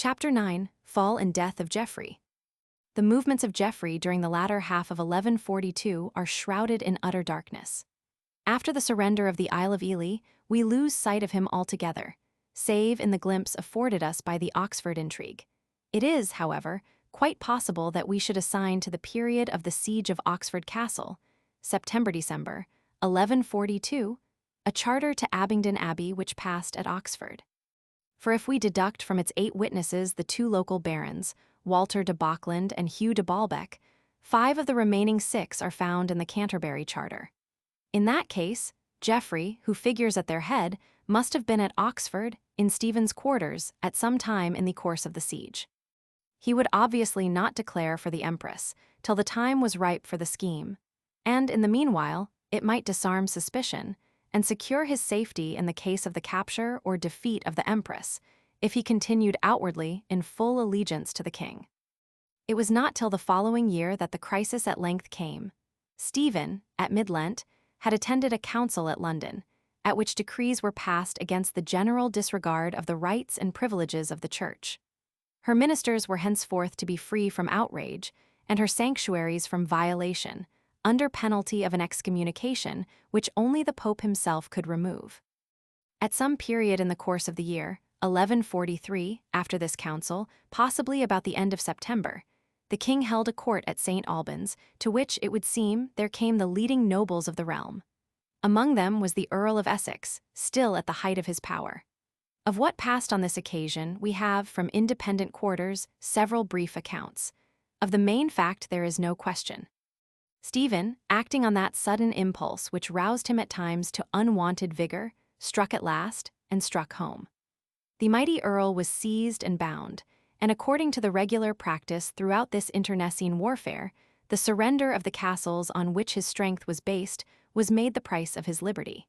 Chapter 9, Fall and Death of Geoffrey. The movements of Geoffrey during the latter half of 1142 are shrouded in utter darkness. After the surrender of the Isle of Ely, we lose sight of him altogether, save in the glimpse afforded us by the Oxford intrigue. It is, however, quite possible that we should assign to the period of the siege of Oxford Castle, September-December, 1142, a charter to Abingdon Abbey which passed at Oxford. For if we deduct from its 8 witnesses the 2 local barons, Walter de Bockland and Hugh de Balbec, 5 of the remaining 6 are found in the Canterbury Charter. In that case, Geoffrey, who figures at their head, must have been at Oxford, in Stephen's quarters, at some time in the course of the siege. He would obviously not declare for the Empress, till the time was ripe for the scheme, and in the meanwhile, it might disarm suspicion, and secure his safety in the case of the capture or defeat of the Empress, if he continued outwardly in full allegiance to the king. It was not till the following year that the crisis at length came. Stephen, at Mid-Lent, had attended a council at London, at which decrees were passed against the general disregard of the rights and privileges of the Church. Her ministers were henceforth to be free from outrage, and her sanctuaries from violation, under penalty of an excommunication which only the Pope himself could remove. At some period in the course of the year, 1143, after this council, possibly about the end of September, the king held a court at St. Albans, to which, it would seem, there came the leading nobles of the realm. Among them was the Earl of Essex, still at the height of his power. Of what passed on this occasion, we have, from independent quarters, several brief accounts. Of the main fact there is no question. Stephen, acting on that sudden impulse which roused him at times to unwonted vigor, struck at last, and struck home. The mighty earl was seized and bound, and according to the regular practice throughout this internecine warfare, the surrender of the castles on which his strength was based was made the price of his liberty.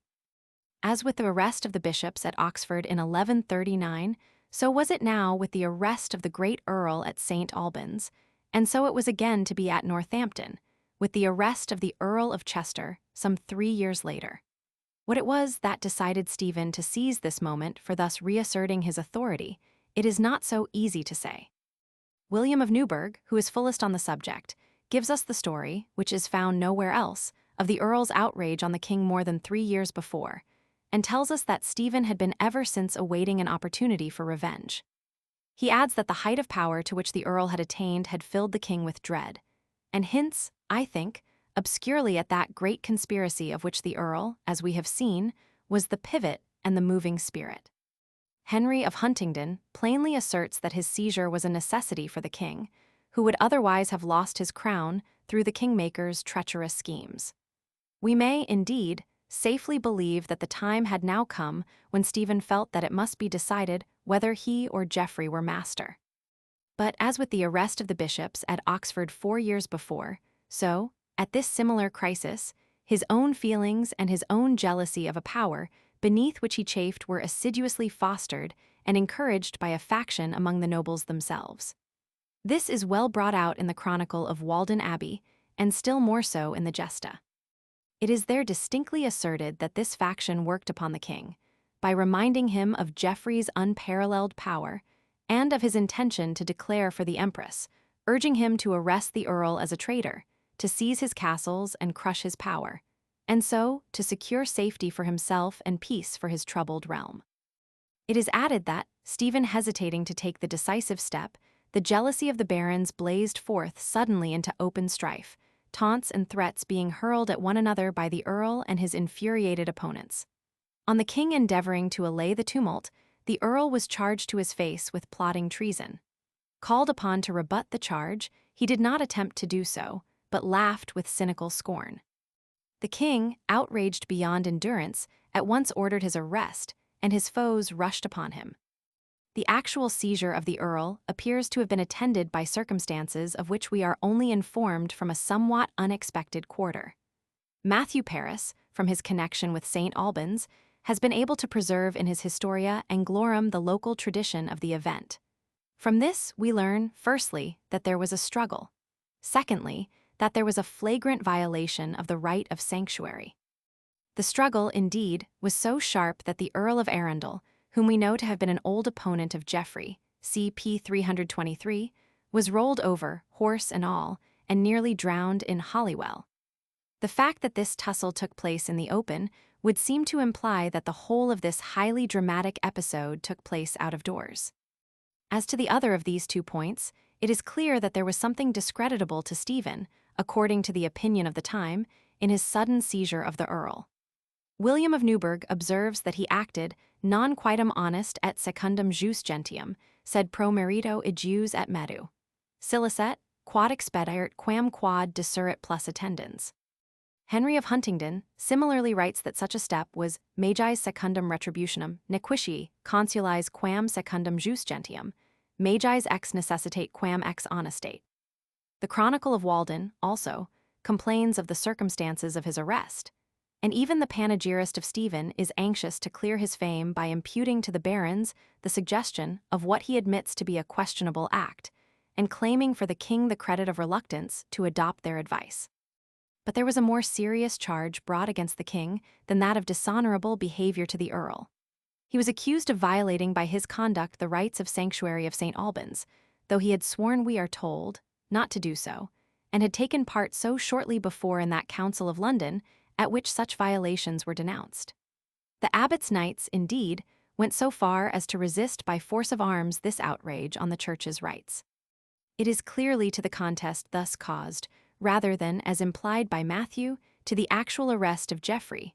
As with the arrest of the bishops at Oxford in 1139, so was it now with the arrest of the great earl at St. Albans, and so it was again to be at Northampton, with the arrest of the Earl of Chester some 3 years later. What it was that decided Stephen to seize this moment for thus reasserting his authority, it is not so easy to say. William of Newburgh, who is fullest on the subject, gives us the story, which is found nowhere else, of the earl's outrage on the king more than 3 years before, and tells us that Stephen had been ever since awaiting an opportunity for revenge. He adds that the height of power to which the earl had attained had filled the king with dread, and hints, I think, obscurely at that great conspiracy of which the earl, as we have seen, was the pivot and the moving spirit. Henry of Huntingdon plainly asserts that his seizure was a necessity for the king, who would otherwise have lost his crown through the kingmaker's treacherous schemes. We may, indeed, safely believe that the time had now come when Stephen felt that it must be decided whether he or Geoffrey were master. But as with the arrest of the bishops at Oxford 4 years before, so, at this similar crisis, his own feelings and his own jealousy of a power beneath which he chafed were assiduously fostered and encouraged by a faction among the nobles themselves. This is well brought out in the Chronicle of Walden Abbey, and still more so in the Gesta. It is there distinctly asserted that this faction worked upon the king, by reminding him of Geoffrey's unparalleled power, and of his intention to declare for the Empress, urging him to arrest the earl as a traitor, to seize his castles and crush his power, and so to secure safety for himself and peace for his troubled realm. It is added that, Stephen hesitating to take the decisive step, the jealousy of the barons blazed forth suddenly into open strife, taunts and threats being hurled at one another by the earl and his infuriated opponents. On the king endeavoring to allay the tumult, the earl was charged to his face with plotting treason. Called upon to rebut the charge, he did not attempt to do so, but laughed with cynical scorn. The king, outraged beyond endurance, at once ordered his arrest, and his foes rushed upon him. The actual seizure of the earl appears to have been attended by circumstances of which we are only informed from a somewhat unexpected quarter. Matthew Paris, from his connection with St. Albans, has been able to preserve in his Historia Anglorum the local tradition of the event. From this we learn, firstly, that there was a struggle. Secondly, that there was a flagrant violation of the right of sanctuary. The struggle, indeed, was so sharp that the Earl of Arundel, whom we know to have been an old opponent of Geoffrey, CP 323, was rolled over, horse and all, and nearly drowned in Holywell. The fact that this tussle took place in the open would seem to imply that the whole of this highly dramatic episode took place out of doors. As to the other of these 2 points, it is clear that there was something discreditable to Stephen, according to the opinion of the time, in his sudden seizure of the Earl. William of Newburgh observes that he acted non quidem honest et secundum jus gentium, sed pro merito ejus et medu. Silicet, quod expediert quam quod desurit plus attendans. Henry of Huntingdon similarly writes that such a step was magis secundum retributionem, nequitii, consulis quam secundum jus gentium, magis ex necessitate quam ex honestate. The Chronicle of Walden, also, complains of the circumstances of his arrest, and even the panegyrist of Stephen is anxious to clear his fame by imputing to the barons the suggestion of what he admits to be a questionable act, and claiming for the king the credit of reluctance to adopt their advice. But there was a more serious charge brought against the king than that of dishonorable behavior to the Earl. He was accused of violating by his conduct the rights of sanctuary of St. Albans, though he had sworn, we are told, not to do so, and had taken part so shortly before in that Council of London at which such violations were denounced. The abbot's knights, indeed, went so far as to resist by force of arms this outrage on the Church's rights. It is clearly to the contest thus caused, rather than, as implied by Matthew, to the actual arrest of Geoffrey,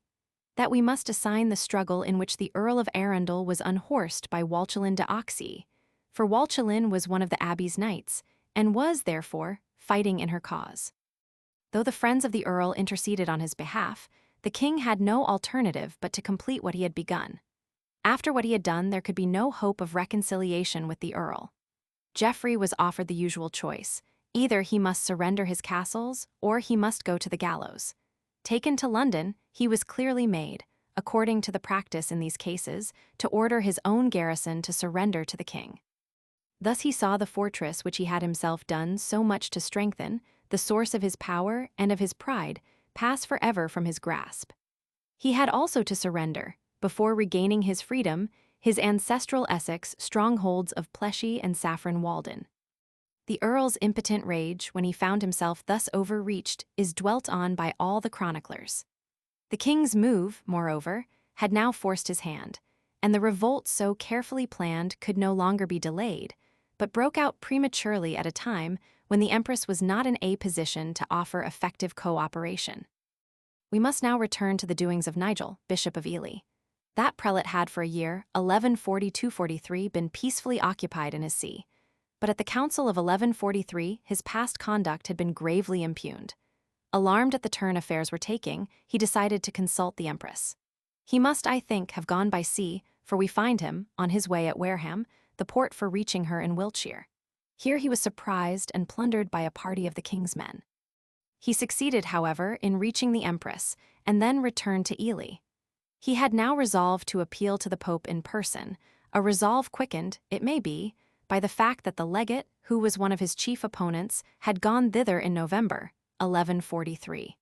that we must assign the struggle in which the Earl of Arundel was unhorsed by Walchelin de Oxey, for Walchelin was one of the abbey's knights, and was, therefore, fighting in her cause. Though the friends of the Earl interceded on his behalf, the king had no alternative but to complete what he had begun. After what he had done, there could be no hope of reconciliation with the Earl. Geoffrey was offered the usual choice. Either he must surrender his castles, or he must go to the gallows. Taken to London, he was clearly made, according to the practice in these cases, to order his own garrison to surrender to the king. Thus he saw the fortress which he had himself done so much to strengthen, the source of his power and of his pride, pass forever from his grasp. He had also to surrender, before regaining his freedom, his ancestral Essex strongholds of Pleshy and Saffron Walden. The Earl's impotent rage, when he found himself thus overreached, is dwelt on by all the chroniclers. The king's move, moreover, had now forced his hand, and the revolt so carefully planned could no longer be delayed, but broke out prematurely at a time when the Empress was not in a position to offer effective cooperation. We must now return to the doings of Nigel, Bishop of Ely. That prelate had for a year, 1142-43, been peacefully occupied in his see, but at the council of 1143 his past conduct had been gravely impugned. Alarmed at the turn affairs were taking, he decided to consult the Empress. He must, I think, have gone by sea, for we find him, on his way at Wareham, the port for reaching her in Wiltshire. Here he was surprised and plundered by a party of the king's men. He succeeded, however, in reaching the Empress, and then returned to Ely. He had now resolved to appeal to the Pope in person, a resolve quickened, it may be, by the fact that the legate, who was one of his chief opponents, had gone thither in November, 1143.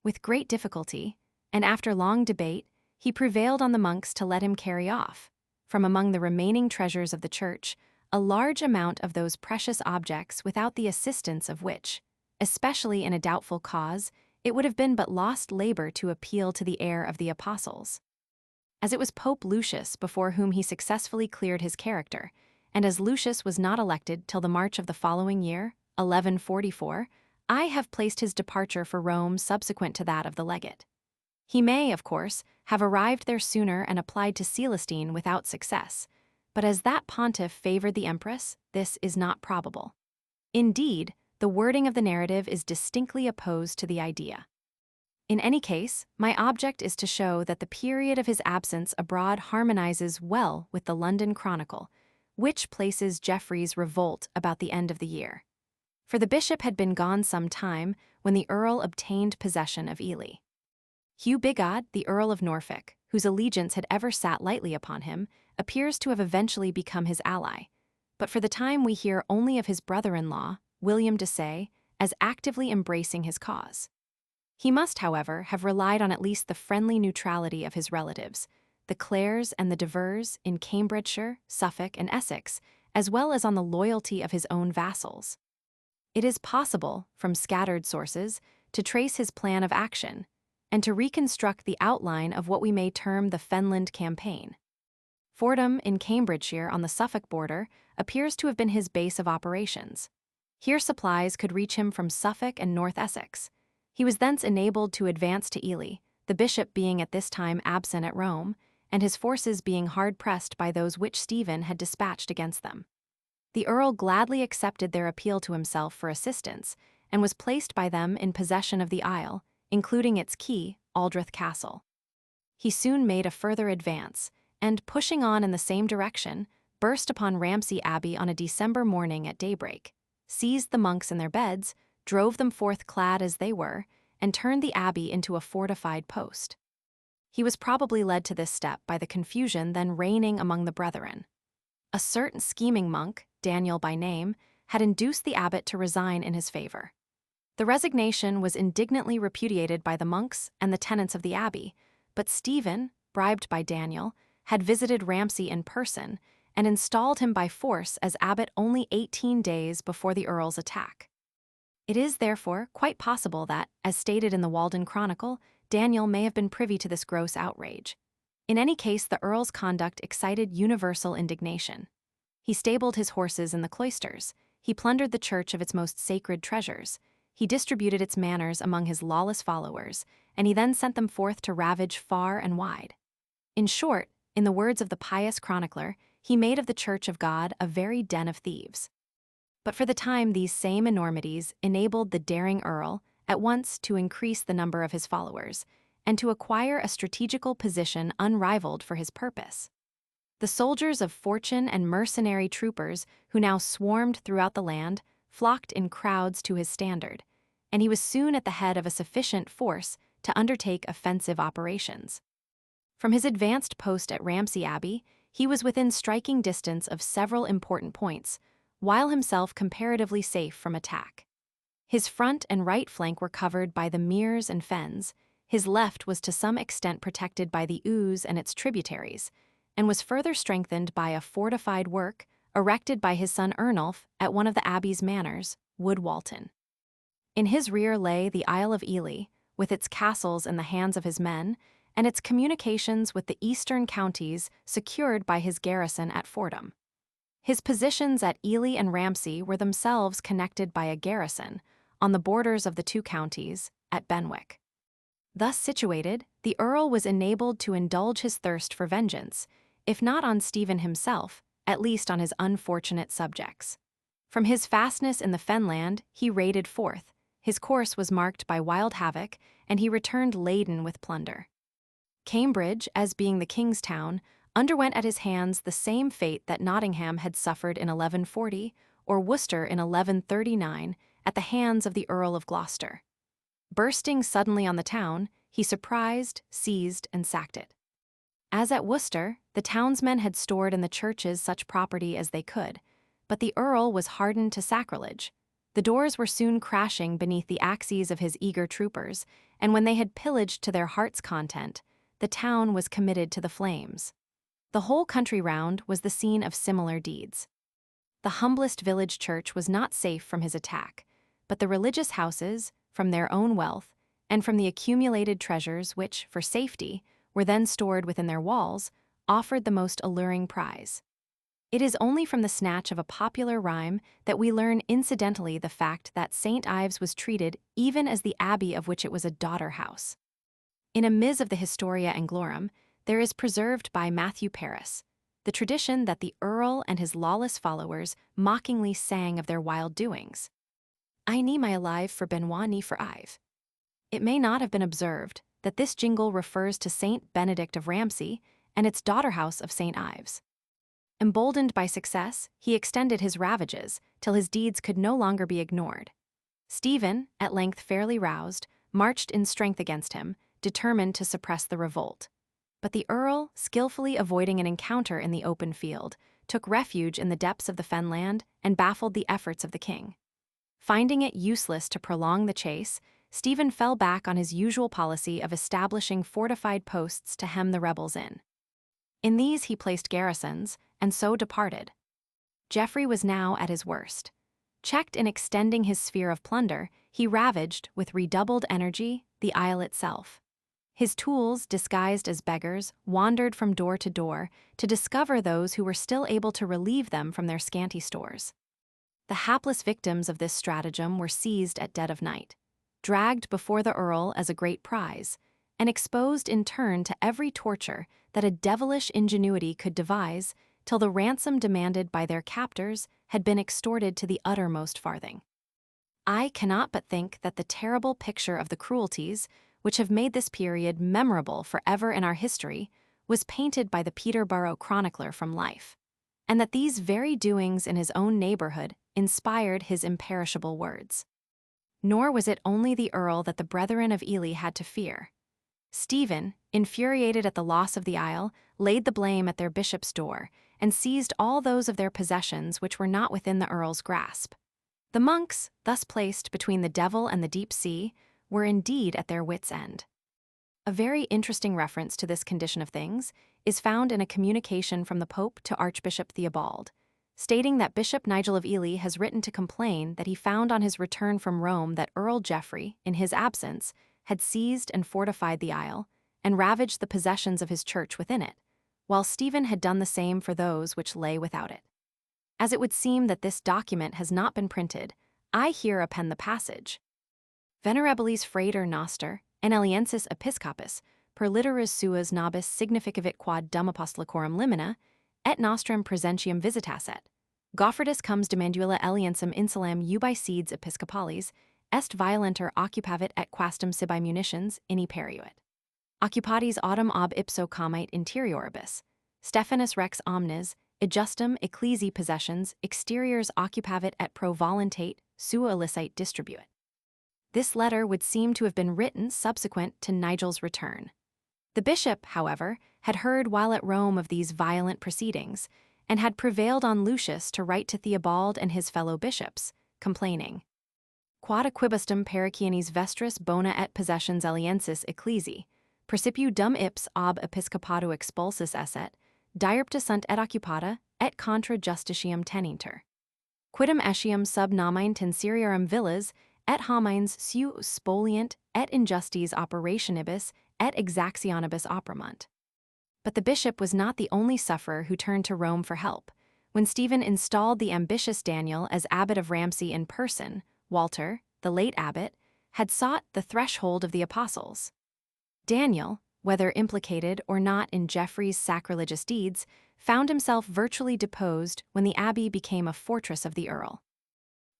With great difficulty, and after long debate, he prevailed on the monks to let him carry off, from among the remaining treasures of the church, a large amount of those precious objects without the assistance of which, especially in a doubtful cause, it would have been but lost labor to appeal to the heir of the apostles. As it was Pope Lucius before whom he successfully cleared his character, and as Lucius was not elected till the March of the following year, 1144, I have placed his departure for Rome subsequent to that of the legate. He may, of course, have arrived there sooner and applied to Celestine without success, but as that pontiff favored the Empress, this is not probable. Indeed, the wording of the narrative is distinctly opposed to the idea. In any case, my object is to show that the period of his absence abroad harmonizes well with the London Chronicle, which places Geoffrey's revolt about the end of the year. For the bishop had been gone some time when the Earl obtained possession of Ely. Hugh Bigod, the Earl of Norfolk, whose allegiance had ever sat lightly upon him, appears to have eventually become his ally, but for the time we hear only of his brother-in-law, William de Say, as actively embracing his cause. He must, however, have relied on at least the friendly neutrality of his relatives, the Clares and the De Vers in Cambridgeshire, Suffolk, and Essex, as well as on the loyalty of his own vassals. It is possible, from scattered sources, to trace his plan of action, and to reconstruct the outline of what we may term the Fenland Campaign. Fordham, in Cambridgeshire on the Suffolk border, appears to have been his base of operations. Here supplies could reach him from Suffolk and North Essex. He was thence enabled to advance to Ely, the bishop being at this time absent at Rome, and his forces being hard-pressed by those which Stephen had dispatched against them. The Earl gladly accepted their appeal to himself for assistance, and was placed by them in possession of the isle, including its key, Aldrich Castle. He soon made a further advance, and, pushing on in the same direction, burst upon Ramsey Abbey on a December morning at daybreak, seized the monks in their beds, drove them forth clad as they were, and turned the abbey into a fortified post. He was probably led to this step by the confusion then reigning among the brethren. A certain scheming monk, Daniel by name, had induced the abbot to resign in his favor. The resignation was indignantly repudiated by the monks and the tenants of the abbey, but Stephen, bribed by Daniel, had visited Ramsey in person and installed him by force as abbot only 18 days before the Earl's attack. It is, therefore, quite possible that, as stated in the Walden Chronicle, Daniel may have been privy to this gross outrage. In any case, the Earl's conduct excited universal indignation. He stabled his horses in the cloisters, he plundered the church of its most sacred treasures, he distributed its manors among his lawless followers, and he then sent them forth to ravage far and wide. In short, in the words of the pious chronicler, he made of the Church of God a very den of thieves. But for the time, these same enormities enabled the daring Earl at once to increase the number of his followers, and to acquire a strategical position unrivaled for his purpose. The soldiers of fortune and mercenary troopers who now swarmed throughout the land flocked in crowds to his standard, and he was soon at the head of a sufficient force to undertake offensive operations. From his advanced post at Ramsey Abbey, he was within striking distance of several important points, while himself comparatively safe from attack. His front and right flank were covered by the meres and fens, his left was to some extent protected by the Ouse and its tributaries, and was further strengthened by a fortified work erected by his son Ernulf at one of the abbey's manors, Wood Walton. In his rear lay the Isle of Ely, with its castles in the hands of his men, and its communications with the eastern counties secured by his garrison at Fordham. His positions at Ely and Ramsey were themselves connected by a garrison, on the borders of the two counties, at Benwick. Thus situated, the Earl was enabled to indulge his thirst for vengeance, if not on Stephen himself, at least on his unfortunate subjects. From his fastness in the Fenland, he raided forth. His course was marked by wild havoc, and he returned laden with plunder. Cambridge, as being the king's town, underwent at his hands the same fate that Nottingham had suffered in 1140, or Worcester in 1139, at the hands of the Earl of Gloucester. Bursting suddenly on the town, he surprised, seized, and sacked it. As at Worcester, the townsmen had stored in the churches such property as they could, but the Earl was hardened to sacrilege. The doors were soon crashing beneath the axes of his eager troopers, and when they had pillaged to their heart's content, the town was committed to the flames. The whole country round was the scene of similar deeds. The humblest village church was not safe from his attack, but the religious houses, from their own wealth, and from the accumulated treasures which, for safety, were then stored within their walls, offered the most alluring prize. It is only from the snatch of a popular rhyme that we learn incidentally the fact that St. Ives was treated even as the abbey of which it was a daughter house. In a Ms. of the Historia Anglorum, there is preserved by Matthew Paris the tradition that the Earl and his lawless followers mockingly sang of their wild doings. I nie my alive for Benoit nie for Ive. It may not have been observed that this jingle refers to Saint Benedict of Ramsey and its daughter house of St. Ives. Emboldened by success, he extended his ravages till his deeds could no longer be ignored. Stephen, at length fairly roused, marched in strength against him, determined to suppress the revolt. But the Earl, skillfully avoiding an encounter in the open field, took refuge in the depths of the Fenland and baffled the efforts of the king. Finding it useless to prolong the chase, Stephen fell back on his usual policy of establishing fortified posts to hem the rebels in. In these he placed garrisons, and so departed. Geoffrey was now at his worst. Checked in extending his sphere of plunder, he ravaged, with redoubled energy, the isle itself. His tools, disguised as beggars, wandered from door to discover those who were still able to relieve them from their scanty stores. The hapless victims of this stratagem were seized at dead of night, dragged before the Earl as a great prize, and exposed in turn to every torture that a devilish ingenuity could devise, till the ransom demanded by their captors had been extorted to the uttermost farthing. I cannot but think that the terrible picture of the cruelties, which have made this period memorable forever in our history, was painted by the Peterborough chronicler from life, and that these very doings in his own neighborhood inspired his imperishable words. Nor was it only the Earl that the brethren of Ely had to fear. Stephen, infuriated at the loss of the isle, laid the blame at their bishop's door, and seized all those of their possessions which were not within the Earl's grasp. The monks, thus placed between the devil and the deep sea, were indeed at their wits' end. A very interesting reference to this condition of things is found in a communication from the Pope to Archbishop Theobald, stating that Bishop Nigel of Ely has written to complain that he found on his return from Rome that Earl Geoffrey, in his absence, had seized and fortified the isle, and ravaged the possessions of his church within it, while Stephen had done the same for those which lay without it. As it would seem that this document has not been printed, I here append the passage. Venerabilis Frater Noster, Eneliensis Episcopus, per litteris suas nobis significavit quad dum apostolicorum limina, et nostrum presentium visitasset. Goffredus comes de Manduila Eliensum insulam ubi sedes episcopalis, est violenter occupavit et quastum sibi munitions inni periuit. Occupatis autem ob ipso comite interioribus. Stephanus rex omnes, ejustum ecclesi possessions, exteriors occupavit et pro voluntate sua illicite distribuit. This letter would seem to have been written subsequent to Nigel's return. The bishop, however, had heard while at Rome of these violent proceedings, and had prevailed on Lucius to write to Theobald and his fellow bishops, complaining, Quod equibustum paricianis vestris bona et possessions Eliensis ecclesi, percipiu dum ips ob episcopatu expulsus esset, direpta sunt et occupata, et contra justitiam teninter. Quidem etiam sub nomine tensiriorum villas, et homines seu spoliant, et injustis operationibus, et exactionibus operamant. But the bishop was not the only sufferer who turned to Rome for help. When Stephen installed the ambitious Daniel as abbot of Ramsey in person, Walter, the late abbot, had sought the threshold of the apostles. Daniel, whether implicated or not in Geoffrey's sacrilegious deeds, found himself virtually deposed when the abbey became a fortress of the Earl.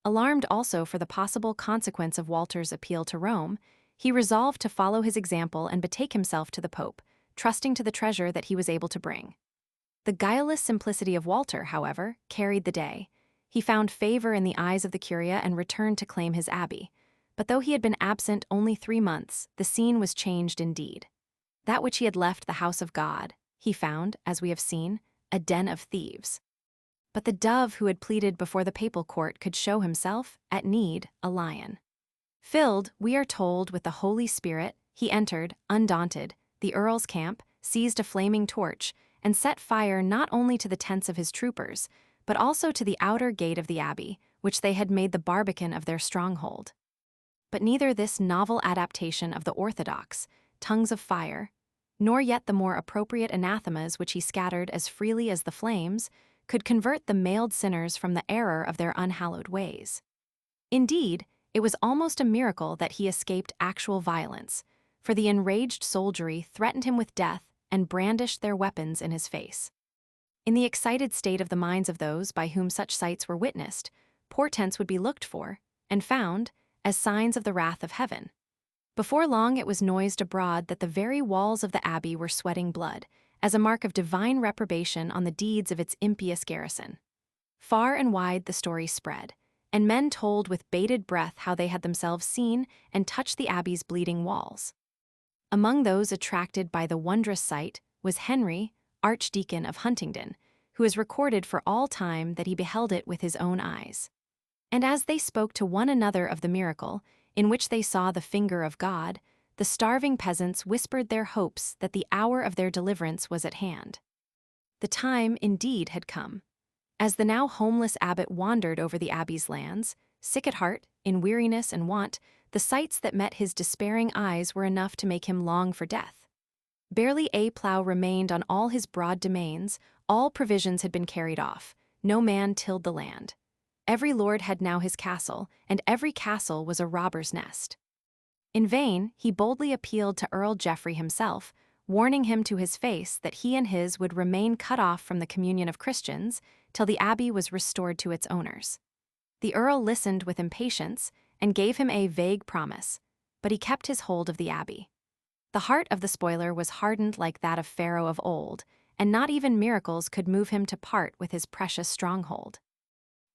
Alarmed also for the possible consequence of Walter's appeal to Rome, he resolved to follow his example and betake himself to the Pope, trusting to the treasure that he was able to bring. The guileless simplicity of Walter, however, carried the day. He found favor in the eyes of the Curia and returned to claim his abbey. But though he had been absent only 3 months, the scene was changed indeed. That which he had left the house of God, he found, as we have seen, a den of thieves. But the dove who had pleaded before the papal court could show himself, at need, a lion. Filled, we are told, with the Holy Spirit, he entered, undaunted, the Earl's camp, seized a flaming torch, and set fire not only to the tents of his troopers, but also to the outer gate of the abbey, which they had made the barbican of their stronghold. But neither this novel adaptation of the orthodox, tongues of fire, nor yet the more appropriate anathemas which he scattered as freely as the flames, could convert the mailed sinners from the error of their unhallowed ways. Indeed, it was almost a miracle that he escaped actual violence, for the enraged soldiery threatened him with death and brandished their weapons in his face. In the excited state of the minds of those by whom such sights were witnessed, portents would be looked for, and found, as signs of the wrath of heaven. Before long it was noised abroad that the very walls of the abbey were sweating blood, as a mark of divine reprobation on the deeds of its impious garrison. Far and wide the story spread, and men told with bated breath how they had themselves seen and touched the abbey's bleeding walls. Among those attracted by the wondrous sight was Henry, Archdeacon of Huntingdon, who is recorded for all time that he beheld it with his own eyes. And as they spoke to one another of the miracle, in which they saw the finger of God, the starving peasants whispered their hopes that the hour of their deliverance was at hand. The time, indeed, had come. As the now homeless abbot wandered over the abbey's lands, sick at heart, in weariness and want, the sights that met his despairing eyes were enough to make him long for death. Barely a plough remained on all his broad domains, all provisions had been carried off, no man tilled the land. Every lord had now his castle, and every castle was a robber's nest. In vain, he boldly appealed to Earl Geoffrey himself, warning him to his face that he and his would remain cut off from the communion of Christians till the abbey was restored to its owners. The earl listened with impatience and gave him a vague promise, but he kept his hold of the abbey. The heart of the spoiler was hardened like that of Pharaoh of old, and not even miracles could move him to part with his precious stronghold.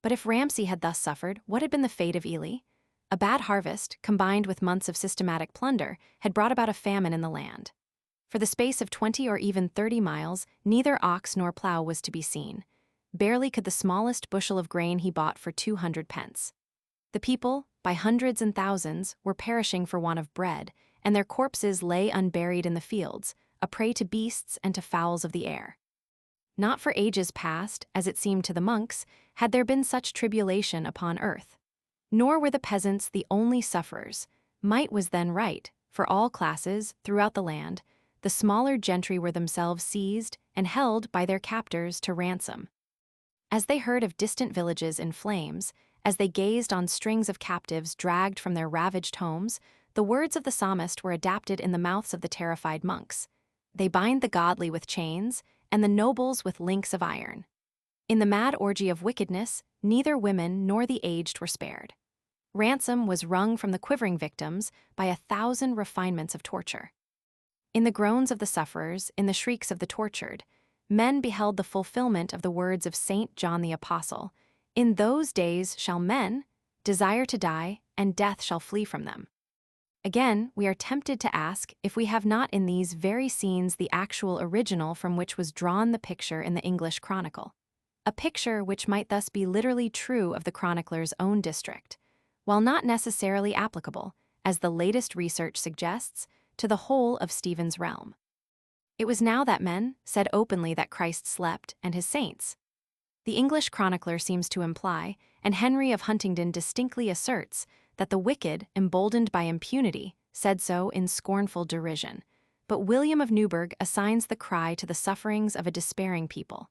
But if Ramsay had thus suffered, what had been the fate of Ely? A bad harvest, combined with months of systematic plunder, had brought about a famine in the land. For the space of 20 or even 30 miles, neither ox nor plough was to be seen. Barely could the smallest bushel of grain he bought for 200 pence. The people, by hundreds and thousands, were perishing for want of bread, and their corpses lay unburied in the fields, a prey to beasts and to fowls of the air. Not for ages past, as it seemed to the monks, had there been such tribulation upon earth. Nor were the peasants the only sufferers. Might was then right, for all classes, throughout the land. The smaller gentry were themselves seized and held by their captors to ransom. As they heard of distant villages in flames, as they gazed on strings of captives dragged from their ravaged homes, the words of the psalmist were adapted in the mouths of the terrified monks. They bind the godly with chains, and the nobles with links of iron. In the mad orgy of wickedness, neither women nor the aged were spared. Ransom was wrung from the quivering victims by 1,000 refinements of torture. In the groans of the sufferers, in the shrieks of the tortured, men beheld the fulfillment of the words of Saint John the Apostle. In those days shall men desire to die, and death shall flee from them. Again, we are tempted to ask if we have not in these very scenes the actual original from which was drawn the picture in the English chronicle. A picture which might thus be literally true of the chronicler's own district, while not necessarily applicable, as the latest research suggests, to the whole of Stephen's realm. It was now that men said openly that Christ slept and his saints. The English chronicler seems to imply, and Henry of Huntingdon distinctly asserts, that the wicked, emboldened by impunity, said so in scornful derision. But William of Newburgh assigns the cry to the sufferings of a despairing people.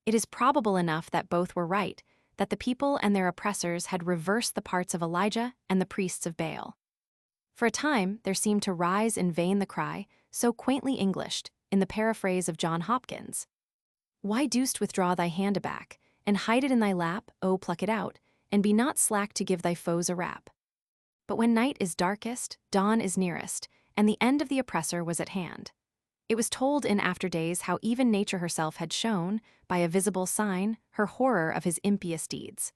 It is probable enough that both were right, that the people and their oppressors had reversed the parts of Elijah and the priests of Baal. For a time, there seemed to rise in vain the cry, so quaintly Englished, in the paraphrase of John Hopkins. Why dost withdraw thy hand aback, and hide it in thy lap, O pluck it out, and be not slack to give thy foes a rap. But when night is darkest, dawn is nearest, and the end of the oppressor was at hand. It was told in after days how even nature herself had shown, by a visible sign, her horror of his impious deeds.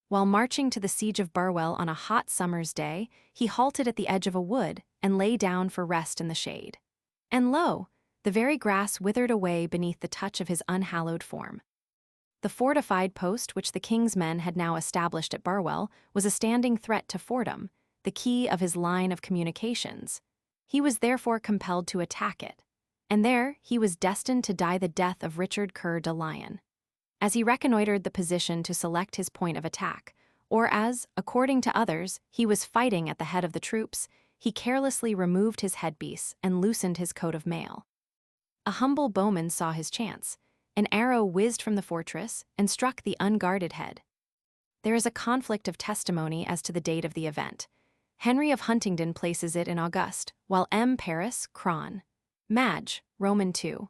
While marching to the siege of Barwell on a hot summer's day, he halted at the edge of a wood and lay down for rest in the shade. And lo, the very grass withered away beneath the touch of his unhallowed form. The fortified post which the king's men had now established at Barwell was a standing threat to Fordham, the key of his line of communications. He was therefore compelled to attack it, and there he was destined to die the death of Richard Coeur de Lion. As he reconnoitered the position to select his point of attack, or as, according to others, he was fighting at the head of the troops, he carelessly removed his headpiece and loosened his coat of mail. A humble bowman saw his chance. An arrow whizzed from the fortress and struck the unguarded head. There is a conflict of testimony as to the date of the event. Henry of Huntingdon places it in August, while M. Paris, Cron. Madge, Roman II.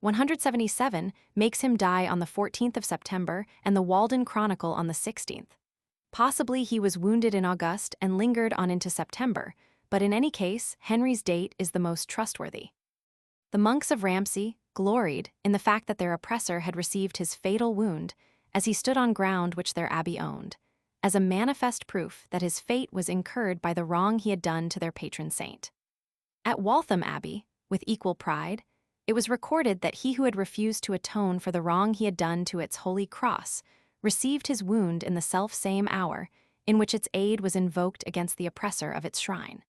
177, makes him die on the 14th of September and the Walden Chronicle on the 16th. Possibly he was wounded in August and lingered on into September, but in any case, Henry's date is the most trustworthy. The monks of Ramsay gloried in the fact that their oppressor had received his fatal wound as he stood on ground which their abbey owned, as a manifest proof that his fate was incurred by the wrong he had done to their patron saint. At Waltham Abbey, with equal pride, it was recorded that he who had refused to atone for the wrong he had done to its holy cross received his wound in the self-same hour in which its aid was invoked against the oppressor of its shrine.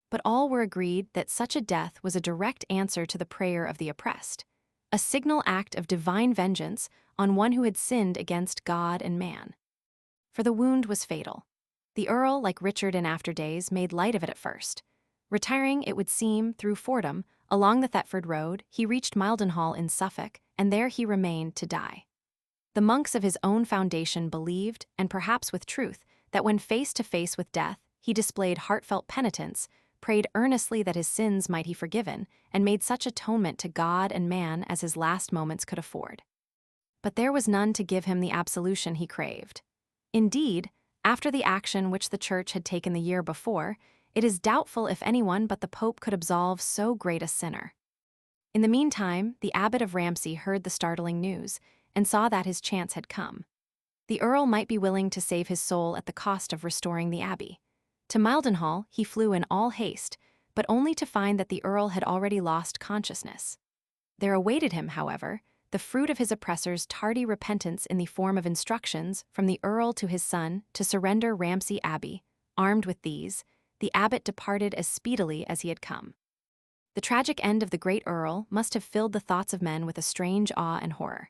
But all were agreed that such a death was a direct answer to the prayer of the oppressed. a signal act of divine vengeance on one who had sinned against God and man. For the wound was fatal. The Earl, like Richard in after days, made light of it at first. Retiring, it would seem, through Fordham, along the Thetford road, he reached Mildenhall in Suffolk, and there he remained to die. The monks of his own foundation believed, and perhaps with truth, that when face to face with death, he displayed heartfelt penitence, prayed earnestly that his sins might be forgiven, and made such atonement to God and man as his last moments could afford. But there was none to give him the absolution he craved. Indeed, after the action which the Church had taken the year before, it is doubtful if anyone but the Pope could absolve so great a sinner. In the meantime, the Abbot of Ramsey heard the startling news, and saw that his chance had come. The Earl might be willing to save his soul at the cost of restoring the abbey. To Mildenhall he flew in all haste, but only to find that the Earl had already lost consciousness. There awaited him, however, the fruit of his oppressor's tardy repentance in the form of instructions from the Earl to his son to surrender Ramsey Abbey. Armed with these, the abbot departed as speedily as he had come. The tragic end of the great Earl must have filled the thoughts of men with a strange awe and horror.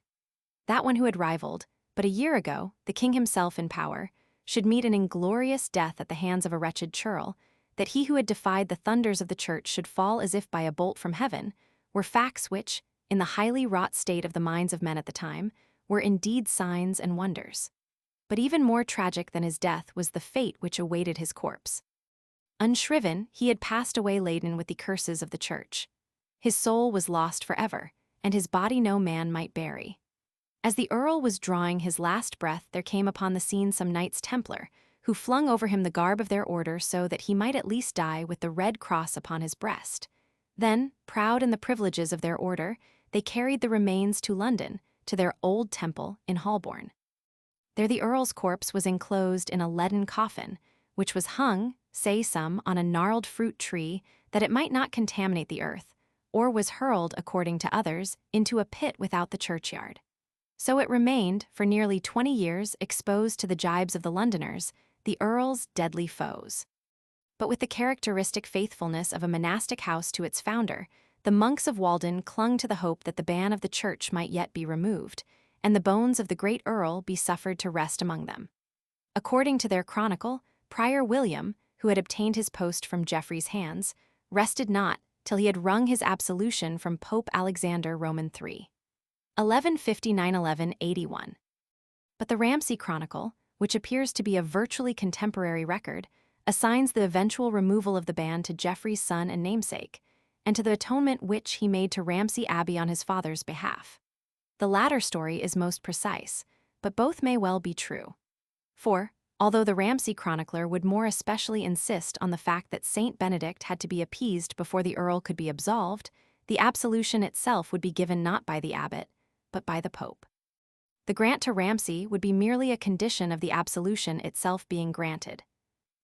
That one who had rivaled, but a year ago, the king himself in power, should meet an inglorious death at the hands of a wretched churl, that he who had defied the thunders of the Church should fall as if by a bolt from heaven, were facts which, in the highly wrought state of the minds of men at the time, were indeed signs and wonders. But even more tragic than his death was the fate which awaited his corpse. Unshriven, he had passed away laden with the curses of the Church. His soul was lost forever, and his body no man might bury. As the Earl was drawing his last breath, there came upon the scene some Knights Templar, who flung over him the garb of their order so that he might at least die with the red cross upon his breast. Then, proud in the privileges of their order, they carried the remains to London, to their old temple in Holborn. There the Earl's corpse was enclosed in a leaden coffin, which was hung, say some, on a gnarled fruit tree, that it might not contaminate the earth, or was hurled, according to others, into a pit without the churchyard. So it remained, for nearly 20 years, exposed to the gibes of the Londoners, the Earl's deadly foes. But with the characteristic faithfulness of a monastic house to its founder, the monks of Walden clung to the hope that the ban of the Church might yet be removed, and the bones of the great Earl be suffered to rest among them. According to their chronicle, Prior William, who had obtained his post from Geoffrey's hands, rested not till he had wrung his absolution from Pope Alexander Roman III. 1159–1181. But the Ramsey Chronicle, which appears to be a virtually contemporary record, assigns the eventual removal of the ban to Geoffrey's son and namesake, and to the atonement which he made to Ramsey Abbey on his father's behalf. The latter story is most precise, but both may well be true. For, although the Ramsey chronicler would more especially insist on the fact that Saint Benedict had to be appeased before the Earl could be absolved, the absolution itself would be given not by the abbot, but by the Pope. The grant to Ramsey would be merely a condition of the absolution itself being granted.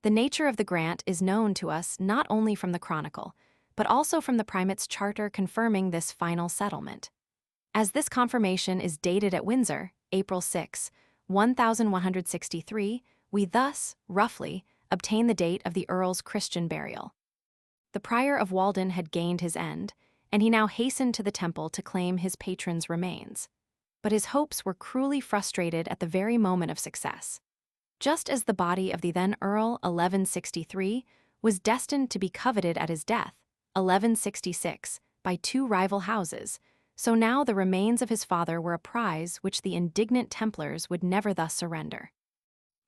The nature of the grant is known to us not only from the Chronicle, but also from the Primate's charter confirming this final settlement. As this confirmation is dated at Windsor, April 6, 1163, we thus, roughly, obtain the date of the Earl's Christian burial. The Prior of Walden had gained his end, and he now hastened to the temple to claim his patron's remains. But his hopes were cruelly frustrated at the very moment of success. Just as the body of the then Earl, 1163, was destined to be coveted at his death, 1166, by two rival houses, so now the remains of his father were a prize which the indignant Templars would never thus surrender.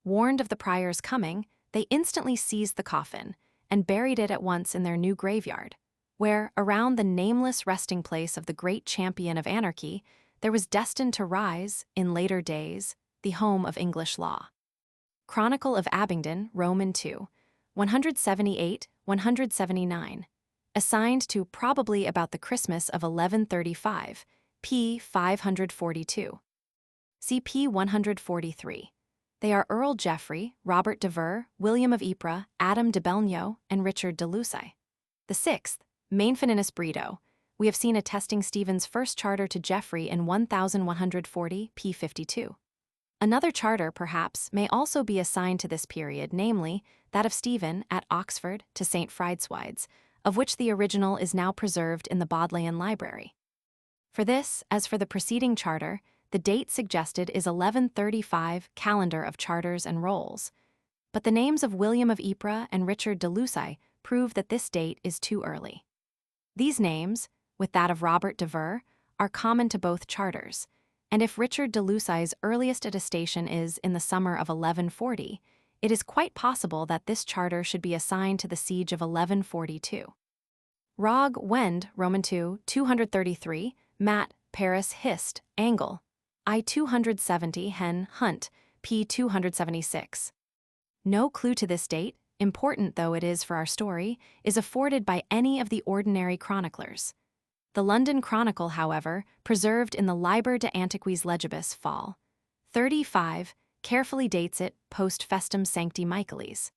Warned of the prior's coming, they instantly seized the coffin and buried it at once in their new graveyard, where, around the nameless resting place of the great champion of anarchy, there was destined to rise, in later days, the home of English law. Chronicle of Abingdon, Roman II, 178–179, assigned to probably about the Christmas of 1135, p. 542. CP 143. They are Earl Geoffrey, Robert de Vere, William of Ypres, Adam de Belgnaud, and Richard de Lucy. The sixth, Mainfinius Brito, we have seen attesting Stephen's first charter to Geoffrey in 1140, p. 52. Another charter, perhaps, may also be assigned to this period, namely, that of Stephen at Oxford to St. Fridswides, of which the original is now preserved in the Bodleian Library. For this, as for the preceding charter, the date suggested is 1135 calendar of charters and rolls. But the names of William of Ypres and Richard de Lucy prove that this date is too early. These names, with that of Robert de Vere, are common to both charters, and if Richard de Lucy's earliest attestation is in the summer of 1140, it is quite possible that this charter should be assigned to the siege of 1142. Rog Wend, Roman II, 233, Mat, Paris Hist, Angle, I 270, Hen, Hunt, p. 276. No clue to this date, important though it is for our story, is afforded by any of the ordinary chroniclers. The London Chronicle, however, preserved in the Liber de Antiquis Legibus Fall. 35, carefully dates it post festum Sancti Michaelis.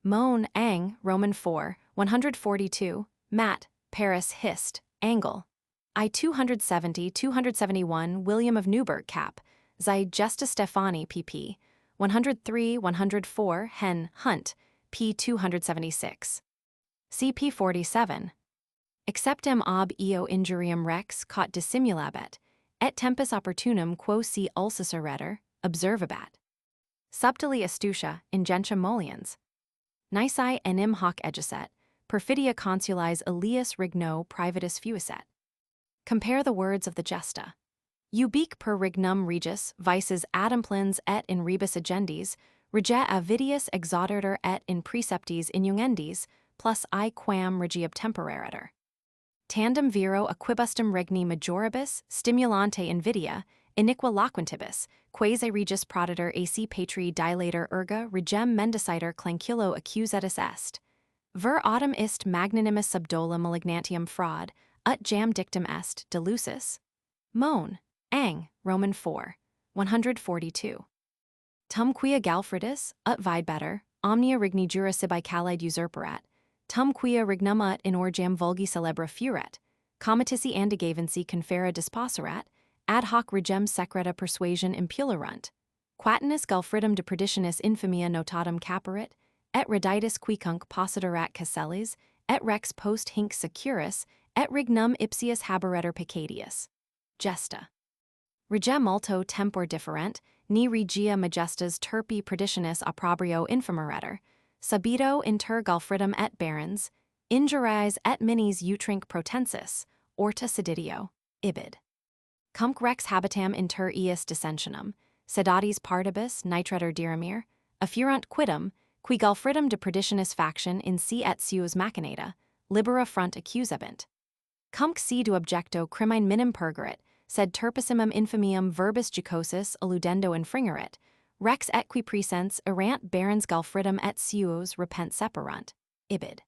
Mon, Ang, Roman IV, 142, Mat, Paris Hist, Angle, I 270-271 William of Newburgh Cap, Zy Gesta Stephani pp. 103-104 Hen, Hunt, p. 276. CP 47. Exceptem ob eo injurium rex caught dissimulabet, et tempus opportunum quo si ulcisaretur, observabat. Subtili astutia, ingentia moliens. Nisi enim hoc egiset, perfidia consulis illius rigno privatus fuiset. Compare the words of the Gesta. Ubique per regnum regis vices adamplens et in rebus agendis, rege avidius exauditor et in preceptis inungendis, plus I quam regium temporaritor. Tandem vero equibustum regni majoribus, stimulante invidia, iniqua loquentibus, quasi regis proditor ac patri dilator erga regem mendiciter clanculo accusatus est. Ver autem ist magnanimus subdola malignantium fraud, ut jam dictum est delusus. Mon, Ang, Roman IV, 142. Tum quia Galfridus, ut videbetter, omnia rigni jura sibi calide usurperat, tum quia regnum ut in orgiam vulgi celebra furet, comitissi andigavensi confera disposerat, ad hoc regem secreta persuasion impulerunt, quatinus Galfridum de perditionis infamia notatum caperit, et reditus quicunc possiderat casellis, et rex post hinc securus, et regnum ipsius haberetur peccadius. Gesta. Regem multo tempor different, ni regia majestas turpi perditionis opprobrio infameretur, subito inter Galfridum et barons, injurias et minis utrinc protensis, orta sedidio, ibid. Cumc rex habitam inter ius dissensionum, sedatis partibus nitretur diramir, affurunt quidem, qui Galfridum de perditionis faction in si et suos machinata, libera front accusabint. Cumc si du objecto crimine minim pergerit, sed turpissimum infamiam verbis jocosus alludendo infringerit, rex et qui presens erant barons Galfridum et suos repent separunt, ibid.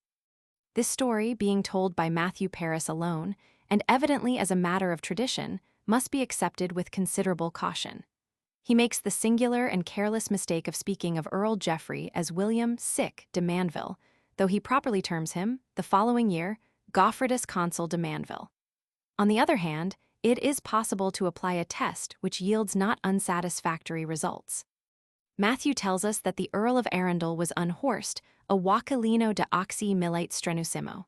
This story, being told by Matthew Paris alone, and evidently as a matter of tradition, must be accepted with considerable caution. He makes the singular and careless mistake of speaking of Earl Geoffrey as William de Mandeville, though he properly terms him, the following year, Goffredus Consul de Mandeville. On the other hand, it is possible to apply a test which yields not unsatisfactory results. Matthew tells us that the Earl of Arundel was unhorsed, a Joaquilino de Oxy milite strenusimo.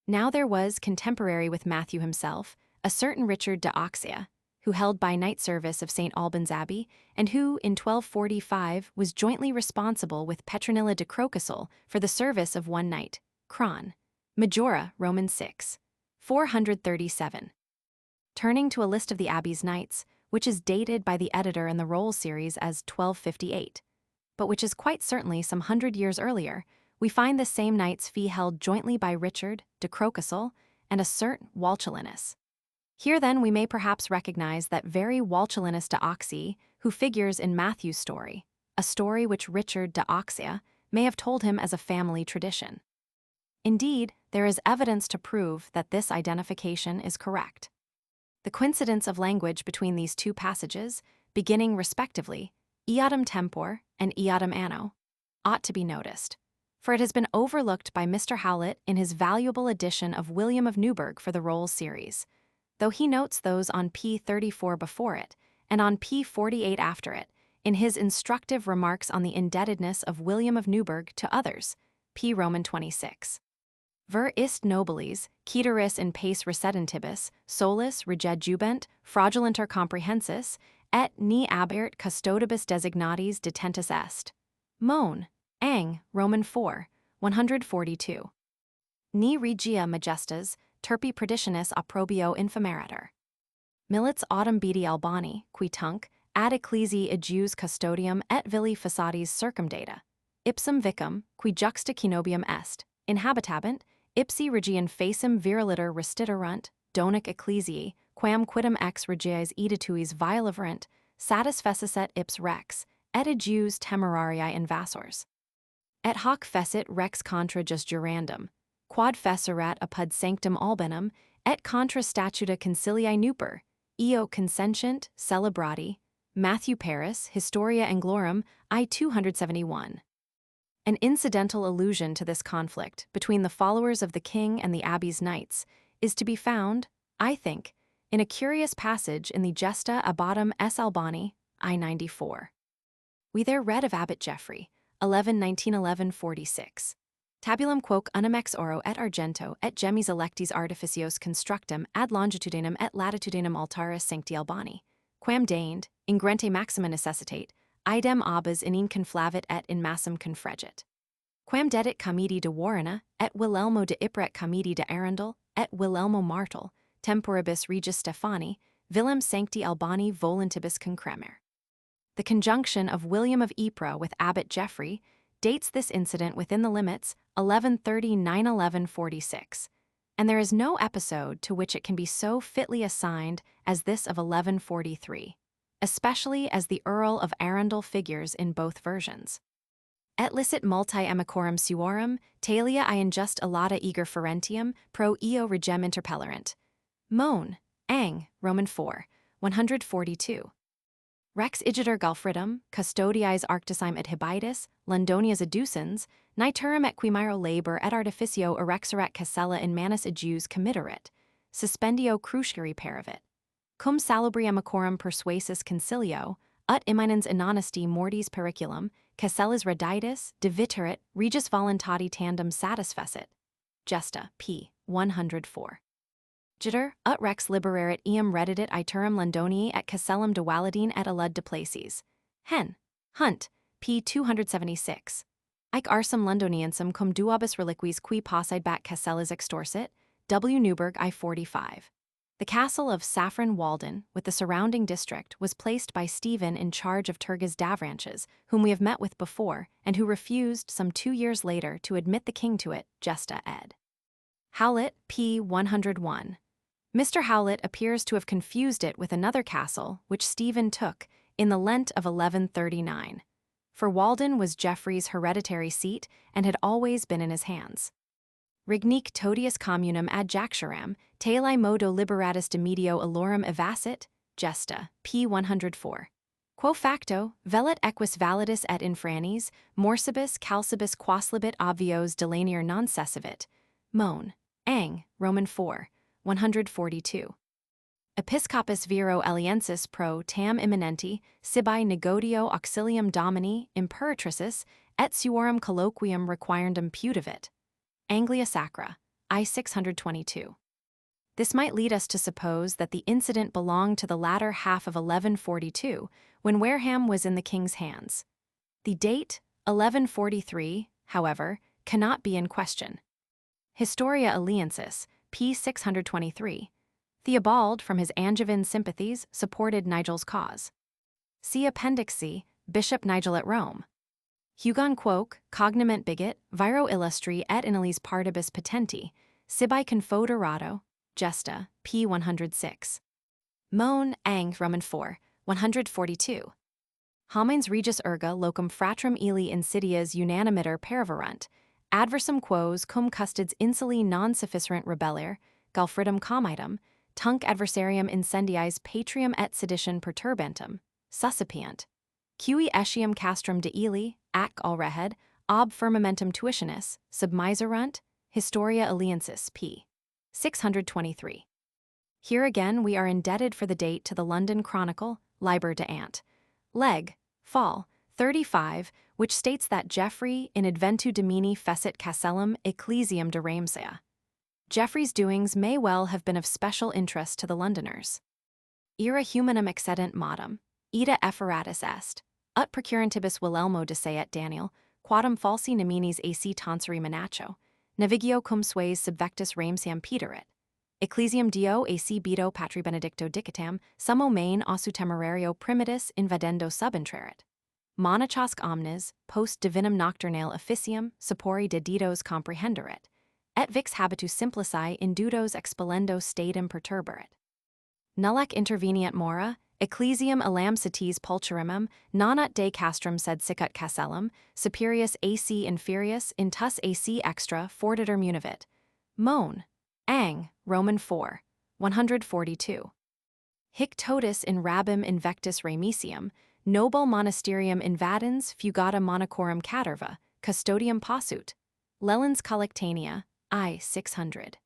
Now there was, contemporary with Matthew himself, a certain Richard de Oxia, who held by night service of St. Albans Abbey, and who, in 1245, was jointly responsible with Petronilla de Crocasul for the service of one night, Cron. Majora, Roman 6. 437. Turning to a list of the Abbey's knights, which is dated by the editor in the Roll series as 1258, but which is quite certainly some 100 years earlier, we find the same knights fee held jointly by Richard de Crocasul and a certain Walchelinus. Here then we may perhaps recognize that very Walchelinus de Oxy, who figures in Matthew's story, a story which Richard de Oxia may have told him as a family tradition. Indeed, there is evidence to prove that this identification is correct. The coincidence of language between these two passages, beginning respectively, eadem tempor and eadem anno, ought to be noticed, for it has been overlooked by Mr. Howlett in his valuable edition of William of Newburgh for the Rolls series, though he notes those on p. 34 before it and on p. 48 after it, in his instructive remarks on the indebtedness of William of Newburgh to others, p. Roman 26. Ver ist nobilis, ceteris in pace recedentibus, solus regejubent, fraudulenter comprehensis, et ni abert custodibus designatis detentus est. Mon. Ang, Roman 4, 142. Ni regia majestas, turpi preditionis approbio infamerator. Milits autem bedi Albani, qui tunc, ad ecclesiae ejus custodium et villi facades circumdata. Ipsum vicum, qui juxta cenobium est, inhabitabant, ipsi region facem viriliter restituerunt, donic ecclesiae, quam quidem ex regiae edituis violaverant, satisfecesset ips rex, et ejus temerariae invasors. Et hoc fecit rex contra just jurandum, quod fecerat apud sanctum albinum, et contra statuta conciliae nuper, eo consentient celebrati, Matthew Paris, Historia Anglorum, I 271. An incidental allusion to this conflict between the followers of the king and the abbey's knights is to be found, I think, in a curious passage in the Gesta Abbatum S. Albani, I 94. We there read of Abbot Geoffrey, 1911-46. Tabulum quoque unum ex oro et argento et gemmis electis artificios constructum ad longitudinem et latitudinem altaris sancti Albani, quam deigned, ingrente maxima necessitate, idem abbas in conflavit et in massum confregit. Quam dedit comedi de Warrena, et Wilhelmo de Ipret comedi de Arundel, et Wilhelmo Martel, temporibus regis Stephani, Willem sancti Albani volentibus concremer. The conjunction of William of Ypres with Abbot Geoffrey dates this incident within the limits 1130-911-46, and there is no episode to which it can be so fitly assigned as this of 1143, especially as the Earl of Arundel figures in both versions. Et licit multi amicorum suorum, talia injust allata eager ferentium, pro eo regem interpellerant. Mon. Ang, Roman 4, 142. Rex igiter Galfridum, custodiis arcticime et hibitis, Londonias adducens, niturum et quimiro labor et artificio erexerat casella in manus ejus committerit, suspendio cruciari paravit. Cum salubri amicorum persuasis concilio, ut imminens inhonesty mortis periculum, casellas reditus, diviterit, regis voluntati tandem satisfecit. Gesta, p. 104. Jitter, ut rex liberarit eam reddidit iterum Londonii et casellum de Waladine et alud de places. Hen. Hunt, p. 276. Ic arsum Londoniensum cum duobus reliquis qui possid bat casellas extorsit, W. Newburgh I 45. The castle of Saffron Walden, with the surrounding district, was placed by Stephen in charge of Turgis Davranches, whom we have met with before, and who refused some 2 years later to admit the king to it, Gesta ed. Howlett, p. 101. Mr. Howlett appears to have confused it with another castle, which Stephen took, in the Lent of 1139. For Walden was Geoffrey's hereditary seat and had always been in his hands. Rignique totius communum ad Jaxaram, taeli modo liberatus de medio allorum evacit, Gesta, p. 104. Quo facto, velet equus validus et infranis, morsibus calcibus quaslibit obvios delanier non cessivit. Mon. Ang, Roman 4, 142. Episcopus vero aliensis pro tam imminenti, sibi negodio auxilium domini, imperatricis, et suorum colloquium requirendum putavit. Anglia Sacra, I 622. This might lead us to suppose that the incident belonged to the latter half of 1142, when Wareham was in the king's hands. The date, 1143, however, cannot be in question. Historia Alliancis, p. 623. Theobald, from his Angevin sympathies, supported Nigel's cause. See Appendix C, Bishop Nigel at Rome. Hugon quoque, cogniment bigot, viro illustri et inalis partibus patenti, sibi confoderato, Gesta, p. 106. Mon. Ang, Roman 4, 142. Homines regis erga locum fratrum ili insidias unanimiter paraverunt, adversum quos cum custids insuli non sufficerant rebellere, Galfridum comitum, tunc adversarium incendiis patrium et sedition perturbantum, suscipiant. Cui etiam castrum de ili, ac alrehed, ob firmamentum tuitionis, submiserunt, Historia Alliancis p. 623. Here again we are indebted for the date to the London Chronicle, Liber de Ant. Leg. Fall. 35, which states that Geoffrey in adventu domini fecit castellum ecclesiam de Ramsea. Geoffrey's doings may well have been of special interest to the Londoners. Ira humanum excedent modum, ita efferatus est, ut procurantibus Wilhelmo deseat Daniel, quadam falsi neminis ac tonsori menacho, navigio cum sues subvectus Ramseam Peterit. Ecclesiam Dio ac beto patri benedicto dicatam, summo main ossu temerario primitus invadendo subentrarit. Monachosc omnes, post divinum nocturnale officium, sapori deditos comprehenderit, et vix habitu simplici indudos expellendo statum perturbarit. Nullac interveniat mora, ecclesiam elam citis pulcherimum, non ut de castrum sed sicut castellum, superius ac inferius intus ac extra fortiter munivit. Mon. Ang, Roman 4, 142. Hic totus in rabim invectus Ramesium, nobile monasterium invadens fugata monachorum caterva, custodium possut. Lellens collectania, I 600.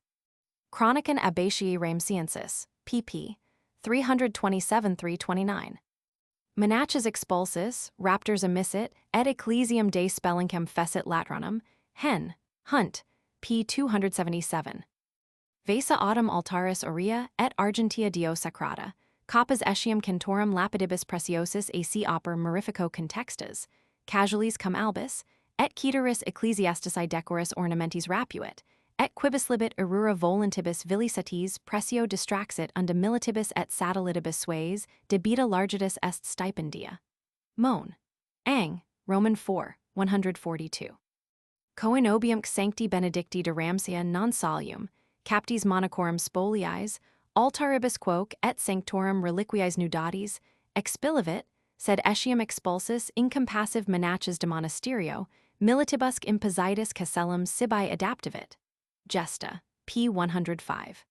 Chronicon Abbatiae Ramesiensis, pp. 327-329. Menachas expulsus, raptors emissit, et ecclesiam de spellincam fecit latronum, hen, hunt, p. 277. Vesa autem altaris aurea et argentia dio sacrata, capas etiam cantorum lapidibus preciosis ac oper mirifico contextus, casualis cum albus, et ceteris ecclesiastici decoris ornamentis rapuit, et quibus libet erura volantibus vilisatis precio distraxit unda militibus et satellitibus sues, debita largitus est stipendia. Mon. Ang, Roman 4, 142. Coenobium sancti benedicti de Ramsea non solium, captis monachorum spoliis, altaribus quoque et sanctorum reliquiis nudatis, expillivit, sed etiam expulsus incompassive menachas de monasterio, militibusque impositus castellum sibi adaptivit. Gesta, p. 105.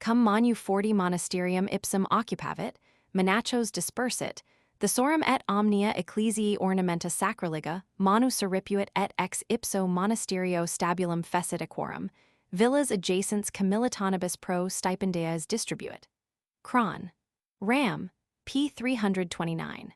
Cum manu 40 monasterium ipsum occupavit, menachos dispersit, thesaurem et omnia ecclesiae ornamenta sacrilega, manu surripuit et ex ipso monasterio stabulum fecit equorum, villas adjacents camilitanibus pro stipendias distribuit. Cron. Ram, p. 329.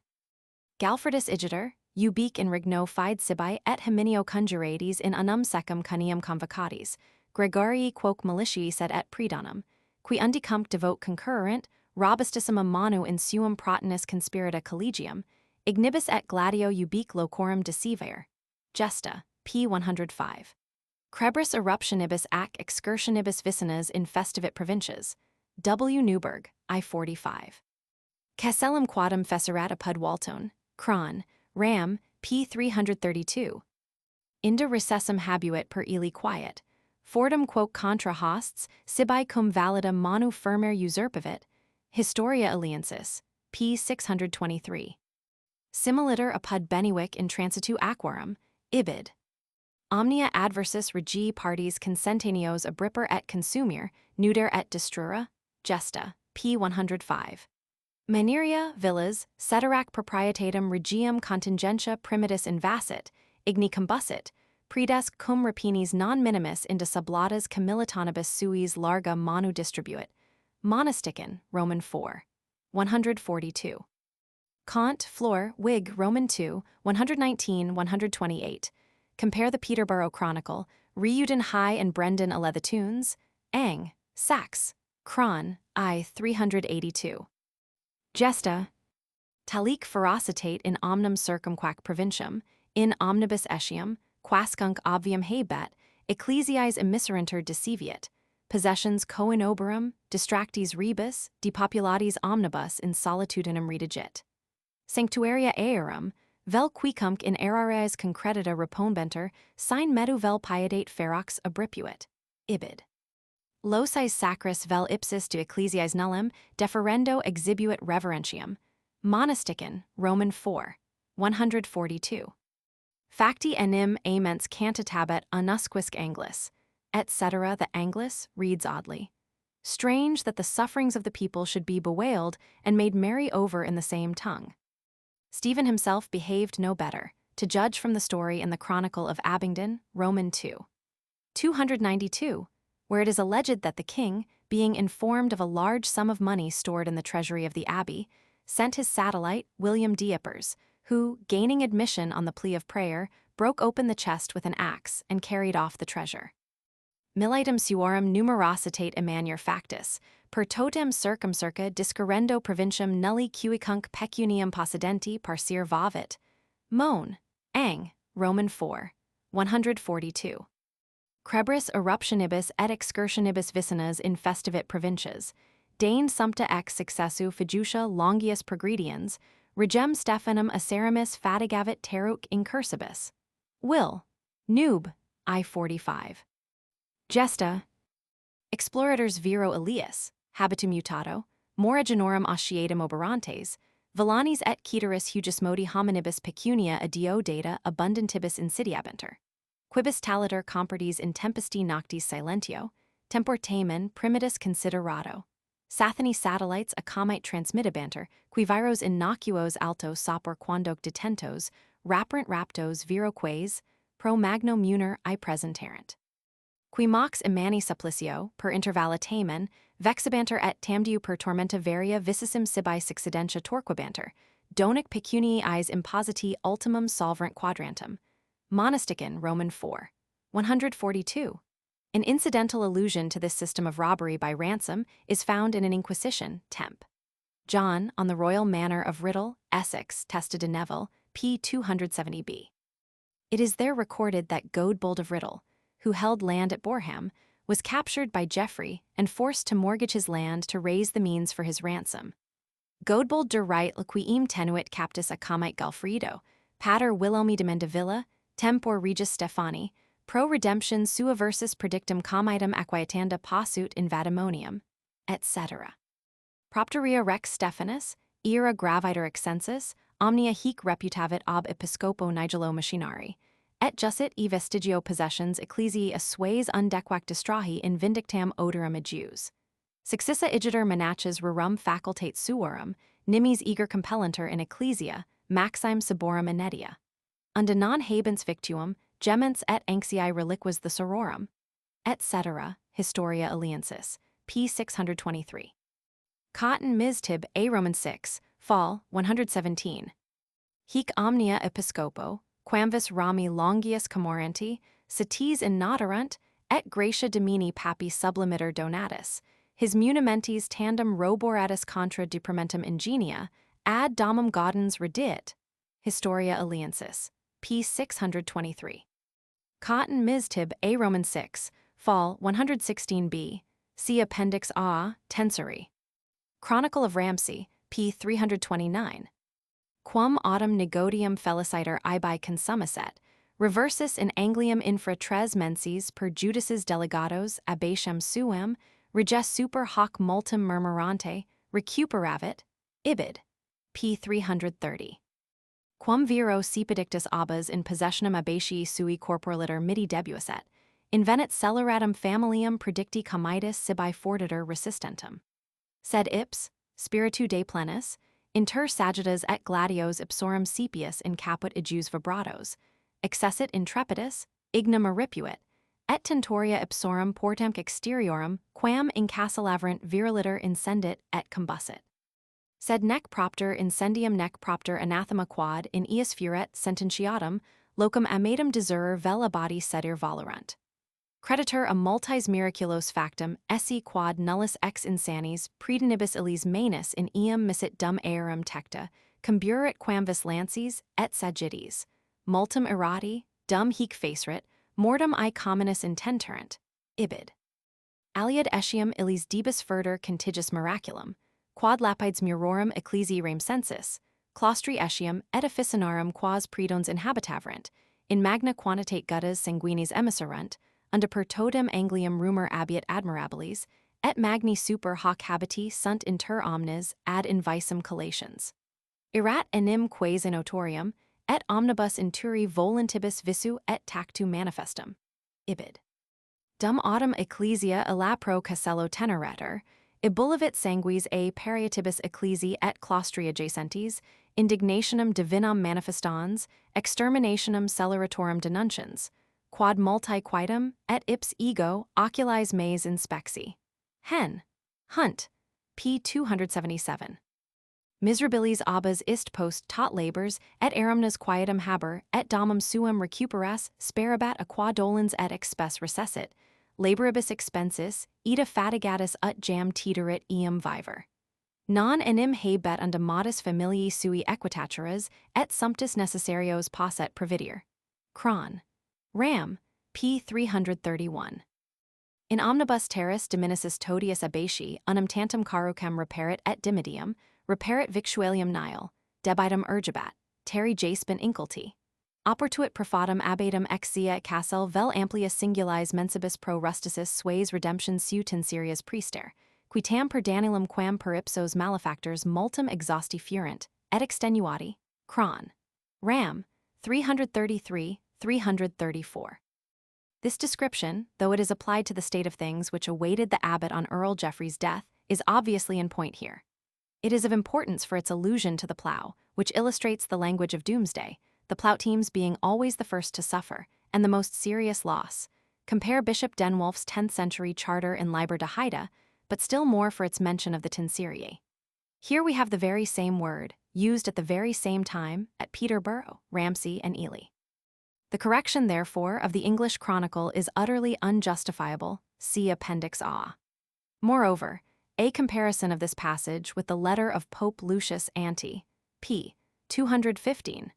Galfredus igiter, ubique in rigno fide sibi et hominio conjuratis in unum secum cunium convocatis, Gregorii quoque militiae sed et predonum, qui undicump devote concurrerent, robustissimum manu in suum protinus conspirata collegium, ignibus et gladio ubique locorum deceiver. Gesta, p. 105. Crebris eruptionibus ac excursionibus vicinus in festivit provincias. W. Newburgh, I 45. Castellum quadam fecerat apud Walton, Cron, Ram, p. 332. Inda recessum habuit per illi quiet. Fordum quoque contra hosts, sibi cum validum manu firmer usurpavit, Historia Alliancis, p. 623. Similiter apud Bennewick in transitu aquarum, Ibid. Omnia adversus regii parties consentanios abripper et consumir, nuder et destrura, Gesta, p. 105. Manieria, villas, ceterac proprietatem regium contingentia primitus invassit, igni combussit, predesc cum rapinis non minimis into sublatas camilitanibus suis larga manu distribuit. Monasticon, Roman 4. 142. Kant, Flor, Whig, Roman 2, 119-128. Compare the Peterborough Chronicle, Reuden High and Brendan Alethatunes, Ang, Sachs, Cron, I 382. Gesta. Talique ferocitate in omnum circumquac provincium, in omnibus etiam, quascunc obvium habet, ecclesiaes emissarinter deceviat, possessions coenoberum, distractis rebus, depopulatis omnibus in solitudinem redigit. Sanctuaria aerum, vel quicumc in erares concredita reponbenter, sine medu vel piedate ferox abripuit. Ibid. Locis sacris vel ipsis de ecclesiaes nullum, deferendo exhibuit reverentiam. Monasticon, Roman 4. 142. Facti enim amens cantatabet unusquisque anglis, etc. The Anglis reads oddly. Strange that the sufferings of the people should be bewailed and made merry over in the same tongue. Stephen himself behaved no better, to judge from the story in the Chronicle of Abingdon, Roman 2. 292, where it is alleged that the king, being informed of a large sum of money stored in the treasury of the abbey, sent his satellite, William Dieppers, who, gaining admission on the plea of prayer, broke open the chest with an axe and carried off the treasure. Militum suorum numerositate emanure factus, per totem circumcirca discurrendo provincium nulli cuicunc pecuniam possidenti parcere vavit. Mon. Ang. Roman 4. 142. Crebris eruptionibus et excursionibus vicinus in festivit provincias, Dane sumpta ex successu fiducia longius progrediens, regem Stephanum acerimus fatigavit teruc incursibus. Will. Noob. I-45. Gesta. Exploratores vero illius, habitu mutato, mora genorum osciatum oberantes, Villanis et ceteris hugismodi hominibus pecunia adiodata abundantibus insidiabenter. Quibus taliter compartis in tempesti noctis silentio, tempor tamen primitus considerato. Sathani satellites accomite transmittibanter, qui viros innocuos altos sapor quandoc detentos, rapent raptos viroques, pro magno munere I presentarent. Qui mox immani supplicio, per intervalla tamen, vexibanter et tamdiu per tormenta varia vicissim sibi succedentia torquibanter, donic pecunii Is impositi ultimum solverent quadrantum. Monastican Roman 4. 142. An incidental allusion to this system of robbery by ransom is found in an Inquisition, temp. John, on the royal manor of Riddle, Essex, Testa de Neville, p. 270b. It is there recorded that Godebold of Riddle, who held land at Boreham, was captured by Geoffrey and forced to mortgage his land to raise the means for his ransom. Godebold der right liquim tenuit captus accomite Galfredo, pater Wilhelmi de Mandeville, tempor regis Stephani, pro redemption sua versus predictum comitem acquietanda possut in vademonium, etc. Propteria rex Stephanus, ira graviter excensus, omnia hic reputavit ob episcopo Nigelo machinari, et jussit e vestigio possessions ecclesiae assues undequac distrahi in vindictam odorum adjus. Succissa igitur menaches rerum facultate suorum, nimis eager compellanter in ecclesia, maxime suborum inedia. Unda non habens victuum, gemens et anxiae reliquas the sororum, etc. Historia Alliancis, p. 623. Cotton Mistib A. Roman 6, Fall, 117. Hic omnia episcopo, quamvis rami longius commorenti, satis in notarunt, et gratia domini papi sublimiter donatus, his munimentes tandem roboratus contra deprimentum ingenia, ad domum gaudens redit. Historia Alliancis, p. 623. Cotton Mistib A. Roman 6, Fall, 116b, see Appendix A, Tensory. Chronicle of Ramsey, p. 329. Quam autem negodium feliciter ibi consumisset, reversus in Anglium infra tres menses per judices delegatos abatiam suam, reges super hoc multum murmurante, recuperavit, ibid. p. 330. Quam vero sepidictus abbas in possessionum abatii sui corporaliter midi debuisset, invenit celeratum familiam predicti comitis sibi fortiter resistentum. Sed ips, spiritu de plenus, inter sagittas et gladios ipsorum sepius in caput ejus vibratos, excessit intrepidus, ignum eripuit, et tentoria ipsorum portamque exteriorum, quam incasalaverant viriliter incendit et combussit. Sed nec propter incendium nec propter anathema quad in ius furet sententiatum, locum amatum deserrer vel abati sedir valerant. Creditor a multis miraculos factum esse quad nullus ex insanis predinibus illis manus in eam missit dum aerum tecta, comburit quamvis lances et sagittis, multum errati, dum hic faceret, mortem I communis intenterant, ibid. Aliad etiam illis debus furter contigius miraculum, quad lapides murorum ecclesiae census, claustri etiam et officinarum quas predons inhabitaverant, in magna quantitate guttas sanguinis emisserunt, under per totem Anglium rumor abiat admirabilis, et magni super hoc habiti sunt inter omnes ad invisum collations. Erat enim quaes in autorium, et omnibus inturi volantibus visu et tactu manifestum. Ibid. Dum autem ecclesia elapro casello teneretur, ebulivit sanguis a pariatibus ecclesiae et claustri adjacentes, indignationem divinam manifestans, exterminationem celeratorum denuncians, quad multi quidem et ips ego oculis meis inspexi. Hen. Hunt. p. 277. miserabilis abbas ist post tot labors, et eremnas quietum haber, et domum suum recuperas, sperabat aqua dolens et expes recessit, laboribus expensis, ita fatigatus ut jam teterit eum viver. Non enim habet unde modus familiae sui equitaturas, et sumptus necessarios posset providir. Cron. Ram. p. 331. In omnibus terris diminusus todius abaci, unum tantum carocam reparit et dimidium, reparit victualium nihil, debitum urgibat, terri jaspin inculti. Oportuit profatum abatum exia et cassel vel amplius singulis mensibus pro rusticis sues redemption su tenserias priester, qui tam per danilum quam per ipsos malefactors multum exhausti furent, et extenuati. Cron. Ram. 333, 334. This description, though it is applied to the state of things which awaited the abbot on Earl Geoffrey's death, is obviously in point here. It is of importance for its allusion to the plough, which illustrates the language of doomsday, the plough teams being always the first to suffer, and the most serious loss. Compare Bishop Denwolf's 10th century charter in Liber de Haida, but still more for its mention of the Tenseriae. Here we have the very same word, used at the very same time at Peterborough, Ramsey, and Ely. The correction, therefore, of the English Chronicle is utterly unjustifiable, see Appendix A. Moreover, a comparison of this passage with the letter of Pope Lucius Ante, p. 215,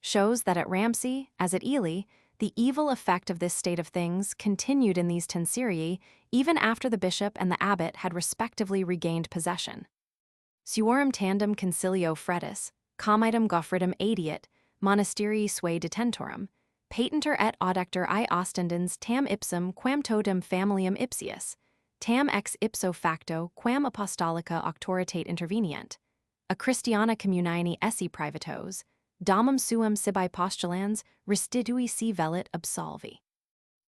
shows that at Ramsey, as at Ely, the evil effect of this state of things continued in these Tenseriae even after the bishop and the abbot had respectively regained possession. Suorum tandem concilio fretis, comitum Goffridum adiet, monasterii sui detentorum, patenter et audector I ostendens tam ipsum quam totem familiam ipsius, tam ex ipso facto quam apostolica auctoritate intervenient, a Christiana communini esse privatos, domum suum sibi postulans restitui si velit absolvi.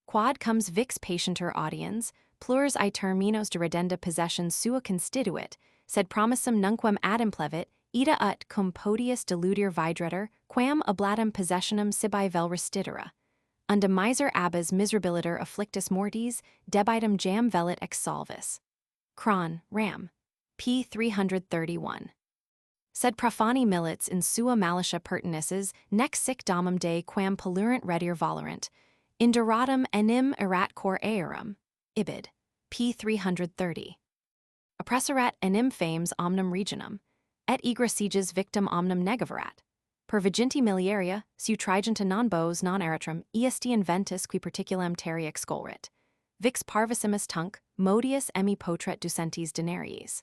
Quod comes vix patienter audiens, plurs I terminos de redenda possession sua constituit, sed promissum nunquam ad implevit, ita ut cum podius deludir vidretur, quam oblatum possessionum sibi vel restitura. Unde miser abbas miserabiliter afflictus mortis, debitum jam velit ex solvis. Cron. Ram. p. 331. Sed profani milits in sua malicia pertinices nec sic domum Dei quam polluerent redir volerant, induratum enim erat cor earum. Ibid. p. 330. Oppressorat enim fames omnum regionum, et igra sieges victim omnum negaverat. Per viginti miliaria, su trigenta non bos non eritrum, est inventus qui particulum terri excolrit. Vix parvissimus tunc, modius emi potret ducentis denariis.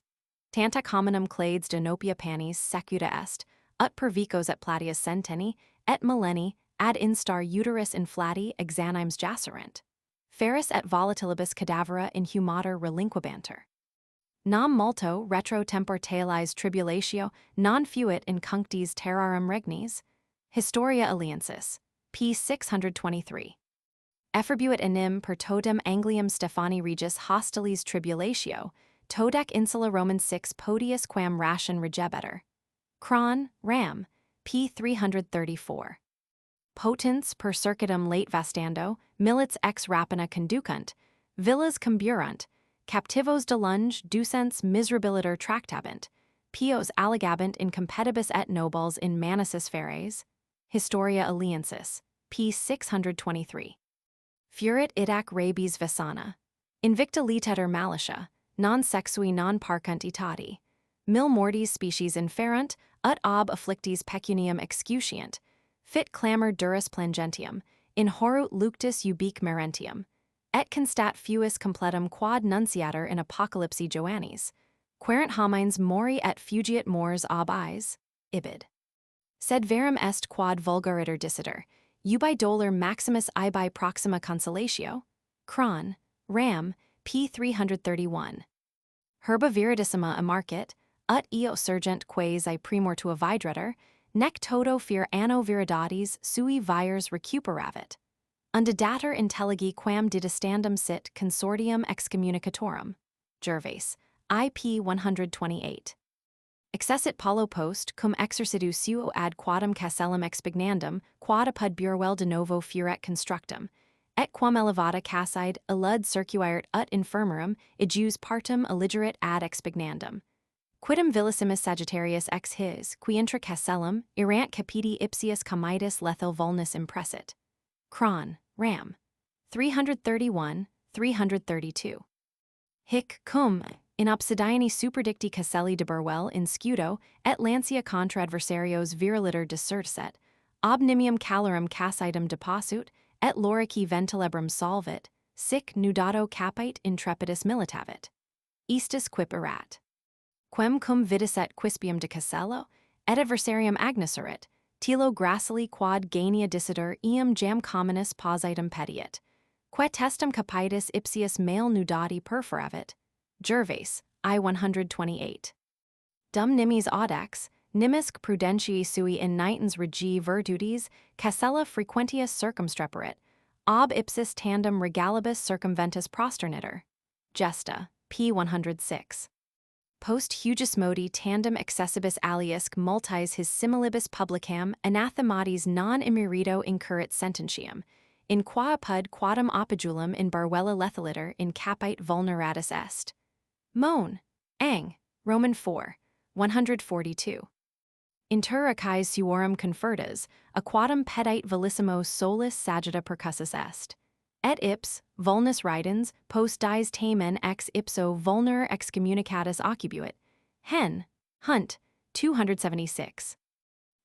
Tanta communum clades denopia panis secuta est, ut per vicos et platius centeni, et millenni, ad instar uterus inflati exanimes jacerent. Ferris et volatilibus cadavera inhumater relinquibanter. Nam multo retro tempor taelis tribulatio non fuit in cunctis terrarum regnis. Historia Alliancis. p. 623. Efferbuit enim per totem Anglium Stephani regis hostilis tribulatio, todec insula Roman 6 podius quam ration regebeter. Cron. Ram. p. 334. Potens per circuitum late vastando, milits ex rapina conducunt, villas comburunt, captivos de lunge ducens miserabiliter tractabant, pios allegabant in competibus et nobles in manicis feres. Historia Alliancis. p. 623. Furit idac rebis vesana. Invicta liteter malicia, non sexui non parcunt itati. Mil mortis species inferunt, ut ob afflictis pecuniam excusient, fit clamor duris plangentium, in horut luctus ubique merentium. Et constat fuis completum quad nunciator in apocalypsi Joannis, querent homines mori et fugiet mors ob eyes. Ibid. Sed verum est quod vulgariter dicitor, ubi dolor maximus ibi proxima consolatio. Cron. Ram. p. 331. Herba viridissima emarcit, ut eo surgent quaes I primor tua vidretur, nec toto fir anno viridatis sui vires recuperavit. Unde dater intelligi quam didistandum sit consortium excommunicatorum. Gervase. IP 128. Accessit paulo post cum exercitu suo ad quadam castellum expignandum, quad apud burwell de novo furet constructum, et quam elevata casside elud circuiret ut infirmarum, ejus partum alligerit ad expignandum. Quidem villissimus Sagittarius ex his, qui intra castellum, erant capiti ipsius comitus lethal vulnus impressit. Cron, Ram. 331, 332. Hic cum, in obsidiani superdicti Caselli de Burwell in scudo, et lancia contra adversarios viriliter discerset, ob nimium calorum cassitum deposuit, et lorici ventilebrum solvit, sic nudato capite intrepidus militavit. Istis quip erat. Quem cum vidiset quispium de Casello, et adversarium agnoscerit, tilo gracili quad gania disider eam jam communis positum petiet, que testum capitis ipsius male nudati perforavit. Gervase, I 128. Dum nimis audex, nimisc prudentiae sui in nitens regi virtutis, Casella frequentius circumstreperit, ob ipsis tandem regalibus circumventus prosterniter. Gesta, p. 106. Post hugis modi tandem excessibus aliusc multis his similibus publicam anathematis non immerito incurrit sententiam, in qua apud quadam opidulum in Barwella lethaliter in capite vulneratus est. Mon. Ang. Roman 4. 142. Inter acais suorum confertas, aquatum pedite velissimo solis sagitta percussus est. Et ips, vulnus ridens, post dies tamen ex ipso vulner excommunicatus occubuit. Hen. Hunt. 276.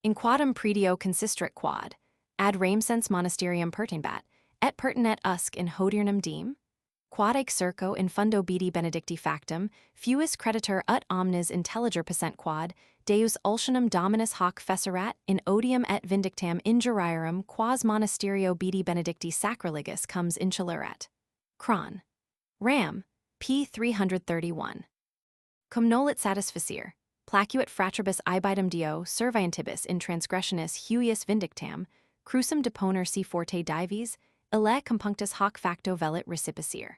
In quadam predio consistrit quad, ad ramsens monasterium pertinbat, et pertinet usc in hodiernem diem? Quod exerco in fundo bidi benedicti factum, fuis creditor ut omnes intelliger passent quad, deus ulcionum dominus hoc fesserat in odium et vindictam injuriarum quas monasterio bidi benedicti sacrilegus comes incelurat. Cron. Ram. p. 331. Cum nolit satisficere, placuit fratribus ibidem dio servientibus in transgressionis huius vindictam, crucem deponer si forte dives, ille compunctus hoc facto velit recipicere.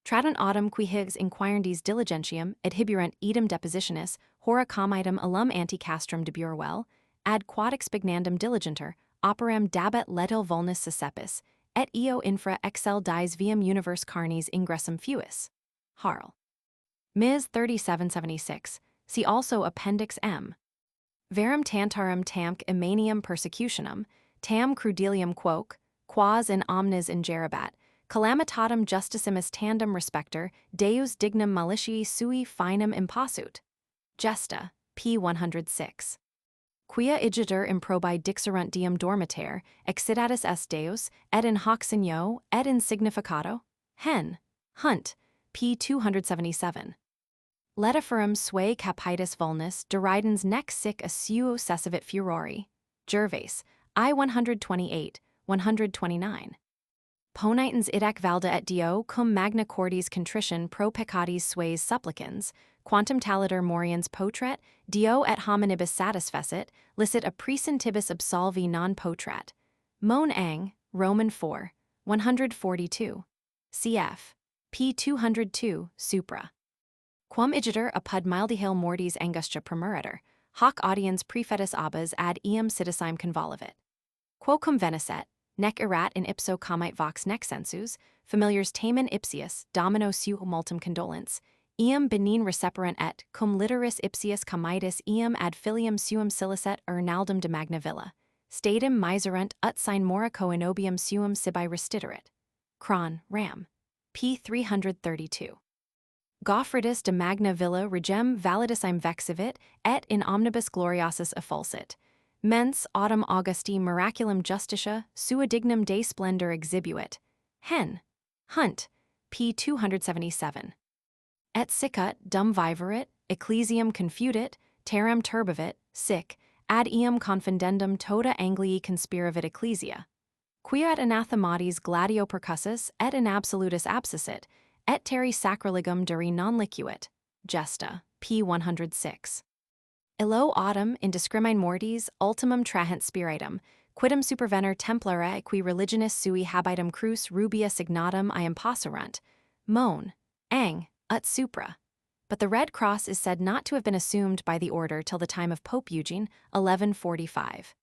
Tradent autem qui higs inquirendis diligentium adhiburent idem depositionis, hora comidum alum ante castrum deburwell, ad quod expignandum diligenter, operam dabet letil vulnus suscepis, et eo infra excel dies viam universe carnis ingressum fuis. Harl. Ms. 3776, see also Appendix M. Verum tantarum tamque emanium persecutionum, tam crudelium quoque, quas in omnes ingerabat, calamitatum justicimus tandem respecter, deus dignum malitiae sui finem impossut. Gesta, p. 106. Quia igitur improbi dixerunt diem dormiter, excidatus est deus, et in hoc signo, et in significato? Hen. Hunt, p. 277. Letiferum sui capitis vulnus deridens nec sic assuo cessavit furori. Gervase, I 128, 129. Ponitens idac valda et dio cum magna cordis contrition pro peccatis sues supplicans, quantum taliter moriens potret, dio et hominibus satisfecit, licit a precintibus absolvi non potret. Mon Ang, Roman 4, 142. Cf. p. 202, supra. Quam igitur apud mildihil mortis angustia premuritur, hoc audiens prefetus abbas ad eam citicyme convolvit. Quo cum venisset, nec erat in ipso comite vox nec sensus, familiars tamen ipsius, domino su multum condolens, eam benign receperant et, cum literis ipsius comitis eam ad filium suum silicet ernaldum de magna villa, statum miserant ut sine mora coenobium suum sibi restiturit. Cron, Ram. p. 332. Geoffridis de magna villa regem validissime vexivit, et in omnibus gloriosus effulsit. Mens autumn Augusti miraculum justitia sua dignum de splendor exhibuit. Hen. Hunt. p. 277. Et sicut dum viverit, ecclesiam confudit, terram turbavit, sic, ad eam confundendum tota Anglii conspiravit ecclesia. Quiat anathematis gladio percussus et in absolutus abscessit, et terri sacrilegum duri non licuit. Gesta, p. 106. Illo autem in discrimine mortis ultimum trahent spiritum, quidem supervenor templara qui religionis sui habitum crus rubia signatum iam posserunt. Mon. Ang. Ut supra. But the Red Cross is said not to have been assumed by the order till the time of Pope Eugene, 1145.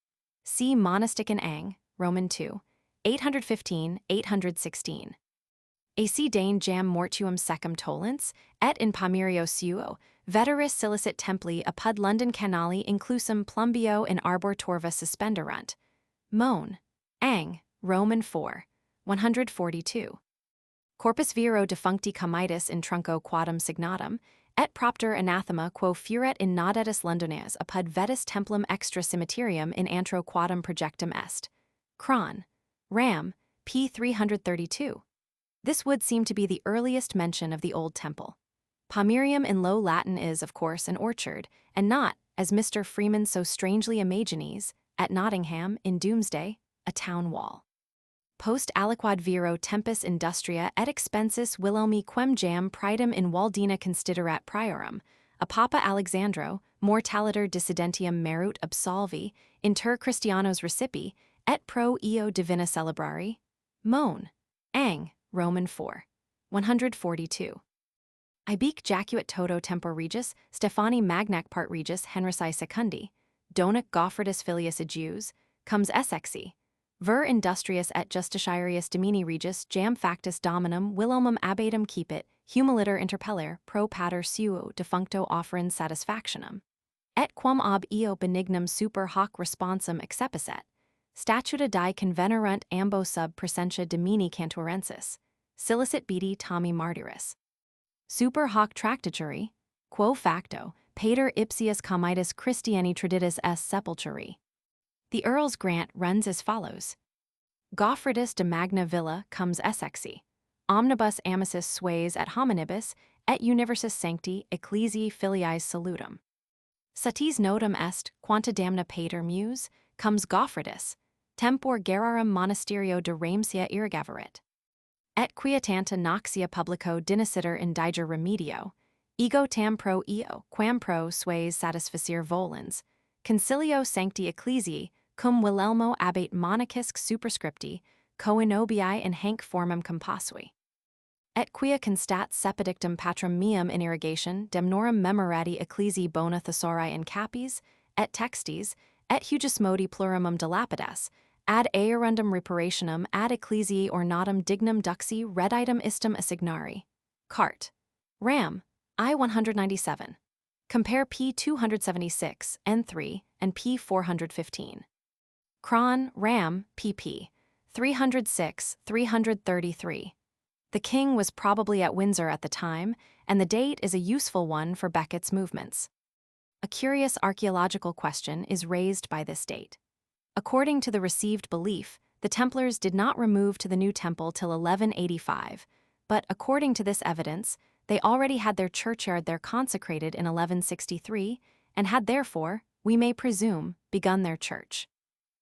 See Monastic in Ang, Roman 2, 815-816. AC Dane jam mortuum secum tollens, et in Pomerio suo, veteris silicit templi apud London canali inclusum plumbio in arbor torva suspenderunt. Mon. Ang. Roman 4. 142. Corpus vero defuncti comitus in trunco quadam signatum, et propter anathema quo furet in naudatus Londones apud vetus templum extra cimitium in antro quadam projectum est. Cron. Ram. p. 332. This would seem to be the earliest mention of the Old Temple. Pomerium in Low Latin is, of course, an orchard, and not, as Mr. Freeman so strangely imagines, at Nottingham, in Doomsday, a town wall. Post aliquad vero tempus industria et expensis Wilhelmi quem jam praedum in Waldina considerat priorum, a Papa Alexandro, mortaliter dissidentium meruit absolvi, inter Christianos recipi, et pro eo divina celebrari. Mon. Ang. Roman 4. 142. Ibec jacuit toto tempor regis, Stephani magnac part regis Henrici secundi, donac Goffredus filius adjus, comes essexi, ver industrius et justitiarius domini regis jam factus dominum Wilhelmum abbatum cepit, humiliter interpeller pro pater suo defuncto offerens satisfactionem. Et quam ob eo benignum super hoc responsum accepisset, statuta die convenerunt ambo sub presentia domini cantorensis, silicit bedi Tommi martyris. Super hoc tractaturi, quo facto, pater ipsius comitus Christiani traditus est sepulturi. The Earl's grant runs as follows. Goffredus de magna villa comes essexi, omnibus amicis sues et hominibus, et universis sancti ecclesiae filiis salutum. Satis notum est, quanta damna pater muse, comes Goffredus, tempor gerarum monasterio de Ramsia irrigaverit. Et quietanta noxia publico dinicitor indiger remedio, ego tam pro eo, quam pro sues satisficere volens, concilio sancti ecclesiae, cum Wilhelmo abbate monachis superscripti, coenobii in hanc formam compasui. Et quia constat sepidictum patrum meum in irrigation demnorum memorati ecclesiae bona thesauri in capis, et textis, et hugismodi plurimum dilapidas, ad aerundum reparationum ad ecclesiae ornatum dignum duxi reditum istum assignari. Cart. Ram. I 197. Compare p. 276, N3, and p. 415. Cron. Ram. pp. 306, 333. The king was probably at Windsor at the time, and the date is a useful one for Beckett's movements. A curious archaeological question is raised by this date. According to the received belief, the Templars did not remove to the new temple till 1185, but according to this evidence, they already had their churchyard there consecrated in 1163, and had therefore, we may presume, begun their church.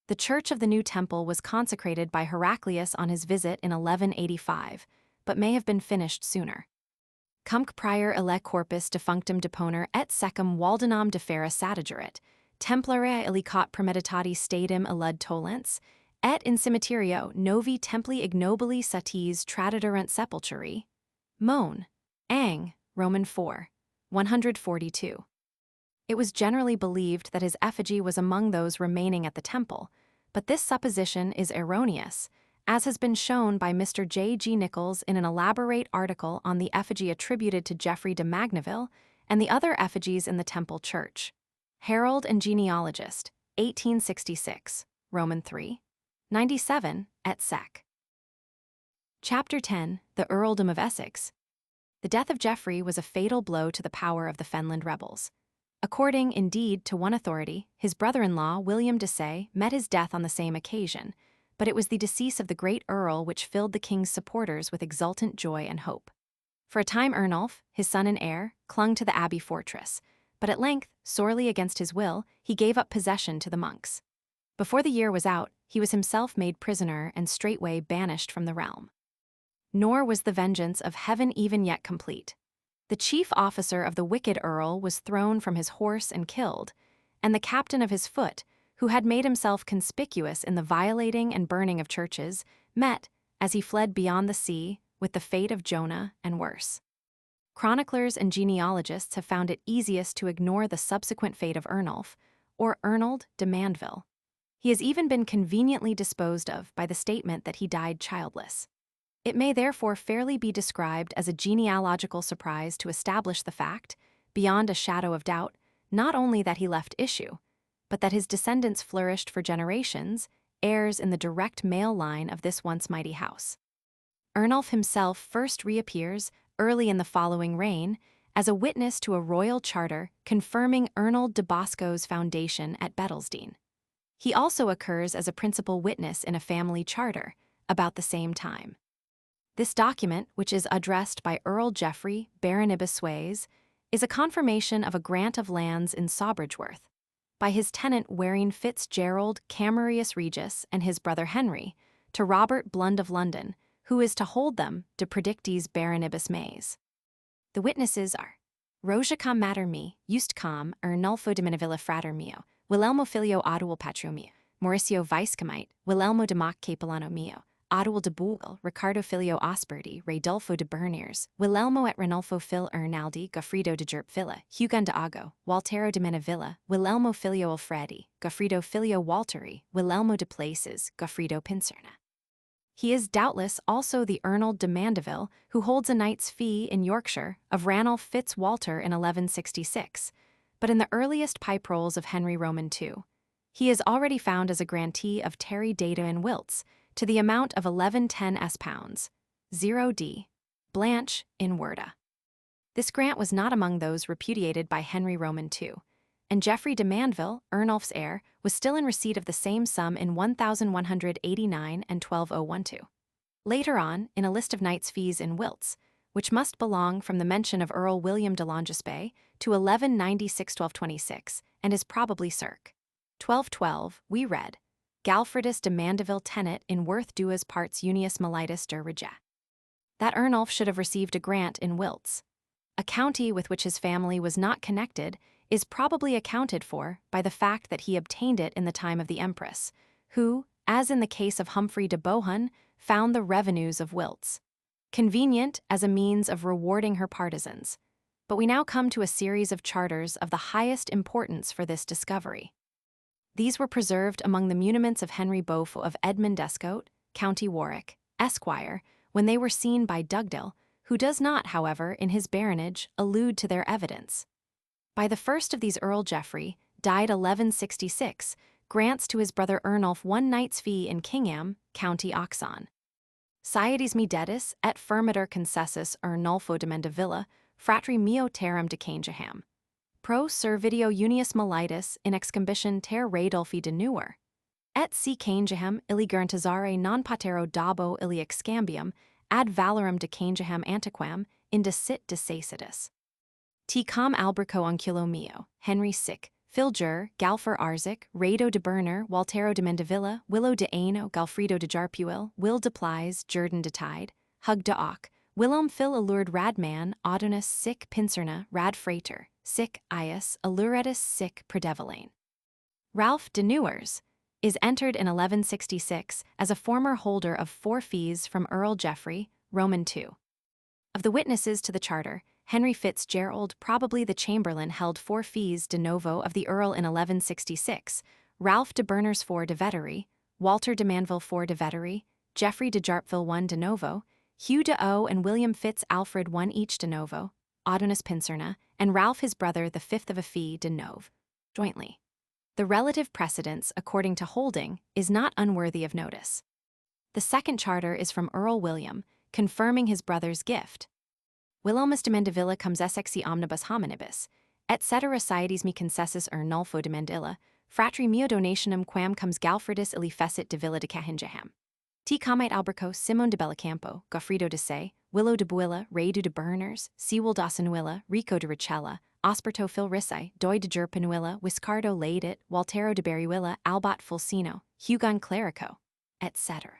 The church of the new temple was consecrated by Heraclius on his visit in 1185, but may have been finished sooner. Cumque prior ille corpus defunctum deponer et secum Waldenam defera satigerit, templarea illicat premeditati statim illud tollens, et in cimiterio novi templi ignobili satis tradiderant sepulcheri. Mon. Ang. Roman 4. 142. It was generally believed that his effigy was among those remaining at the temple, but this supposition is erroneous, as has been shown by Mr. J. G. Nichols in an elaborate article on the effigy attributed to Geoffrey de Mandeville and the other effigies in the temple church. Herald and Genealogist, 1866, Roman 3. 97, et seq. Chapter 10, The Earldom of Essex. The death of Geoffrey was a fatal blow to the power of the Fenland rebels. According, indeed, to one authority, his brother-in-law, William de Say, met his death on the same occasion, but it was the decease of the great earl which filled the king's supporters with exultant joy and hope. For a time Ernulf, his son and heir, clung to the abbey fortress, but at length, sorely against his will, he gave up possession to the monks. Before the year was out, he was himself made prisoner and straightway banished from the realm. Nor was the vengeance of heaven even yet complete. The chief officer of the wicked earl was thrown from his horse and killed, and the captain of his foot, who had made himself conspicuous in the violating and burning of churches, met, as he fled beyond the sea, with the fate of Jonah and worse. Chroniclers and genealogists have found it easiest to ignore the subsequent fate of Ernulf, or Ernald de Mandeville. He has even been conveniently disposed of by the statement that he died childless. It may therefore fairly be described as a genealogical surprise to establish the fact, beyond a shadow of doubt, not only that he left issue, but that his descendants flourished for generations, heirs in the direct male line of this once mighty house. Ernulf himself first reappears, early in the following reign, as a witness to a royal charter confirming Ernald de Bosco's foundation at Betelstein. He also occurs as a principal witness in a family charter, about the same time. This document, which is addressed by Earl Geoffrey, Baron Ibisways, is a confirmation of a grant of lands in Sawbridgeworth, by his tenant Waring Fitzgerald Camerarius Regis and his brother Henry, to Robert Blund of London, who is to hold them de predictis Baron Ibis Mays. The witnesses are Rogicam mater me, Justcam, Ernulfo de Mandeville frater mio, Wilhelmo filio Adual patrio mio, Mauricio Viscomite, Wilhelmo de Mock capellano mio, Adual de Bugel, Ricardo filio Osperdi, Radolfo de Berniers, Wilhelmo et Ranulfo fil Ernaldi, Goffredo de Gerp Villa, Hugon de Ago, Waltero de Menavilla, Wilhelmo filio Alfredi, Goffredo filio Walteri, Wilhelmo de Places, Goffredo Pincerna. He is doubtless also the Ernald de Mandeville who holds a knight's fee in Yorkshire of Ranulf Fitz-Walter in 1166, but in the earliest pipe rolls of Henry Roman II, he is already found as a grantee of Terry Data and Wilts, to the amount of 1110 S-pounds, 0d, Blanche, in Werda. This grant was not among those repudiated by Henry Roman II, and Geoffrey de Mandeville, Ernulf's heir, was still in receipt of the same sum in 1189 and 12012. Later on, in a list of knights' fees in Wilts, which must belong from the mention of Earl William de Longuespay to 1196-1226, and is probably circ. 1212, we read, Galfredus de Mandeville tenet in Worth duas parts unius militis der rege. That Ernulf should have received a grant in Wilts, a county with which his family was not connected, is probably accounted for by the fact that he obtained it in the time of the Empress, who, as in the case of Humphrey de Bohun, found the revenues of Wilts convenient as a means of rewarding her partisans. But we now come to a series of charters of the highest importance for this discovery. These were preserved among the muniments of Henry Beaufort of Edmundescote, County Warwick, Esquire, when they were seen by Dugdale, who does not, however, in his baronage, allude to their evidence. By the first of these Earl Geoffrey, died 1166, grants to his brother Ernulf one knight's fee in Kingham, County Oxon. Siedes me dedis et firmiter concessus Ernulfo de Mandevilla, fratri meo terram de Cangeham. Pro servidio unius militis in excambition ter Radolfi de Newer. Et si Cangeham illigurantizare non patero dabo illi excambium, ad valorem de Cangeham antiquam, inde sit desacidus. T com albrico unculo mio, Henry sic, Filger, Galfer Arzik, Rado de Berner, Waltero de Mendevilla, Willow de Aino, Galfredo de Jarpuil, Will de Plies, Jordan de Tide, Hug de Ock, Willem Phil allured Radman, Adonis sic Pincerna, Rad Frater, sic Ias, Alluretus sic Predevilane. Ralph de Newers is entered in 1166 as a former holder of 4 fees from Earl Geoffrey, Roman II. Of the witnesses to the charter, Henry Fitzgerald, probably the chamberlain, held 4 fees de novo of the Earl in 1166, Ralph de Berners 4 de Vettery, Walter de Manville 4 de Vettery, Geoffrey de Jarpville 1 de novo, Hugh de O and William Fitz Alfred 1 each de novo, Adonis Pincerna, and Ralph his brother the 5th of a fee de nove, jointly. The relative precedence, according to Holding, is not unworthy of notice. The second charter is from Earl William, confirming his brother's gift. Wilhelmus de Mandevilla comes essexi omnibus hominibus, et cetera siedes me concessus Ernulfo de Mandilla, fratri meo donationum quam comes Galfredus illi fecit de Villa de Cahingeham. T. Comite Alberco, Simon de Bellicampo, Goffredo de Say, Willow de Builla, Radu de Berners, Sewell Dawsonuilla, Rico de Richella, Osperto Phil Rissai, Doi de Jerpanuilla, Wiscardo Laidit, Waltero de Berryuilla, Albot Fulcino, Hugon Clerico, etc.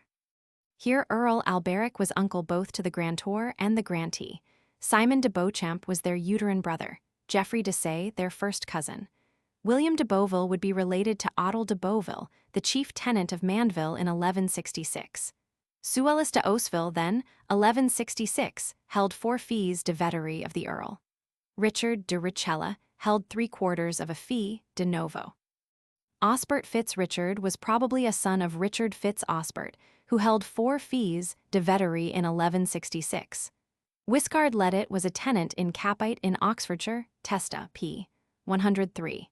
Here Earl Alberic was uncle both to the grantor and the grantee. Simon de Beauchamp was their uterine brother, Geoffrey de Say their first cousin. William de Beauville would be related to Otto de Beauville, the chief tenant of Mandeville in 1166. Suellis de Osville then, 1166, held 4 fees de vettery of the Earl. Richard de Richella held 3/4 of a fee de novo. Osbert Fitz Richard was probably a son of Richard Fitz Osbert, who held 4 fees de vetery in 1166. Wiscard Ledet was a tenant in Capite in Oxfordshire, Testa, p. 103.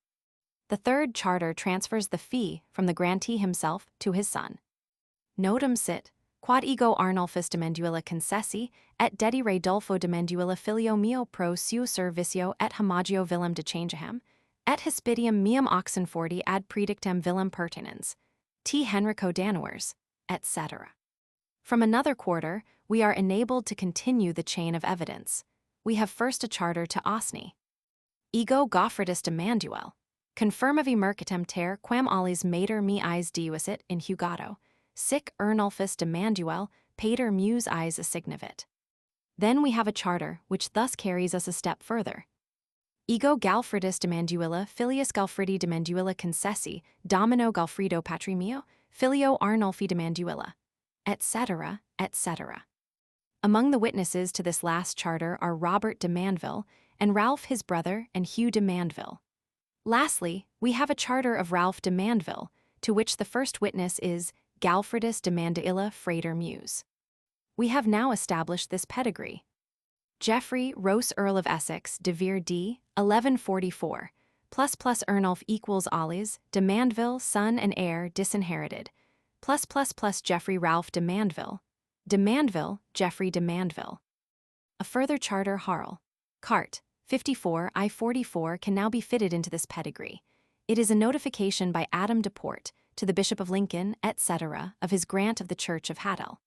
The third charter transfers the fee from the grantee himself to his son. Notum sit, quod ego Arnulfus de Mandeville concessi, et dedire Dolfo de Mandeville filio mio pro seu servicio et homagio villam de changeham, et hispitium meum Oxenfordi ad predictem villam pertinens, T. Henrico Danuers, etc. From another quarter, we are enabled to continue the chain of evidence. We have first a charter to Osny. Ego Goffredus de Mandeville, confirmavi mercitem ter quam allis mater me eis diuisit in Hugato, sic Ernulfus de Mandeville, pater meus eis assignavit. Then we have a charter which thus carries us a step further. Ego Galfridus de Mandeville filius Galfridi de Mandeville concessi, domino Galfrido patri mio, filio Arnulfi de Mandeville, etc., etc. Among the witnesses to this last charter are Robert de Mandeville and Ralph his brother and Hugh de Mandeville. Lastly, we have a charter of Ralph de Mandeville, to which the first witness is Galfridus de Mandeville frater Mews. We have now established this pedigree. Geoffrey Roce Earl of Essex de Vere d. 1144, plus Ernulf equals Allies, de Mandeville son and heir disinherited, plus Geoffrey Ralph de Mandeville, Geoffrey de Mandeville. A further charter Harl. Cart. 54 I-44 can now be fitted into this pedigree. It is a notification by Adam de Port to the Bishop of Lincoln, etc., of his grant of the Church of Haddel.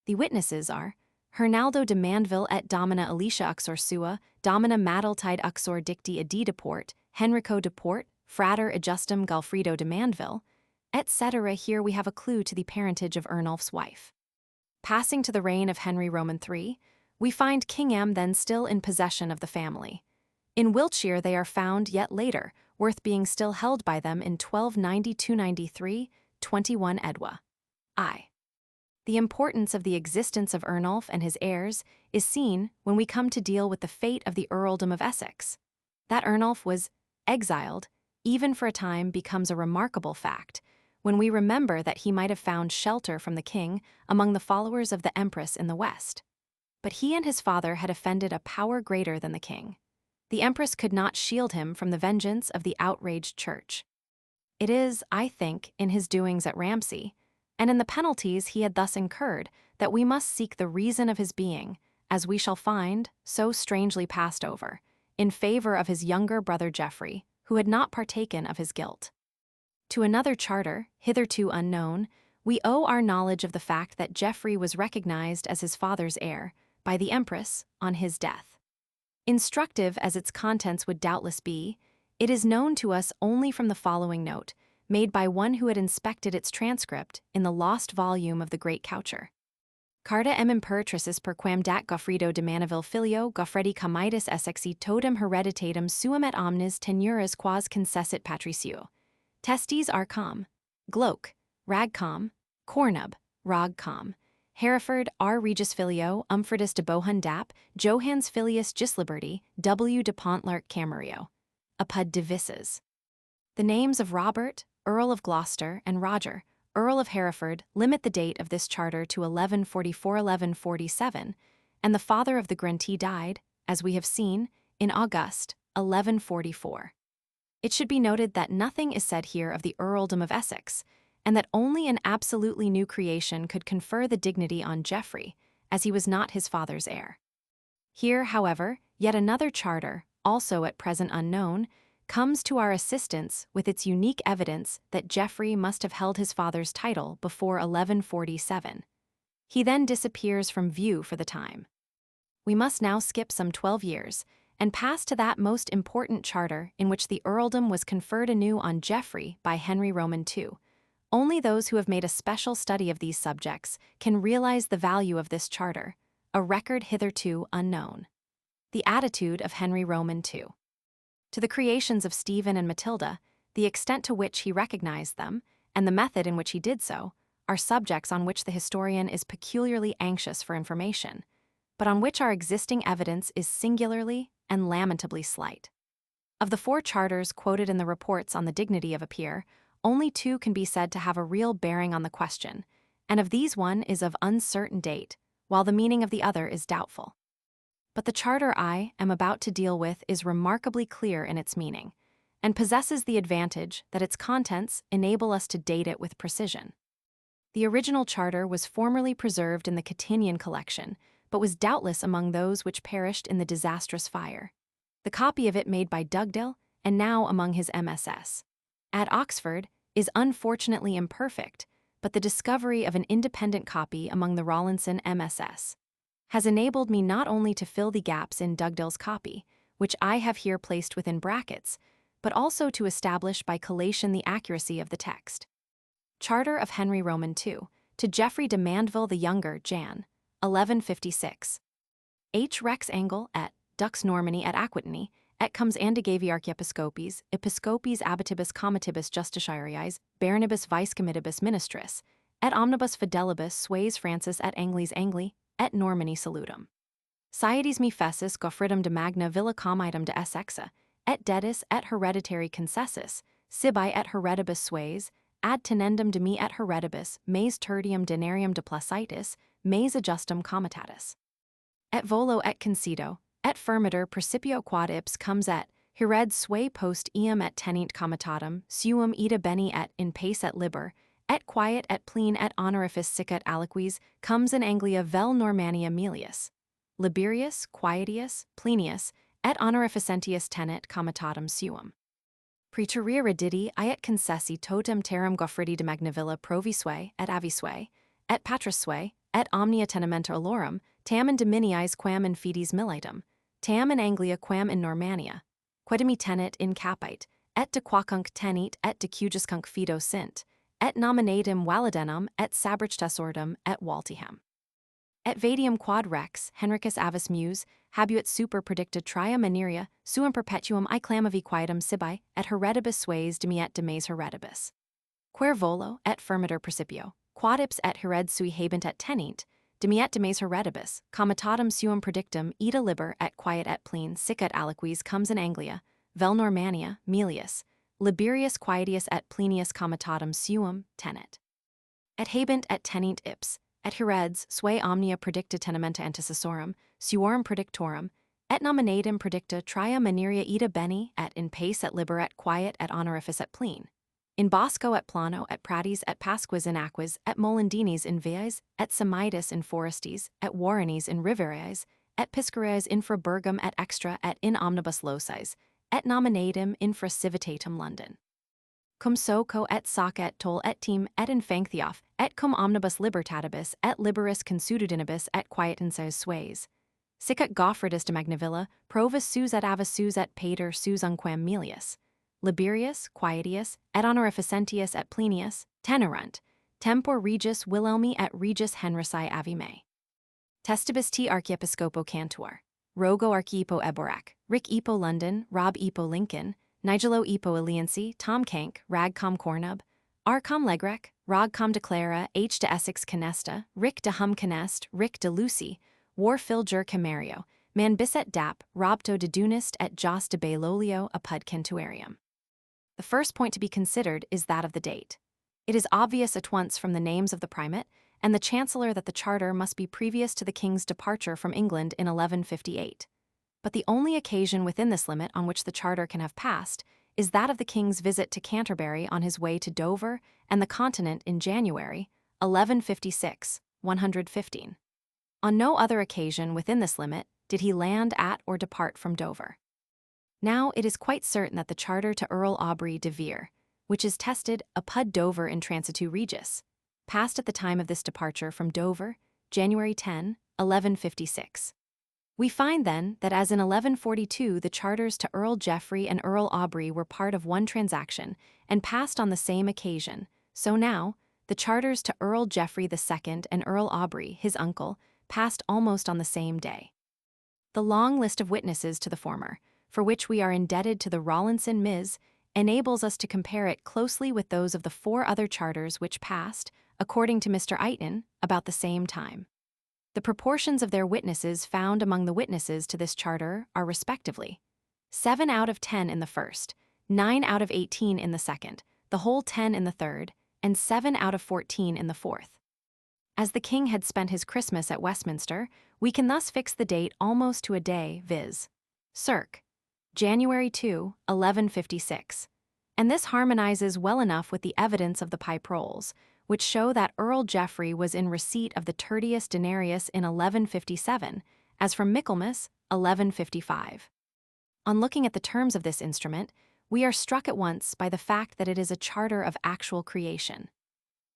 The witnesses are Hernaldo de Mandeville et Domina Alicia uxor sua, Domina Madeltide uxor dicti adi de Port, Henrico de Port, frater adjustum Galfrido de Mandeville, etc. Here we have a clue to the parentage of Ernulf's wife. Passing to the reign of Henry Roman III, we find King M then still in possession of the family. In Wiltshire they are found yet later, Worth being still held by them in 1290–93, 21 Edwa. I. The importance of the existence of Ernulf and his heirs is seen when we come to deal with the fate of the earldom of Essex. That Ernulf was exiled, even for a time, becomes a remarkable fact, when we remember that he might have found shelter from the king among the followers of the empress in the west. But he and his father had offended a power greater than the king. The empress could not shield him from the vengeance of the outraged church. It is, I think, in his doings at Ramsey, and in the penalties he had thus incurred, that we must seek the reason of his being, as we shall find, so strangely passed over, in favor of his younger brother Geoffrey, who had not partaken of his guilt. To another charter, hitherto unknown, we owe our knowledge of the fact that Geoffrey was recognized as his father's heir by the empress on his death. Instructive as its contents would doubtless be, it is known to us only from the following note, made by one who had inspected its transcript in the lost volume of the Great Coucher. Carta em imperatricis per quam dat Goffredo de Mandeville filio Goffredi comitus essexi totem hereditatem suum et omnes tenuris quas concessit patriciu. Testes arcam, Gloc, Ragcom, Cornub, Rogcom, Hereford R. Regis filio Umfridus de Bohun dap, Johans filius Gisliberti, W. de Pontlark Camario. Apud divises. The names of Robert, Earl of Gloucester, and Roger, Earl of Hereford, limit the date of this charter to 1144–1147, and the father of the grantee died, as we have seen, in August 1144. It should be noted that nothing is said here of the earldom of Essex, and that only an absolutely new creation could confer the dignity on Geoffrey, as he was not his father's heir. Here, however, yet another charter, also at present unknown, comes to our assistance with its unique evidence that Geoffrey must have held his father's title before 1147. He then disappears from view for the time. We must now skip some 12 years and pass to that most important charter in which the earldom was conferred anew on Geoffrey by Henry Roman II. Only those who have made a special study of these subjects can realize the value of this charter, a record hitherto unknown. The attitude of Henry Roman II. To the creations of Stephen and Matilda, the extent to which he recognized them, and the method in which he did so, are subjects on which the historian is peculiarly anxious for information, but on which our existing evidence is singularly and lamentably slight. Of the 4 charters quoted in the reports on the dignity of a peer, only 2 can be said to have a real bearing on the question, and of these one is of uncertain date, while the meaning of the other is doubtful. But the charter I am about to deal with is remarkably clear in its meaning, and possesses the advantage that its contents enable us to date it with precision. The original charter was formerly preserved in the Cottinian collection, but was doubtless among those which perished in the disastrous fire. The copy of it made by Dugdale, and now among his MSS. At Oxford, is unfortunately imperfect, but the discovery of an independent copy among the Rawlinson MSS has enabled me not only to fill the gaps in Dugdale's copy, which I have here placed within brackets, but also to establish by collation the accuracy of the text. Charter of Henry Roman II, to Geoffrey de Mandeville the Younger, Jan. 1156. H. Rex Angle et Dux Normani et Aquitani, et comes andigavi archiepiscopis, episcopis abitibus comitibus justitiariis, baronibus vicecomitibus ministris, et omnibus fidelibus sues Francis et Anglis Angli, et Normani salutum. Siedes me fessus Goffridum de magna villa comitum de Essexa, et dedis et hereditary concessus, sibi et heredibus sues, ad tenendum de me et heredibus, mes tertium denarium de placitis, mes adjustum comitatus. Et volo et concedo, et firmiter principio quad ips comes et, hered sue post eam et tenint comitatum, suum ita beni et in pace et liber, et quiet et pleen et honorifice sicut aliquis, comes in Anglia vel Normania melius. Liberius, quietius, plenius, et honorificentius tenet comitatum suum. Praeterea redidi iet concessi totem terram Goffridi de Magnavilla provisue et avisue, et patrisue, et omnia tenimenta alorum, tam in dominiis quam in fides militum, tam in Anglia quam in Normania, quedimi tenet in capite, et de quacunc tenit et de cujuscunc fido sint, et nominatim validenum et sabrichtesordum et Waltiham. Et vadium quad rex, Henricus avis mus, habuit super predicta tria maneria, suum perpetuum I clamavi quietum sibi, et heredibus sues de me et de mes heredibus. Quer volo, et firmiter principio, quad ips et hered sui habent et tenint, de me et de mes heredibus, comitatum suum predictum ita liber et quiet et pleen sicut aliquis comes in Anglia, vel Normania, melius, Liberius quietius et plenius comitatum suum tenet. Et habent et tenint ips, et hereds sue omnia predicta tenimenta antecessorum, suorum predictorum, et nominatim predicta tria maneria ita beni et in pace et liber et quiet et honorifice et pleen. In bosco et plano et pratis et pasquis in aquis et molendinis in vias, et semitis in forestis, et warrenis in riveres, et piscares infra Bergum et extra et in omnibus locis, et nominatim infra civitatem London. Cum soco et soc et tol et team et infangthiof, et cum omnibus libertatibus et liberis consudidinibus et quietenses sues. Sicut Goffridus de Magnavilla, provus sus et avis sus et pater sus unquam melius. Liberius, quietius, et honorificentius et plenius, tenerunt, tempor regis Wilhelmi et regis Henrici avime. Testibus T. Archiepiscopo Cantor. Rogo Archiepo Eborac, Rick Epo London, Rob Epo Lincoln, Nigelo Epo Alliancy, Tom Kank, Ragcom Cornub, Arcom Legrec, Rogcom de Clara, H. de Essex Canesta, Rick de Hum Canest, Rick de Lucy, War Filger Camario, Man Bisset Dap, Robto de Dunist et Jos de Bailolio apud Cantuarium. The first point to be considered is that of the date. It is obvious at once from the names of the primate and the chancellor that the charter must be previous to the king's departure from England in 1158. But the only occasion within this limit on which the charter can have passed is that of the king's visit to Canterbury on his way to Dover and the continent in January 1156, 115. On no other occasion within this limit did he land at or depart from Dover. Now it is quite certain that the charter to Earl Aubrey de Vere, which is tested apud Dover in transitu regis, passed at the time of this departure from Dover, January 10, 1156. We find then that as in 1142 the charters to Earl Geoffrey and Earl Aubrey were part of one transaction and passed on the same occasion, so now the charters to Earl Geoffrey II and Earl Aubrey, his uncle, passed almost on the same day. The long list of witnesses to the former, for which we are indebted to the Rawlinson Ms., enables us to compare it closely with those of the 4 other charters which passed, according to Mr. Eighton, about the same time. The proportions of their witnesses found among the witnesses to this charter are respectively 7 out of 10 in the first, 9 out of 18 in the second, the whole 10 in the third, and 7 out of 14 in the fourth. As the king had spent his Christmas at Westminster, we can thus fix the date almost to a day, viz. circ. January 2, 1156. And this harmonizes well enough with the evidence of the pipe rolls, which show that Earl Geoffrey was in receipt of the tertius denarius in 1157, as from Michaelmas, 1155. On looking at the terms of this instrument, we are struck at once by the fact that it is a charter of actual creation.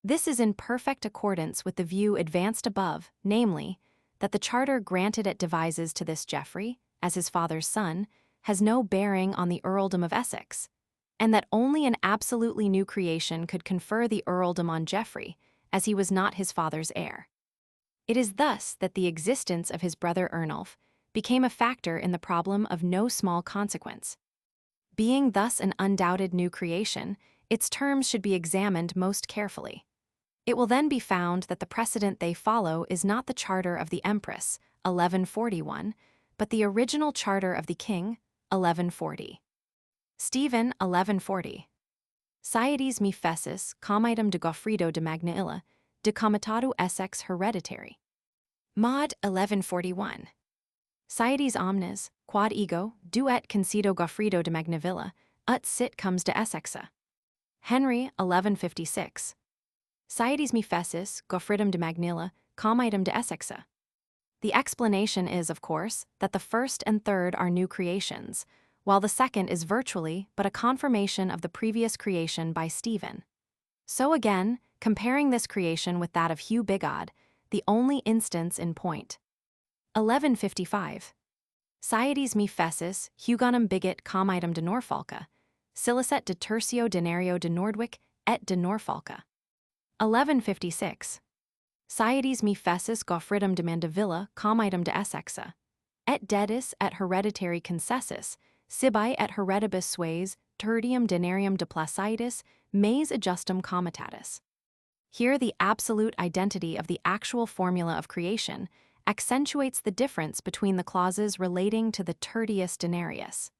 This is in perfect accordance with the view advanced above, namely, that the charter granted at Devizes to this Geoffrey, as his father's son, has no bearing on the earldom of Essex, and that only an absolutely new creation could confer the earldom on Geoffrey, as he was not his father's heir. It is thus that the existence of his brother Ernulf became a factor in the problem of no small consequence. Being thus an undoubted new creation, its terms should be examined most carefully. It will then be found that the precedent they follow is not the charter of the Empress, 1141, but the original charter of the king, 1140. Stephen, 1140. Siedes me fessis, comitum de Goffredo de Magnailla, de comitato Essex hereditary. Maud, 1141. Siedes omnes, quod ego, duet concedo Goffredo de Magnavilla, ut sit comes de Essexa. Henry, 1156. Siedes me fessis, Goffridum de Magnilla, comitum de Essexa. The explanation is, of course, that the first and third are new creations, while the second is virtually but a confirmation of the previous creation by Stephen. So again, comparing this creation with that of Hugh Bigod, the only instance in point. 1155. Siedes me fessis, Hugonum bigot comitum de Norfolca, silicet de tertio denario de Nordwick et de Norfolca. 1156. Siedes me fessis Goffridum de Mandeville comitum de Essexa, et dedis et hereditary concessus, sibi et heredibus sues, tertium denarium de placidis, mes adjustum comitatus. Here the absolute identity of the actual formula of creation accentuates the difference between the clauses relating to the tertius denarius.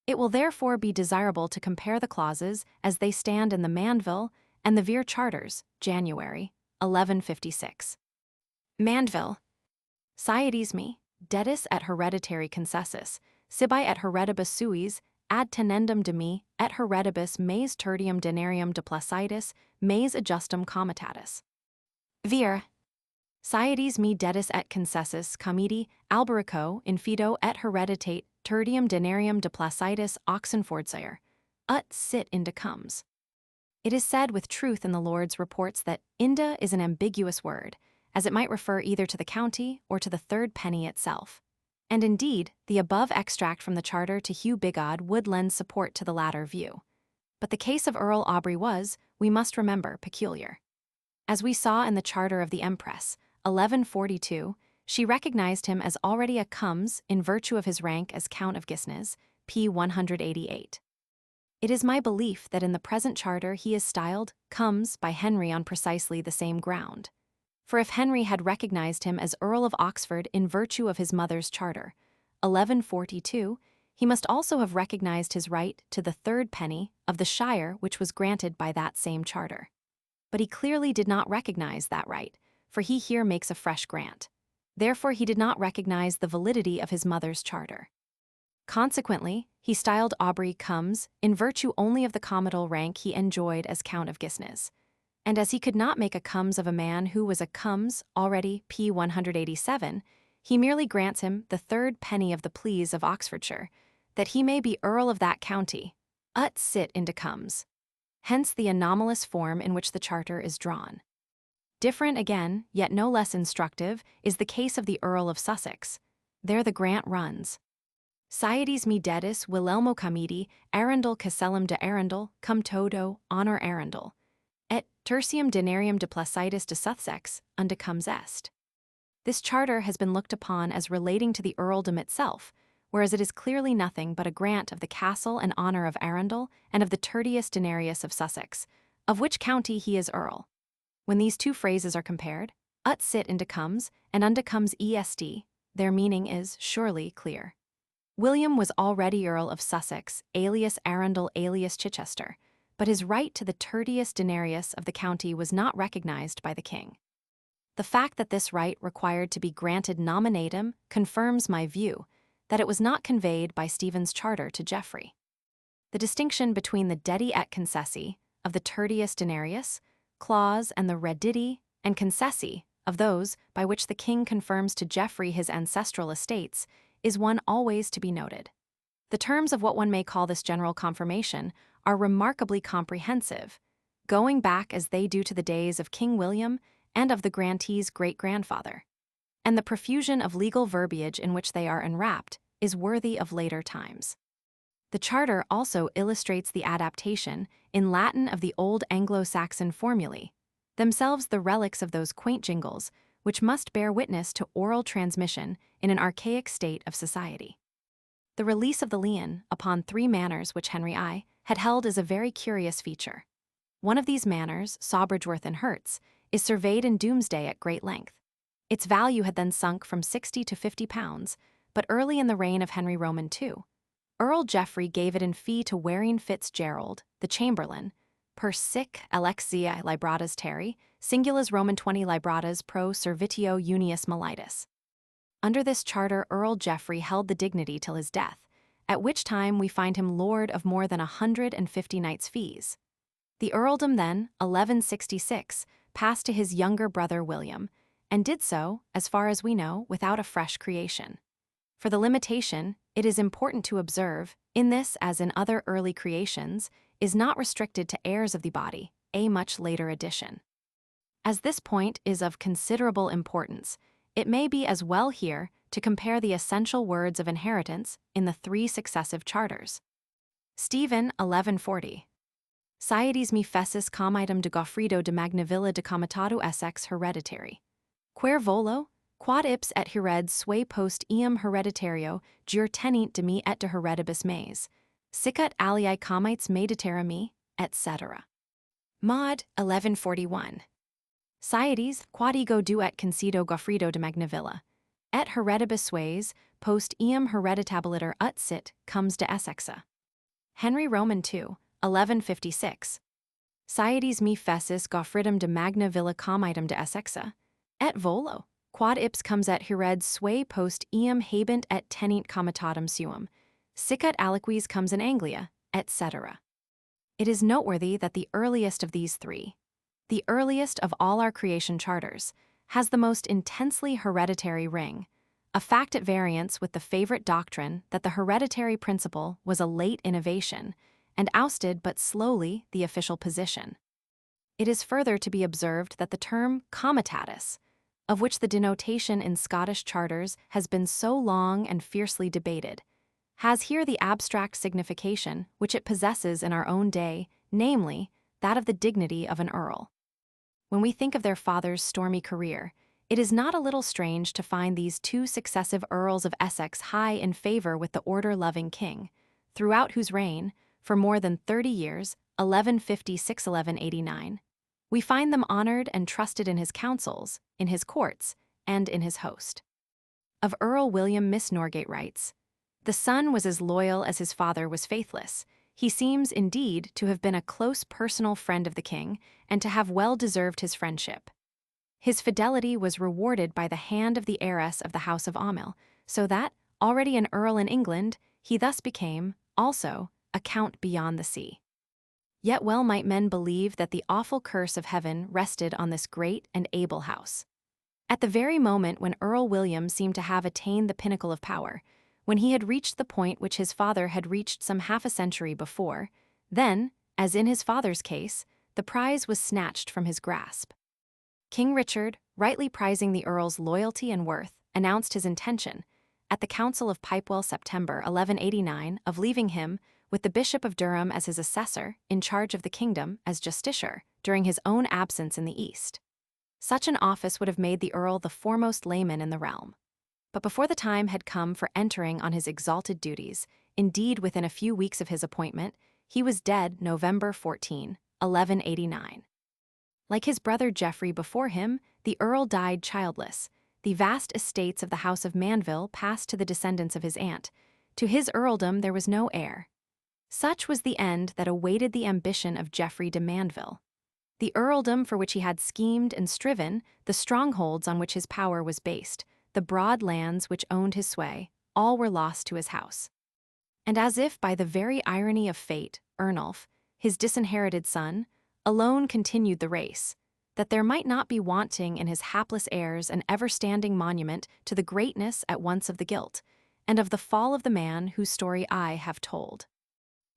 It will therefore be desirable to compare the clauses as they stand in the Mandeville and the Vere Charters, January, 1156. Mandeville. Siedes me, dedis et hereditary concessus, sibi et heredibus suis, ad tenendum de me, et heredibus mes tertium denarium de placidis, mes adjustum comitatus. Vere. Siedes me dedis et concessus comiti, alberico, infido et hereditate, tertium denarium de placidis oxenfordshire, ut sit inde comes. It is said with truth in the Lord's reports that inde is an ambiguous word, as it might refer either to the county or to the third penny itself. And indeed, the above extract from the charter to Hugh Bigod would lend support to the latter view. But the case of Earl Aubrey was, we must remember, peculiar. As we saw in the charter of the Empress, 1142, she recognized him as already a comes in virtue of his rank as Count of Gisnes, p. 188. It is my belief that in the present charter he is styled comes by Henry on precisely the same ground. For if Henry had recognized him as Earl of Oxford in virtue of his mother's charter, 1142, he must also have recognized his right to the third penny of the shire which was granted by that same charter. But he clearly did not recognize that right, for he here makes a fresh grant. Therefore he did not recognize the validity of his mother's charter. Consequently, he styled Aubrey comes in virtue only of the comital rank he enjoyed as Count of Gisnes. And as he could not make a comes of a man who was a comes already p. 187, he merely grants him the third penny of the pleas of Oxfordshire, that he may be Earl of that county, ut sit inde comes. Hence the anomalous form in which the charter is drawn. Different again, yet no less instructive, is the case of the Earl of Sussex. There the grant runs. Siedes me dedis Wilhelmo comiti, Arundel Castellum de Arundel, cum todo, honor Arundel. Et tertium denarium de placidis de Sussex, unde comes est. This charter has been looked upon as relating to the earldom itself, whereas it is clearly nothing but a grant of the castle and honor of Arundel and of the tertius denarius of Sussex, of which county he is earl. When these two phrases are compared, ut sit inde comes and unde comes est, their meaning is surely clear. William was already Earl of Sussex, alias Arundel alias Chichester, but his right to the tertius denarius of the county was not recognized by the king. The fact that this right required to be granted nominatum confirms my view that it was not conveyed by Stephen's charter to Geoffrey. The distinction between the dedi et concessi of the tertius denarius clause and the redditi and concessi of those by which the king confirms to Geoffrey his ancestral estates is one always to be noted. The terms of what one may call this general confirmation are remarkably comprehensive, going back as they do to the days of King William and of the grantee's great-grandfather. And the profusion of legal verbiage in which they are enwrapped is worthy of later times. The Charter also illustrates the adaptation in Latin of the old Anglo-Saxon formulae, themselves the relics of those quaint jingles which must bear witness to oral transmission in an archaic state of society. The release of the lien upon 3 manors which Henry I had held is a very curious feature. One of these manors, Sawbridgeworth in Herts, is surveyed in Doomsday at great length. Its value had then sunk from 60 to 50 pounds, but early in the reign of Henry Roman II, Earl Geoffrey gave it in fee to Waring Fitzgerald, the chamberlain, per sic alexia libratas terri, singulas Roman 20 libratas pro servitio unius militis. Under this charter Earl Geoffrey held the dignity till his death, at which time we find him lord of more than 150 knights' fees. The earldom then, 1166, passed to his younger brother William, and did so, as far as we know, without a fresh creation. For the limitation, it is important to observe, in this as in other early creations, is not restricted to heirs of the body, a much later addition. As this point is of considerable importance, it may be as well here to compare the essential words of inheritance in the 3 successive charters. Stephen, 1140. Siedes me fessis comitum de Goffredo de Mandeville de comitato essex hereditary. Quer volo, quod ips et hered sui post eum hereditario jur tenint de me et de heredibus meis, sicut aliae comites meditera me, etc. Mod, 1141. Siedes, quod ego do et concedo Goffredo de Mandeville, et heredibus sues, post eum hereditabiliter ut sit, comes de Essexa. Henry Roman II, 1156. Siedes me fessis Goffridum de Magna Villa comitum de Essexa, et volo, quod ips comes et hered sui post eum habent et tenint comitatum suum, sicut aliquis comes in Anglia, etc. It is noteworthy that the earliest of these 3, the earliest of all our creation charters, has the most intensely hereditary ring, a fact at variance with the favorite doctrine that the hereditary principle was a late innovation and ousted but slowly the official position. It is further to be observed that the term comitatus, of which the denotation in Scottish charters has been so long and fiercely debated, has here the abstract signification which it possesses in our own day, namely, that of the dignity of an earl. When we think of their father's stormy career, it is not a little strange to find these 2 successive earls of Essex high in favor with the order-loving king, throughout whose reign, for more than 30 years, 1156–1189, we find them honored and trusted in his councils, in his courts, and in his host. Of Earl William Miss Norgate writes, "The son was as loyal as his father was faithless. He seems, indeed, to have been a close personal friend of the king, and to have well deserved his friendship. His fidelity was rewarded by the hand of the heiress of the house of Aumil, so that, already an earl in England, he thus became, also, a count beyond the sea." Yet well might men believe that the awful curse of heaven rested on this great and able house. At the very moment when Earl William seemed to have attained the pinnacle of power, when he had reached the point which his father had reached some half a century before, then, as in his father's case, the prize was snatched from his grasp. King Richard, rightly prizing the earl's loyalty and worth, announced his intention, at the Council of Pipewell September 1189, of leaving him, with the Bishop of Durham as his assessor, in charge of the kingdom as justiciar, during his own absence in the East. Such an office would have made the earl the foremost layman in the realm. But before the time had come for entering on his exalted duties, indeed within a few weeks of his appointment, he was dead November 14, 1189. Like his brother Geoffrey before him, the earl died childless. The vast estates of the house of Mandeville passed to the descendants of his aunt. To his earldom there was no heir. Such was the end that awaited the ambition of Geoffrey de Mandeville. The earldom for which he had schemed and striven, the strongholds on which his power was based, the broad lands which owned his sway, all were lost to his house. And as if by the very irony of fate, Ernulf, his disinherited son, alone continued the race, that there might not be wanting in his hapless heirs an ever-standing monument to the greatness at once of the guilt, and of the fall of the man whose story I have told.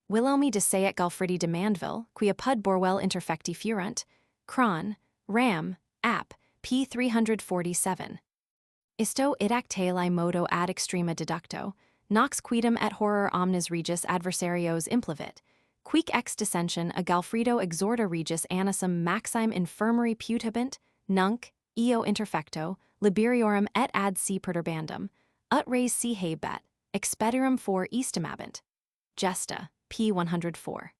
Wilhelmi deseat Geoffrey de Mandeville, qui apud Borwell interfecti furunt, Cron, Ram, App. p. 347. Isto idac tali modo ad extrema deducto, nox quidem et horror omnes regis adversarios implavit, quic ex dissension a Galfredo exhorta regis annissum maxime infirmary putabint, nunc, eo interfecto, liberiorum et ad si perturbandum, ut res si habet, expedirum for estimabant. Gesta, p. 104.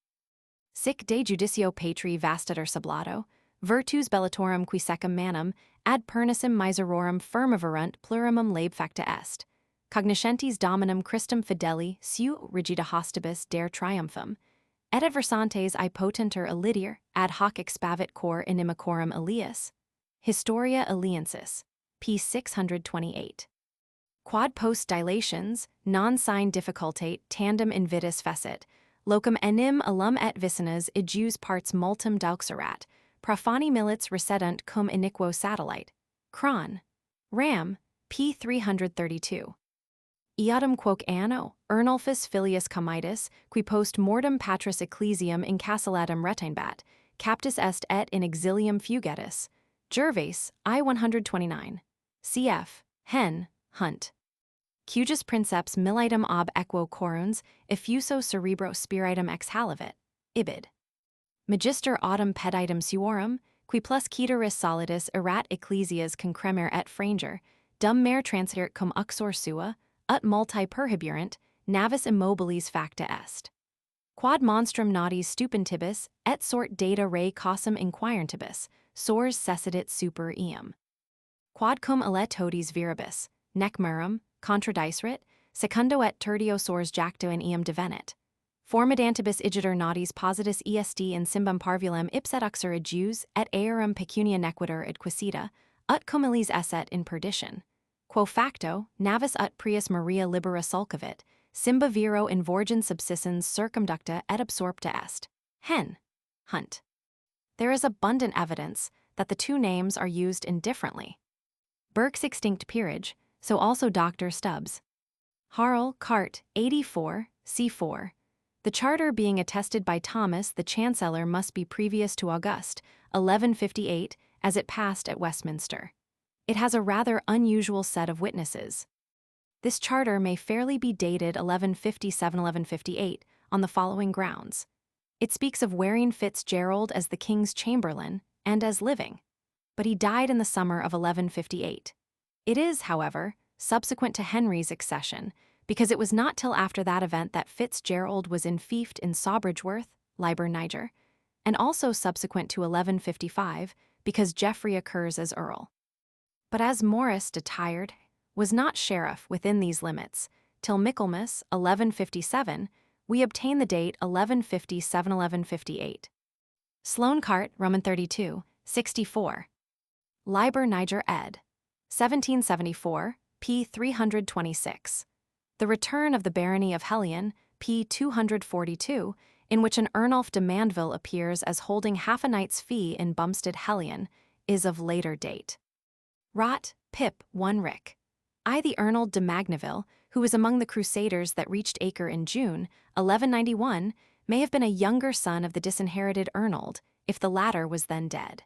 Sic de judicio patri vastater sublato, virtus bellatorum qui secum manum, ad pernissim miserorum firmaverunt plurimum labfacta est. Cognoscentes dominum Christum fideli seu rigida hostibus der triumphum, et adversantes potenter illidir ad hoc expavit cor inimicorum illius. Historia Illiensis, p. 628. Quod post dilations, non sine difficultate tandem invitus fecit, locum enim alum et vicinas ejus parts multum dauxerat, profani milits recedunt cum iniquo satellite. Cron. Ram, p. 332. Eadam quoque anno, Ernulphus filius comitus, qui post mortem patris ecclesiam incasellatum retinbat, captus est et in exilium fugetis. Gervase, I 129. Cf. Hen, Hunt. Cujus princeps militum ob equo coruns, effuso cerebro spiritum exhalavit. Ibid. Magister autem peditum suorum, qui plus ceteris solidus erat ecclesias concremer et franger, dum mer transiert cum uxor sua, ut multi perhiburant, navis immobilis facta est. Quod monstrum naudis stupentibus, et sort data re causam inquirentibus, sors cessidit super eum. Quod cum ille totis viribus, nec merum, contradiceret, secundo et tertio sors jacto in eum devenit. Formidantibus igitur naudis positus est in simbum parvulem ipset uxor ejus, et aerum pecunia nequitur id quisita, ut cum illis esset in perdition. Quo facto, navis ut prius Maria libera sulcavit, simba vero in vorgin subsistens circumducta et absorpta est. Hen. Hunt. There is abundant evidence that the two names are used indifferently. Burke's extinct peerage, so also Dr. Stubbs. Harl, Cart, 84, c4. The charter being attested by Thomas the Chancellor must be previous to August, 1158, as it passed at Westminster. It has a rather unusual set of witnesses. This charter may fairly be dated 1157-1158 on the following grounds. It speaks of Waring Fitzgerald as the king's chamberlain and as living, but he died in the summer of 1158. It is, however, subsequent to Henry's accession, because it was not till after that event that Fitzgerald was enfeoffed in Sawbridgeworth, Liber Niger, and also subsequent to 1155, because Geoffrey occurs as earl. But as Morris retired, was not sheriff within these limits, till Michaelmas, 1157, we obtain the date 1157-1158. Sloane-Cart, Roman 32, 64. Liber Niger ed. 1774, p. 326. The Return of the Barony of Hellion, p. 242, in which an Ernulf de Mandeville appears as holding half a knight's fee in Bumstead Hellion, is of later date. Rot, Pip, 1 Rick. I the Ernuld de Magneville, who was among the Crusaders that reached Acre in June, 1191, may have been a younger son of the disinherited Ernuld, if the latter was then dead.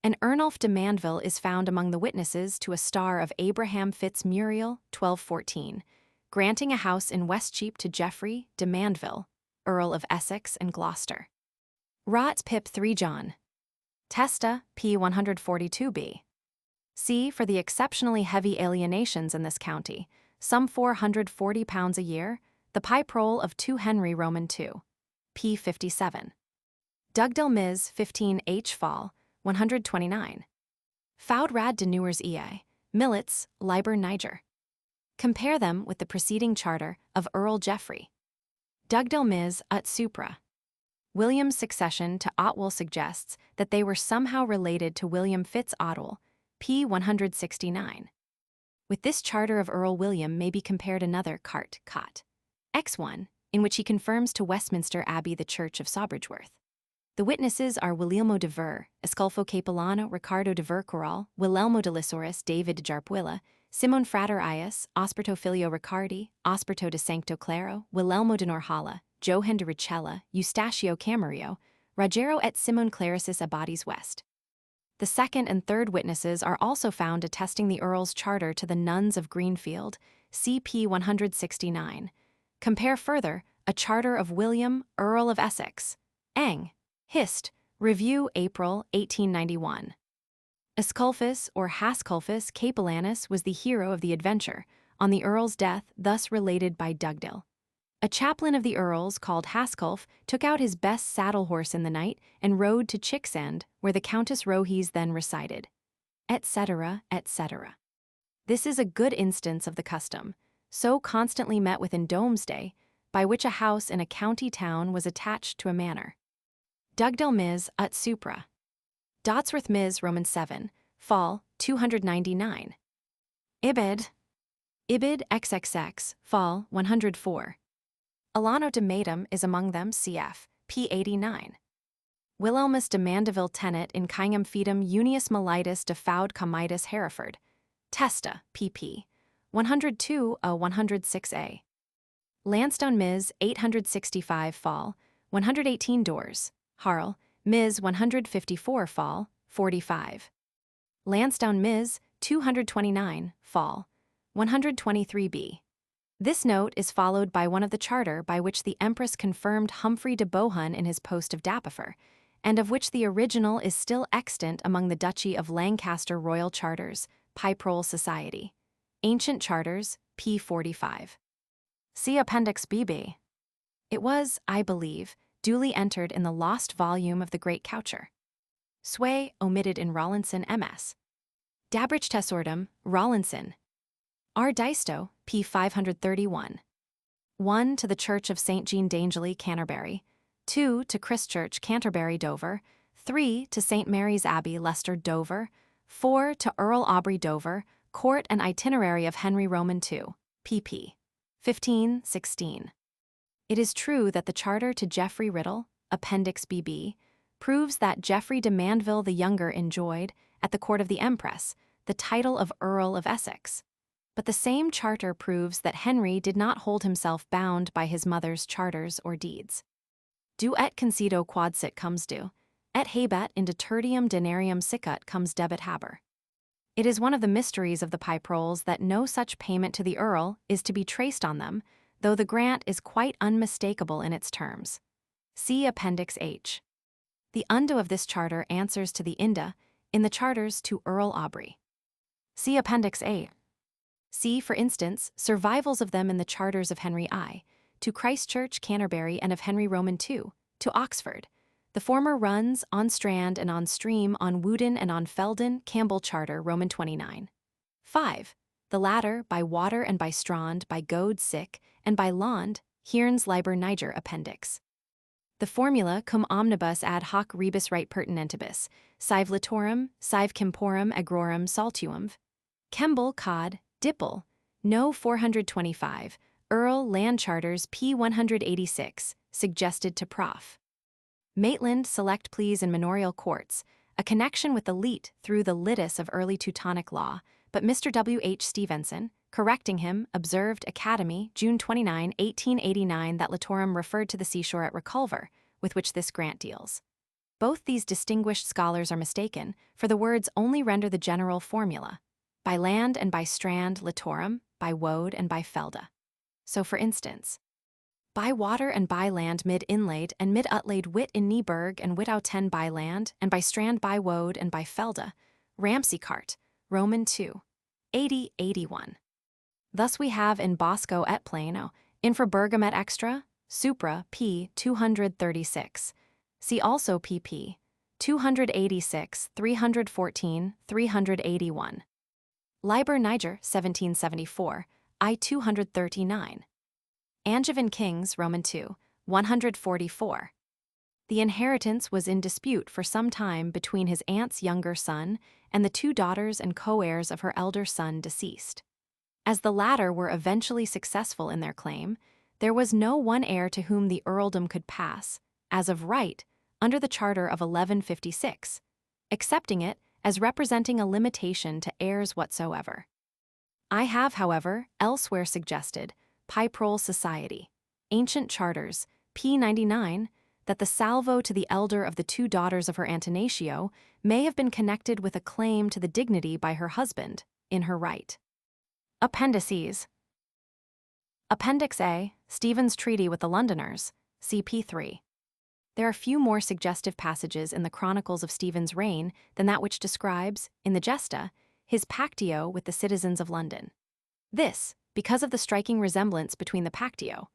An Ernulf de Mandeville is found among the witnesses to a star of Abraham Fitzmuriel, 1214, granting a house in Westcheap to Geoffrey de Mandeville, Earl of Essex and Gloucester. Rot Pip 3 John. Testa, p. 142b. C. For the exceptionally heavy alienations in this county, some £440 a year, the pipe roll of 2 Henry Roman II. p. 57. Dugdale Mis 15 H. Fall, 129. Foudrad de Neuers E.A., Millets, Liber Niger. Compare them with the preceding charter of Earl Geoffrey. Dugdale Mis ut supra. William's succession to Otwell suggests that they were somehow related to William Fitz-Otwell, p. 169. With this charter of Earl William may be compared another cart, cot, X1, in which he confirms to Westminster Abbey the Church of Sawbridgeworth. The witnesses are Williamo de Ver, Esculfo Capellano, Ricardo de Vercoral, Wilelmo de Lissoris, David de Jarpuilla, Simon Frater Ias, Osperto Filio Ricardi, Osperto de Sancto Claro, Wilelmo de Norhala, Johan de Richella, Eustachio Camarillo, Rogero et Simon Claricis Abadis West. The second and third witnesses are also found attesting the Earl's charter to the nuns of Greenfield, CP 169. Compare further, a charter of William, Earl of Essex. Eng. Hist. Review, April, 1891. Esculfus or Hasculfus Capellanus was the hero of the adventure, on the Earl's death thus related by Dugdale. A chaplain of the Earl's called Hasculf took out his best saddle horse in the night and rode to Chicksend, where the Countess Rohes then resided, etc., etc. This is a good instance of the custom, so constantly met with in Domesday, by which a house in a county town was attached to a manor. Dugdale Ms. ut supra. Dodsworth Ms. Roman 7, Fall, 299. Ibid. XXX, Fall, 104. Alano de Matum is among them, cf. p. 89. Wilhelmus de Mandeville tenet in Kingham Fidem Unius Mellitus de Faud Comitus Hereford. Testa, pp. 102 a 106a. Lansdowne Ms. 865 Fall, 118 Doors, Harl, Ms. 154 Fall, 45. Lansdowne Ms. 229 Fall, 123b. This note is followed by one of the charter by which the Empress confirmed Humphrey de Bohun in his post of Dapifer, and of which the original is still extant among the Duchy of Lancaster Royal Charters, Piprole Society. Ancient Charters, p. 45. See Appendix BB. It was, I believe, duly entered in the lost volume of the Great Coucher. Sway, omitted in Rawlinson MS. Dabrich Tesordum, Rawlinson. R. Deisto, p. 531. 1 to the Church of St. Jean d'Angely, Canterbury. 2 to Christchurch, Canterbury, Dover. 3 to St. Mary's Abbey, Leicester, Dover. 4 to Earl Aubrey, Dover, Court and Itinerary of Henry Roman II, pp. 15-16. It is true that the charter to Geoffrey Riddle, Appendix BB, proves that Geoffrey de Mandeville the Younger enjoyed, at the court of the Empress, the title of Earl of Essex. But the same charter proves that Henry did not hold himself bound by his mother's charters or deeds. Du et concedo quod sit comes du, et habet in tertium denarium sicut comes debit haber. It is one of the mysteries of the Piproles that no such payment to the Earl is to be traced on them, though the grant is quite unmistakable in its terms. See Appendix H. The undo of this charter answers to the inda in the charters to Earl Aubrey. See Appendix A. See, for instance, survivals of them in the charters of Henry I, to Christchurch, Canterbury, and of Henry Roman II, to Oxford. The former runs on Strand and on Stream, on Woodin and on Felden, Campbell Charter, Roman 29. 5. The latter, by Water and by Strand, by Goad Sick, and by Lond, Hearns Liber Niger Appendix. The formula cum omnibus ad hoc rebus rite pertinentibus, sive litorum, sive cemporum agrorum saltuum, Kemble Cod, Dipple, No 425, Earl Land Charters p. 186, suggested to Prof. Maitland select pleas in manorial courts, a connection with the leet through the litis of early Teutonic law, but Mr. W. H. Stevenson, correcting him, observed Academy, June 29, 1889 that litorum referred to the seashore at Reculver, with which this grant deals. Both these distinguished scholars are mistaken, for the words only render the general formula. By land and by strand litorum, by woad and by felda. So for instance, by water and by land mid inlaid and mid utlaid wit in Nieberg and wit ten by land and by strand by woad and by felda, Ramsey cart, Roman 2, 80-81. Thus we have in Bosco et Plano, infrabergum et extra, supra, p. 236. See also pp. 286, 314, 381. Liber Niger, 1774, I 239. Angevin Kings, Roman 2, 144. The inheritance was in dispute for some time between his aunt's younger son and the two daughters and co-heirs of her elder son deceased. As the latter were eventually successful in their claim, there was no one heir to whom the earldom could pass, as of right, under the Charter of 1156, accepting it as representing a limitation to heirs whatsoever. I have, however, elsewhere suggested, Piprole Society, Ancient Charters, p. 99, that the salvo to the elder of the two daughters of her Antonatio may have been connected with a claim to the dignity by her husband, in her right. Appendices. Appendix A, Stephen's Treaty with the Londoners, cp. 3. There are few more suggestive passages in the chronicles of Stephen's reign than that which describes, in the Gesta, his pactio with the citizens of London. This, because of the striking resemblance between the pactio,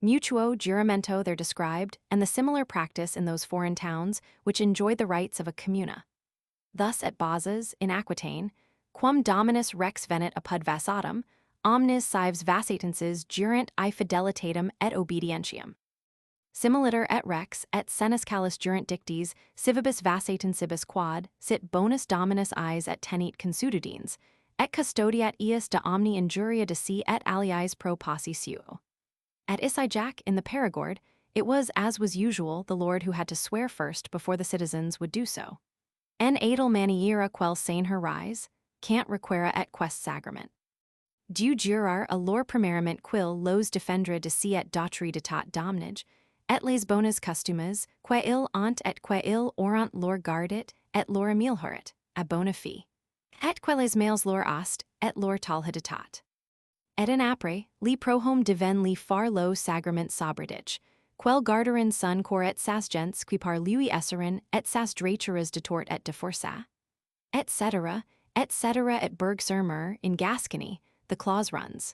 mutuo juramento there described, and the similar practice in those foreign towns which enjoyed the rights of a communa. Thus at Bazas, in Aquitaine, quam dominus rex venit apud vassatum, omnes cives vassatenses jurant I fidelitatem et obedientiam. Similiter et rex et senescalus jurant dictis civibus vassatensibus quad sit bonus dominus iis et tenit consuetudines, et custodiat ius de omni injuria de si et aliis pro posse suo. At Isijac in the Perigord, it was, as was usual, the lord who had to swear first before the citizens would do so. En edel maniera quel sane her rise, cant requera et quest sagrament. Du jurar a lor primerament quil los defendra de si et dautri de tot domnage, et les bonas custumes, quae il ont et quae il orant lor gardit, et lor emilhurit, a bona fi. Et quae les males lor ost, et lor talhiditat. Et in apre, li prohom diven li far lo sagrament sobradich, quel garderin sun cor et sas gents qui par lui esserin et sas draituras de tort et de força. Et cetera et Bergsurmer in Gascony, the clause runs.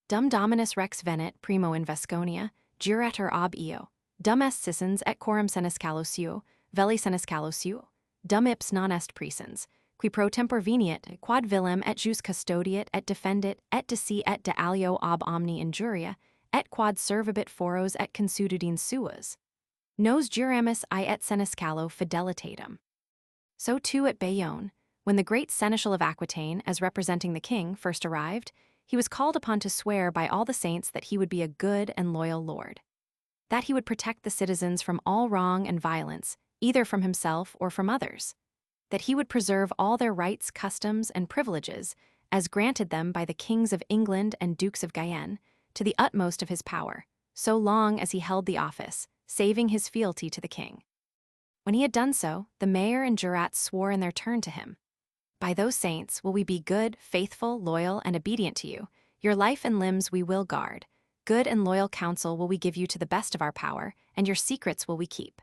Dum dominus rex venit primo in Vesconia, jurator ob eo, dum est sissens et coram senescalo suo, veli senescalo suo, dum ips non est presens, qui pro tempore veniet, quad vilem et jus custodiet et defendit et de si et de alio ob omni injuria, et quad servabit foros et consuetudines suas. Nos juramus I et senescalo fidelitatem. So too at Bayonne, when the great seneschal of Aquitaine, as representing the king, first arrived, he was called upon to swear by all the saints that he would be a good and loyal lord, that he would protect the citizens from all wrong and violence, either from himself or from others, that he would preserve all their rights, customs, and privileges, as granted them by the kings of England and dukes of Guyenne, to the utmost of his power, so long as he held the office, saving his fealty to the king. When he had done so, the mayor and jurats swore in their turn to him. By those saints will we be good, faithful, loyal, and obedient to you. Your life and limbs we will guard. Good and loyal counsel will we give you to the best of our power, and your secrets will we keep.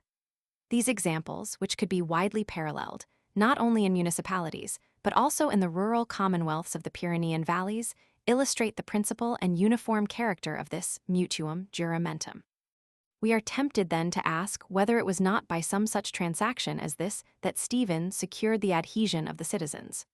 These examples, which could be widely paralleled, not only in municipalities, but also in the rural commonwealths of the Pyrenean valleys, illustrate the principle and uniform character of this mutuum juramentum. We are tempted then to ask whether it was not by some such transaction as this that Stephen secured the adhesion of the citizens.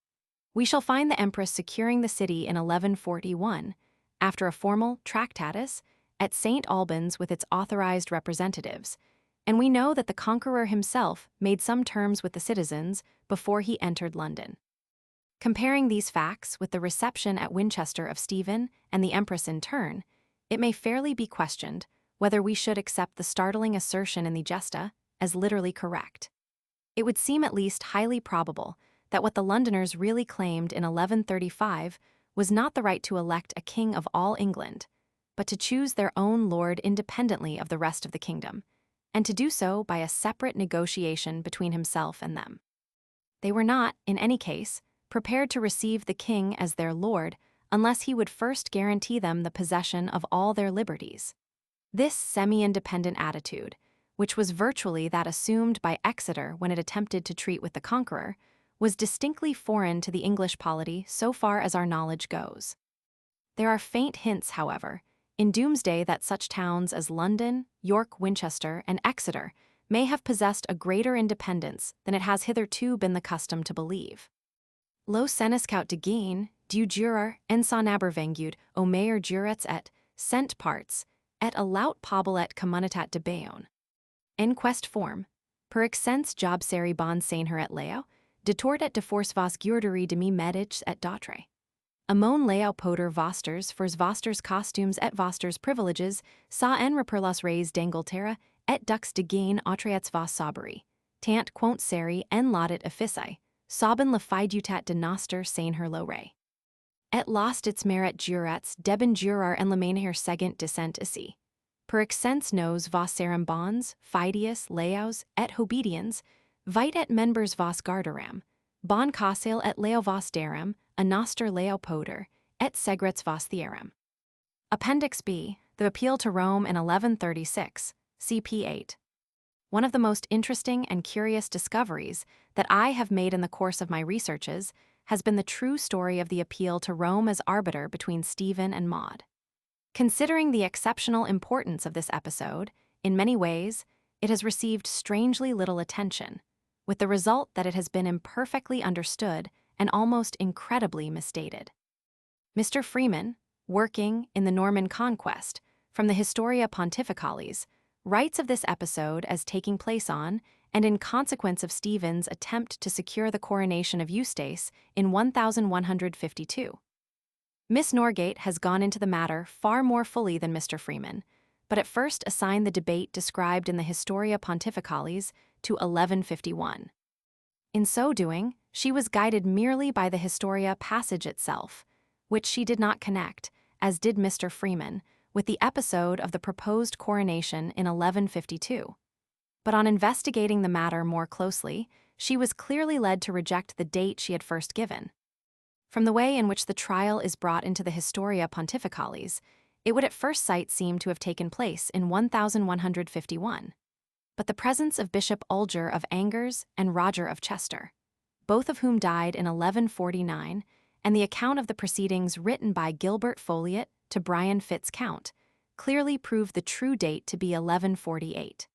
We shall find the empress securing the city in 1141, after a formal tractatus, at St. Albans with its authorized representatives, and we know that the conqueror himself made some terms with the citizens before he entered London. Comparing these facts with the reception at Winchester of Stephen and the empress in turn, it may fairly be questioned whether we should accept the startling assertion in the Gesta as literally correct. It would seem at least highly probable that what the Londoners really claimed in 1135 was not the right to elect a king of all England, but to choose their own lord independently of the rest of the kingdom, and to do so by a separate negotiation between himself and them. They were not, in any case, prepared to receive the king as their lord unless he would first guarantee them the possession of all their liberties. This semi-independent attitude, which was virtually that assumed by Exeter when it attempted to treat with the conqueror, was distinctly foreign to the English polity so far as our knowledge goes. There are faint hints, however, in Doomsday that such towns as London, York, Winchester, and Exeter may have possessed a greater independence than it has hitherto been the custom to believe. Lo senescaut de gain, du jurar, en son abervengude, o mayor jurats et, cent parts, et a laut poblet communitat de Bayonne. En quest form, per accents job seri bon sainher et leo, detort et de force vos guerderie demi medics et d'autres. Amon leo poter vosters fors vosters costumes et vosters privileges, sa en reperlos res d'Angleterre, et dux de gain autres vos saberi. Tant quont seri en laudet offici, soben le fidutat de noster sainher lo re. Et lost its merit jurats deben jurar en lemainher segant descent ici. Per accents nos vos serum bons, fidius, laos, et obediens, vite et members vos garderam, bon causail et leo vos daram, a noster leo poter, et segrets vos theorem. Appendix B, the Appeal to Rome in 1136, CP 8. One of the most interesting and curious discoveries that I have made in the course of my researches has been the true story of the appeal to Rome as arbiter between Stephen and Maud. Considering the exceptional importance of this episode, in many ways, it has received strangely little attention, with the result that it has been imperfectly understood and almost incredibly misstated. Mr. Freeman, working in the Norman Conquest, from the Historia Pontificalis, writes of this episode as taking place on, and in consequence of Stephen's attempt to secure the coronation of Eustace in 1152. Miss Norgate has gone into the matter far more fully than Mr. Freeman, but at first assigned the debate described in the Historia Pontificalis to 1151. In so doing, she was guided merely by the Historia passage itself, which she did not connect, as did Mr. Freeman, with the episode of the proposed coronation in 1152. But on investigating the matter more closely, she was clearly led to reject the date she had first given. From the way in which the trial is brought into the Historia Pontificalis, it would at first sight seem to have taken place in 1151. But the presence of Bishop Ulger of Angers and Roger of Chester, both of whom died in 1149, and the account of the proceedings written by Gilbert Folliot to Brian Fitz Count, clearly proved the true date to be 1148.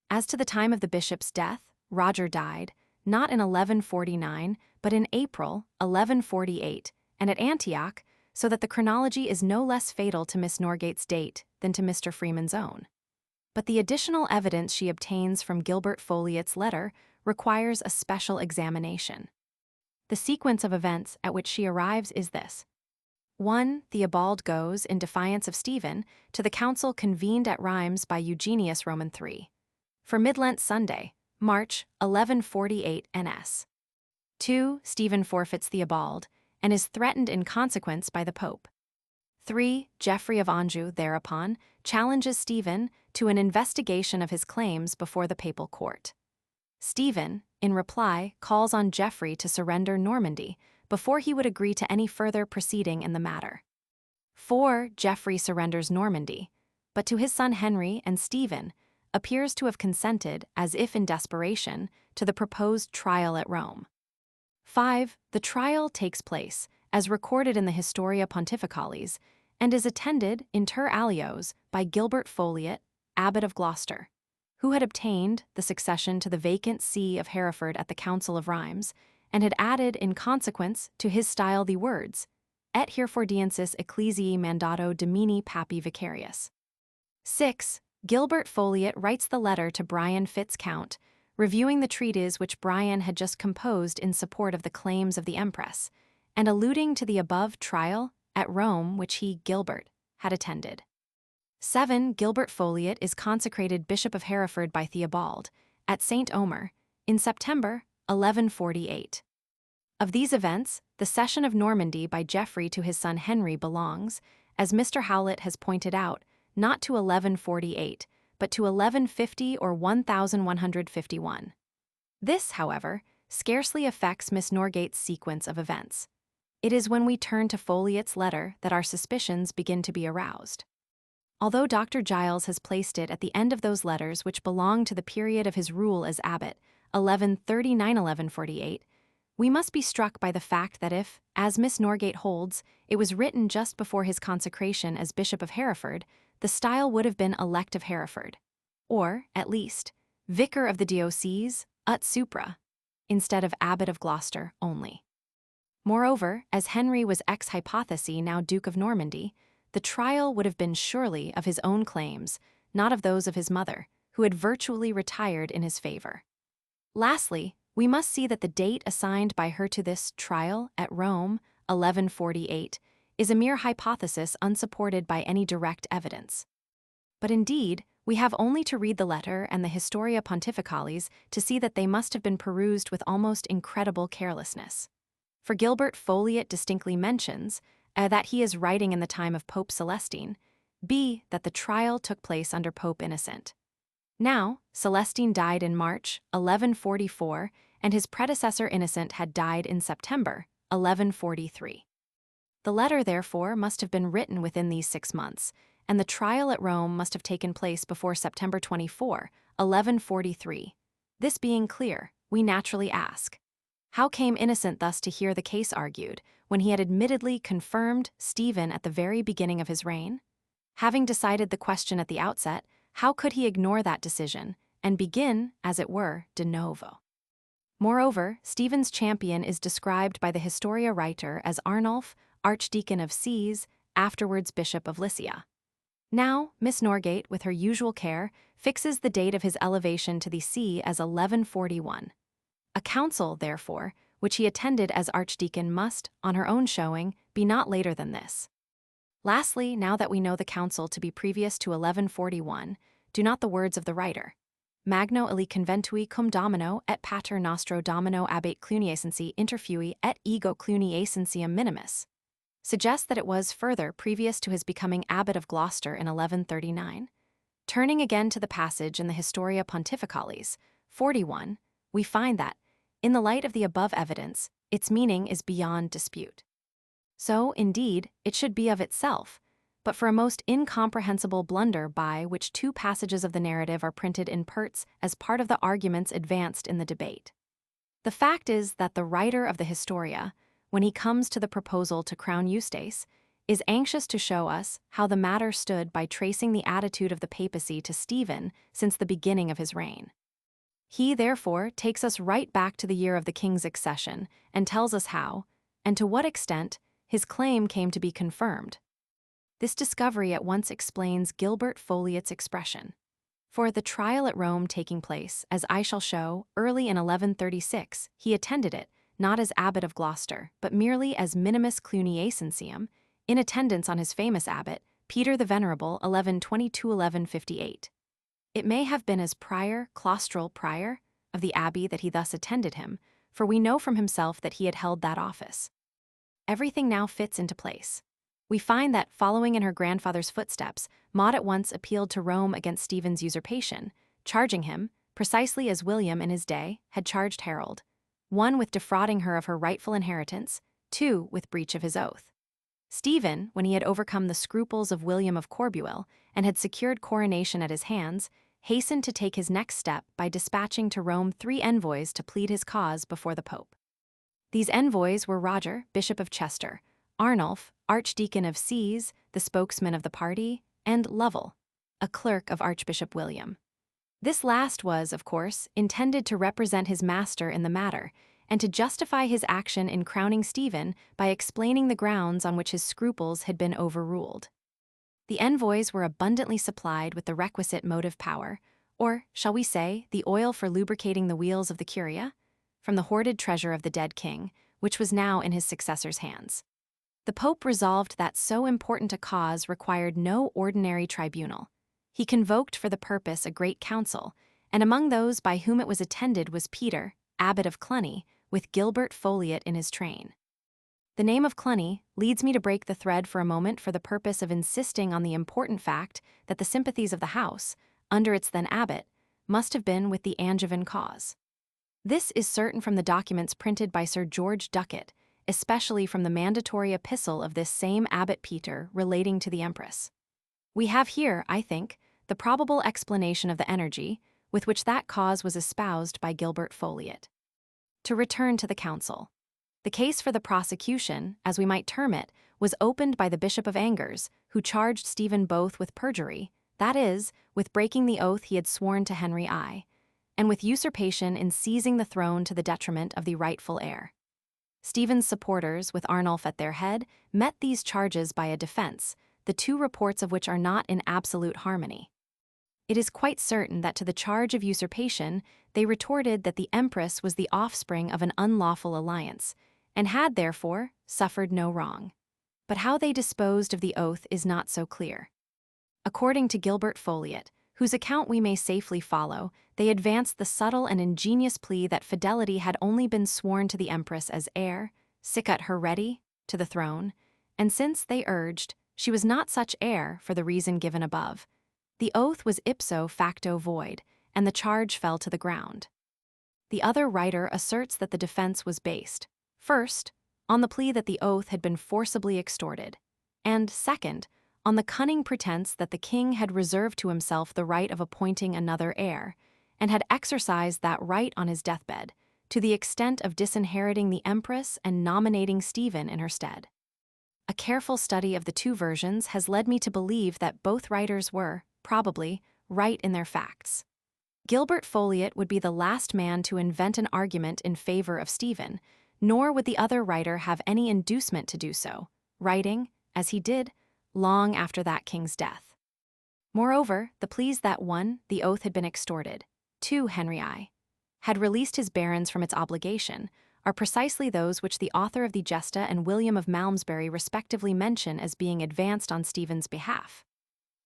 As to the time of the bishop's death, Roger died, not in 1149, but in April 1148, and at Antioch, so that the chronology is no less fatal to Miss Norgate's date than to Mr. Freeman's own. But the additional evidence she obtains from Gilbert Folliot's letter requires a special examination. The sequence of events at which she arrives is this. 1. Theobald goes, in defiance of Stephen, to the council convened at Rheims by Eugenius Roman III. For Mid-Lent Sunday, March 1148 NS. 2. Stephen forfeits Theobald, and is threatened in consequence by the Pope. 3. Geoffrey of Anjou, thereupon, challenges Stephen to an investigation of his claims before the papal court. Stephen, in reply, calls on Geoffrey to surrender Normandy before he would agree to any further proceeding in the matter. 4. Geoffrey surrenders Normandy, but to his son Henry and Stephen appears to have consented, as if in desperation, to the proposed trial at Rome. 5. The trial takes place, as recorded in the Historia Pontificalis, and is attended, inter alios, by Gilbert Folliot, Abbot of Gloucester, who had obtained the succession to the vacant see of Hereford at the Council of Rheims, and had added in consequence to his style the words, Et Herefordiensis Ecclesiae Mandato Domini Papi Vicarius. 6. Gilbert Folliot writes the letter to Brian Fitz Count, reviewing the treatise which Brian had just composed in support of the claims of the Empress, and alluding to the above trial at Rome which he, Gilbert, had attended. 7. Gilbert Folliot is consecrated Bishop of Hereford by Theobald, at St. Omer, in September 1148. Of these events, the cession of Normandy by Geoffrey to his son Henry belongs, as Mr. Howlett has pointed out, not to 1148, but to 1150 or 1151. This, however, scarcely affects Miss Norgate's sequence of events. It is when we turn to Folliot's letter that our suspicions begin to be aroused. Although Dr. Giles has placed it at the end of those letters which belong to the period of his rule as abbot, 1139-1148, we must be struck by the fact that if, as Miss Norgate holds, it was written just before his consecration as Bishop of Hereford, the style would have been elect of Hereford, or, at least, vicar of the diocese, ut supra, instead of abbot of Gloucester only. Moreover, as Henry was ex hypothesi now Duke of Normandy, the trial would have been surely of his own claims, not of those of his mother, who had virtually retired in his favor. Lastly, we must see that the date assigned by her to this trial at Rome, 1148, is a mere hypothesis unsupported by any direct evidence. But indeed, we have only to read the letter and the Historia Pontificalis to see that they must have been perused with almost incredible carelessness. For Gilbert Foliot distinctly mentions that he is writing in the time of Pope Celestine, b. that the trial took place under Pope Innocent. Now, Celestine died in March 1144, and his predecessor Innocent had died in September 1143. The letter, therefore, must have been written within these 6 months, and the trial at Rome must have taken place before September 24, 1143. This being clear, we naturally ask, how came Innocent thus to hear the case argued, when he had admittedly confirmed Stephen at the very beginning of his reign? Having decided the question at the outset, how could he ignore that decision and begin, as it were, de novo? Moreover, Stephen's champion is described by the Historia writer as Arnulf, Archdeacon of Sees, afterwards Bishop of Lycia. Now, Miss Norgate, with her usual care, fixes the date of his elevation to the see as 1141. A council, therefore, which he attended as archdeacon must, on her own showing, be not later than this. Lastly, now that we know the council to be previous to 1141, do not the words of the writer, Magno illi conventui cum domino et pater nostro domino abate cluniacensi interfui et ego cluniacencium minimus, suggest that it was further previous to his becoming abbot of Gloucester in 1139? Turning again to the passage in the Historia Pontificalis, 41, we find that, in the light of the above evidence, its meaning is beyond dispute. So, indeed, it should be of itself, but for a most incomprehensible blunder by which 2 passages of the narrative are printed in perts as part of the arguments advanced in the debate. The fact is that the writer of the Historia, when he comes to the proposal to crown Eustace, is anxious to show us how the matter stood by tracing the attitude of the papacy to Stephen since the beginning of his reign. He, therefore, takes us right back to the year of the king's accession and tells us how, and to what extent, his claim came to be confirmed. This discovery at once explains Gilbert Foliot's expression. For the trial at Rome taking place, as I shall show, early in 1136, he attended it, not as abbot of Gloucester, but merely as minimus cluniacencium, in attendance on his famous abbot, Peter the Venerable, 1122–1158. It may have been as prior, claustral prior, of the abbey that he thus attended him, for we know from himself that he had held that office. Everything now fits into place. We find that, following in her grandfather's footsteps, Maud at once appealed to Rome against Stephen's usurpation, charging him, precisely as William in his day had charged Harold, 1 with defrauding her of her rightful inheritance, 2 with breach of his oath. Stephen, when he had overcome the scruples of William of Corbuel and had secured coronation at his hands, hastened to take his next step by dispatching to Rome 3 envoys to plead his cause before the Pope. These envoys were Roger, Bishop of Chester, Arnulf, Archdeacon of Sees, the spokesman of the party, and Lovell, a clerk of Archbishop William. This last was, of course, intended to represent his master in the matter, and to justify his action in crowning Stephen by explaining the grounds on which his scruples had been overruled. The envoys were abundantly supplied with the requisite motive power, or, shall we say, the oil for lubricating the wheels of the curia, from the hoarded treasure of the dead king, which was now in his successor's hands. The Pope resolved that so important a cause required no ordinary tribunal. He convoked for the purpose a great council, and among those by whom it was attended was Peter, abbot of Cluny, with Gilbert Foliot in his train. The name of Cluny leads me to break the thread for a moment for the purpose of insisting on the important fact that the sympathies of the house, under its then abbot, must have been with the Angevin cause. This is certain from the documents printed by Sir George Ducat, especially from the mandatory epistle of this same abbot Peter relating to the Empress. We have here, I think, the probable explanation of the energy with which that cause was espoused by Gilbert Foliot. To return to the council. The case for the prosecution, as we might term it, was opened by the Bishop of Angers, who charged Stephen both with perjury, that is, with breaking the oath he had sworn to Henry I, and with usurpation in seizing the throne to the detriment of the rightful heir. Stephen's supporters, with Arnulf at their head, met these charges by a defense, the 2 reports of which are not in absolute harmony. It is quite certain that to the charge of usurpation, they retorted that the empress was the offspring of an unlawful alliance, and had, therefore, suffered no wrong. But how they disposed of the oath is not so clear. According to Gilbert Folliot, whose account we may safely follow, they advanced the subtle and ingenious plea that fidelity had only been sworn to the empress as heir, sicut heredi, to the throne, and since, they urged, she was not such heir for the reason given above, the oath was ipso facto void, and the charge fell to the ground. The other writer asserts that the defense was based, first, on the plea that the oath had been forcibly extorted, and second, on the cunning pretense that the king had reserved to himself the right of appointing another heir, and had exercised that right on his deathbed, to the extent of disinheriting the empress and nominating Stephen in her stead. A careful study of the two versions has led me to believe that both writers were, probably, right in their facts. Gilbert Folliot would be the last man to invent an argument in favor of Stephen, nor would the other writer have any inducement to do so, writing, as he did, long after that king's death. Moreover, the pleas that 1. The oath had been extorted, 2. Henry I. had released his barons from its obligation, are precisely those which the author of the Gesta and William of Malmesbury respectively mention as being advanced on Stephen's behalf.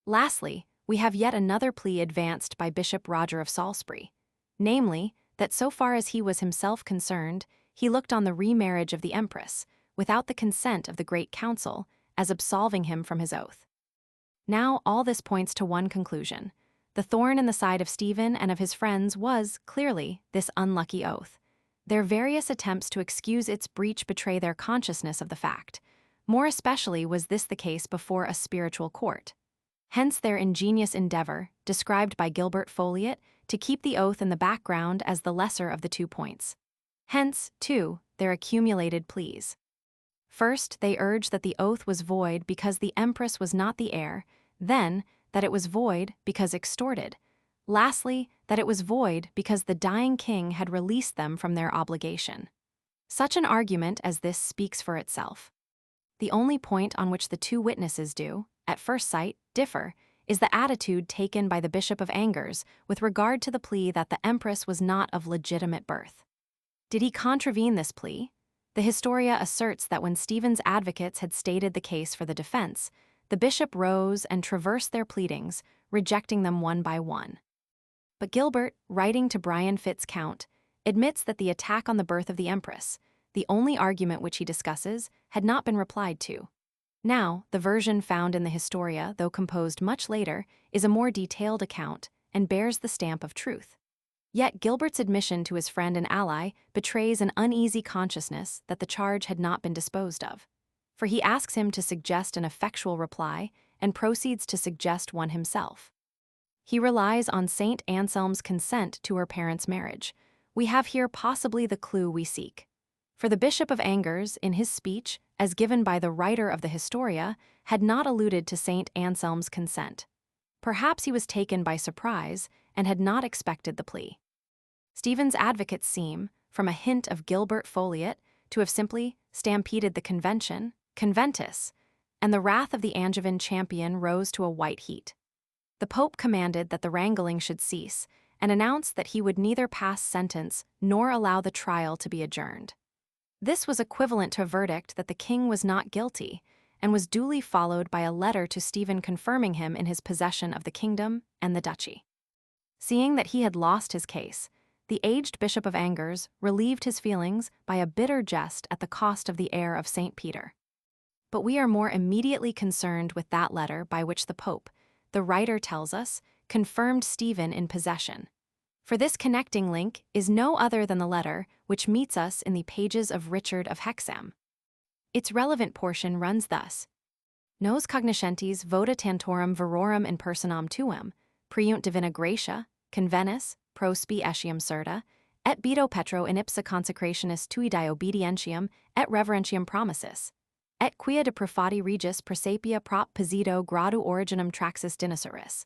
Lastly, we have yet another plea advanced by Bishop Roger of Salisbury, namely, that so far as he was himself concerned, he looked on the remarriage of the empress, without the consent of the Great Council, as absolving him from his oath. Now all this points to one conclusion. The thorn in the side of Stephen and of his friends was, clearly, this unlucky oath. Their various attempts to excuse its breach betray their consciousness of the fact. More especially was this the case before a spiritual court. Hence their ingenious endeavor, described by Gilbert Folliot, to keep the oath in the background as the lesser of the 2 points. Hence, too, their accumulated pleas. First, they urged that the oath was void because the empress was not the heir, then, that it was void because extorted. Lastly, that it was void because the dying king had released them from their obligation. Such an argument as this speaks for itself. The only point on which the 2 witnesses do, at first sight, differ, is the attitude taken by the Bishop of Angers with regard to the plea that the empress was not of legitimate birth. Did he contravene this plea? The Historia asserts that when Stephen's advocates had stated the case for the defense, the bishop rose and traversed their pleadings, rejecting them one by one. But Gilbert, writing to Brian Fitz-Count, admits that the attack on the birth of the empress, the only argument which he discusses, had not been replied to. Now, the version found in the Historia, though composed much later, is a more detailed account and bears the stamp of truth. Yet Gilbert's admission to his friend and ally betrays an uneasy consciousness that the charge had not been disposed of, for he asks him to suggest an effectual reply and proceeds to suggest one himself. He relies on Saint Anselm's consent to her parents' marriage. We have here possibly the clue we seek. For the Bishop of Angers, in his speech, as given by the writer of the Historia, had not alluded to Saint Anselm's consent. Perhaps he was taken by surprise and had not expected the plea. Stephen's advocates seem, from a hint of Gilbert Folliot, to have simply stampeded the convention, conventus, and the wrath of the Angevin champion rose to a white heat. The Pope commanded that the wrangling should cease and announced that he would neither pass sentence nor allow the trial to be adjourned. This was equivalent to a verdict that the king was not guilty, and was duly followed by a letter to Stephen confirming him in his possession of the kingdom and the duchy. Seeing that he had lost his case, the aged Bishop of Angers relieved his feelings by a bitter jest at the cost of the heir of St. Peter. But we are more immediately concerned with that letter by which the Pope, the writer tells us, confirmed Stephen in possession. For this connecting link is no other than the letter which meets us in the pages of Richard of Hexham. Its relevant portion runs thus: Nos cognoscentes vota tantorum verorum in personam tuum, priunt divina gratia, convenis, prospi etiam certa, et beato Petro in ipsa consecrationis tui die obedientiam et reverentiam promisis, et quia de profati regis presapia prop posito gradu originum traxis dinosaurus,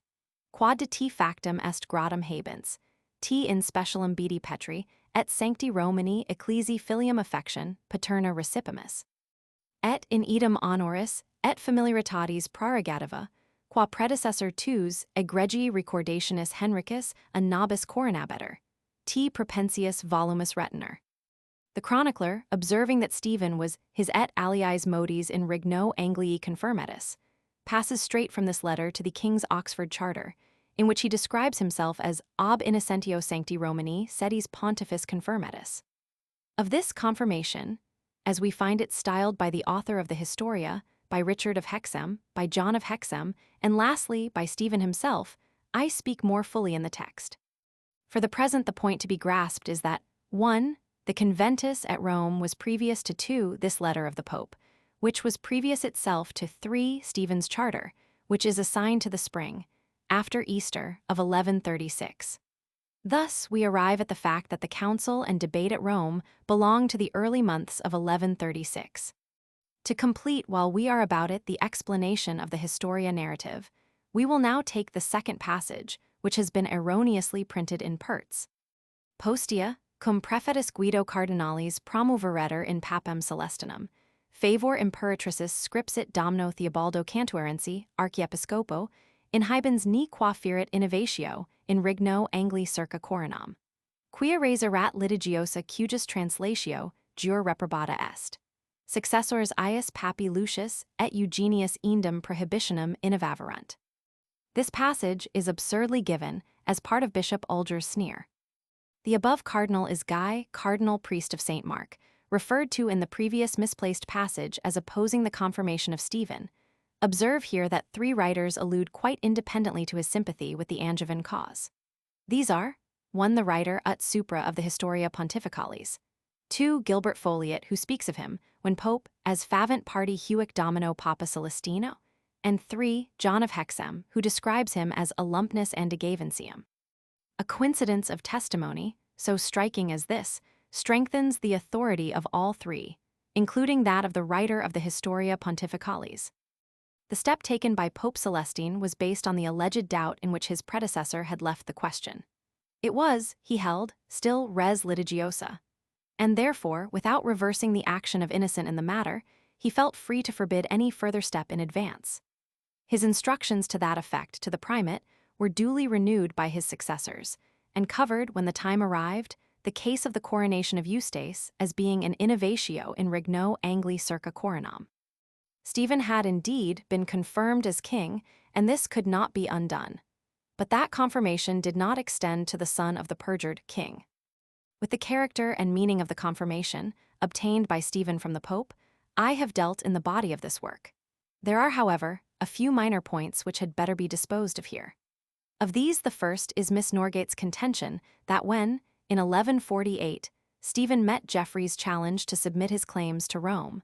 quod de te factum est gradum habens, te in specialum beati Petri, et sancti Romani ecclesi filium affection paterna recipimus, et in idem honoris et familiaritatis prerogativa qua predecessor tuus egregii recordationis Henricus a nobis coronabeter, t propensius volumus retiner. The chronicler, observing that Stephen was his et aliis modis in regno Anglii confirmatus, passes straight from this letter to the King's Oxford Charter, in which he describes himself as ob innocentio sancti Romani sedis pontifex confirmatus. Of this confirmation, as we find it styled by the author of the Historia, by Richard of Hexham, by John of Hexham, and lastly by Stephen himself, I speak more fully in the text. For the present the point to be grasped is that 1. The conventus at Rome was previous to 2. This letter of the Pope, which was previous itself to 3. Stephen's Charter, which is assigned to the spring, after Easter, of 1136. Thus, we arrive at the fact that the council and debate at Rome belong to the early months of 1136. To complete, while we are about it, the explanation of the Historia narrative, we will now take the second passage, which has been erroneously printed in Pertz. Postea, cum prefetus Guido Cardinalis promoveretur in papam celestinum, favor imperatricis scripsit domino Theobaldo Cantuarensi, archiepiscopo, in hibens ni qua ferit innovatio, in rigno Angli circa coronam. Quia reserat litigiosa cujus translatio, jure reprobata est. Successors ius papi Lucius et Eugenius indem prohibitionem innovaverunt. This passage is absurdly given as part of Bishop Ulger's sneer. The above cardinal is Guy, cardinal priest of St. Mark, referred to in the previous misplaced passage as opposing the confirmation of Stephen. Observe here that 3 writers allude quite independently to his sympathy with the Angevin cause. These are 1. The writer ut supra of the Historia Pontificalis, 2. Gilbert Foliot, who speaks of him, when Pope, as favent party huic domino Papa Celestino, and 3. John of Hexham, who describes him as alumnus andigavencium. A coincidence of testimony, so striking as this, strengthens the authority of all 3, including that of the writer of the Historia Pontificalis. The step taken by Pope Celestine was based on the alleged doubt in which his predecessor had left the question. It was, he held, still res litigiosa, and therefore, without reversing the action of Innocent in the matter, he felt free to forbid any further step in advance. His instructions to that effect to the primate were duly renewed by his successors, and covered, when the time arrived, the case of the coronation of Eustace as being an innovatio in regno Angli circa coronam. Stephen had indeed been confirmed as king, and this could not be undone. But that confirmation did not extend to the son of the perjured king. With the character and meaning of the confirmation, obtained by Stephen from the Pope, I have dealt in the body of this work. There are, however, a few minor points which had better be disposed of here. Of these the first is Miss Norgate's contention that when, in 1148, Stephen met Geoffrey's challenge to submit his claims to Rome,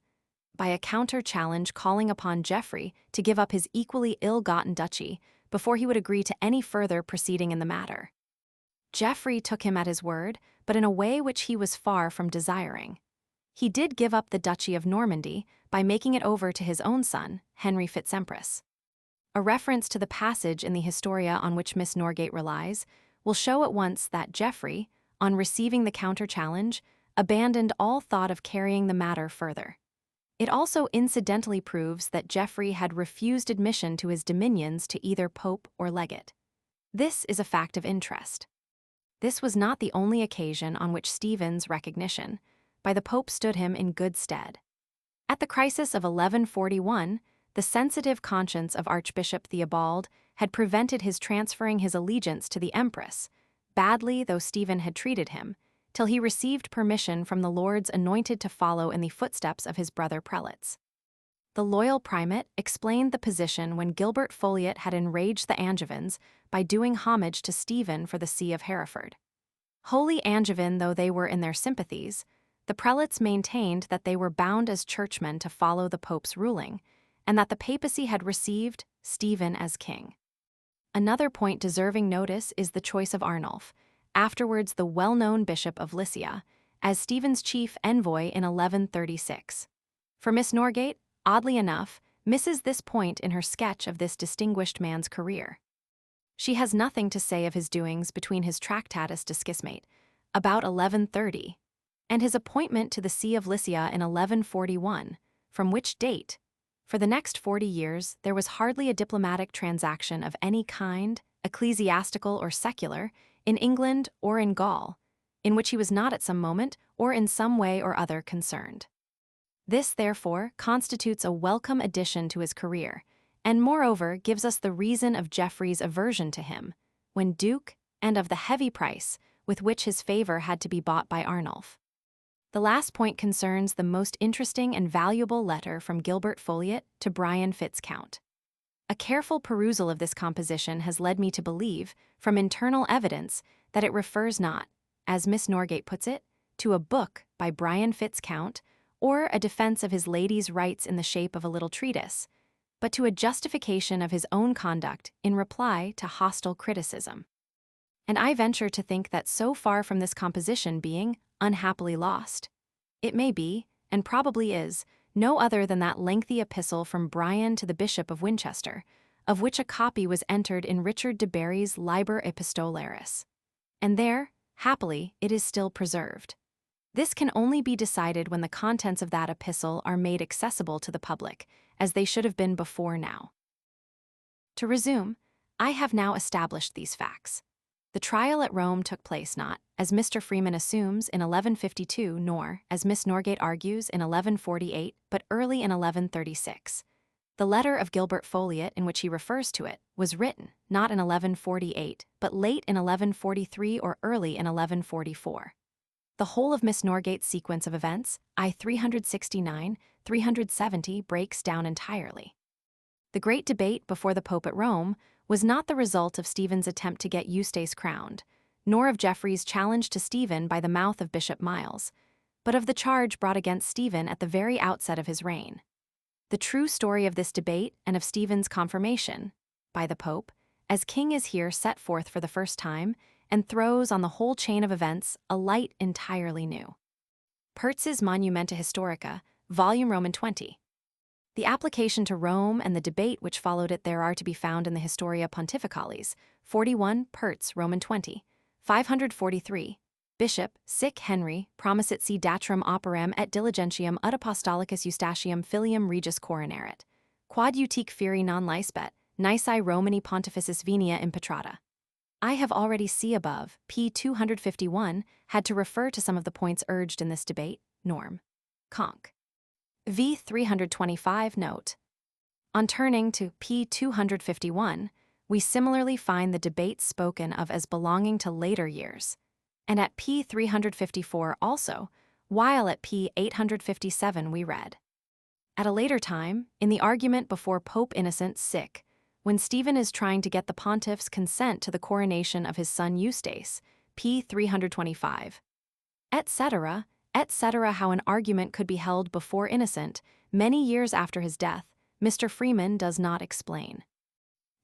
by a counter-challenge calling upon Geoffrey to give up his equally ill-gotten duchy before he would agree to any further proceeding in the matter. Geoffrey took him at his word, but in a way which he was far from desiring. He did give up the Duchy of Normandy by making it over to his own son, Henry Fitzempress. A reference to the passage in the Historia on which Miss Norgate relies will show at once that Geoffrey, on receiving the counter-challenge, abandoned all thought of carrying the matter further. It also incidentally proves that Geoffrey had refused admission to his dominions to either pope or legate. This is a fact of interest. This was not the only occasion on which Stephen's recognition by the Pope stood him in good stead. At the crisis of 1141, the sensitive conscience of Archbishop Theobald had prevented his transferring his allegiance to the Empress, badly though Stephen had treated him, till he received permission from the lords anointed to follow in the footsteps of his brother prelates. The loyal primate explained the position when Gilbert Foliot had enraged the Angevins by doing homage to Stephen for the see of Hereford. Wholly Angevin though they were in their sympathies, the prelates maintained that they were bound as churchmen to follow the Pope's ruling, and that the papacy had received Stephen as king. Another point deserving notice is the choice of Arnulf, afterwards the well-known Bishop of Lycia, as Stephen's chief envoy in 1136. For Miss Norgate, oddly enough, misses this point in her sketch of this distinguished man's career. She has nothing to say of his doings between his Tractatus de Schismate, about 1130, and his appointment to the See of Lycia in 1141, from which date For the next 40 years, there was hardly a diplomatic transaction of any kind, ecclesiastical or secular, in England or in Gaul, in which he was not at some moment or in some way or other concerned. This, therefore, constitutes a welcome addition to his career, and moreover gives us the reason of Geoffrey's aversion to him, when Duke, and of the heavy price with which his favor had to be bought by Arnulf. The last point concerns the most interesting and valuable letter from Gilbert Folliot to Brian Fitzcount. A careful perusal of this composition has led me to believe, from internal evidence, that it refers not, as Miss Norgate puts it, to a book by Brian Fitzcount, or a defense of his lady's rights in the shape of a little treatise, but to a justification of his own conduct in reply to hostile criticism. And I venture to think that so far from this composition being unhappily lost, it may be, and probably is, no other than that lengthy epistle from Brian to the Bishop of Winchester, of which a copy was entered in Richard de Barry's Liber Epistolaris. And there, happily, it is still preserved. This can only be decided when the contents of that epistle are made accessible to the public, as they should have been before now. To resume, I have now established these facts. The trial at Rome took place not, as Mr. Freeman assumes, in 1152, nor, as Miss Norgate argues, in 1148, but early in 1136. The letter of Gilbert Folliot, in which he refers to it, was written, not in 1148, but late in 1143 or early in 1144. The whole of Miss Norgate's sequence of events, I 369, 370, breaks down entirely. The great debate before the Pope at Rome was not the result of Stephen's attempt to get Eustace crowned, nor of Geoffrey's challenge to Stephen by the mouth of Bishop Miles, but of the charge brought against Stephen at the very outset of his reign. The true story of this debate and of Stephen's confirmation, by the Pope, as king is here set forth for the first time, and throws on the whole chain of events a light entirely new. Pertz's Monumenta Historica, Volume Roman 20. The application to Rome and the debate which followed it there are to be found in the Historia Pontificalis, 41, Pertz, Roman 20, 543. Bishop, sic Henry, promisit si datrum operem et diligentiam ut apostolicus Eustachium filium regis coronaret. Quod utique feri non licebet, nisi Romani pontificis venia impetrata. I have already see above, p. 251, had to refer to some of the points urged in this debate, Norm. Conc. v. 325 note. On turning to p. 251, we similarly find the debate spoken of as belonging to later years, and at p. 354 also, while at p. 857 we read. At a later time, in the argument before Pope Innocent VI, when Stephen is trying to get the pontiff's consent to the coronation of his son Eustace, p. 325, etc., how an argument could be held before Innocent, many years after his death, Mr. Freeman does not explain.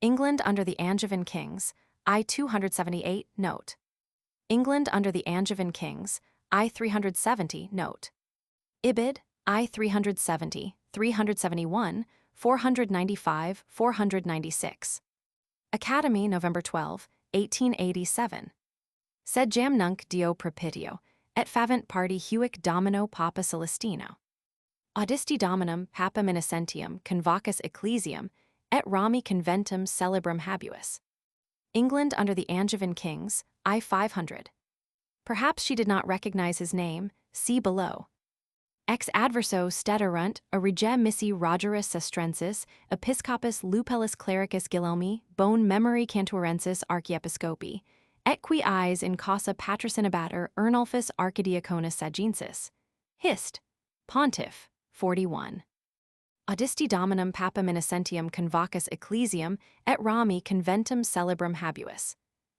England under the Angevin kings, I 278, note. England under the Angevin kings, I 370, note. Ibid, I 370, 371, 495, 496. Academy, November 12, 1887. Sed jam nunc Dio propitio, et favent party huic domino Papa Celestino. Audisti dominum Papam innocentium convocus ecclesiam, et Rami conventum celebrum habuis. England under the Angevin kings, I 500. Perhaps she did not recognize his name, see below. Ex adverso steterunt, a rege missi Rogerus Sestrensis, episcopus lupellus clericus Guilhelmi, bone memory cantuarensis archiepiscopi, et qui eyes in causa patricinabater Ernulphus archidiaconus sagensis. Hist. Pontiff, 41. Audisti dominum Papam innocentium convocus ecclesiam, et Rami conventum celebrum habuis.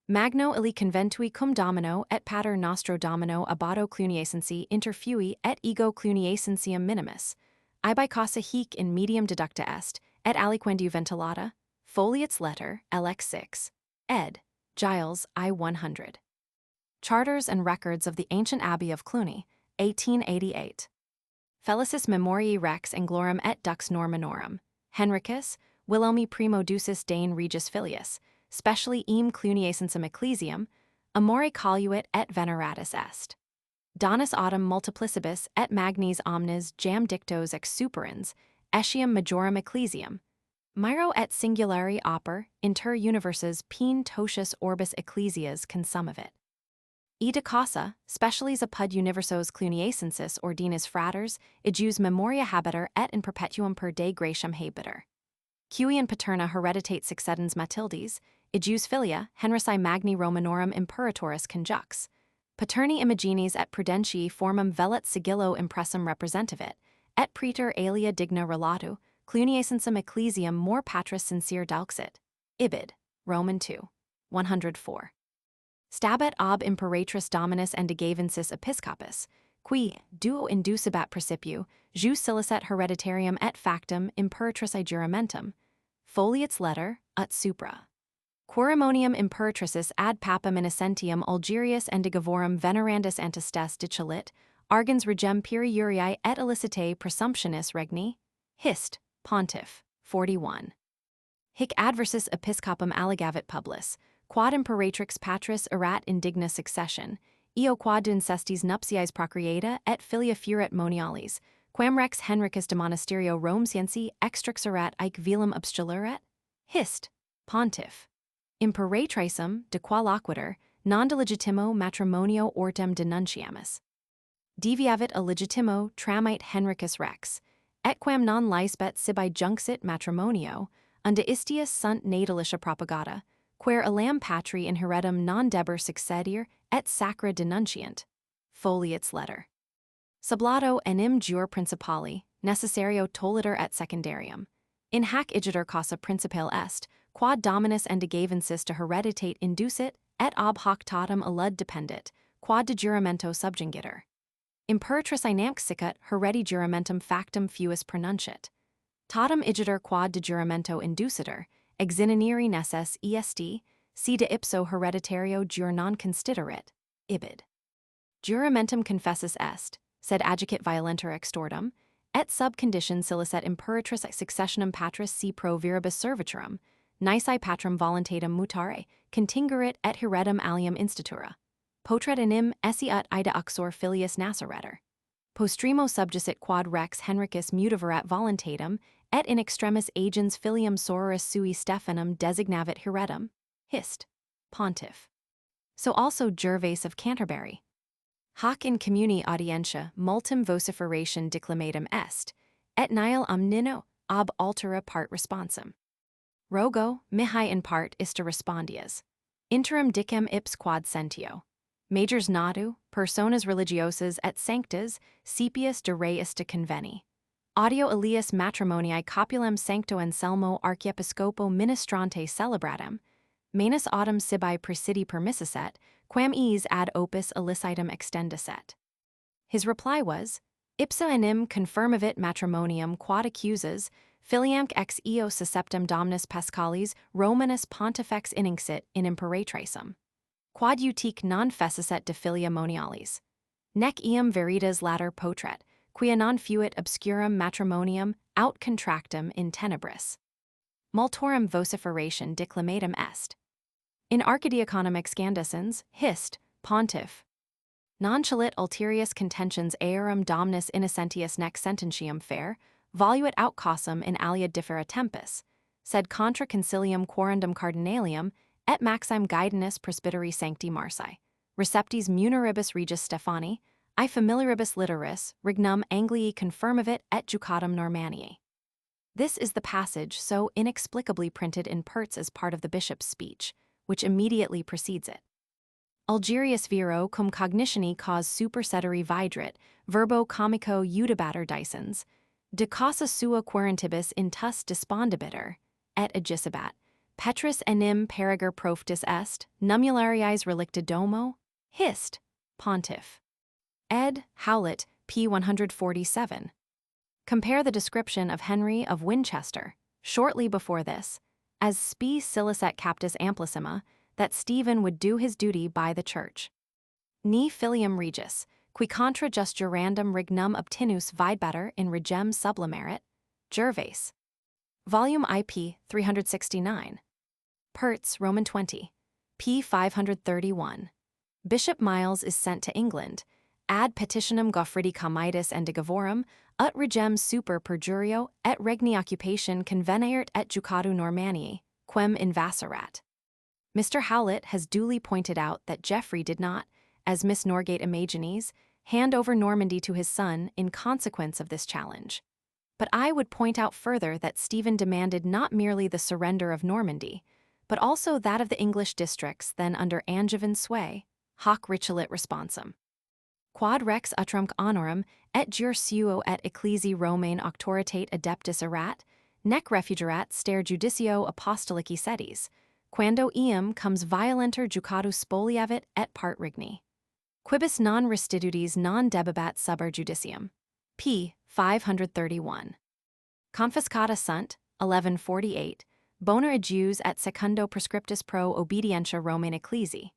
Magno illi conventui cum domino et pater nostro domino abato cluniacensi interfui et ego cluniacencium minimus, ibi causa hic in medium deducta est, et aliquendiu ventilata, Folliot's letter, LX 6, ed. Giles, I 100. Charters and Records of the Ancient Abbey of Cluny, 1888. Felicis Memoriae Rex Anglorum et Dux Normanorum, Henricus, Wilhelmi Primo Ducis Dane Regis Filius, specially eam cluniacensum ecclesiam, amore colluit et veneratus est. Donus autumn multiplicibus et magnis omnes jam dictos exsuperans, etiam majorum ecclesiam. Miro et singulari oper, inter universes pene totius orbis ecclesias consumavit. E de causa, specialis apud universos cluniacensis ordinis fraters, ejus memoria habiter et in perpetuum per de gratiam habiter. Cui in paterna hereditate succedens Matildis, ejus filia, Henrici magni Romanorum imperatoris conjux. Paterni imaginis et prudentii formam velet sigillo impressum representavit, et praetor alia digna relatu, cluniacensum ecclesiam more patris sincere dauxit. Ibid. Roman 2. 104. Stabat ob imperatris dominus endigavensis episcopus, qui, duo inducibat principiu, jus silicet hereditarium et factum imperatrici juramentum, foliates letter, ut supra. Quorimonium imperatricis ad papam innocentium Algerius endigavorum venerandus antistes dicelit, argens regem periuriae et illicitae presumptionis regni, hist, pontiff, 41. Hic adversus episcopum allegavit publis, quad imperatrix patris erat indigna succession, eo quad de incestis nuptiaes procreata et filia furet monialis, quam rex Henricus de monasterio Romesiensi extrixerat aec velum obstuleret? Hist, pontiff. Imperatricem, de qual loquitur, non de legitimo matrimonio ortem denunciamus. Deviavit a legitimo tramite Henricus rex, et quam non licebet sibi junxit matrimonio, unde istius sunt natalitia propagata, quer elam patri in heredum non deber succedier et sacra denunciant. Foliates letter. Sublato enim jure principali, necessario tolliter et secundarium. In hac igitur causa principale est, quod dominus endigavensis de hereditate inducit, et ob hoc totum illud dependit, quod de juramento subjungitur. Imperatrix inamque sicut heredi juramentum factum fuis pronunciat. Totum igitur quod de juramento inducitur, exinere nesses est, si de ipso hereditario jure non considerit, ibid. Juramentum confessus est, sed adjicit violentur extortum, et sub condition silicet imperatrix successionum patris si pro viribus serviturum, nisi patrum voluntatem mutare, contingurit et heredum alium institura. Potret enim esse ut ida uxor filius nasceretur. Postremo subjacit quad rex Henricus mutiverat voluntatem, et in extremis agens filium sororis sui Stephanum designavit heredum. Hist. Pontiff. So also Gervase of Canterbury. Hoc in communi audientia multum vociferation declamatum est, et nihil omnino ob altera part responsum. Rogo, mihi in part ista respondias. Interim dicem ips quod sentio. Majors nadu, personas religiosas et sanctas, sepius de re ista conveni. Audio illius matrimonii copulem sancto Anselmo archiepiscopo ministrante celebratum, manus autem sibi presidi permissaset, quam eis ad opus illicitum extendiset. His reply was, ipsa enim confirmavit matrimonium quad accusas, filiamque ex eo susceptum dominus Pascalis Romanus pontifex inixit in imperatricem. Quad utique non feciset de filia monialis. Nec eam veritas later potret, quia non fuit obscurum matrimonium aut contractum in tenebris. Multorum vociferation declamatum est. In archidiaconum excandescens, hist, pontiff. Non chalit ulterius contentions earum domnis innocentius nec sententium fair, voluit aut causam in alia differa tempus, sed contra concilium quorundum cardinalium, et maxime guidinis presbyteri sancti Marsi, receptis muniribus regis Stephani, I familiaribus literis, regnum Anglii confirmavit et jucatum Normanii. This is the passage so inexplicably printed in Pertz as part of the bishop's speech, which immediately precedes it. Algerius vero cum cognitioni cause supersedere vidrit, verbo comico udibatur dicens, de causa sua querentibus intus despondibiter, et agissibat, Petrus enim periger proftus est, numulariis relicta domo, hist, pontiff. Ed. Howlett, p. 147. Compare the description of Henry of Winchester, shortly before this, as spe silicet captus amplissima, that Stephen would do his duty by the church. Ni filium regis, qui contra just jurandum regnum obtinus videbatur in regem sublimerit, Gervase. Volume IP 369. Pertz, Roman 20. p. 531. Bishop Miles is sent to England, ad petitionem Geoffrey Comitis and Digavorum, ut regem super perjurio, et regni occupation conveneert et jucatu Normanii, quem invasserat. Mr. Howlett has duly pointed out that Geoffrey did not, as Miss Norgate imagines, hand over Normandy to his son in consequence of this challenge. But I would point out further that Stephen demanded not merely the surrender of Normandy, but also that of the English districts then under Angevin sway, hoc ricelit responsum. Quod rex utrumque honorum, et jure suo et ecclesi Romain auctoritate adeptus erat, nec refugerat stare judicio apostolici sedis, quando eum comes violenter jucatus spoliavit et part rigni. Quibus non restitutis non debebat suber judicium. P. 531. Confiscata sunt, 1148, bona adjus et secundo prescriptus pro obedientia Romae ecclesi.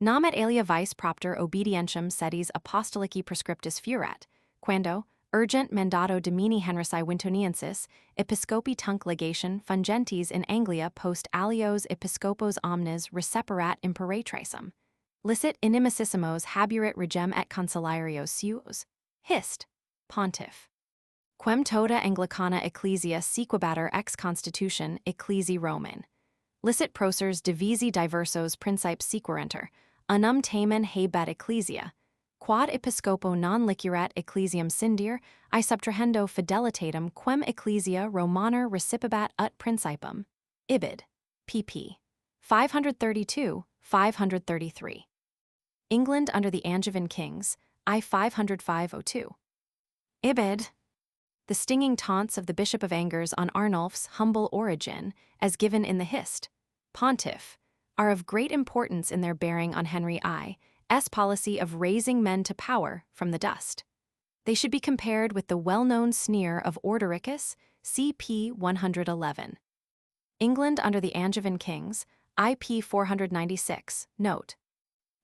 Nam et alia vice propter obedientiam sedis apostolici prescriptus furat, quando, urgent mandato domini Henrici Wintoniensis, episcopi tunc legation fungentes in Anglia post alios episcopos omnes receperat imperatricem. Licet inimicissimos haburit regem et consiliarios suos. Hist. Pontiff. Quem toda Anglicana ecclesia sequibatur ex constitution ecclesi Roman. Licet prosers divisi diversos principes sequerenter, unum tamen habet ecclesia, quod episcopo non licurat ecclesiam cindir, I subtrahendo fidelitatem quem ecclesia Romaner recipibat ut principum. Ibid. pp. 532, 533. England under the Angevin kings, I 505-02. Ibid. The stinging taunts of the Bishop of Angers on Arnulf's humble origin, as given in the Hist. Pontiff, are of great importance in their bearing on Henry I's policy of raising men to power from the dust. They should be compared with the well-known sneer of Ordericus, CP 111. England under the Angevin kings, IP 496, note.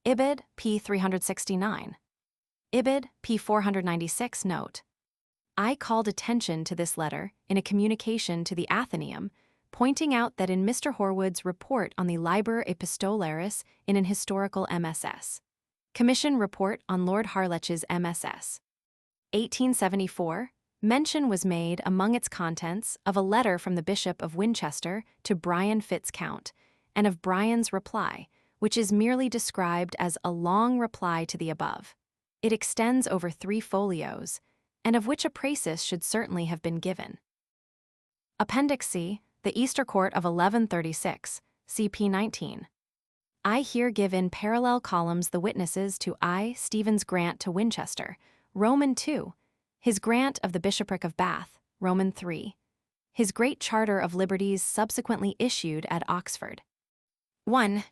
Ibid, p. 369. Ibid, p. 496, note. I called attention to this letter in a communication to the Athenaeum, pointing out that in Mr. Horwood's report on the Liber Epistolaris in an historical MSS. Commission report on Lord Harlech's MSS. 1874, mention was made among its contents of a letter from the Bishop of Winchester to Brian Fitz-Count, and of Brian's reply, which is merely described as a long reply to the above. It extends over 3 folios, and of which a praesis should certainly have been given. Appendix C, the Easter Court of 1136, CP 19. I here give in parallel columns the witnesses to I. Stephen's grant to Winchester, Roman 2, his grant of the bishopric of Bath, Roman 3, his great charter of liberties subsequently issued at Oxford. 1.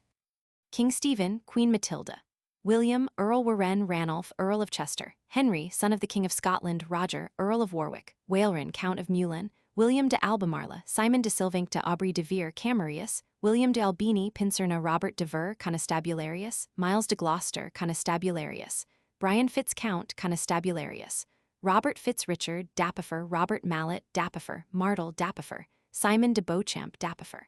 King Stephen, Queen Matilda, William, Earl Warren Ranulph, Earl of Chester, Henry, son of the King of Scotland, Roger, Earl of Warwick, Waleran, Count of Meulan, William de Albemarle, Simon de Silvinc de Aubry de Vere Camarius, William de Albini Pincerna Robert de Vere Conestabularius, Miles de Gloucester Conestabularius, Brian Fitz-Count Conestabularius, Robert Fitz-Richard Dapifer, Robert Mallet Dapifer, Martel Dapifer, Simon de Beauchamp Dapifer.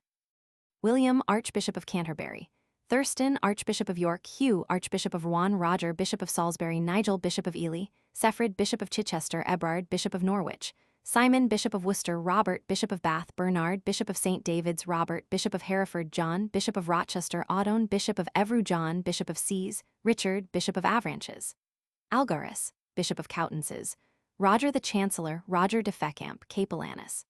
William, Archbishop of Canterbury, Thurston, Archbishop of York, Hugh, Archbishop of Rouen, Roger, Bishop of Salisbury, Nigel, Bishop of Ely, Seffred, Bishop of Chichester, Ebrard, Bishop of Norwich, Simon, Bishop of Worcester, Robert, Bishop of Bath, Bernard, Bishop of St. David's, Robert, Bishop of Hereford, John, Bishop of Rochester, Audon, Bishop of Evru, John, Bishop of Sees, Richard, Bishop of Avranches, Algaris, Bishop of Coutances, Roger the Chancellor, Roger de Fecamp, Capellanis,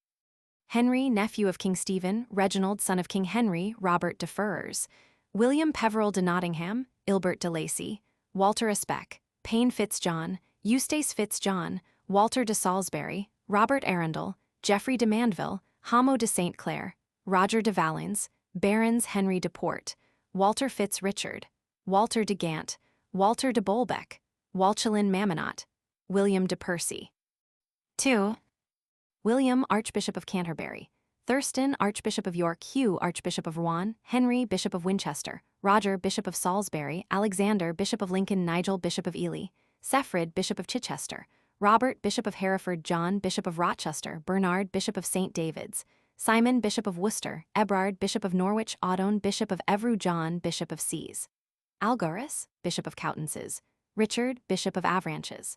Henry, nephew of King Stephen, Reginald, son of King Henry, Robert de Ferrers, William Peveril de Nottingham, Ilbert de Lacy, Walter Especk, Payne Fitzjohn, Eustace Fitzjohn, Walter de Salisbury, Robert Arundel, Geoffrey de Mandeville, Hamo de St. Clair, Roger de Valens, Barons Henry de Port, Walter Fitz-Richard, Walter de Gant, Walter de Bolbec, Walchelin Mamonot, William de Percy. 2. William, Archbishop of Canterbury, Thurston, Archbishop of York, Hugh, Archbishop of Rouen, Henry, Bishop of Winchester, Roger, Bishop of Salisbury, Alexander, Bishop of Lincoln, Nigel, Bishop of Ely, Seffred, Bishop of Chichester, Robert, Bishop of Hereford, John, Bishop of Rochester, Bernard, Bishop of St. David's, Simon, Bishop of Worcester, Ebrard, Bishop of Norwich, Audon, Bishop of Evru, John, Bishop of Sees, Algaris, Bishop of Coutances, Richard, Bishop of Avranches.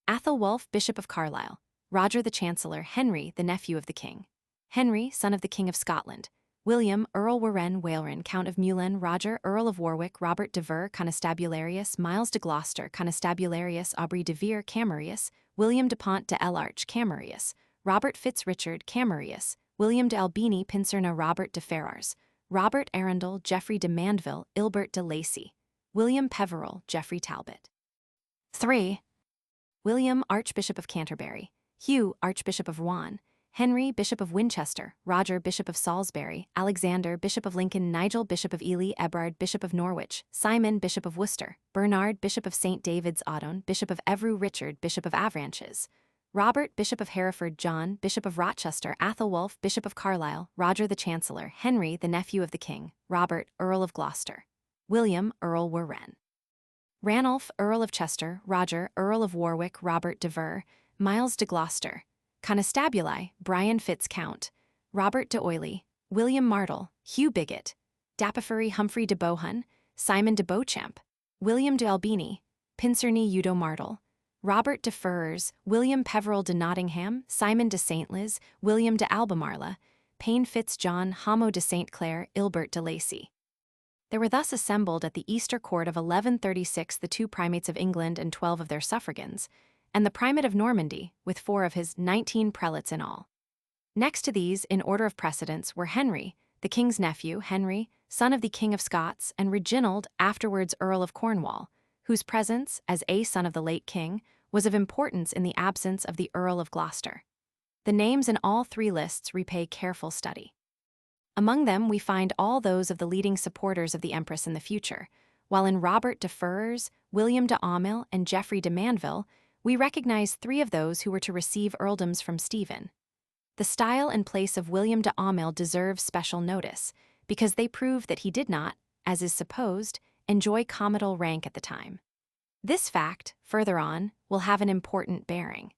Athelwulf, Bishop of Carlisle. Roger the Chancellor, Henry, the nephew of the king. Henry, son of the King of Scotland. William, Earl Warenne Waleran, Count of Meulan. Roger, Earl of Warwick. Robert de Vere, Constabularius. Miles de Gloucester, Constabularius. Aubrey de Vere, Camerarius. William de Pont de l'Arche, Camerarius. Robert Fitzrichard, Camerarius. William de Albini, Pincerna. Robert de Ferrars. Robert Arundel, Geoffrey de Mandeville, Ilbert de Lacy. William Peveril, Geoffrey Talbot. 3. William, Archbishop of Canterbury. Hugh, Archbishop of Rouen. Henry, Bishop of Winchester. Roger, Bishop of Salisbury. Alexander, Bishop of Lincoln. Nigel, Bishop of Ely. Ebrard, Bishop of Norwich. Simon, Bishop of Worcester. Bernard, Bishop of St. David's Audon. Bishop of Evreux. Richard, Bishop of Avranches. Robert, Bishop of Hereford. John, Bishop of Rochester. Athelwulf, Bishop of Carlisle. Roger the Chancellor. Henry, the nephew of the king. Robert, Earl of Gloucester. William, Earl Warenne. Ranulph, Earl of Chester. Roger, Earl of Warwick. Robert de Vere. Miles de Gloucester. Constabuli, Brian Fitz Count. Robert de Oily. William Martle. Hugh Bigot. Dapifery, Humphrey de Bohun. Simon de Beauchamp. William de Albini. Pincerny Udo Martle. Robert de Ferrers. William Peveril de Nottingham. Simon de St. Liz. William de Albemarle. Payne Fitz John. Hamo de St. Clair. Ilbert de Lacy. There were thus assembled at the Easter Court of 1136 the 2 primates of England and 12 of their suffragans, and the primate of Normandy, with 4 of his 19 prelates in all. Next to these, in order of precedence, were Henry, the king's nephew, Henry, son of the King of Scots, and Reginald, afterwards Earl of Cornwall, whose presence, as a son of the late king, was of importance in the absence of the Earl of Gloucester. The names in all 3 lists repay careful study. Among them we find all those of the leading supporters of the Empress in the future, while in Robert de Ferrers, William de Aumale, and Geoffrey de Mandeville, we recognize 3 of those who were to receive earldoms from Stephen. The style and place of William de Aumale deserve special notice, because they prove that he did not, as is supposed, enjoy comital rank at the time. This fact, further on, will have an important bearing.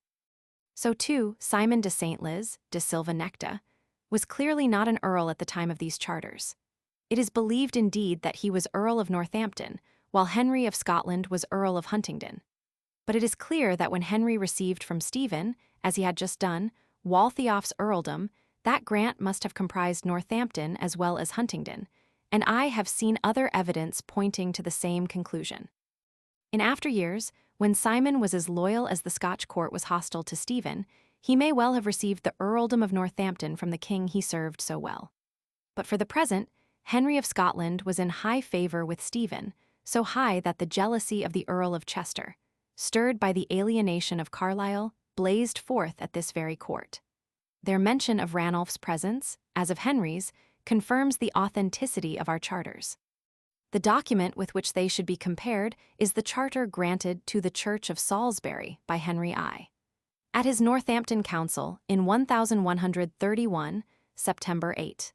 So too, Simon de St. Liz, de Silva Necta, was clearly not an earl at the time of these charters. It is believed indeed that he was Earl of Northampton, while Henry of Scotland was Earl of Huntingdon. But it is clear that when Henry received from Stephen, as he had just done, Waltheof's earldom, that grant must have comprised Northampton as well as Huntingdon, and I have seen other evidence pointing to the same conclusion. In after years, when Simon was as loyal as the Scotch court was hostile to Stephen, he may well have received the earldom of Northampton from the king he served so well. But for the present, Henry of Scotland was in high favor with Stephen, so high that the jealousy of the Earl of Chester, stirred by the alienation of Carlisle, blazed forth at this very court. Their mention of Ranulph's presence, as of Henry's, confirms the authenticity of our charters. The document with which they should be compared is the charter granted to the Church of Salisbury by Henry I. At his Northampton Council in 1131, September 8.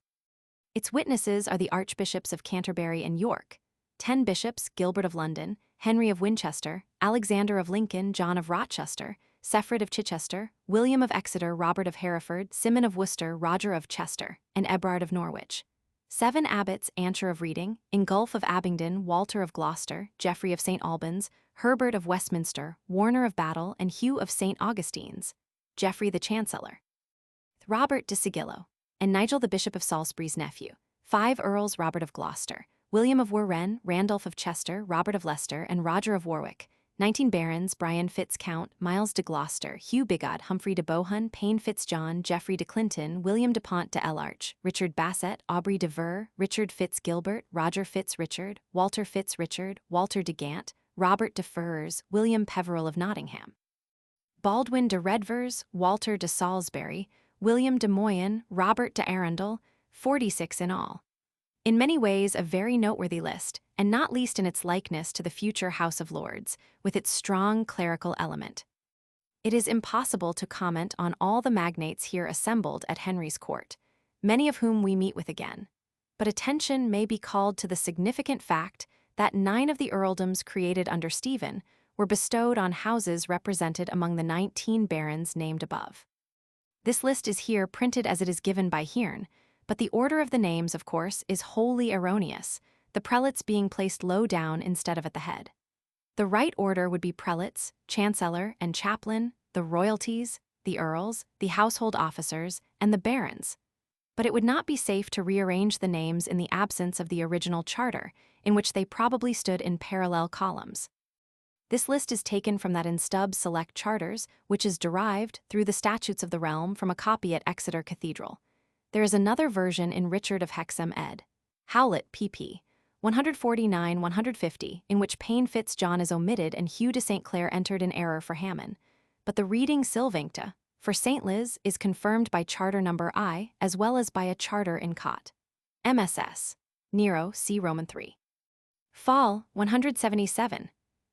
Its witnesses are the Archbishops of Canterbury and York, 10 bishops, Gilbert of London, Henry of Winchester, Alexander of Lincoln, John of Rochester, Seffred of Chichester, William of Exeter, Robert of Hereford, Simon of Worcester, Roger of Chester, and Ebrard of Norwich. 7 abbots, Ancher of Reading, Ingulf of Abingdon, Walter of Gloucester, Geoffrey of St. Albans, Herbert of Westminster, Warner of Battle, and Hugh of St. Augustine's, Geoffrey the Chancellor, Robert de Sigillo, and Nigel the Bishop of Salisbury's nephew, 5 earls, Robert of Gloucester, William of Warenne, Randolph of Chester, Robert of Leicester, and Roger of Warwick, 19 barons, Brian Fitz Count, Miles de Gloucester, Hugh Bigot, Humphrey de Bohun, Payne Fitz John, Geoffrey de Clinton, William de Pont de l'Arche, Richard Basset, Aubrey de Vere, Richard Fitz Gilbert, Roger Fitz Richard, Walter Fitz Richard, Walter de Gant, Robert de Ferrers, William Peveril of Nottingham, Baldwin de Redvers, Walter de Salisbury, William de Moyen, Robert de Arundel, 46 in all. In many ways a very noteworthy list, and not least in its likeness to the future House of Lords, with its strong clerical element. It is impossible to comment on all the magnates here assembled at Henry's court, many of whom we meet with again, but attention may be called to the significant fact that 9 of the earldoms created under Stephen were bestowed on houses represented among the 19 barons named above. This list is here printed as it is given by Hearn, but the order of the names, of course, is wholly erroneous, the prelates being placed low down instead of at the head. The right order would be prelates, chancellor and chaplain, the royalties, the earls, the household officers, and the barons. But it would not be safe to rearrange the names in the absence of the original charter, in which they probably stood in parallel columns. This list is taken from that in Stubbs' Select Charters, which is derived, through the statutes of the realm, from a copy at Exeter Cathedral. There is another version in Richard of Hexham ed. Howlett, pp. 149-150, in which Payne Fitz-John is omitted and Hugh de St. Clair entered in error for Hammon. But the reading Sylvincta, for St. Liz, is confirmed by Charter number I, as well as by a charter in Cot. MSS. Nero, see Roman 3. Fall, 177.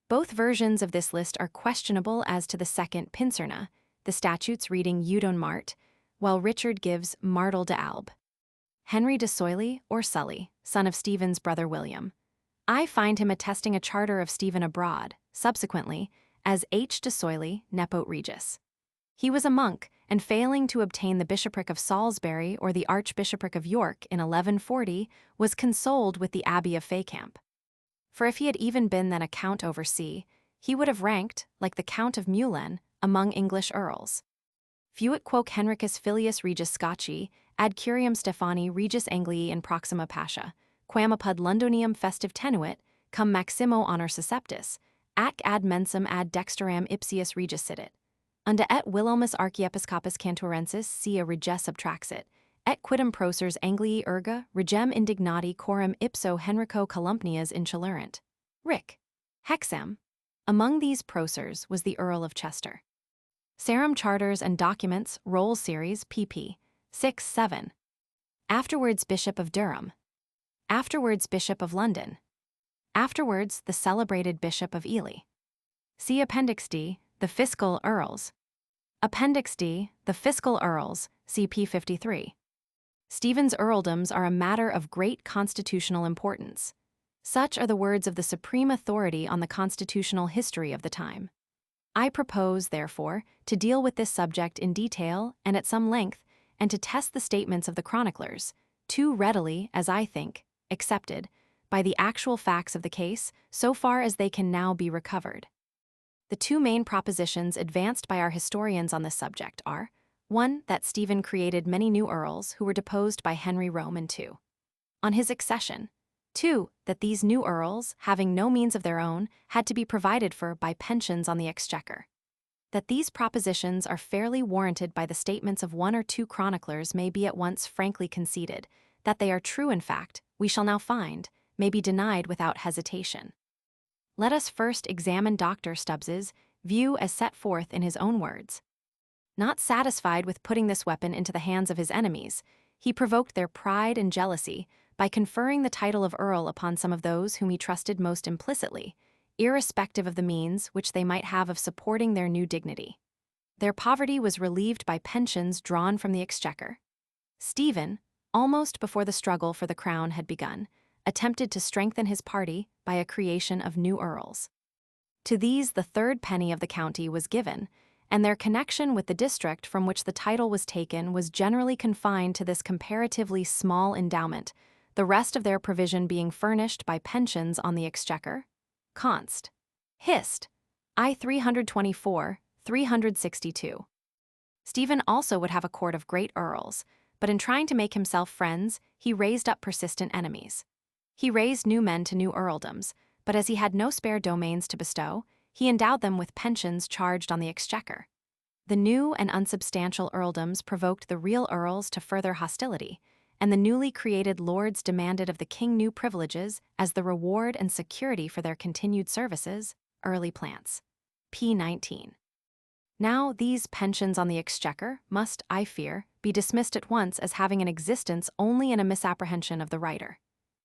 Both versions of this list are questionable as to the second Pincerna, the statutes reading Eudon Mart, while Richard gives Martel de Albe. Henry de Soilly, or Sully, son of Stephen's brother William. I find him attesting a charter of Stephen abroad, subsequently, as H. de Soilly, Nepot Regis. He was a monk, and failing to obtain the bishopric of Salisbury or the archbishopric of York in 1140, was consoled with the abbey of Fécamp. For if he had even been then a count over sea, he would have ranked, like the Count of Meulan, among English earls. Fuit quoque Henricus filius regis Scotchi, ad curiam Stephani regis Anglii in proxima pascha, quam apud Londonium festive tenuit, cum maximo honor susceptus, ac ad mensum ad dexteram ipsius regis sidit. Unda et Wilhelmus archiepiscopus cantorensis sia reges subtraxit, et quidem prosers Anglii erga regem indignati coram ipso Henrico calumnias incellurant. Rick. Hexham. Among these prosers was the Earl of Chester. Sarum Charters and Documents, Rolls Series, pp. 6-7. Afterwards Bishop of Durham. Afterwards Bishop of London. Afterwards the celebrated Bishop of Ely. See Appendix D, the Fiscal Earls. Appendix D, the Fiscal Earls, CP 53. Stephen's earldoms are a matter of great constitutional importance. Such are the words of the supreme authority on the constitutional history of the time. I propose, therefore, to deal with this subject in detail and at some length, and to test the statements of the chroniclers, too readily, as I think, accepted, by the actual facts of the case, so far as they can now be recovered. The two main propositions advanced by our historians on this subject are, 1. That Stephen created many new earls who were deposed by Henry Roman II. On his accession. 2. That these new earls, having no means of their own, had to be provided for by pensions on the exchequer. That these propositions are fairly warranted by the statements of one or two chroniclers may be at once frankly conceded. That they are true in fact, we shall now find, may be denied without hesitation. Let us first examine Dr. Stubbs's view as set forth in his own words. Not satisfied with putting this weapon into the hands of his enemies, he provoked their pride and jealousy by conferring the title of Earl upon some of those whom he trusted most implicitly, irrespective of the means which they might have of supporting their new dignity. Their poverty was relieved by pensions drawn from the exchequer. Stephen, almost before the struggle for the crown had begun, attempted to strengthen his party by a creation of new earls. To these the third penny of the county was given, and their connection with the district from which the title was taken was generally confined to this comparatively small endowment, the rest of their provision being furnished by pensions on the exchequer. Const. Hist. I 324, 362. Stephen also would have a court of great earls, but in trying to make himself friends, he raised up persistent enemies. He raised new men to new earldoms, but as he had no spare domains to bestow, he endowed them with pensions charged on the exchequer. The new and unsubstantial earldoms provoked the real earls to further hostility, and the newly created lords demanded of the king new privileges as the reward and security for their continued services, early plants. p. 19. Now these pensions on the exchequer must, I fear, be dismissed at once as having an existence only in a misapprehension of the writer.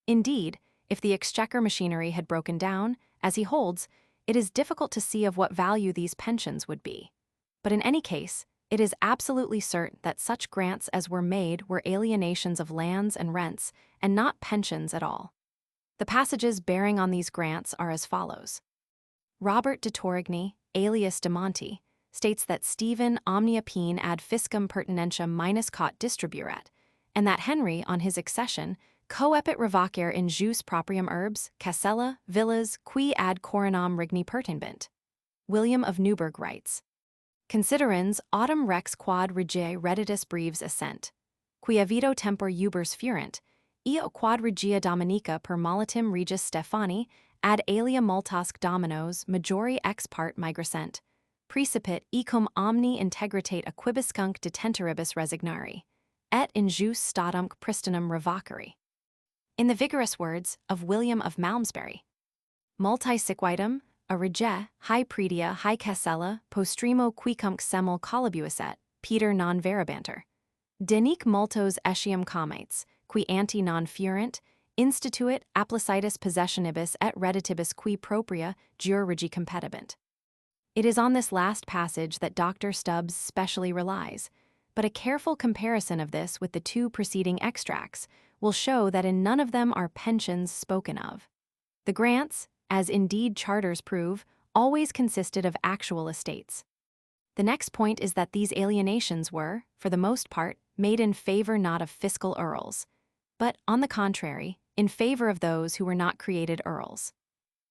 Indeed, if the exchequer machinery had broken down, as he holds, it is difficult to see of what value these pensions would be. But in any case, it is absolutely certain that such grants as were made were alienations of lands and rents, and not pensions at all. The passages bearing on these grants are as follows. Robert de Torigny, alias de Monte, states that Stephen omnia pene ad fiscum pertinentiam minus cot distribuerat, and that Henry, on his accession, coepit revocare in jus proprium urbs, Casella, villas, qui ad coronam regni pertinbent. William of Newburgh writes, Considerans autumn rex quad regiae redditus breves essent, quia vito tempor ubers furent, ea quad regia dominica per malatim regis Stephani, ad alia multasque dominos majori ex part migrascent, precipit ecum omni integritate aquibuscunc detentoribus resignari, et in jus statumque pristinum revocari. In the vigorous words of William of Malmesbury, multi siquidem, a rege, hi predia, hi Casella, postremo quicumque semel colabuiset, Peter non veribanter. Denique multos etiam comates, qui ante non furent, instituit applacitus possessionibus et redditibus qui propria jure regi competibent. It is on this last passage that Dr. Stubbs specially relies, but a careful comparison of this with the two preceding extracts will show that in none of them are pensions spoken of. The grants, as indeed charters prove, always consisted of actual estates. The next point is that these alienations were, for the most part, made in favor not of fiscal earls, but, on the contrary, in favor of those who were not created earls.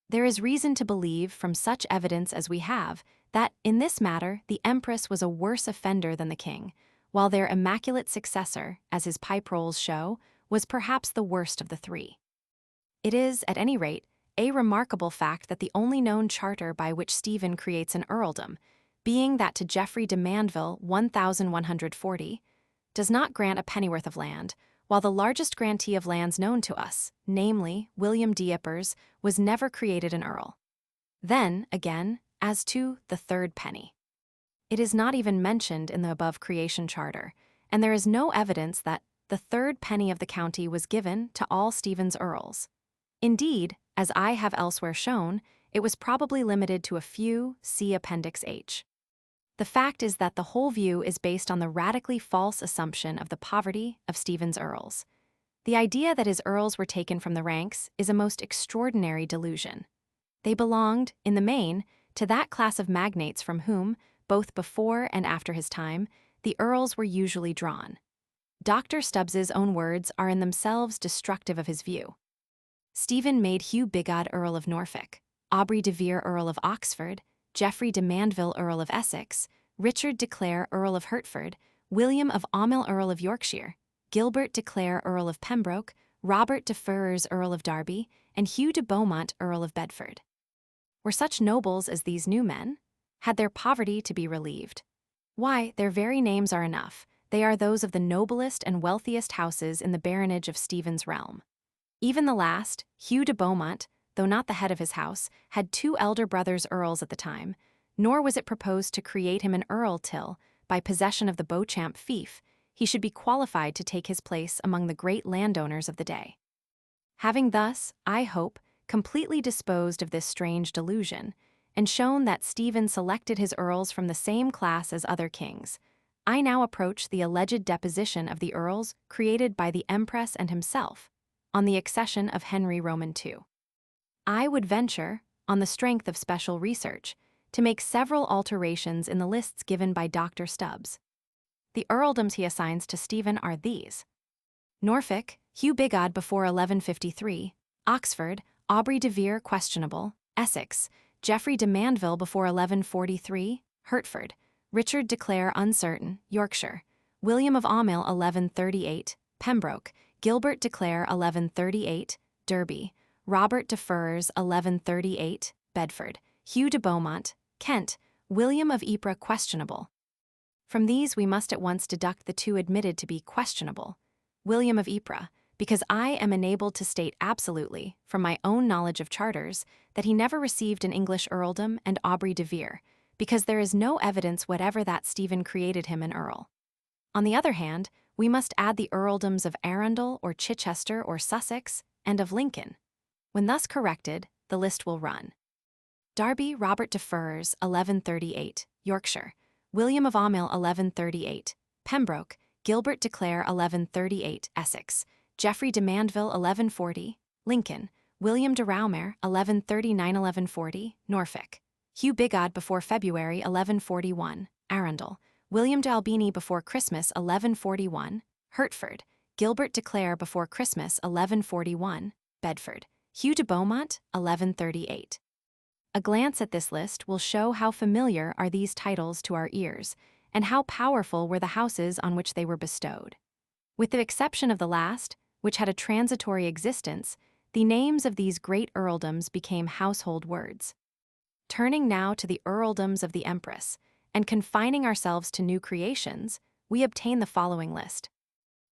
There is reason to believe, from such evidence as we have, that, in this matter, the empress was a worse offender than the king, while their immaculate successor, as his pipe rolls show, was perhaps the worst of the three. It is, at any rate, a remarkable fact that the only known charter by which Stephen creates an earldom, being that to Geoffrey de Mandeville 1140, does not grant a pennyworth of land, while the largest grantee of lands known to us, namely William de Ypres, was never created an earl. Then, again, as to the third penny. It is not even mentioned in the above creation charter, and there is no evidence that the third penny of the county was given to all Stephen's earls. Indeed, as I have elsewhere shown, it was probably limited to a few, see Appendix H. The fact is that the whole view is based on the radically false assumption of the poverty of Stephen's earls. The idea that his earls were taken from the ranks is a most extraordinary delusion. They belonged, in the main, to that class of magnates from whom, both before and after his time, the earls were usually drawn. Dr. Stubbs's own words are in themselves destructive of his view. Stephen made Hugh Bigod Earl of Norfolk, Aubrey de Vere Earl of Oxford, Geoffrey de Mandeville Earl of Essex, Richard de Clare Earl of Hertford, William of Aumale Earl of Yorkshire, Gilbert de Clare Earl of Pembroke, Robert de Ferrers Earl of Derby, and Hugh de Beaumont Earl of Bedford. Were such nobles as these new men? Had their poverty to be relieved? Why, their very names are enough. They are those of the noblest and wealthiest houses in the baronage of Stephen's realm. Even the last, Hugh de Beaumont, though not the head of his house, had two elder brothers earls at the time, nor was it proposed to create him an earl till, by possession of the Beauchamp fief, he should be qualified to take his place among the great landowners of the day. Having thus, I hope, completely disposed of this strange delusion, and shown that Stephen selected his earls from the same class as other kings, I now approach the alleged deposition of the earls created by the Empress and himself, on the accession of Henry Roman II. I would venture, on the strength of special research, to make several alterations in the lists given by Dr. Stubbs. The earldoms he assigns to Stephen are these: Norfolk, Hugh Bigod before 1153, Oxford, Aubrey de Vere questionable, Essex, Geoffrey de Mandeville before 1143, Hertford, Richard de Clare uncertain, Yorkshire, William of Aumale 1138, Pembroke, Gilbert de Clare 1138, Derby, Robert de Ferrers 1138, Bedford, Hugh de Beaumont, Kent, William of Ypres questionable. From these we must at once deduct the two admitted to be questionable. William of Ypres, because I am enabled to state absolutely, from my own knowledge of charters, that he never received an English earldom, and Aubrey de Vere, because there is no evidence whatever that Stephen created him an earl. On the other hand, we must add the earldoms of Arundel or Chichester or Sussex, and of Lincoln. When thus corrected, the list will run: Derby, Robert de Ferrers, 1138, Yorkshire, William of Aumale, 1138, Pembroke, Gilbert de Clare, 1138, Essex, Geoffrey de Mandeville, 1140, Lincoln, William de Raumer, 1139-1140, Norfolk, Hugh Bigod before February, 1141, Arundel, William de Albini before Christmas, 1141, Hertford, Gilbert de Clare before Christmas 1141, Bedford, Hugh de Beaumont 1138. A glance at this list will show how familiar are these titles to our ears, and how powerful were the houses on which they were bestowed. With the exception of the last, which had a transitory existence, the names of these great earldoms became household words. Turning now to the earldoms of the Empress, and confining ourselves to new creations, we obtain the following list.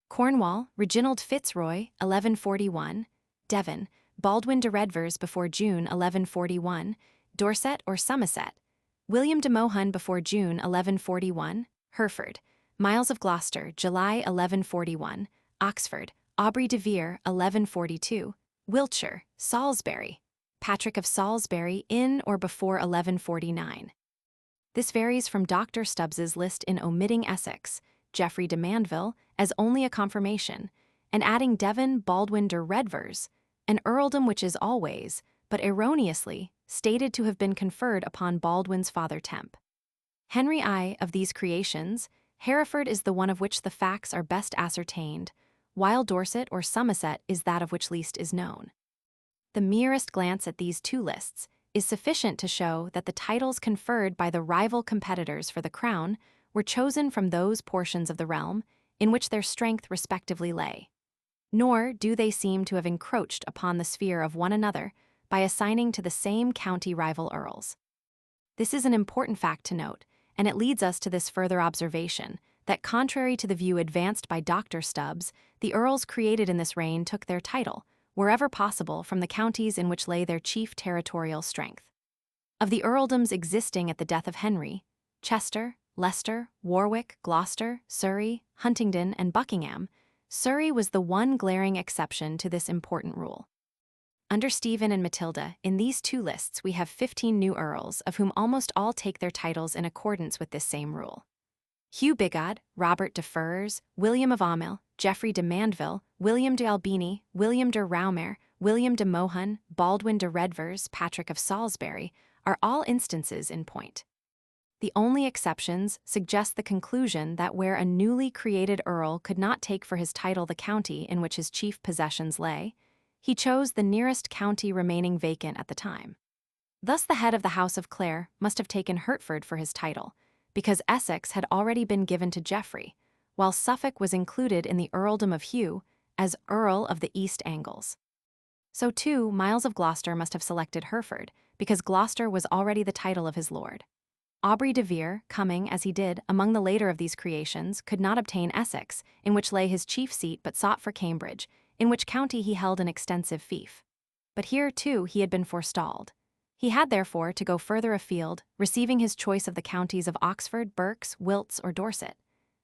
Cornwall, Reginald Fitzroy, 1141, Devon, Baldwin de Redvers before June 1141, Dorset or Somerset, William de Mohun before June 1141, Hereford, Miles of Gloucester, July 1141, Oxford, Aubrey de Vere, 1142, Wiltshire, Salisbury, Patrick of Salisbury in or before 1149. This varies from Dr. Stubbs's list in omitting Essex, Geoffrey de Mandeville, as only a confirmation, and adding Devon Baldwin de Redvers, an earldom which is always, but erroneously, stated to have been conferred upon Baldwin's father Temp. Henry I of these creations, Hereford is the one of which the facts are best ascertained, while Dorset or Somerset is that of which least is known. The merest glance at these two lists is sufficient to show that the titles conferred by the rival competitors for the crown were chosen from those portions of the realm in which their strength respectively lay. Nor do they seem to have encroached upon the sphere of one another by assigning to the same county rival earls. This is an important fact to note, and it leads us to this further observation, that contrary to the view advanced by Dr. Stubbs, the earls created in this reign took their title, wherever possible, from the counties in which lay their chief territorial strength. Of the earldoms existing at the death of Henry, Chester, Leicester, Warwick, Gloucester, Surrey, Huntingdon, and Buckingham, Surrey was the one glaring exception to this important rule. Under Stephen and Matilda, in these two lists we have 15 new earls, of whom almost all take their titles in accordance with this same rule. Hugh Bigod, Robert de Ferrers, William of Aumale, Geoffrey de Mandeville, William de Albini, William de Raumer, William de Mohun, Baldwin de Redvers, Patrick of Salisbury, are all instances in point. The only exceptions suggest the conclusion that where a newly created earl could not take for his title the county in which his chief possessions lay, he chose the nearest county remaining vacant at the time. Thus the head of the House of Clare must have taken Hertford for his title, because Essex had already been given to Geoffrey, while Suffolk was included in the earldom of Hugh as Earl of the East Angles. So too, Miles of Gloucester must have selected Hereford, because Gloucester was already the title of his lord. Aubrey de Vere, coming, as he did, among the later of these creations, could not obtain Essex, in which lay his chief seat, but sought for Cambridge, in which county he held an extensive fief. But here, too, he had been forestalled. He had therefore to go further afield, receiving his choice of the counties of Oxford, Berks, Wilts, or Dorset,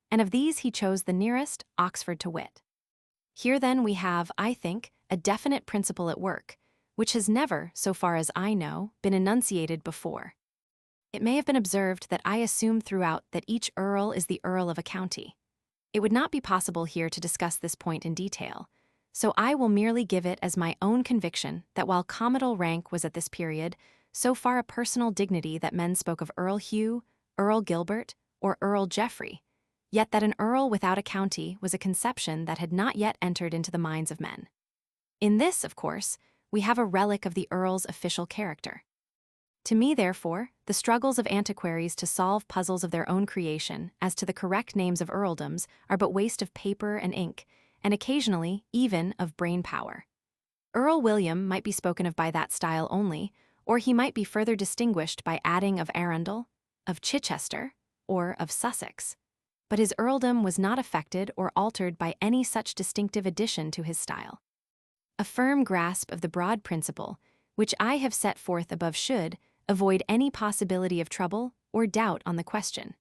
and of these he chose the nearest, Oxford to wit. Here then we have, I think, a definite principle at work, which has never, so far as I know, been enunciated before. It may have been observed that I assume throughout that each earl is the earl of a county. It would not be possible here to discuss this point in detail, so I will merely give it as my own conviction that while comital rank was at this period so far a personal dignity that men spoke of Earl Hugh, Earl Gilbert, or Earl Geoffrey, yet that an earl without a county was a conception that had not yet entered into the minds of men. In this, of course, we have a relic of the earl's official character. To me, therefore, the struggles of antiquaries to solve puzzles of their own creation as to the correct names of earldoms are but waste of paper and ink, and occasionally even of brain power. Earl William might be spoken of by that style only, or he might be further distinguished by adding of Arundel, of Chichester, or of Sussex. But his earldom was not affected or altered by any such distinctive addition to his style. A firm grasp of the broad principle, which I have set forth above, should avoid any possibility of trouble or doubt on the question.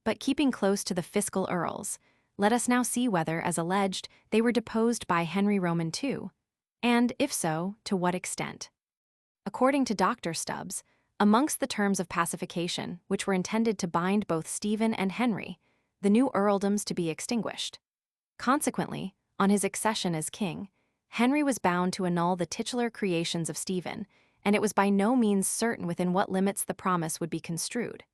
But keeping close to the fiscal earls, let us now see whether, as alleged, they were deposed by Henry Roman II, and, if so, to what extent. According to Dr. Stubbs, amongst the terms of pacification, which were intended to bind both Stephen and Henry, the new earldoms to be extinguished. Consequently, on his accession as king, Henry was bound to annul the titular creations of Stephen, and it was by no means certain within what limits the promise would be construed.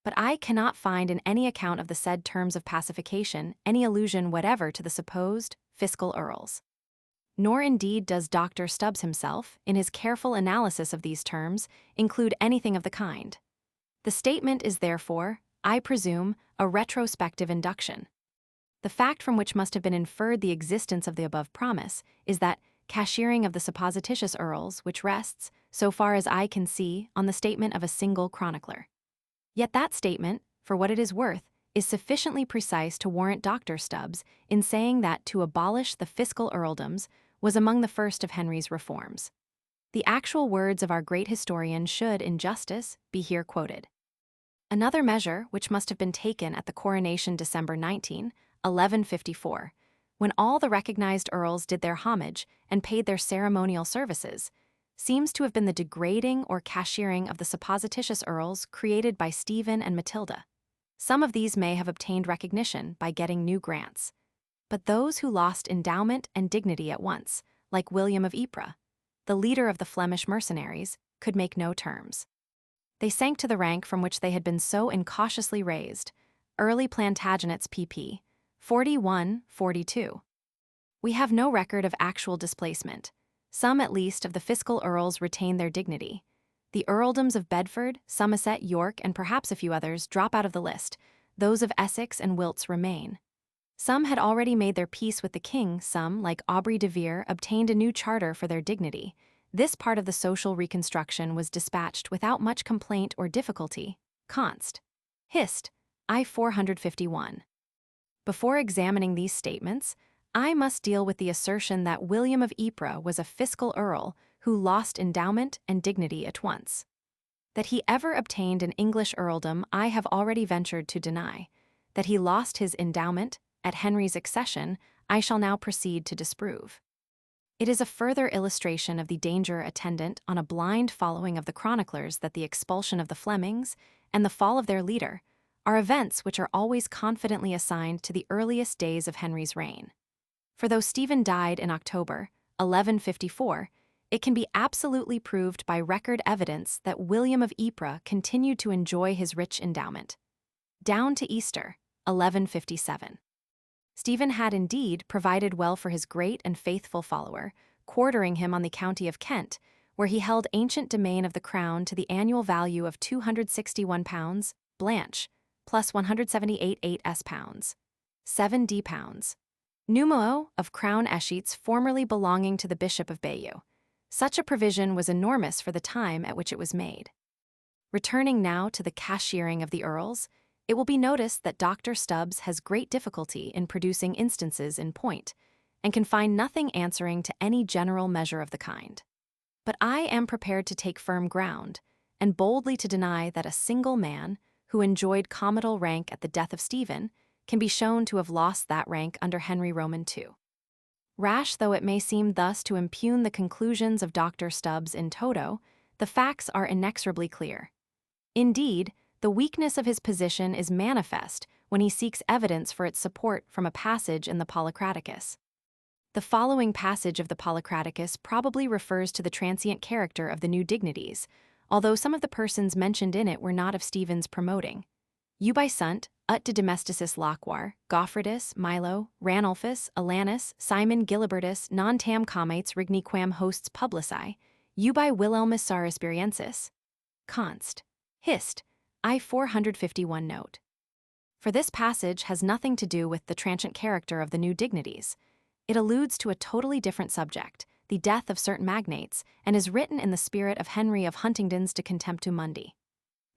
but I cannot find in any account of the said terms of pacification any allusion whatever to the supposed fiscal earls. Nor indeed does Dr. Stubbs himself, in his careful analysis of these terms, include anything of the kind. The statement is therefore, I presume, a retrospective induction. The fact from which must have been inferred the existence of the above promise is that cashiering of the supposititious earls, which rests, so far as I can see, on the statement of a single chronicler. Yet that statement, for what it is worth, is sufficiently precise to warrant Dr. Stubbs in saying that to abolish the fiscal earldoms was among the first of Henry's reforms. The actual words of our great historian should, in justice, be here quoted. Another measure which must have been taken at the coronation December 19, 1154, when all the recognized earls did their homage and paid their ceremonial services, seems to have been the degrading or cashiering of the supposititious earls created by Stephen and Matilda. Some of these may have obtained recognition by getting new grants, but those who lost endowment and dignity at once, like William of Ypres, the leader of the Flemish mercenaries, could make no terms. They sank to the rank from which they had been so incautiously raised, early Plantagenets pp. 41-42. We have no record of actual displacement. Some, at least, of the fiscal earls retain their dignity. The earldoms of Bedford, Somerset, York, and perhaps a few others drop out of the list. Those of Essex and Wilts remain. Some had already made their peace with the king, some, like Aubrey de Vere, obtained a new charter for their dignity. This part of the social reconstruction was dispatched without much complaint or difficulty. Const. Hist. I 451. Before examining these statements, I must deal with the assertion that William of Ypres was a fiscal earl who lost endowment and dignity at once. That he ever obtained an English earldom I have already ventured to deny. That he lost his endowment at Henry's accession I shall now proceed to disprove. It is a further illustration of the danger attendant on a blind following of the chroniclers that the expulsion of the Flemings and the fall of their leader are events which are always confidently assigned to the earliest days of Henry's reign. For though Stephen died in October 1154, it can be absolutely proved by record evidence that William of Ypres continued to enjoy his rich endowment. Down to Easter 1157. Stephen had indeed provided well for his great and faithful follower, quartering him on the county of Kent, where he held ancient domain of the crown to the annual value of £261, Blanche, plus 178 pounds, 7 pounds. Numero of crown escheats formerly belonging to the Bishop of Bayeux. Such a provision was enormous for the time at which it was made. Returning now to the cashiering of the earls, it will be noticed that Dr. Stubbs has great difficulty in producing instances in point, and can find nothing answering to any general measure of the kind. But I am prepared to take firm ground, and boldly to deny that a single man, who enjoyed comital rank at the death of Stephen, can be shown to have lost that rank under Henry Roman II. Rash though it may seem thus to impugn the conclusions of Dr. Stubbs in toto, the facts are inexorably clear. Indeed, the weakness of his position is manifest when he seeks evidence for its support from a passage in the Polycraticus. The following passage of the Polycraticus probably refers to the transient character of the new dignities, although some of the persons mentioned in it were not of Stephen's promoting. Ubi sunt, ut de domesticis loquar, Goffredus, Milo, Ranulphus, Alanus, Simon Gilibertus, non tam comates rigniquam hosts publici, ubi Wilhelmus Sarisperiensis. Const. Hist. I 451 note. For this passage has nothing to do with the transient character of the new dignities. It alludes to a totally different subject, the death of certain magnates, and is written in the spirit of Henry of Huntingdon's De Contemptu Mundi.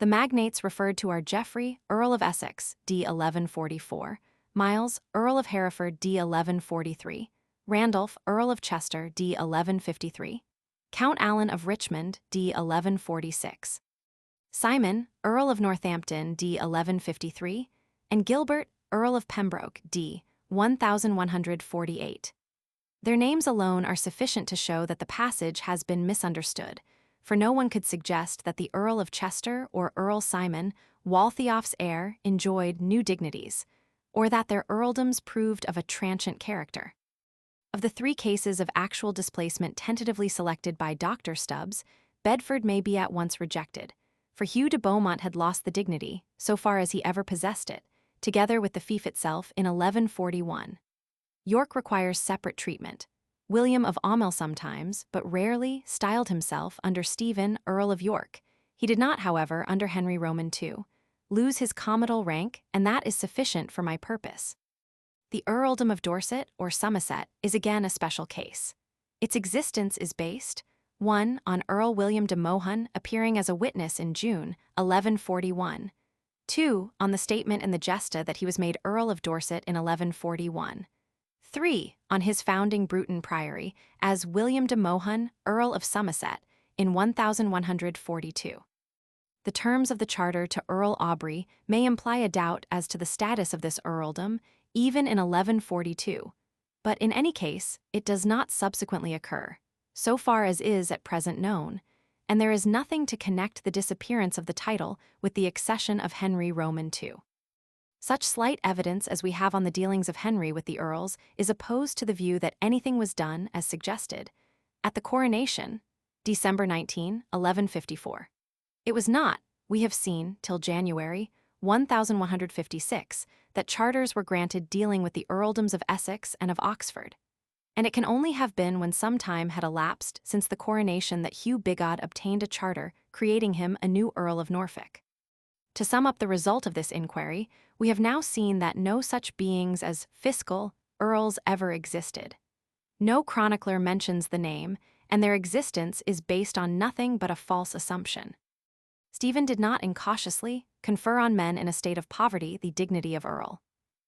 The magnates referred to are Geoffrey, Earl of Essex, d. 1144, Miles, Earl of Hereford, d. 1143, Randolph, Earl of Chester, d. 1153, Count Allen of Richmond, d. 1146, Simon, Earl of Northampton, d. 1153, and Gilbert, Earl of Pembroke, d. 1148. Their names alone are sufficient to show that the passage has been misunderstood, for no one could suggest that the Earl of Chester or Earl Simon, Waltheof's heir, enjoyed new dignities, or that their earldoms proved of a transient character. Of the 3 cases of actual displacement tentatively selected by Dr. Stubbs, Bedford may be at once rejected, for Hugh de Beaumont had lost the dignity, so far as he ever possessed it, together with the fief itself in 1141. York requires separate treatment. William of Aumale sometimes, but rarely, styled himself under Stephen, Earl of York. He did not, however, under Henry Roman II, lose his comital rank, and that is sufficient for my purpose. The earldom of Dorset, or Somerset, is again a special case. Its existence is based, 1. On Earl William de Mohun appearing as a witness in June, 1141. 2. On the statement in the Gesta that he was made Earl of Dorset in 1141. 3. On his founding Bruton Priory as William de Mohun, Earl of Somerset, in 1142. The terms of the charter to Earl Aubrey may imply a doubt as to the status of this earldom, even in 1142, but in any case, it does not subsequently occur, so far as is at present known, and there is nothing to connect the disappearance of the title with the accession of Henry Roman II. Such slight evidence as we have on the dealings of Henry with the earls is opposed to the view that anything was done as suggested at the coronation, December 19, 1154. It was not, we have seen, till January 1156, that charters were granted dealing with the earldoms of Essex and of Oxford, and it can only have been when some time had elapsed since the coronation that Hugh Bigod obtained a charter creating him a new Earl of Norfolk. To sum up the result of this inquiry, we have now seen that no such beings as fiscal earls ever existed. No chronicler mentions the name, and their existence is based on nothing but a false assumption. Stephen did not incautiously confer on men in a state of poverty the dignity of earl.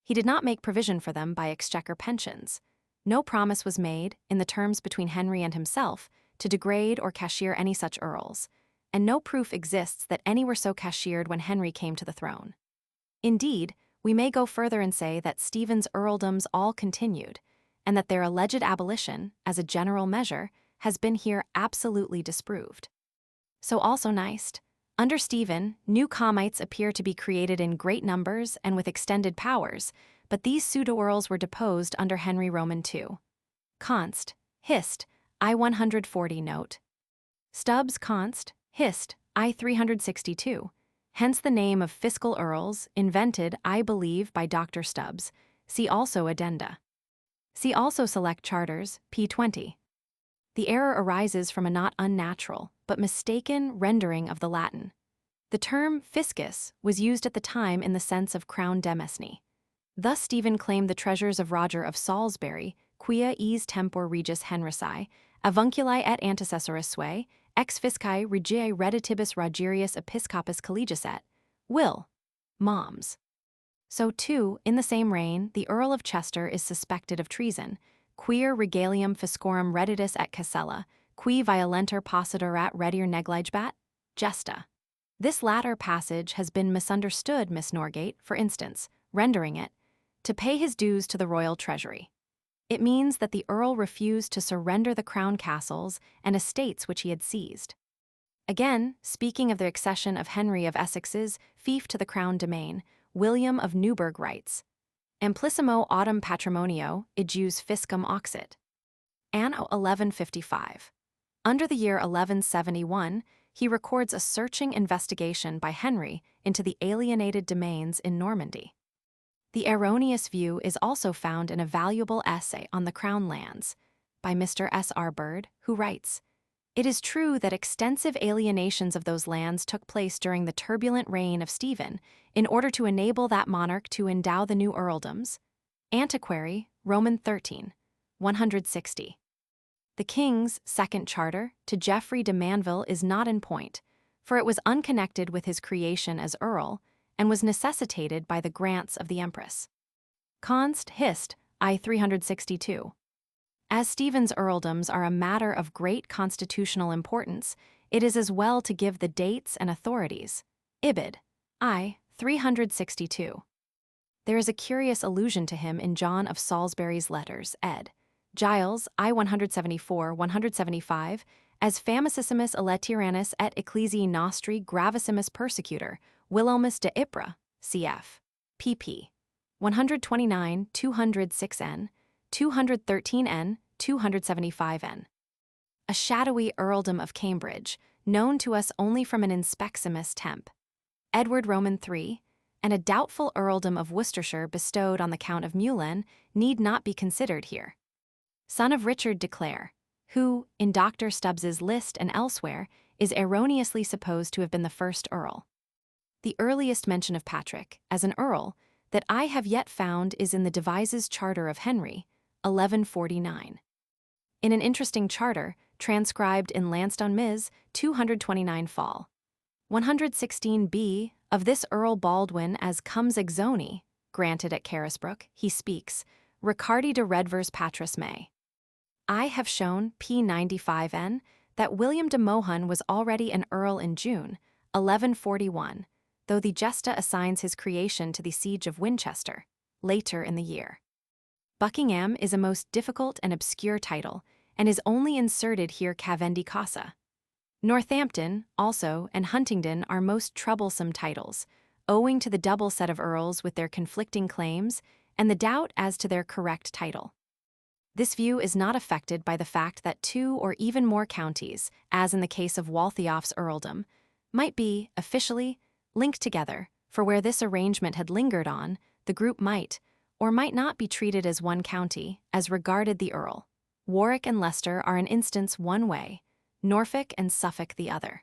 He did not make provision for them by exchequer pensions. No promise was made, in the terms between Henry and himself, to degrade or cashier any such earls, and no proof exists that any were so cashiered when Henry came to the throne. Indeed, we may go further and say that Stephen's earldoms all continued, and that their alleged abolition, as a general measure, has been here absolutely disproved. So also niced. Under Stephen, new comites appear to be created in great numbers and with extended powers, but these pseudo-earls were deposed under Henry Roman II. Const. Hist. I 140 note. Stubbs Const. Hist. I 362. Hence the name of fiscal earls, invented, I believe, by Dr. Stubbs. See also addenda. See also select charters, p. 20. The error arises from a not unnatural, but mistaken rendering of the Latin. The term fiscus was used at the time in the sense of crown demesne. Thus Stephen claimed the treasures of Roger of Salisbury, quia is tempor regis Henrici, avunculi et antecessoris suae, ex fisci regiae reditibus Rogerius episcopus collegius will, moms. So too, in the same reign, the Earl of Chester is suspected of treason, queer regalium fiscorum reditus et casella, qui violenter possiderat redir negligebat, gesta. This latter passage has been misunderstood, Miss Norgate, for instance, rendering it, to pay his dues to the royal treasury. It means that the Earl refused to surrender the crown castles and estates which he had seized. Again, speaking of the accession of Henry of Essex's fief to the crown domain, William of Newburgh writes, Amplissimo autem patrimonio, ejus fiscum auxit. Anno 1155. Under the year 1171, he records a searching investigation by Henry into the alienated domains in Normandy. The erroneous view is also found in a valuable essay on the Crown lands by Mr. S. R. Bird, who writes, It is true that extensive alienations of those lands took place during the turbulent reign of Stephen in order to enable that monarch to endow the new earldoms. Antiquary, Roman 13, 160. The king's second charter to Geoffrey de Mandeville is not in point, for it was unconnected with his creation as earl and was necessitated by the grants of the empress. Const. Hist. I 362. As Stephen's earldoms are a matter of great constitutional importance, it is as well to give the dates and authorities. Ibid. I 362. There is a curious allusion to him in John of Salisbury's letters, ed. Giles, I 174-175, as famosissimus ele tyrannus et ecclesiae nostri gravissimus persecutor, Wilhelmus de Ypres, cf. pp. 129, 206n, 213n, 275n. A shadowy earldom of Cambridge, known to us only from an inspeximus temp. Edward Roman III, and a doubtful earldom of Worcestershire bestowed on the Count of Meulan need not be considered here. Son of Richard de Clare, who, in Dr. Stubbs's list and elsewhere, is erroneously supposed to have been the first earl. The earliest mention of Patrick, as an earl, that I have yet found is in the Devises Charter of Henry, 1149. In an interesting charter, transcribed in Lansdowne Mis. 229 Fall. 116b, of this Earl Baldwin as comes exoni, granted at Carisbrooke, he speaks, Ricardi de Redvers Patris May. I have shown, p. 95n, that William de Mohun was already an earl in June, 1141, though the Gesta assigns his creation to the siege of Winchester, later in the year. Buckingham is a most difficult and obscure title, and is only inserted here cavendi causa. Northampton, also, and Huntingdon are most troublesome titles, owing to the double set of earls with their conflicting claims and the doubt as to their correct title. This view is not affected by the fact that two or even more counties, as in the case of Waltheof's earldom, might be, officially, linked together, for where this arrangement had lingered on, the group might, or might not be treated as one county, as regarded the earl. Warwick and Leicester are an instance one way, Norfolk and Suffolk the other.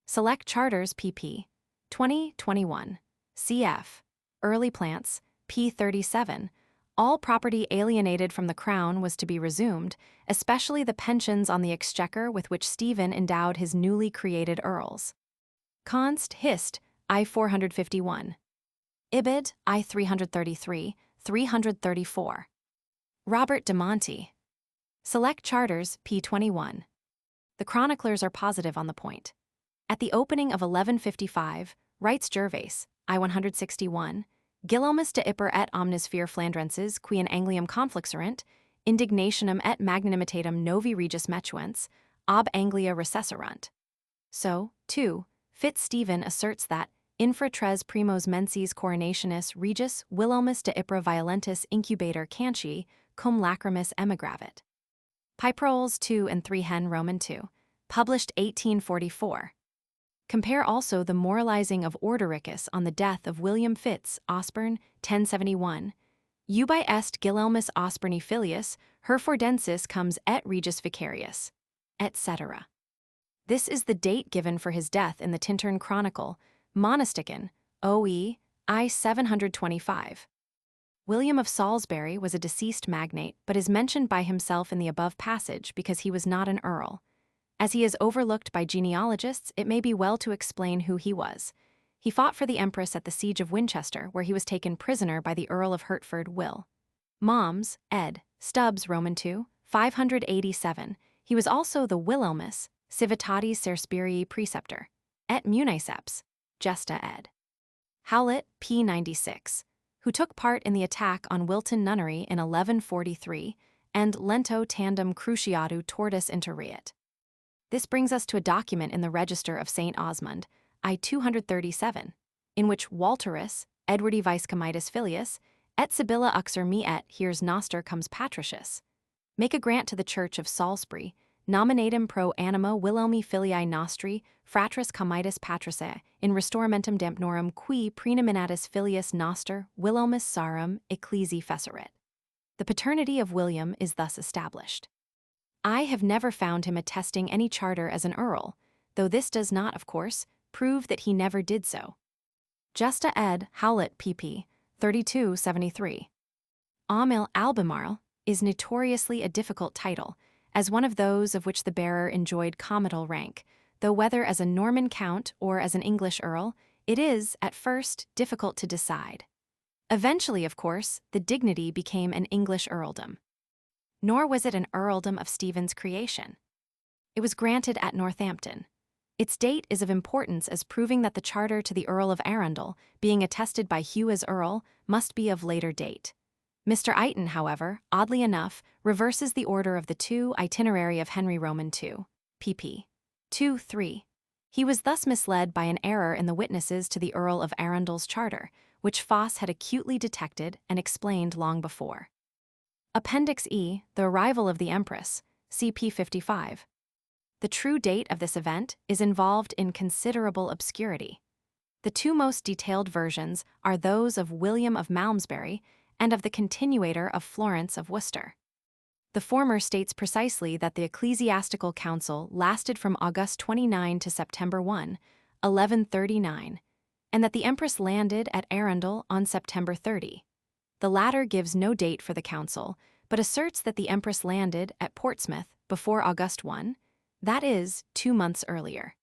Select Charters pp. 2021, cf. Early Plants, p. 37, all property alienated from the Crown was to be resumed, especially the pensions on the exchequer with which Stephen endowed his newly created earls. Const. Hist. I 451. Ibid. I 333, 334. Robert de Monte. Select Charters, p. 21. The chroniclers are positive on the point. At the opening of 1155, writes Gervase, I 161, Guilhelmus de Ipper et omnisphere Flandrenses qui in Angliam confluxerent, indignationem et magnanimitatem novi regis metuens, ob Anglia recesserunt. So, too, Fitz-Stephen asserts that, infra tres primos mensis coronationis regis Wilhelmus de Ipra violentis incubator canci, cum lacrimis emigravit. Piproles 2 and 3 Hen Roman 2, published 1844. Compare also the moralizing of Ordericus on the death of William Fitz, Osborne, 1071. Ubi est Guilhelmus Osborni filius, herfordensis comes et regis vicarius, etc. This is the date given for his death in the Tintern Chronicle, Monastican, OE, I 725. William of Salisbury was a deceased magnate, but is mentioned by himself in the above passage because he was not an earl. As he is overlooked by genealogists, it may be well to explain who he was. He fought for the Empress at the siege of Winchester, where he was taken prisoner by the Earl of Hertford, Will. Moms, ed. Stubbs, Roman 2, 587. He was also the Wilhelmus, Civitatis Cerspirii preceptor, et municeps, Gesta ed. Howlett, p. 96, who took part in the attack on Wilton Nunnery in 1143, and Lento tandem cruciatu tortus interreat. This brings us to a document in the Register of St. Osmond, I 237, in which Walterus, Edwardi Viscomitis filius, et Sibylla uxer me et here's noster comes patricius, make a grant to the Church of Salisbury, nominatum pro anima Wilhelmi filii nostri, fratris comitis patrice, in restoramentum dampnorum qui praenominatus filius noster, Wilhelmus sarum, ecclesi fecerit. The paternity of William is thus established. I have never found him attesting any charter as an earl, though this does not, of course, prove that he never did so. Gesta ed. Howlett pp. 3273. Amil Albemarle is notoriously a difficult title, as one of those of which the bearer enjoyed comital rank, though whether as a Norman count or as an English earl, it is, at first, difficult to decide. Eventually, of course, the dignity became an English earldom. Nor was it an earldom of Stephen's creation. It was granted at Northampton. Its date is of importance as proving that the charter to the Earl of Arundel, being attested by Hugh as Earl, must be of later date. Mr. Eighton, however, oddly enough, reverses the order of the two itinerary of Henry Roman II, pp. 2-3. He was thus misled by an error in the witnesses to the Earl of Arundel's charter, which Foss had acutely detected and explained long before. Appendix E, the arrival of the Empress, CP 55. The true date of this event is involved in considerable obscurity. The two most detailed versions are those of William of Malmesbury and of the continuator of Florence of Worcester. The former states precisely that the ecclesiastical council lasted from August 29 to September 1, 1139, and that the empress landed at Arundel on September 30. The latter gives no date for the council, but asserts that the empress landed at Portsmouth before August 1, that is, 2 months earlier.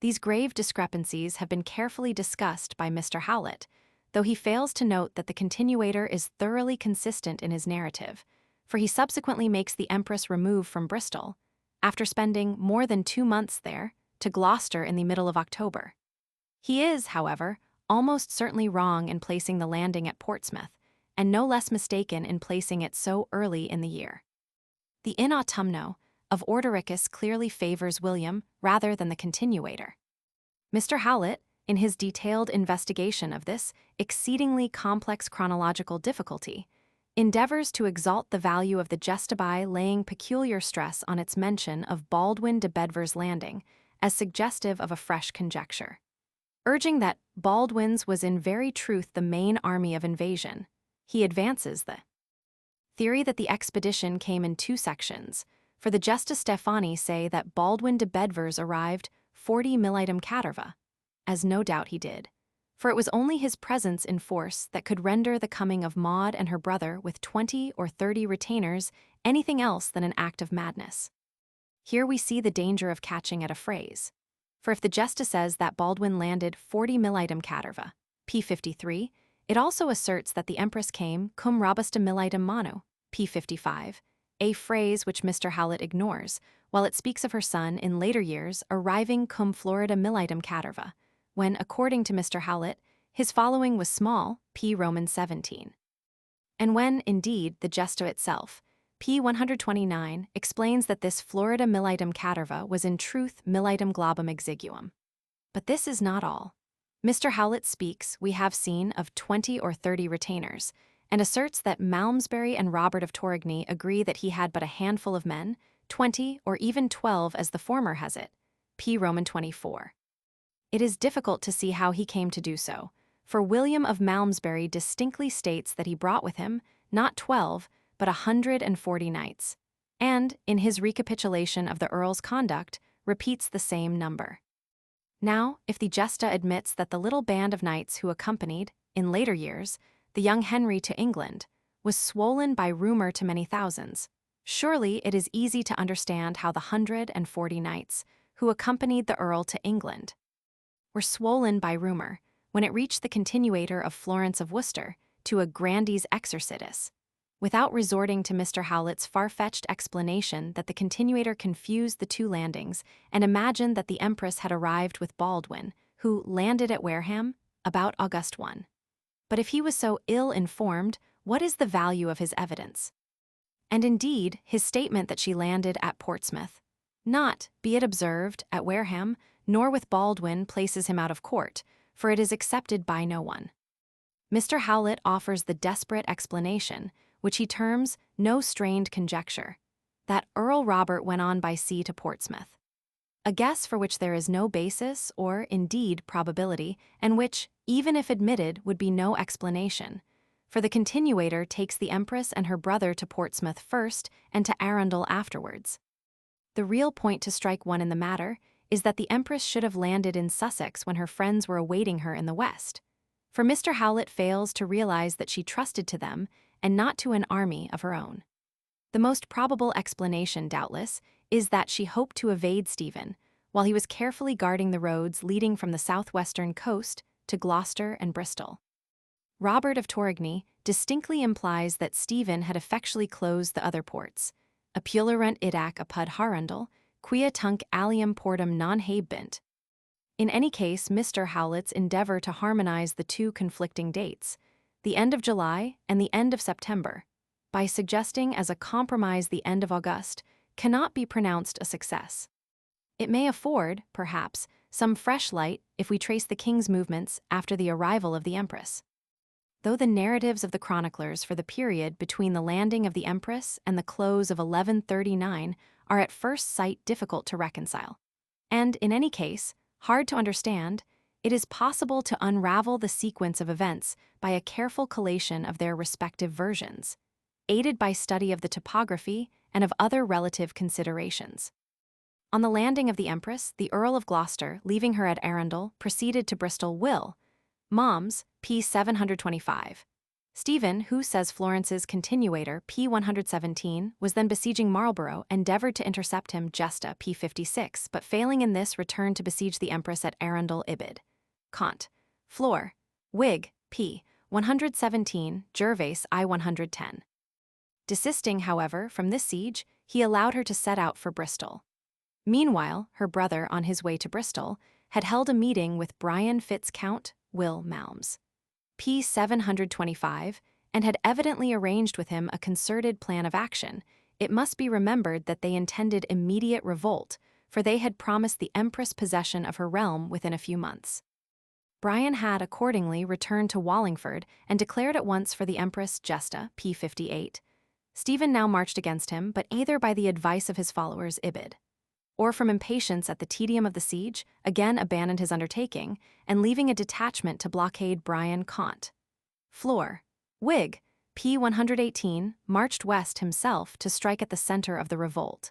These grave discrepancies have been carefully discussed by Mr. Howlett, though he fails to note that the continuator is thoroughly consistent in his narrative, for he subsequently makes the empress remove from Bristol, after spending more than 2 months there, to Gloucester in the middle of October. He is, however, almost certainly wrong in placing the landing at Portsmouth, and no less mistaken in placing it so early in the year. The in autumno of Ordericus clearly favors William rather than the continuator. Mr. Howlett, in his detailed investigation of this exceedingly complex chronological difficulty, endeavors to exalt the value of the gestabii, laying peculiar stress on its mention of Baldwin de Bedvers' landing as suggestive of a fresh conjecture. Urging that Baldwin's was in very truth the main army of invasion, he advances the theory that the expedition came in 2 sections, for the Gesta Stephani say that Baldwin de Bedvers arrived 40 militum caterva, as no doubt he did, for it was only his presence in force that could render the coming of Maud and her brother with 20 or 30 retainers anything else than an act of madness. Here we see the danger of catching at a phrase, for if the Gesta says that Baldwin landed 40 militum caterva, p. 53, it also asserts that the empress came cum robusta militum manu, p. 55, a phrase which Mr. Howlett ignores, while it speaks of her son in later years arriving cum florida militum caterva, when, according to Mr. Howlett, his following was small, p. Roman 17. And when, indeed, the Gesta itself, p. 129, explains that this florida militum caterva was in truth militum globum exiguum. But this is not all. Mr. Howlett speaks, we have seen, of 20 or 30 retainers, and asserts that Malmesbury and Robert of Torigny agree that he had but a handful of men, 20 or even 12 as the former has it, p. Roman 24. It is difficult to see how he came to do so, for William of Malmesbury distinctly states that he brought with him not 12, but 140 knights, and, in his recapitulation of the Earl's conduct, repeats the same number. Now, if the Gesta admits that the little band of knights who accompanied, in later years, the young Henry to England, was swollen by rumor to many thousands, surely it is easy to understand how the 140 knights who accompanied the Earl to England were swollen by rumor when it reached the continuator of Florence of Worcester to a grandees exercitus, without resorting to Mr. Howlett's far-fetched explanation that the continuator confused the 2 landings and imagined that the empress had arrived with Baldwin, who landed at Wareham about August 1. But if he was so ill-informed, what is the value of his evidence? And indeed, his statement that she landed at Portsmouth, not, be it observed, at Wareham, nor with Baldwin, places him out of court, for it is accepted by no one. Mr. Howlett offers the desperate explanation, which he terms no strained conjecture, that Earl Robert went on by sea to Portsmouth. A guess for which there is no basis or, indeed, probability, and which, even if admitted, would be no explanation, for the continuator takes the empress and her brother to Portsmouth first and to Arundel afterwards. The real point to strike one in the matter is that the empress should have landed in Sussex when her friends were awaiting her in the west, for Mr. Howlett fails to realize that she trusted to them and not to an army of her own. The most probable explanation, doubtless, is that she hoped to evade Stephen, while he was carefully guarding the roads leading from the southwestern coast to Gloucester and Bristol. Robert of Torigny distinctly implies that Stephen had effectually closed the other ports, apullurunt idac apud Harundel, quia tunc alium portum non habent. In any case, Mr. Howlett's endeavor to harmonize the 2 conflicting dates, the end of July and the end of September, by suggesting as a compromise the end of August, cannot be pronounced a success. It may afford, perhaps, some fresh light if we trace the king's movements after the arrival of the empress. Though the narratives of the chroniclers for the period between the landing of the empress and the close of 1139 are at first sight difficult to reconcile. And, in any case, hard to understand, it is possible to unravel the sequence of events by a careful collation of their respective versions, aided by study of the topography and of other relative considerations. On the landing of the Empress, the Earl of Gloucester, leaving her at Arundel, proceeded to Bristol. Will, Moms, p. 725. Stephen, who says Florence's continuator, p. 117, was then besieging Marlborough, endeavored to intercept him, Gesta, p. 56, but failing in this returned to besiege the Empress at Arundel. Ibid. Kant. Flor. Whig, p. 117, Gervase, I. 110. Desisting, however, from this siege, he allowed her to set out for Bristol. Meanwhile, her brother, on his way to Bristol, had held a meeting with Brian Fitz-Count Will Malms, p. 725, and had evidently arranged with him a concerted plan of action. It must be remembered that they intended immediate revolt, for they had promised the Empress possession of her realm within a few months. Brian had accordingly returned to Wallingford and declared at once for the Empress. Gesta, p. 58. Stephen now marched against him, but either by the advice of his followers, Ibid, or from impatience at the tedium of the siege, again abandoned his undertaking, and leaving a detachment to blockade Brian. Kant. Flor. Whig, p. 118, marched west himself to strike at the center of the revolt.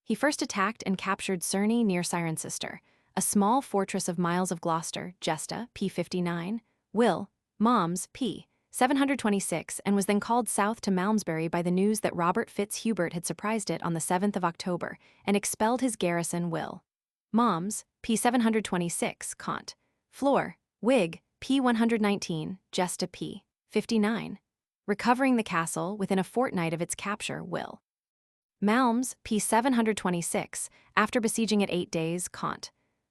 He first attacked and captured Cerney near Cirencester, a small fortress of miles of Gloucester. Gesta, p. 59, Will, Moms, p. 726, and was then called south to Malmesbury by the news that Robert Fitz-Hubert had surprised it on the 7th of October and expelled his garrison. Will, Moms, p. 726, Kant. Flor. Whig, p. 119, Gesta, p. 59. Recovering the castle within a fortnight of its capture. Will, Malms, p. 726, after besieging it 8 days. Kant.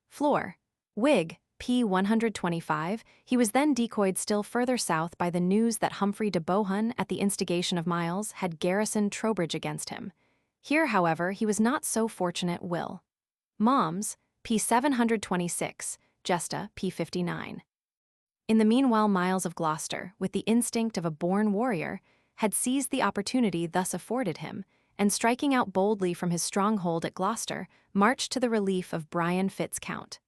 Flor. Whig, p. 125, he was then decoyed still further south by the news that Humphrey de Bohun, at the instigation of Miles, had garrisoned Trowbridge against him. Here, however, he was not so fortunate. Will, Moms, p. 726, Gesta, p. 59. In the meanwhile, Miles of Gloucester, with the instinct of a born warrior, had seized the opportunity thus afforded him, and striking out boldly from his stronghold at Gloucester, marched to the relief of Brian Fitz-Count.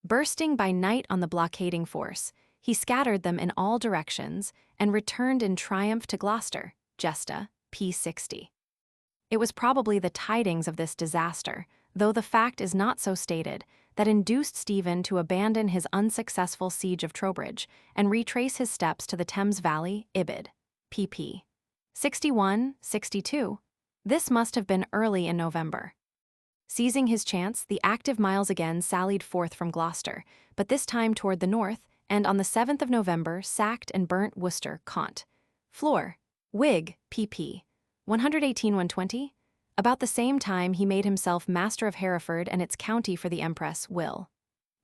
Bursting by night on the blockading force, he scattered them in all directions and returned in triumph to Gloucester. Gesta, p. 60. It was probably the tidings of this disaster, though the fact is not so stated, that induced Stephen to abandon his unsuccessful siege of Trowbridge and retrace his steps to the Thames Valley. Ibid. pp. 61-62. This must have been early in November. Seizing his chance, the active Miles again sallied forth from Gloucester, but this time toward the north, and on the 7th of November sacked and burnt Worcester. Kant. Flor. Whig, pp. 118-120. About the same time he made himself master of Hereford and its county for the Empress. Will,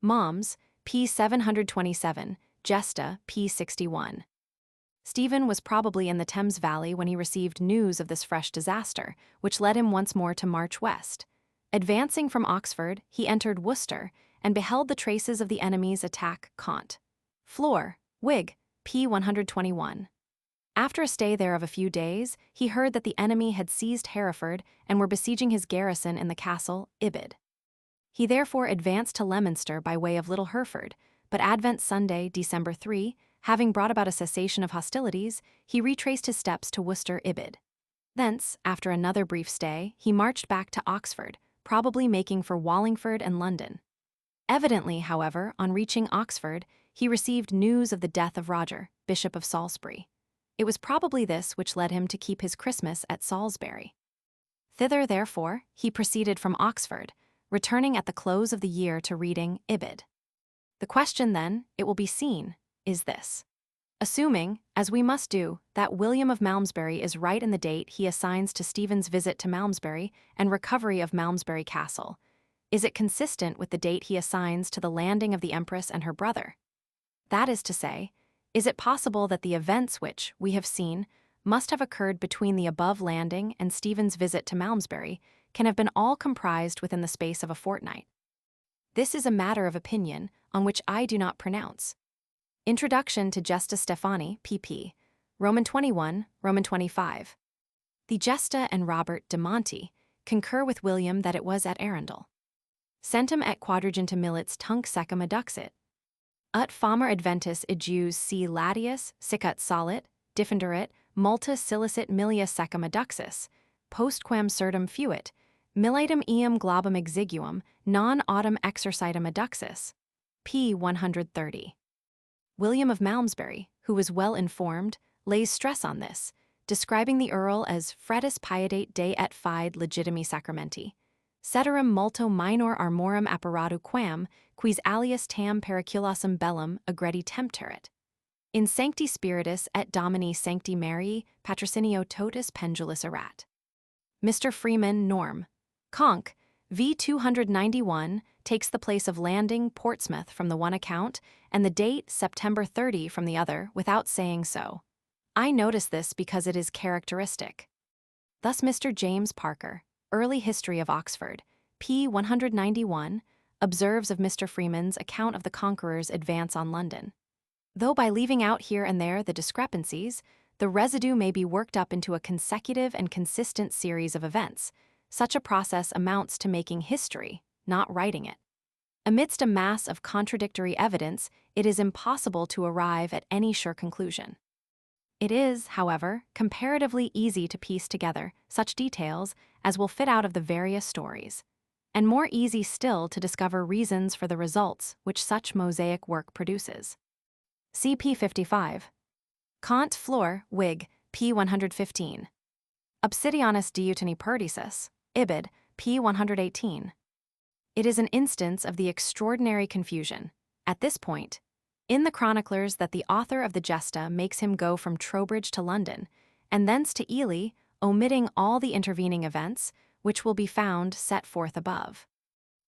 Moms, p. 727, Gesta, p. 61. Stephen was probably in the Thames Valley when he received news of this fresh disaster, which led him once more to march west. Advancing from Oxford, he entered Worcester and beheld the traces of the enemy's attack. Kant. Flor. Whig, p. 121. After a stay there of a few days, he heard that the enemy had seized Hereford and were besieging his garrison in the castle. Ibid. He therefore advanced to Leominster by way of Little Hereford, but Advent Sunday, December 3, having brought about a cessation of hostilities, he retraced his steps to Worcester. Ibid. Thence, after another brief stay, he marched back to Oxford, probably making for Wallingford and London. Evidently, however, on reaching Oxford, he received news of the death of Roger, Bishop of Salisbury. It was probably this which led him to keep his Christmas at Salisbury. Thither, therefore, he proceeded from Oxford, returning at the close of the year to Reading. Ibid. The question, then, it will be seen, is this. Assuming, as we must do, that William of Malmesbury is right in the date he assigns to Stephen's visit to Malmesbury and recovery of Malmesbury Castle, is it consistent with the date he assigns to the landing of the Empress and her brother? That is to say, is it possible that the events which, we have seen, must have occurred between the above landing and Stephen's visit to Malmesbury can have been all comprised within the space of a fortnight? This is a matter of opinion on which I do not pronounce. Introduction to Gesta Stephani, pp. Roman 21, Roman 25. The Gesta and Robert de Monte concur with William that it was at Arundel. Centum et quadragenta millets tunc secum adduxit. Ut famer adventus ejus si latius, sicut solit, diffenderit, multa silicit millia secum adduxis, postquam certum fuit, millitum eam globum exiguum, non autem exercitum adduxis. p. 130. William of Malmesbury, who was well informed, lays stress on this, describing the Earl as fretus piedate de et fide legitimi sacramenti, ceterum multo minor armorum apparatu quam, quis alias tam periculosum bellum agredi tempterit. In sancti spiritus et domini sancti Marii patrocinio totus pendulus erat. Mr. Freeman, Norm. Conc. v. 291, takes the place of landing Portsmouth from the one account, and the date September 30 from the other, without saying so. I notice this because it is characteristic. Thus Mr. James Parker, Early History of Oxford, p. 191, observes of Mr. Freeman's account of the Conqueror's advance on London. Though by leaving out here and there the discrepancies, the residue may be worked up into a consecutive and consistent series of events. Such a process amounts to making history, not writing it. Amidst a mass of contradictory evidence, it is impossible to arrive at any sure conclusion. It is, however, comparatively easy to piece together such details as will fit out of the various stories, and more easy still to discover reasons for the results which such mosaic work produces. CP 55. Kant Flor, Whig, p. 115. Obsidianus Diutini Perdicis, Ibid, p. 118. It is an instance of the extraordinary confusion, at this point, in the chroniclers that the author of the Gesta makes him go from Trowbridge to London, and thence to Ely, omitting all the intervening events, which will be found set forth above.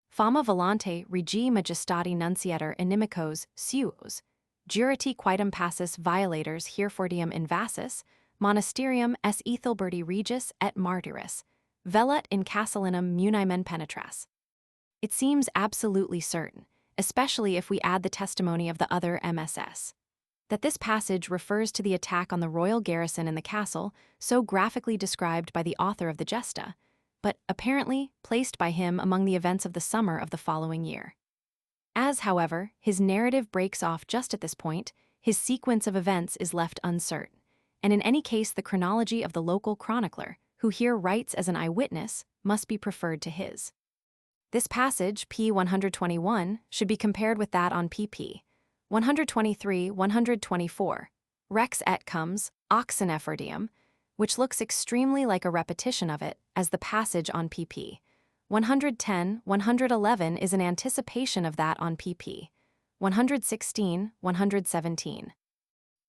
Fama volante regi majestati nunciator inimicos suos, jurati quaetum passus violators herfordium invasis, monasterium es Ethelberti regis et martyris, velut in Castellinum munimen penetras. It seems absolutely certain, especially if we add the testimony of the other MSS, that this passage refers to the attack on the royal garrison in the castle so graphically described by the author of the Gesta, but apparently placed by him among the events of the summer of the following year. As, however, his narrative breaks off just at this point, his sequence of events is left uncertain, and in any case the chronology of the local chronicler, who here writes as an eyewitness, must be preferred to his. This passage, p. 121, should be compared with that on pp. 123-124, Rex et comes, oxen effordium, which looks extremely like a repetition of it, as the passage on pp. 110-111 is an anticipation of that on pp. 116-117.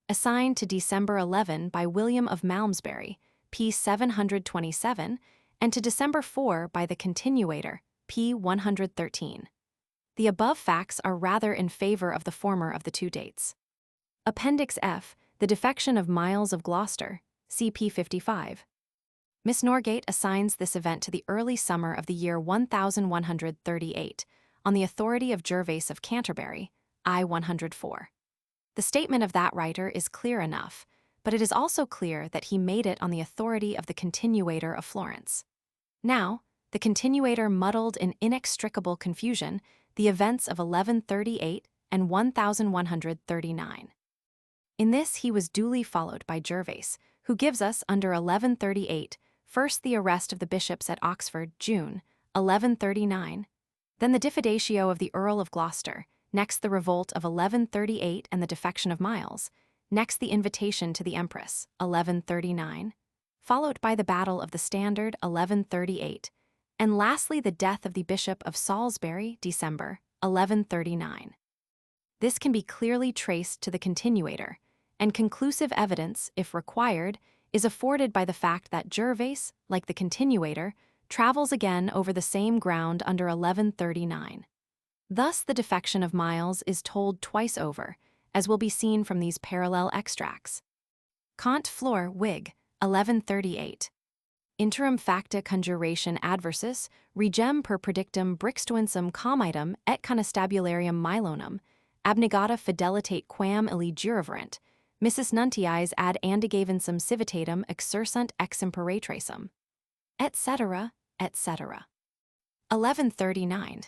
Assigned to December 11 by William of Malmesbury, p. 727, and to December 4 by the continuator, p. 113. The above facts are rather in favor of the former of the two dates. Appendix F, the defection of Miles of Gloucester, cp. 55. Miss Norgate assigns this event to the early summer of the year 1138, on the authority of Gervase of Canterbury, I 104. The statement of that writer is clear enough, but it is also clear that he made it on the authority of the continuator of Florence. Now, the continuator muddled in inextricable confusion the events of 1138 and 1139. In this he was duly followed by Gervase, who gives us under 1138 first the arrest of the bishops at Oxford, June, 1139, then the diffidatio of the Earl of Gloucester, next the revolt of 1138 and the defection of Miles, next the invitation to the Empress, 1139, followed by the Battle of the Standard, 1138, and lastly the death of the Bishop of Salisbury, December, 1139. This can be clearly traced to the continuator, and conclusive evidence, if required, is afforded by the fact that Gervase, like the continuator, travels again over the same ground under 1139. Thus the defection of Miles is told twice over, as will be seen from these parallel extracts. Kant Flor, Whig, 1138. Interim facta conjuration adversus, regem per predictum brixtuensum comitum et constabularium Milonum, abnegata fidelitate quam illi juraverent, missus nuntiis ad andigavensum civitatum exersunt ex imperatricem, etc., etc. 1139.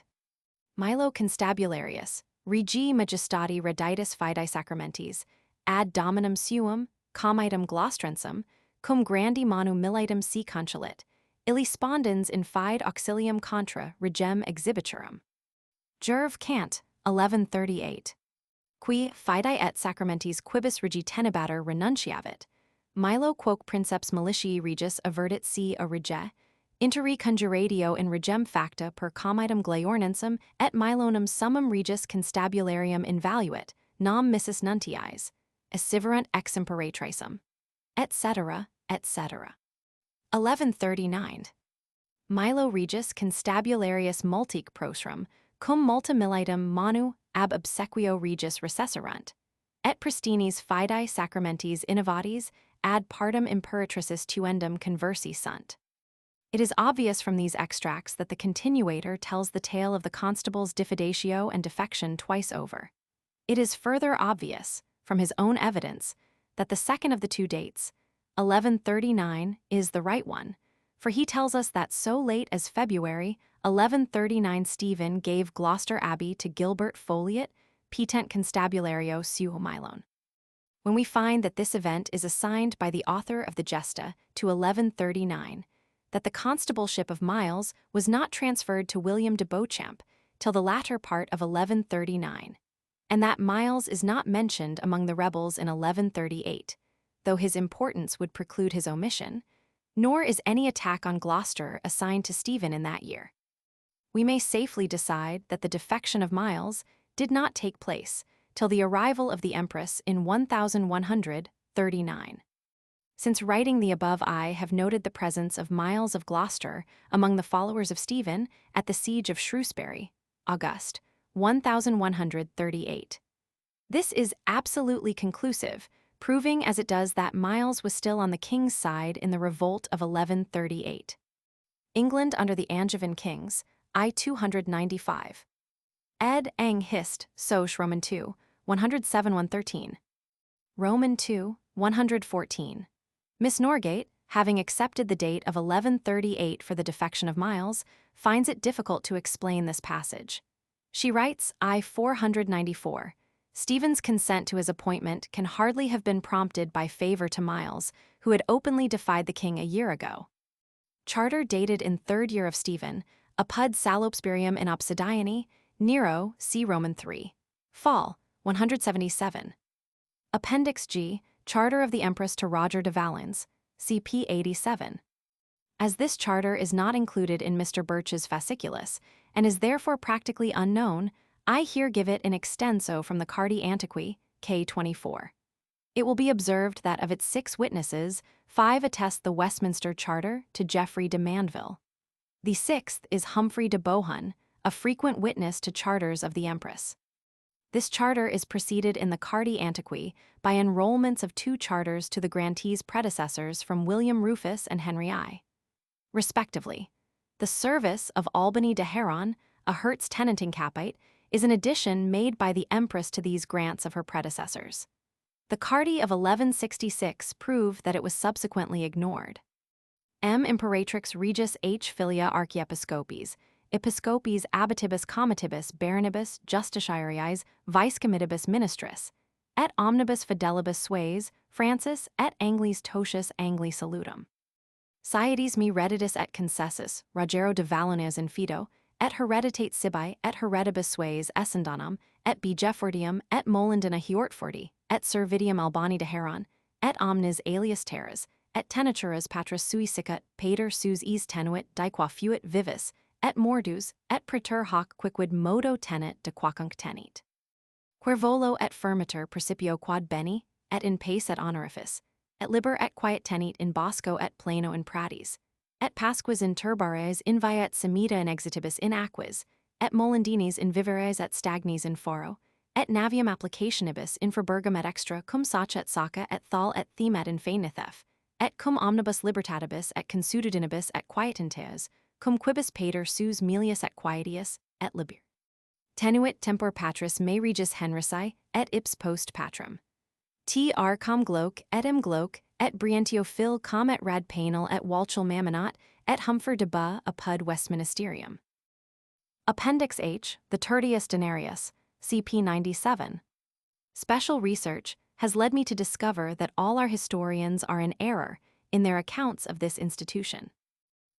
Milo Constabularius, regi majestati reditus fidei sacramentis, ad dominum suum, comitem glostrensum, cum grandi manu militum si concelit, illi spondens in fide auxilium contra regem exhibiturum. Gerv Cant, 1138. Qui fidei et sacramentis quibus regi tenebatur renunciavit, Milo quoque princeps militiae regis avertit si a rege, interi conjuratio in regem facta per comitem gleornensum et Milonum summum regis constabularium invaluit, nam missus nuntiis, assiverant ex imperatricem, etc., etc. 1139. Milo regis constabularius multique prosrum, cum multa militum manu ab obsequio regis recesserunt, et pristinis fidei sacramentis innovatis ad partem imperatricis tuendum conversi sunt. It is obvious from these extracts that the continuator tells the tale of the constable's diffidatio and defection twice over. It is further obvious, from his own evidence, that the second of the two dates, 1139, is the right one, for he tells us that so late as February 1139 Stephen gave Gloucester Abbey to Gilbert Folliot, petent constabulario suo Milone. When we find that this event is assigned by the author of the Gesta to 1139, that the constableship of Miles was not transferred to William de Beauchamp till the latter part of 1139, and that Miles is not mentioned among the rebels in 1138, though his importance would preclude his omission, nor is any attack on Gloucester assigned to Stephen in that year. We may safely decide that the defection of Miles did not take place till the arrival of the Empress in 1139. Since writing the above, I have noted the presence of Miles of Gloucester among the followers of Stephen at the siege of Shrewsbury, August 1138. This is absolutely conclusive, proving as it does that Miles was still on the king's side in the revolt of 1138. England under the Angevin kings, I 295. Ed. Ang Hist. Soc. Roman 2, 107-113. Roman 2, 114. Miss Norgate, having accepted the date of 1138 for the defection of Miles, finds it difficult to explain this passage. She writes, I 494. Stephen's consent to his appointment can hardly have been prompted by favor to Miles, who had openly defied the king a year ago. Charter dated in 3rd year of Stephen, apud salopspirium in obsidiani, Nero, see Roman 3. Fall, 177. Appendix G, Charter of the Empress to Roger de Valens, CP 87. As this charter is not included in Mr. Birch's fasciculus, and is therefore practically unknown, I here give it in extenso from the Cardi Antiqui, K 24. It will be observed that of its 6 witnesses, 5 attest the Westminster Charter to Geoffrey de Mandeville. The 6th is Humphrey de Bohun, a frequent witness to charters of the Empress. This charter is preceded in the Cardi Antiqui by enrollments of 2 charters to the grantee's predecessors from William Rufus and Henry I. Respectively. The service of Albany de Heron, a Hertz tenanting capite, is an addition made by the Empress to these grants of her predecessors. The Cardi of 1166 prove that it was subsequently ignored. M. Imperatrix Regis H. Filia Archiepiscopis, Episcopis abitibus comitibus baronibus justitiariis vicecomitibus ministris, et omnibus fidelibus sues, Francis, et Anglis totius Angli salutum. Siedes me redditus et concessus, Rogero de Valones in fido, et hereditate sibi, et heredibus sues essendanum, et bigefordium, et molendina hiortfordi, et servidium Albani de Heron, et omnes alias terras, et tenaturas patris sui sicut, pater sus is tenuit diqua fuit vivis, et mordus, et praeter hoc quicquid modo tenet de quacunc tenit. Quervolo et firmiter principio quad beni, et in pace et honorifice, et liber et quiet tenit in bosco et plano in pratis, et pasquis in turbares inviat semita in exitibus in aquis, et molendinis in viveres et stagnis in foro, et navium applicationibus infrabergum et extra cum sac et saca et thal et themet in fainithef, et cum omnibus libertatibus et consudidinibus et quietenteas, cum quibus pater sus melius et quietius, et liber. Tenuit tempor patris me regis Henrici, et ips post patrum. Tr com gloc, et m gloc, et brientio fil com et rad panel et walchel mamonat, et Humford de Bas apud Westministerium. Appendix H, the Tertius Denarius, CP 97. Special research has led me to discover that all our historians are in error in their accounts of this institution.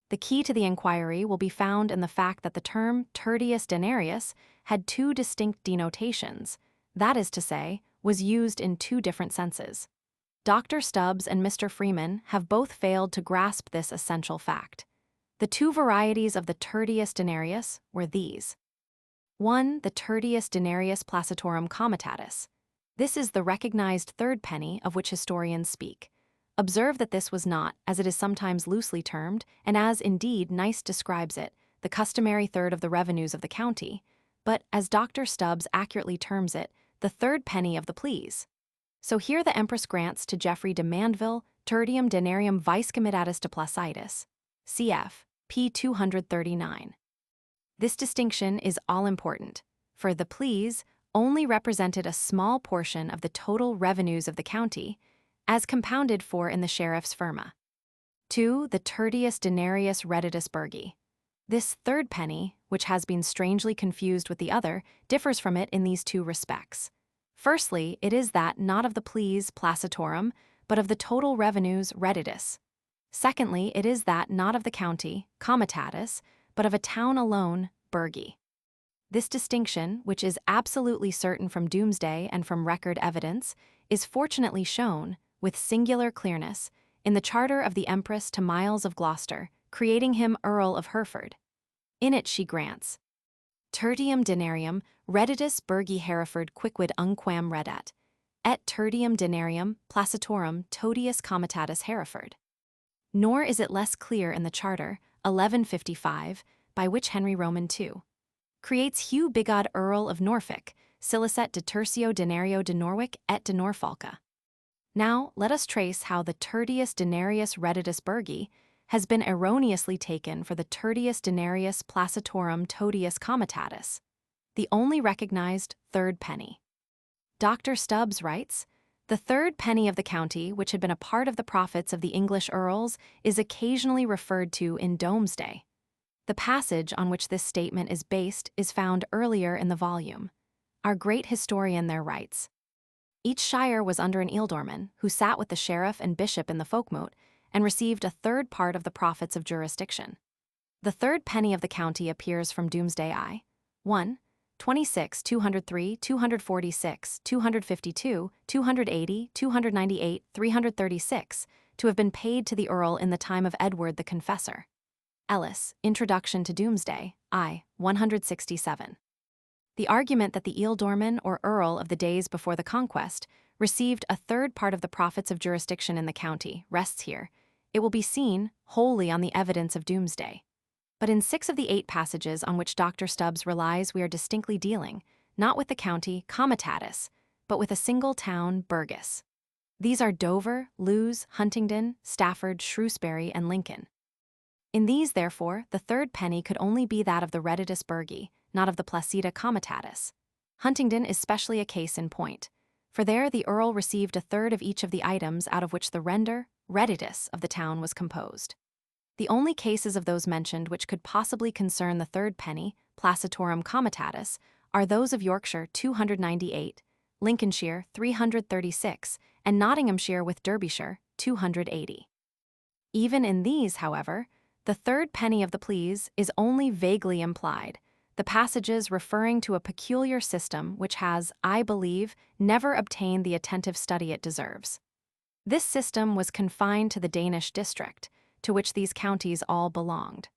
The key to the inquiry will be found in the fact that the term Tertius Denarius had two distinct denotations, that is to say, was used in two different senses. Dr. Stubbs and Mr. Freeman have both failed to grasp this essential fact. The two varieties of the Tertius Denarius were these. 1. The Tertius Denarius Placitorum Comitatus. This is the recognized third penny of which historians speak. Observe that this was not, as it is sometimes loosely termed, and as indeed Nice describes it, the customary third of the revenues of the county, but, as Dr. Stubbs accurately terms it, the third penny of the pleas. So here the Empress grants to Geoffrey de Mandeville tertium denarium vice comitatus de placitis, cf. p. 239. This distinction is all-important, for the pleas only represented a small portion of the total revenues of the county, as compounded for in the sheriff's firma. 2. The Tertius Denarius Redditus Burgi. This third penny, which has been strangely confused with the other, differs from it in these two respects. Firstly, it is that not of the pleas placitorum, but of the total revenues redditus. Secondly, it is that not of the county comitatus, but of a town alone burgi. This distinction, which is absolutely certain from doomsday and from record evidence, is fortunately shown, with singular clearness, in the charter of the Empress to Miles of Gloucester, creating him Earl of Hereford. In it she grants tertium denarium redditus burgi Hereford quicquid unquam redat, et tertium denarium placitorum totius comitatus Hereford. Nor is it less clear in the charter, 1155, by which Henry Roman II creates Hugh Bigod Earl of Norfolk, silicet de tertio denario de Norwich et de Norfolca. Now, let us trace how the Tertius Denarius Redditus Burgi has been erroneously taken for the Tertius Denarius Placitorum Totius Comitatus, the only recognized third penny. Dr. Stubbs writes, the third penny of the county, which had been a part of the profits of the English earls, is occasionally referred to in Domesday. The passage on which this statement is based is found earlier in the volume. Our great historian there writes, each shire was under an ealdorman, who sat with the sheriff and bishop in the folkmoot, and received a third part of the profits of jurisdiction. The third penny of the county appears from Doomsday I. 1. 26, 203, 246, 252, 280, 298, 336, to have been paid to the Earl in the time of Edward the Confessor. Ellis, Introduction to Doomsday, I. 167. The argument that the ealdorman or earl of the days before the conquest received a third part of the profits of jurisdiction in the county rests here, it will be seen, wholly on the evidence of Doomsday. But in 6 of the 8 passages on which Dr. Stubbs relies, we are distinctly dealing, not with the county comitatus, but with a single town burgess. These are Dover, Lewes, Huntingdon, Stafford, Shrewsbury, and Lincoln. In these, therefore, the third penny could only be that of the Redditus Burgi, not of the Placida Comitatus. Huntingdon is specially a case in point, for there the Earl received a third of each of the items out of which the render, redditus, of the town was composed. The only cases of those mentioned which could possibly concern the third penny, Placitorum Comitatus, are those of Yorkshire 298, Lincolnshire 336, and Nottinghamshire with Derbyshire 280. Even in these, however, the third penny of the pleas is only vaguely implied, the passages referring to a peculiar system which has, I believe, never obtained the attentive study it deserves. This system was confined to the Danish district, to which these counties all belonged.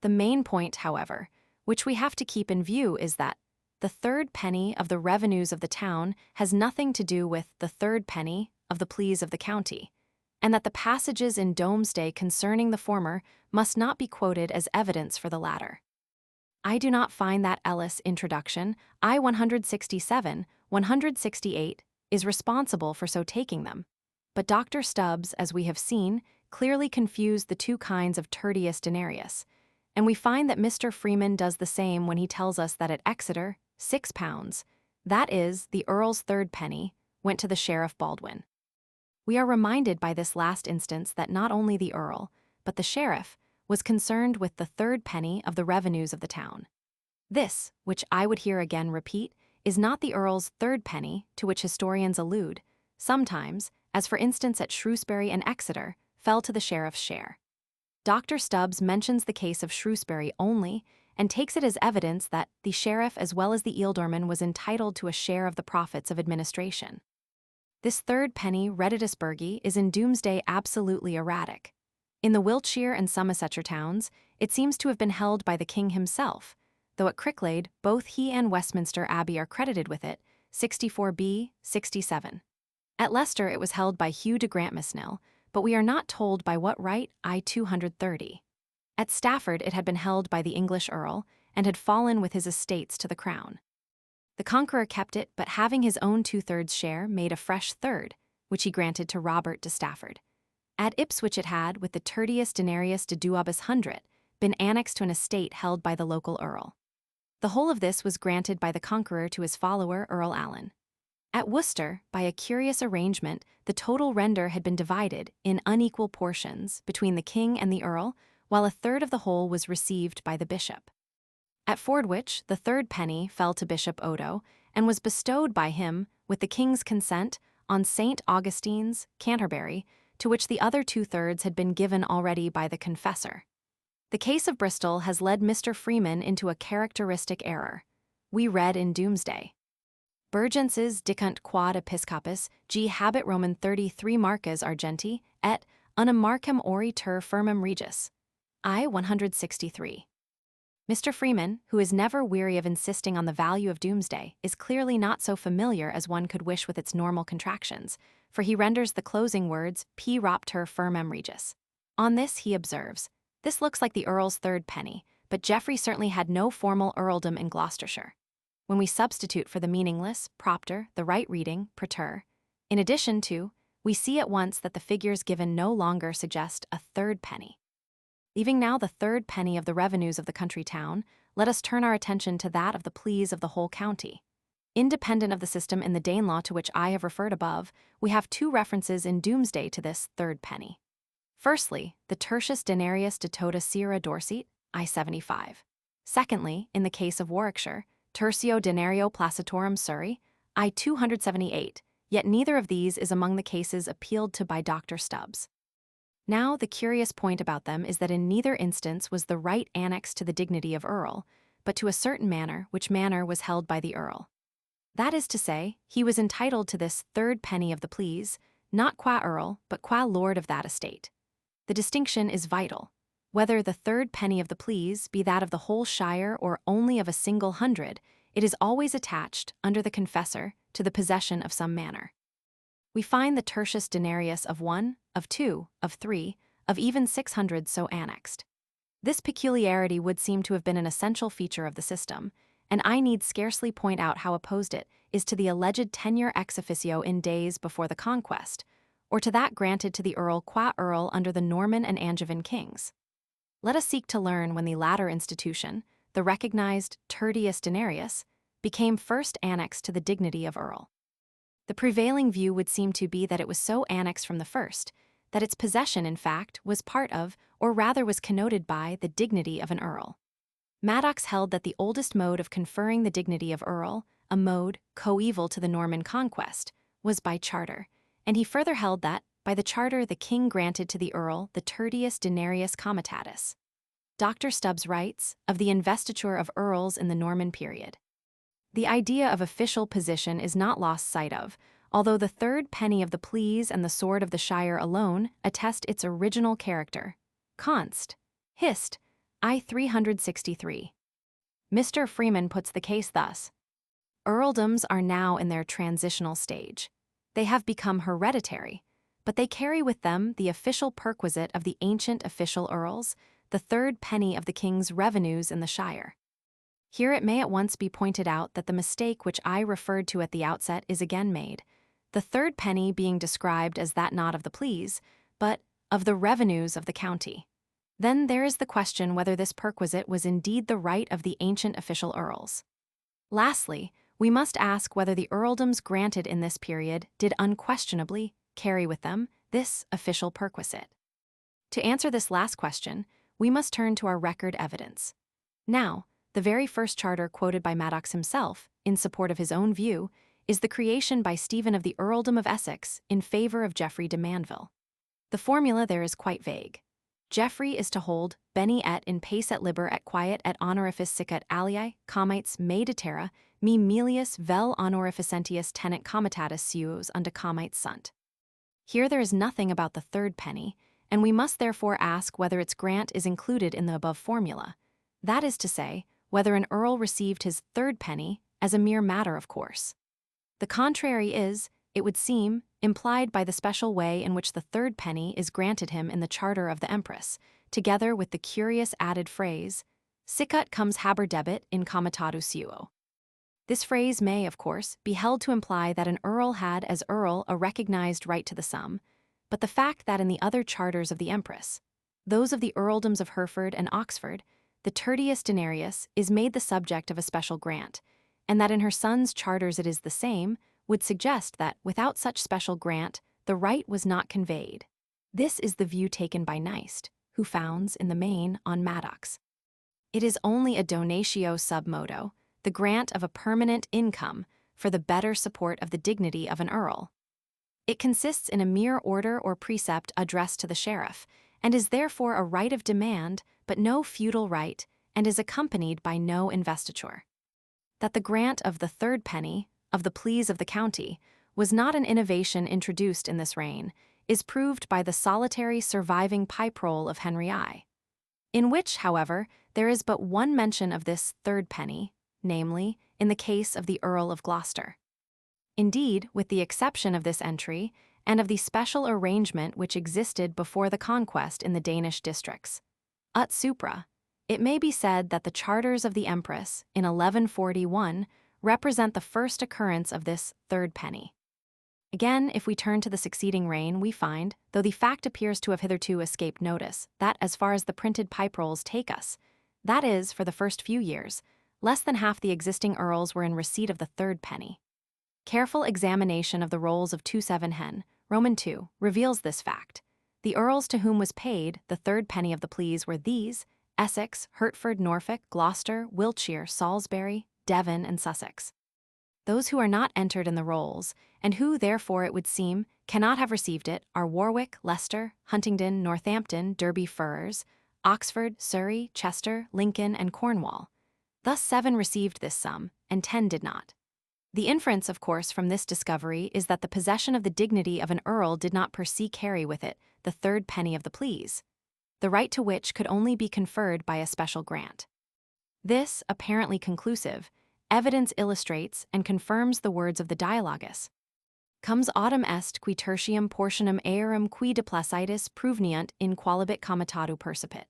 The main point, however, which we have to keep in view is that the third penny of the revenues of the town has nothing to do with the third penny of the pleas of the county, and that the passages in Domesday concerning the former must not be quoted as evidence for the latter. I do not find that Ellis introduction, I 167, 168, is responsible for so taking them, but Dr. Stubbs, as we have seen, clearly confused the two kinds of Tertius Denarius, and we find that Mr. Freeman does the same when he tells us that at Exeter, £6, that is, the Earl's third penny, went to the Sheriff Baldwin. We are reminded by this last instance that not only the Earl, but the Sheriff, was concerned with the third penny of the revenues of the town. This, which I would here again repeat, is not the earl's third penny to which historians allude, sometimes, as for instance at Shrewsbury and Exeter, fell to the sheriff's share. Dr. Stubbs mentions the case of Shrewsbury only and takes it as evidence that the sheriff as well as the ealdorman was entitled to a share of the profits of administration. This third penny redditusburgi is in Doomsday absolutely erratic. In the Wiltshire and Somersetshire towns, it seems to have been held by the king himself, though at Cricklade both he and Westminster Abbey are credited with it, 64b, 67. At Leicester it was held by Hugh de Grantmesnil, but we are not told by what right, I 230. At Stafford it had been held by the English earl, and had fallen with his estates to the crown. The Conqueror kept it, but having his own 2/3 share, made a fresh third, which he granted to Robert de Stafford. At Ipswich it had, with the tertius denarius de duobus hundred, been annexed to an estate held by the local earl. The whole of this was granted by the Conqueror to his follower Earl Allen. At Worcester, by a curious arrangement, the total render had been divided, in unequal portions, between the king and the earl, while a third of the whole was received by the bishop. At Fordwich, the third penny fell to Bishop Odo, and was bestowed by him, with the king's consent, on St. Augustine's, Canterbury, to which the other 2/3 had been given already by the confessor. The case of Bristol has led Mr. Freeman into a characteristic error. We read in Doomsday, Burgenses dicunt quod episcopus G habet Roman 33 marcas argenti, et unam marcam ori ter firmam regis. I 163. Mr. Freeman, who is never weary of insisting on the value of Doomsday, is clearly not so familiar as one could wish with its normal contractions, for he renders the closing words P ropter firmam regis. On this he observes, this looks like the earl's third penny, but Geoffrey certainly had no formal earldom in Gloucestershire. When we substitute for the meaningless, propter, the right reading, praetor, in addition to, we see at once that the figures given no longer suggest a third penny. Leaving now the third penny of the revenues of the country town, let us turn our attention to that of the pleas of the whole county. Independent of the system in the Danelaw to which I have referred above, we have two references in Doomsday to this third penny. Firstly, the tertius denarius de tota sera Dorset, I 75. Secondly, in the case of Warwickshire, tertio denario placitorum Surrey, I 278, yet neither of these is among the cases appealed to by Dr. Stubbs. Now, the curious point about them is that in neither instance was the right annexed to the dignity of earl, but to a certain manor, which manor was held by the earl. That is to say, he was entitled to this third penny of the pleas, not qua earl, but qua lord of that estate. The distinction is vital. Whether the third penny of the pleas be that of the whole shire or only of a single hundred, it is always attached, under the confessor, to the possession of some manor. We find the tertius denarius of 1, of 2, of 3, of even 600 so annexed. This peculiarity would seem to have been an essential feature of the system, and I need scarcely point out how opposed it is to the alleged tenure ex officio in days before the conquest, or to that granted to the earl qua earl under the Norman and Angevin kings. Let us seek to learn when the latter institution, the recognized tertius denarius, became first annexed to the dignity of earl. The prevailing view would seem to be that it was so annexed from the first, that its possession, in fact, was part of, or rather was connoted by, the dignity of an earl. Maddox held that the oldest mode of conferring the dignity of earl, a mode coeval to the Norman conquest, was by charter, and he further held that, by the charter the king granted to the earl the tertius denarius comitatus. Dr. Stubbs writes, of the investiture of earls in the Norman period. The idea of official position is not lost sight of, although the third penny of the pleas and the sword of the shire alone attest its original character. Const. Hist. I 363. Mr. Freeman puts the case thus. Earldoms are now in their transitional stage. They have become hereditary, but they carry with them the official perquisite of the ancient official earls, the third penny of the king's revenues in the shire. Here it may at once be pointed out that the mistake which I referred to at the outset is again made, the third penny being described as that not of the pleas, but of the revenues of the county. Then there is the question whether this perquisite was indeed the right of the ancient official earls. Lastly, we must ask whether the earldoms granted in this period did unquestionably carry with them this official perquisite. To answer this last question, we must turn to our record evidence. Now, the very first charter quoted by Maddox himself, in support of his own view, is the creation by Stephen of the Earldom of Essex in favor of Geoffrey de Mandeville. The formula there is quite vague. Geoffrey is to hold beni et in pace et liber et quiet et honorifice sicut aliae, comites me de terra, me melius vel honorificentius tenent comitatus suos unde comites sunt. Here there is nothing about the third penny, and we must therefore ask whether its grant is included in the above formula. That is to say, whether an earl received his third penny as a mere matter of course. The contrary is, it would seem, implied by the special way in which the third penny is granted him in the charter of the Empress, together with the curious added phrase, sicut comes haber debit in comitatus suo. This phrase may, of course, be held to imply that an earl had as earl a recognized right to the sum, but the fact that in the other charters of the Empress, those of the earldoms of Hereford and Oxford, the tertius denarius is made the subject of a special grant, and that in her son's charters it is the same, would suggest that, without such special grant, the right was not conveyed. This is the view taken by Neist, who founds, in the main, on Maddox. It is only a donatio sub modo, the grant of a permanent income for the better support of the dignity of an earl. It consists in a mere order or precept addressed to the sheriff, and is therefore a right of demand, but no feudal right, and is accompanied by no investiture. That the grant of the third penny, of the pleas of the county, was not an innovation introduced in this reign, is proved by the solitary surviving pipe roll of Henry I, in which, however, there is but one mention of this third penny, namely, in the case of the Earl of Gloucester. Indeed, with the exception of this entry, and of the special arrangement which existed before the conquest in the Danish districts, ut supra, it may be said that the charters of the Empress, in 1141, represent the first occurrence of this third penny. Again, if we turn to the succeeding reign, we find, though the fact appears to have hitherto escaped notice, that as far as the printed pipe rolls take us, that is, for the first few years, less than half the existing earls were in receipt of the third penny. Careful examination of the rolls of 27 Hen, Roman II, reveals this fact. The earls to whom was paid the third penny of the pleas were these: Essex, Hertford, Norfolk, Gloucester, Wiltshire, Salisbury, Devon, and Sussex. Those who are not entered in the rolls, and who, therefore, it would seem, cannot have received it, are Warwick, Leicester, Huntingdon, Northampton, Derby Furrers, Oxford, Surrey, Chester, Lincoln, and Cornwall. Thus 7 received this sum, and 10 did not. The inference, of course, from this discovery is that the possession of the dignity of an earl did not per se carry with it the third penny of the pleas, the right to which could only be conferred by a special grant. This, apparently conclusive, evidence illustrates and confirms the words of the Dialogus. Comes autumn est qui tertium portionum aerum qui deplacitis pruveniunt in qualibet comitatu percipit.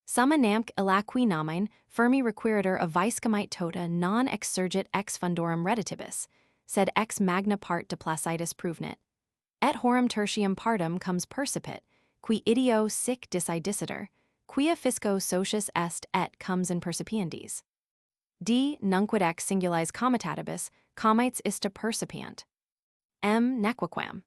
Summa namque illa qui nomen firmi requiritur of viscomite tota non exsurgit ex fundorum reditibus, sed ex magna part deplacitis pruvenit. Et horum tertium partum comes percipit, qui ideo sic disidicitor, quia fisco socius est et comes in percipiendis. D. Nunquid ex singulis comitatibus, comites ista percipiant. M. Nequaquam.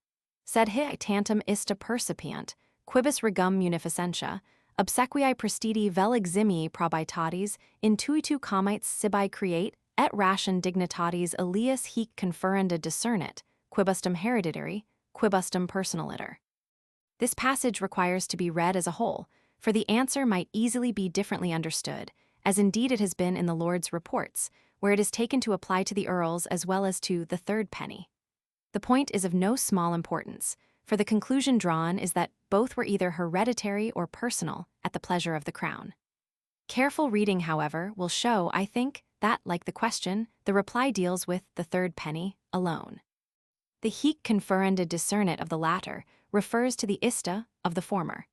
Sed hic tantum ista percipiant, quibus regum munificentia, obsequiae prestiti vel eximii probitatis, intuitu comites sibi create, et ration dignitatis illius hic conferenda discernit, quibustum hereditary, quibustum personaliter. This passage requires to be read as a whole, for the answer might easily be differently understood, as indeed it has been in the Lord's reports, where it is taken to apply to the earls as well as to the third penny. The point is of no small importance, for the conclusion drawn is that both were either hereditary or personal at the pleasure of the crown. Careful reading, however, will show, I think, that, like the question, the reply deals with the third penny alone. The hic conferenda discernit of the latter refers to the ista of the former.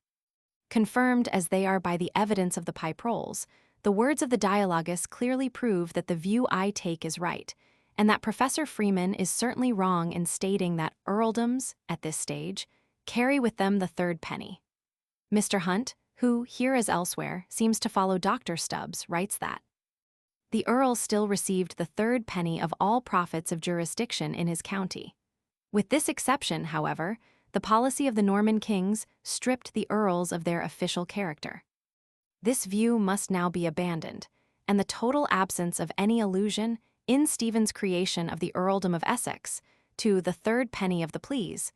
Confirmed as they are by the evidence of the pipe rolls, the words of the Dialogus clearly prove that the view I take is right, and that Professor Freeman is certainly wrong in stating that earldoms, at this stage, carry with them the third penny. Mr. Hunt, who, here as elsewhere, seems to follow Dr. Stubbs, writes that the earl still received the third penny of all profits of jurisdiction in his county. With this exception, however, the policy of the Norman kings stripped the earls of their official character. This view must now be abandoned, and the total absence of any allusion in Stephen's creation of the earldom of Essex to the third penny of the pleas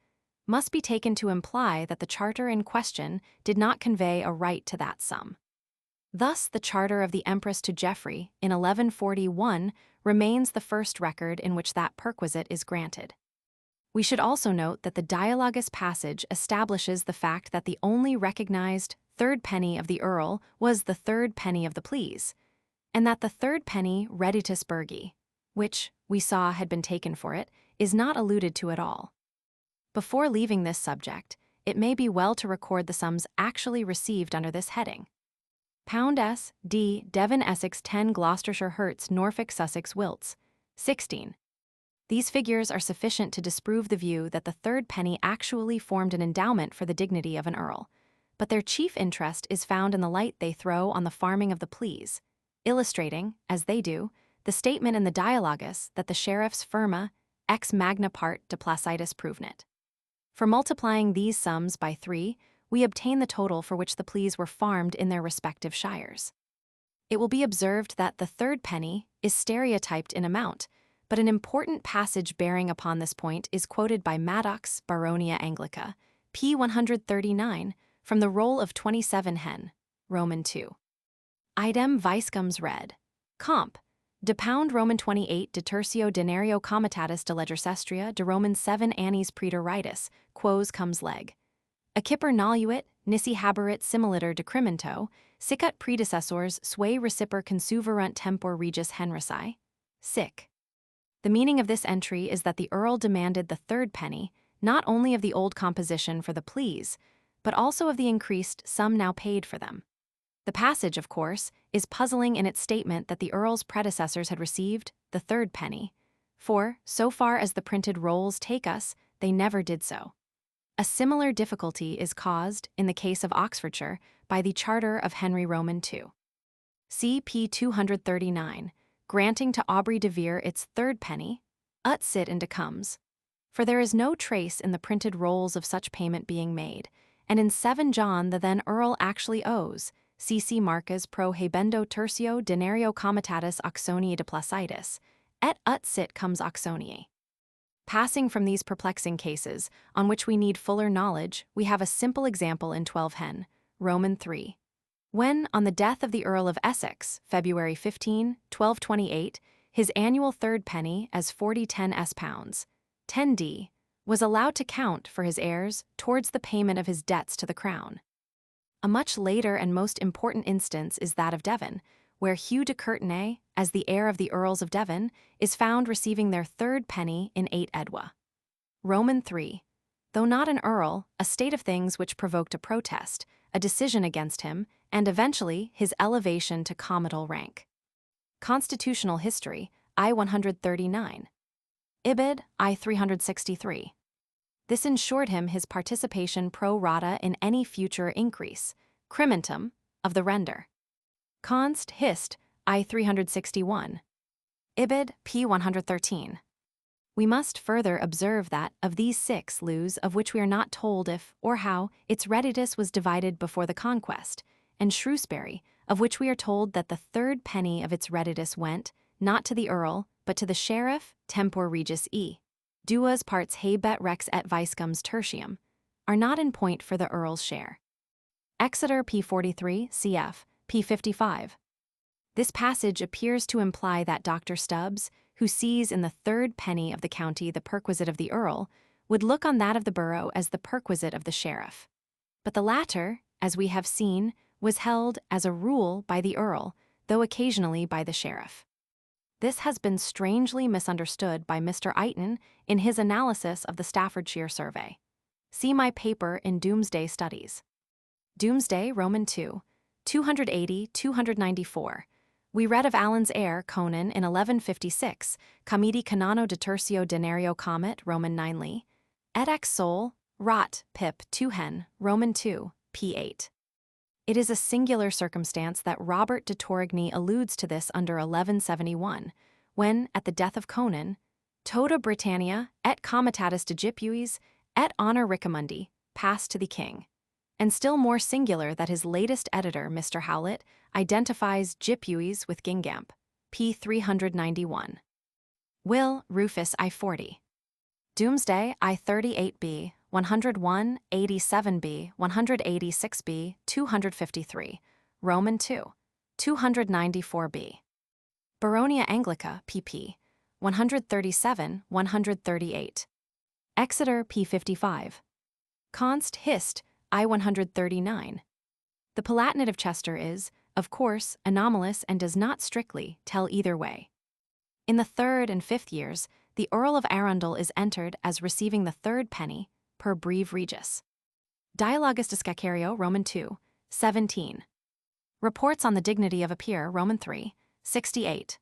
must be taken to imply that the charter in question did not convey a right to that sum. Thus, the charter of the Empress to Geoffrey in 1141 remains the first record in which that perquisite is granted. We should also note that the dialogus passage establishes the fact that the only recognized third penny of the Earl was the third penny of the pleas, and that the third penny reditus burgi, which we saw had been taken for it, is not alluded to at all. Before leaving this subject, it may be well to record the sums actually received under this heading. Pound S. D. Devon Essex 10 Gloucestershire Herts Norfolk Sussex Wilts 16. These figures are sufficient to disprove the view that the third penny actually formed an endowment for the dignity of an earl, but their chief interest is found in the light they throw on the farming of the pleas, illustrating, as they do, the statement in the dialogus that the sheriff's firma ex magna part de placitus pruvenit. For multiplying these sums by 3, we obtain the total for which the pleas were farmed in their respective shires. It will be observed that the third penny is stereotyped in amount, but an important passage bearing upon this point is quoted by Maddox, Baronia Anglica, p. 139, from the roll of 27 hen, Roman 2. Idem Viscums red. Comp. De pound Roman 28 de tertio denario comitatus de legisestria de Roman 7 annis praetoritis, quos comes leg. Accipper noluit, nisi haberit similiter decrimento, sicut predecessors sui reciper consuverunt tempor regis Henrici. Sic. The meaning of this entry is that the Earl demanded the third penny, not only of the old composition for the pleas, but also of the increased sum now paid for them. The passage, of course, is puzzling in its statement that the Earl's predecessors had received the third penny, for, so far as the printed rolls take us, they never did so. A similar difficulty is caused, in the case of Oxfordshire, by the Charter of Henry Roman II. C.P. 239, granting to Aubrey de Vere its third penny, ut sit and decomes. For there is no trace in the printed rolls of such payment being made, and in 7 John the then Earl actually owes, C.C. Marcus pro habendo tertio denario comitatus Oxoniae de placitis, et ut sit comes Oxoniae. Passing from these perplexing cases, on which we need fuller knowledge, we have a simple example in 12 hen, Roman 3. When, on the death of the Earl of Essex, February 15, 1228, his annual third penny as 40 s pounds, 10d, was allowed to count for his heirs towards the payment of his debts to the crown. A much later and most important instance is that of Devon, where Hugh de Courtenay, as the heir of the Earls of Devon, is found receiving their third penny in 8 Edwa. Roman 3. Though not an earl, a state of things which provoked a protest, a decision against him, and eventually his elevation to comital rank. Constitutional History, I 139. Ibid, I 363. This ensured him his participation pro rata in any future increase, crimentum, of the render. Const. Hist. I 361. Ibid. P 113. We must further observe that, of these 6 lieues of which we are not told if, or how, its reditus was divided before the conquest, and Shrewsbury, of which we are told that the third penny of its reditus went, not to the Earl, but to the Sheriff, tempor regis e. Duas parts habet rex et viscums tertium, are not in point for the Earl's share. Exeter p. 43, cf. p. 55. This passage appears to imply that Dr. Stubbs, who sees in the third penny of the county the perquisite of the Earl, would look on that of the borough as the perquisite of the sheriff. But the latter, as we have seen, was held as a rule by the Earl, though occasionally by the sheriff. This has been strangely misunderstood by Mr. Eighton in his analysis of the Staffordshire Survey. See my paper in Doomsday Studies. Doomsday, Roman 2, 280-294. We read of Alan's heir, Conan, in 1156, Comedi canano de tertio denario comet, Roman 9 li, et ex sol, rot, pip, 2 hen, Roman 2, p. 8. It is a singular circumstance that Robert de Torigny alludes to this under 1171, when, at the death of Conan, Tota Britannia et comitatus de Gipuis et honor Ricomundi passed to the king, and still more singular that his latest editor, Mr. Howlett, identifies Geoffrey with Gingamp, p. 391. Will, Rufus I-40. Doomsday I-38b, 101, 87b, 186b, 253, Roman II, 294b. Baronia Anglica, pp. 137, 138. Exeter, p. 55. Const. Hist. I-139. The Palatinate of Chester is, of course, anomalous and does not strictly tell either way. In the 3rd and 5th years, the Earl of Arundel is entered as receiving the 3rd penny per breve regis. Dialogus de Scacario, Roman II, 17. Reports on the dignity of a peer, Roman III, 68.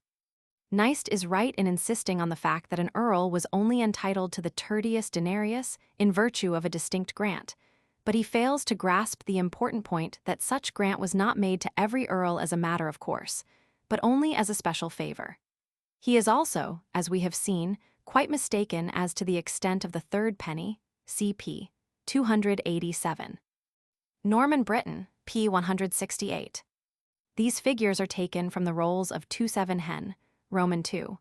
Neist is right in insisting on the fact that an earl was only entitled to the tertius denarius in virtue of a distinct grant, but he fails to grasp the important point that such grant was not made to every earl as a matter of course, but only as a special favor. He is also, as we have seen, quite mistaken as to the extent of the 3rd penny, cp. 287. Norman Britain, p. 168. These figures are taken from the rolls of 27 hen, Roman II,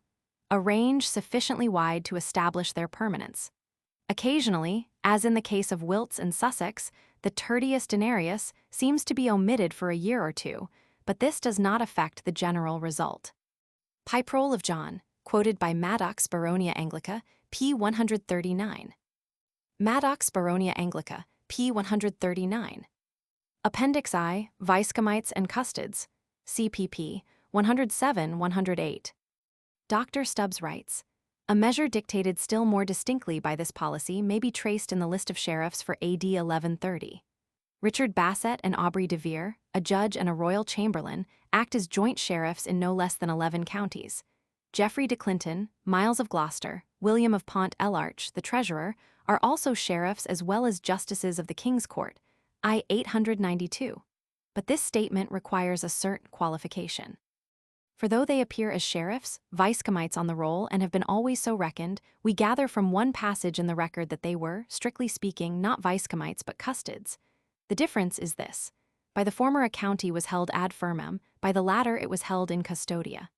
a range sufficiently wide to establish their permanence. Occasionally, as in the case of Wilts and Sussex, the tertius denarius seems to be omitted for a year or two, but this does not affect the general result. Piprole of John, quoted by Maddox Baronia Anglica, p. 139. Maddox Baronia Anglica, p. 139. Appendix I, Viscomites and Custodes, CPP, 107-108. Dr. Stubbs writes, a measure dictated still more distinctly by this policy may be traced in the list of sheriffs for AD 1130. Richard Bassett and Aubrey de Vere, a judge and a royal chamberlain, act as joint sheriffs in no less than 11 counties. Geoffrey de Clinton, Miles of Gloucester, William of Pont-Elarche, the treasurer, are also sheriffs as well as justices of the King's Court, I 892. But this statement requires a certain qualification. For though they appear as sheriffs, viscomites on the roll, and have been always so reckoned, we gather from one passage in the record that they were, strictly speaking, not viscomites but custodes. The difference is this. By the former a county was held ad firmam, by the latter it was held in custodia.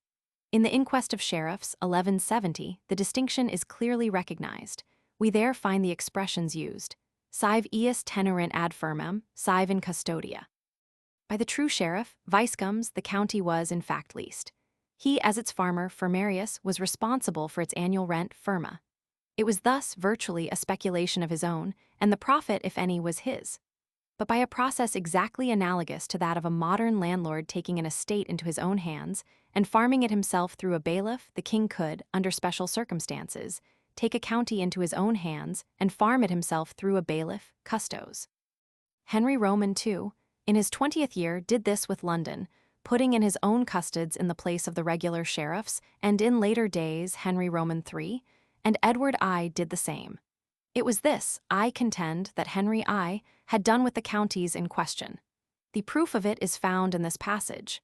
In the Inquest of Sheriffs, 1170, the distinction is clearly recognized. We there find the expressions used. Sive ius tenerint ad firmam, sive in custodia. By the true sheriff, Viscoms, the county was in fact leased. He, as its farmer, Firmarius, was responsible for its annual rent, firma. It was thus virtually a speculation of his own, and the profit, if any, was his. But by a process exactly analogous to that of a modern landlord taking an estate into his own hands and farming it himself through a bailiff, the king could, under special circumstances, take a county into his own hands and farm it himself through a bailiff, custos. Henry Roman II, in his 20th year, did this with London, putting in his own custodes in the place of the regular sheriffs, and in later days Henry Roman III, and Edward I did the same. It was this, I contend, that Henry I had done with the counties in question. The proof of it is found in this passage.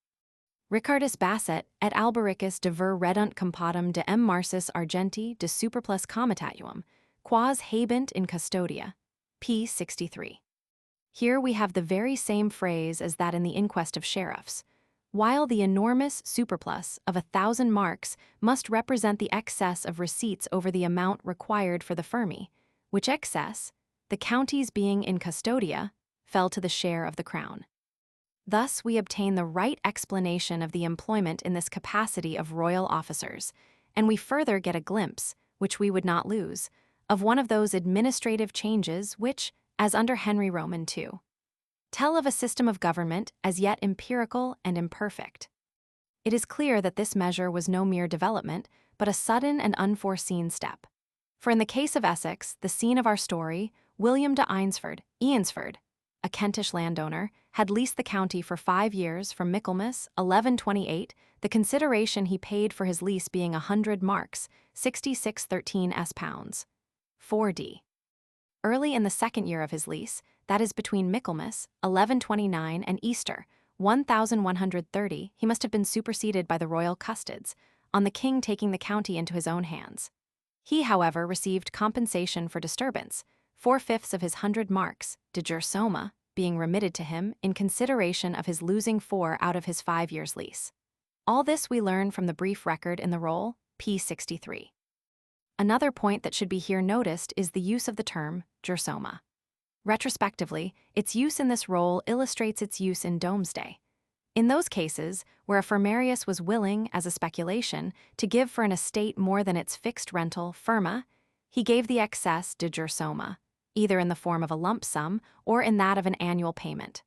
Ricardus Basset et Albericus de ver redunt compotum de M. Marsis Argenti de superplus comitatuum, quas habent in custodia, p. 63. Here we have the very same phrase as that in the Inquest of Sheriffs. While the enormous superplus of 1,000 marks must represent the excess of receipts over the amount required for the firmi, which excess, the counties being in custodia, fell to the share of the crown. Thus we obtain the right explanation of the employment in this capacity of royal officers, and we further get a glimpse, which we would not lose, of one of those administrative changes which, as under Henry Roman II, tell of a system of government as yet empirical and imperfect. It is clear that this measure was no mere development, but a sudden and unforeseen step. For in the case of Essex, the scene of our story, William de Eynsford, a Kentish landowner, had leased the county for 5 years from Michaelmas, 1128, the consideration he paid for his lease being 100 marks, 6613 pounds, 4d. Early in the 2nd year of his lease, that is between Michaelmas, 1129, and Easter, 1130, he must have been superseded by the royal custodes, on the king taking the county into his own hands. He, however, received compensation for disturbance, 4/5 of his 100 marks, de jure soma, being remitted to him in consideration of his losing 4 out of his 5 years' lease. All this we learn from the brief record in the roll, p. 63. Another point that should be here noticed is the use of the term gersoma. Retrospectively, its use in this roll illustrates its use in Domesday. In those cases where a firmarius was willing, as a speculation, to give for an estate more than its fixed rental firma, he gave the excess de gersoma, either in the form of a lump sum or in that of an annual payment.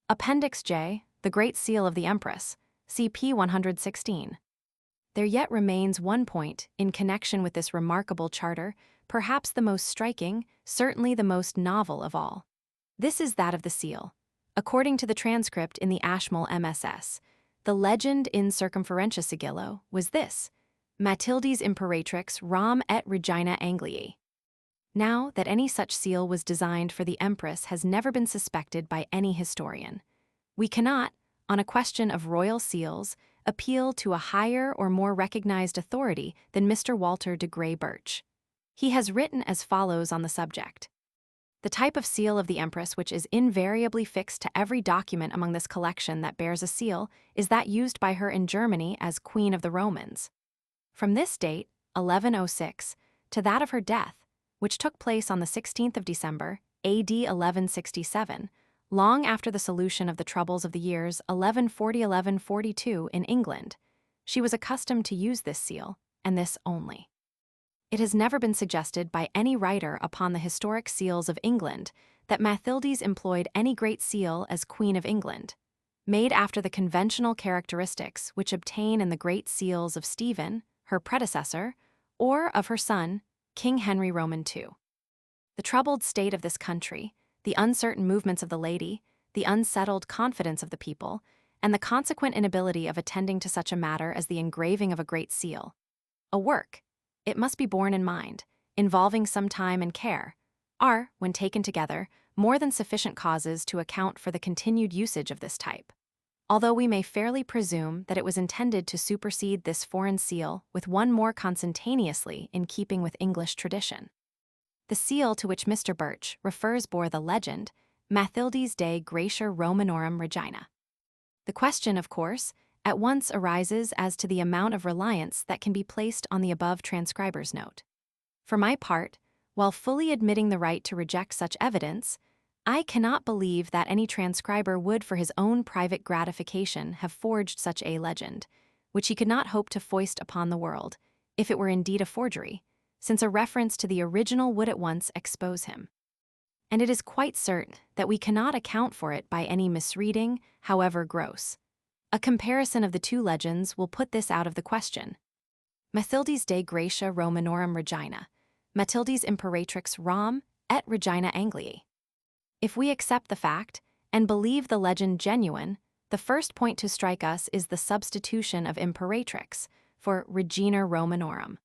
Appendix J, the Great Seal of the Empress, CP 116. There yet remains one point in connection with this remarkable charter, perhaps the most striking, certainly the most novel of all. This is that of the seal. According to the transcript in the Ashmole MSS, the legend in Circumferentia Sigillo was this: Matildes Imperatrix Ram et Regina Angliae. Now that any such seal was designed for the Empress has never been suspected by any historian. We cannot, on a question of royal seals, appeal to a higher or more recognized authority than Mr. Walter de Grey Birch. He has written as follows on the subject. The type of seal of the Empress which is invariably fixed to every document among this collection that bears a seal is that used by her in Germany as Queen of the Romans. From this date, 1106, to that of her death, which took place on the 16th of December, AD 1167, long after the solution of the troubles of the years 1140–1142 in England, she was accustomed to use this seal, and this only. It has never been suggested by any writer upon the historic seals of England that Mathildes employed any great seal as Queen of England, made after the conventional characteristics which obtain in the great seals of Stephen, her predecessor, or of her son, King Henry Roman II. The troubled state of this country, the uncertain movements of the lady, the unsettled confidence of the people, and the consequent inability of attending to such a matter as the engraving of a great seal. A work, it must be borne in mind, involving some time and care, are, when taken together, more than sufficient causes to account for the continued usage of this type, although we may fairly presume that it was intended to supersede this foreign seal with one more consentaneously in keeping with English tradition. The seal to which Mr. Birch refers bore the legend, Mathildes de Gratia Romanorum Regina. The question, of course, at once arises as to the amount of reliance that can be placed on the above transcriber's note. For my part, while fully admitting the right to reject such evidence, I cannot believe that any transcriber would for his own private gratification have forged such a legend, which he could not hope to foist upon the world, if it were indeed a forgery, since a reference to the original would at once expose him. And it is quite certain that we cannot account for it by any misreading, however gross. A comparison of the two legends will put this out of the question. Mathildes de Gratia Romanorum Regina, Matildes Imperatrix Ram et Regina Angliae. If we accept the fact, and believe the legend genuine, the first point to strike us is the substitution of Imperatrix for Regina Romanorum.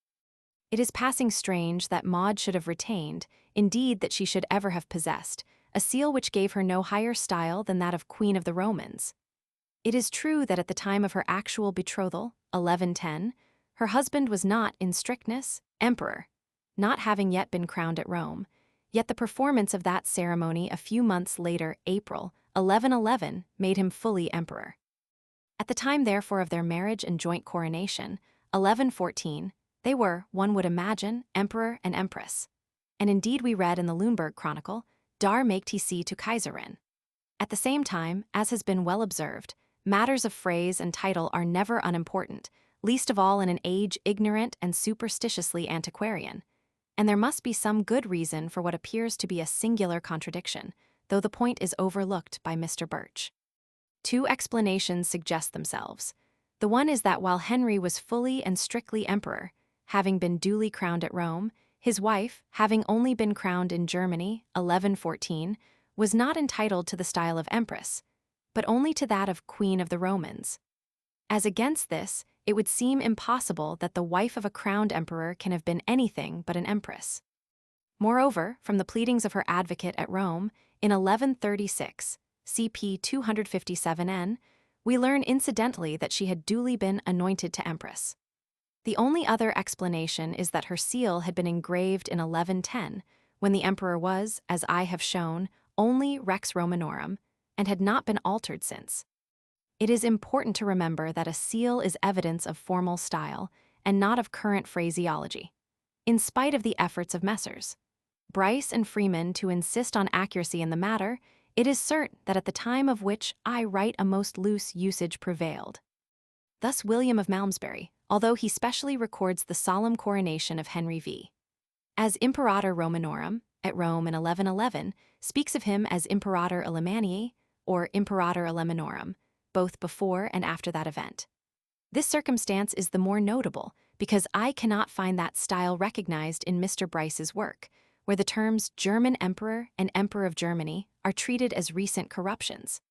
It is passing strange that Maud should have retained, indeed that she should ever have possessed, a seal which gave her no higher style than that of Queen of the Romans. It is true that at the time of her actual betrothal, 1110, her husband was not, in strictness, emperor, not having yet been crowned at Rome, yet the performance of that ceremony a few months later, April 1111, made him fully emperor. At the time therefore of their marriage and joint coronation, 1114, they were, one would imagine, emperor and empress. And indeed we read in the Lüneburg Chronicle, Dar makte sie to Kaiserin. At the same time, as has been well observed, matters of phrase and title are never unimportant, least of all in an age ignorant and superstitiously antiquarian. And there must be some good reason for what appears to be a singular contradiction, though the point is overlooked by Mr. Birch. Two explanations suggest themselves. The one is that while Henry was fully and strictly emperor, having been duly crowned at Rome, his wife, having only been crowned in Germany, 1114, was not entitled to the style of empress, but only to that of Queen of the Romans. As against this, it would seem impossible that the wife of a crowned emperor can have been anything but an empress. Moreover, from the pleadings of her advocate at Rome, in 1136, CP 257N, we learn incidentally that she had duly been anointed to empress. The only other explanation is that her seal had been engraved in 1110, when the emperor was, as I have shown, only Rex Romanorum, and had not been altered since. It is important to remember that a seal is evidence of formal style and not of current phraseology, in spite of the efforts of Messrs. Bryce and Freeman to insist on accuracy in the matter. It is certain that at the time of which I write a most loose usage prevailed. Thus William of Malmesbury, although he specially records the solemn coronation of Henry V. as Imperator Romanorum, at Rome in 1111, speaks of him as Imperator Illimanii, or Imperator Illiminorum, both before and after that event. This circumstance is the more notable because I cannot find that style recognized in Mr. Bryce's work, where the terms German Emperor and Emperor of Germany are treated as recent corruptions.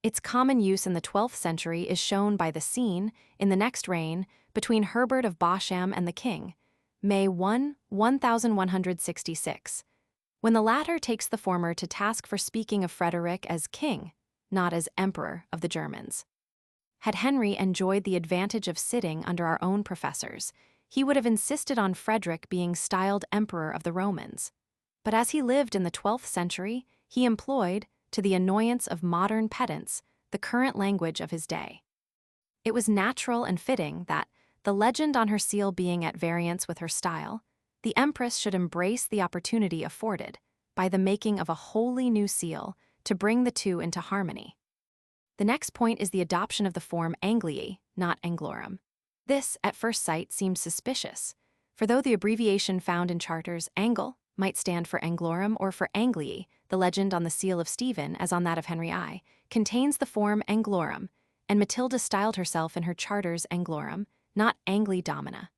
Its common use in the 12th century is shown by the scene, in the next reign, between Herbert of Bosham and the king, May 1, 1166, when the latter takes the former to task for speaking of Frederick as king, not as emperor of the Germans. Had Henry enjoyed the advantage of sitting under our own professors, he would have insisted on Frederick being styled emperor of the Romans. But as he lived in the 12th century, he employed, to the annoyance of modern pedants, the current language of his day. It was natural and fitting that, the legend on her seal being at variance with her style, the Empress should embrace the opportunity afforded, by the making of a wholly new seal, to bring the two into harmony. The next point is the adoption of the form Anglii, not Anglorum. This, at first sight, seems suspicious, for though the abbreviation found in charters Angle might stand for Anglorum or for Anglii, the legend on the seal of Stephen, as on that of Henry I, contains the form Anglorum, and Matilda styled herself in her charters Anglorum, not Angli Domina.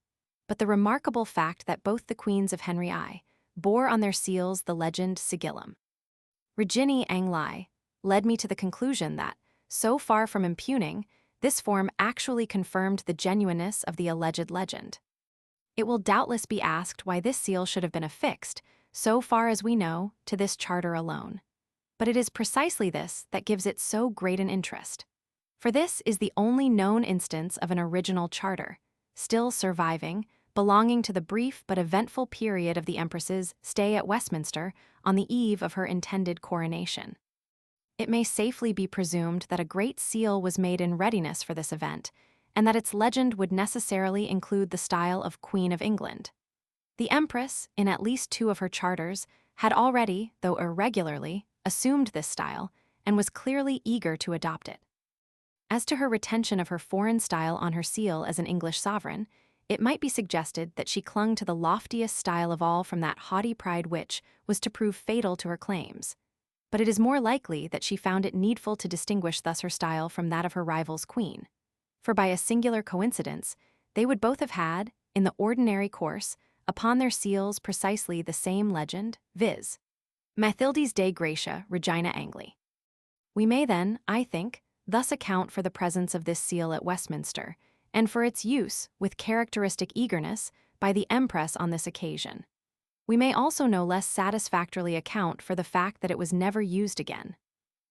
But the remarkable fact that both the queens of Henry I bore on their seals the legend Sigillum Regini Angli led me to the conclusion that, so far from impugning, this form actually confirmed the genuineness of the alleged legend. It will doubtless be asked why this seal should have been affixed, so far as we know, to this charter alone. But it is precisely this that gives it so great an interest. For this is the only known instance of an original charter, still surviving, belonging to the brief but eventful period of the Empress's stay at Westminster on the eve of her intended coronation. It may safely be presumed that a great seal was made in readiness for this event, and that its legend would necessarily include the style of Queen of England. The Empress, in at least two of her charters, had already, though irregularly, assumed this style, and was clearly eager to adopt it. As to her retention of her foreign style on her seal as an English sovereign, it might be suggested that she clung to the loftiest style of all from that haughty pride which was to prove fatal to her claims. But it is more likely that she found it needful to distinguish thus her style from that of her rival's queen. For by a singular coincidence, they would both have had, in the ordinary course, upon their seals precisely the same legend, viz. Mathildes Dei Gratia Regina Angli. We may then, I think, thus account for the presence of this seal at Westminster, and for its use, with characteristic eagerness, by the Empress on this occasion. We may also no less satisfactorily account for the fact that it was never used again.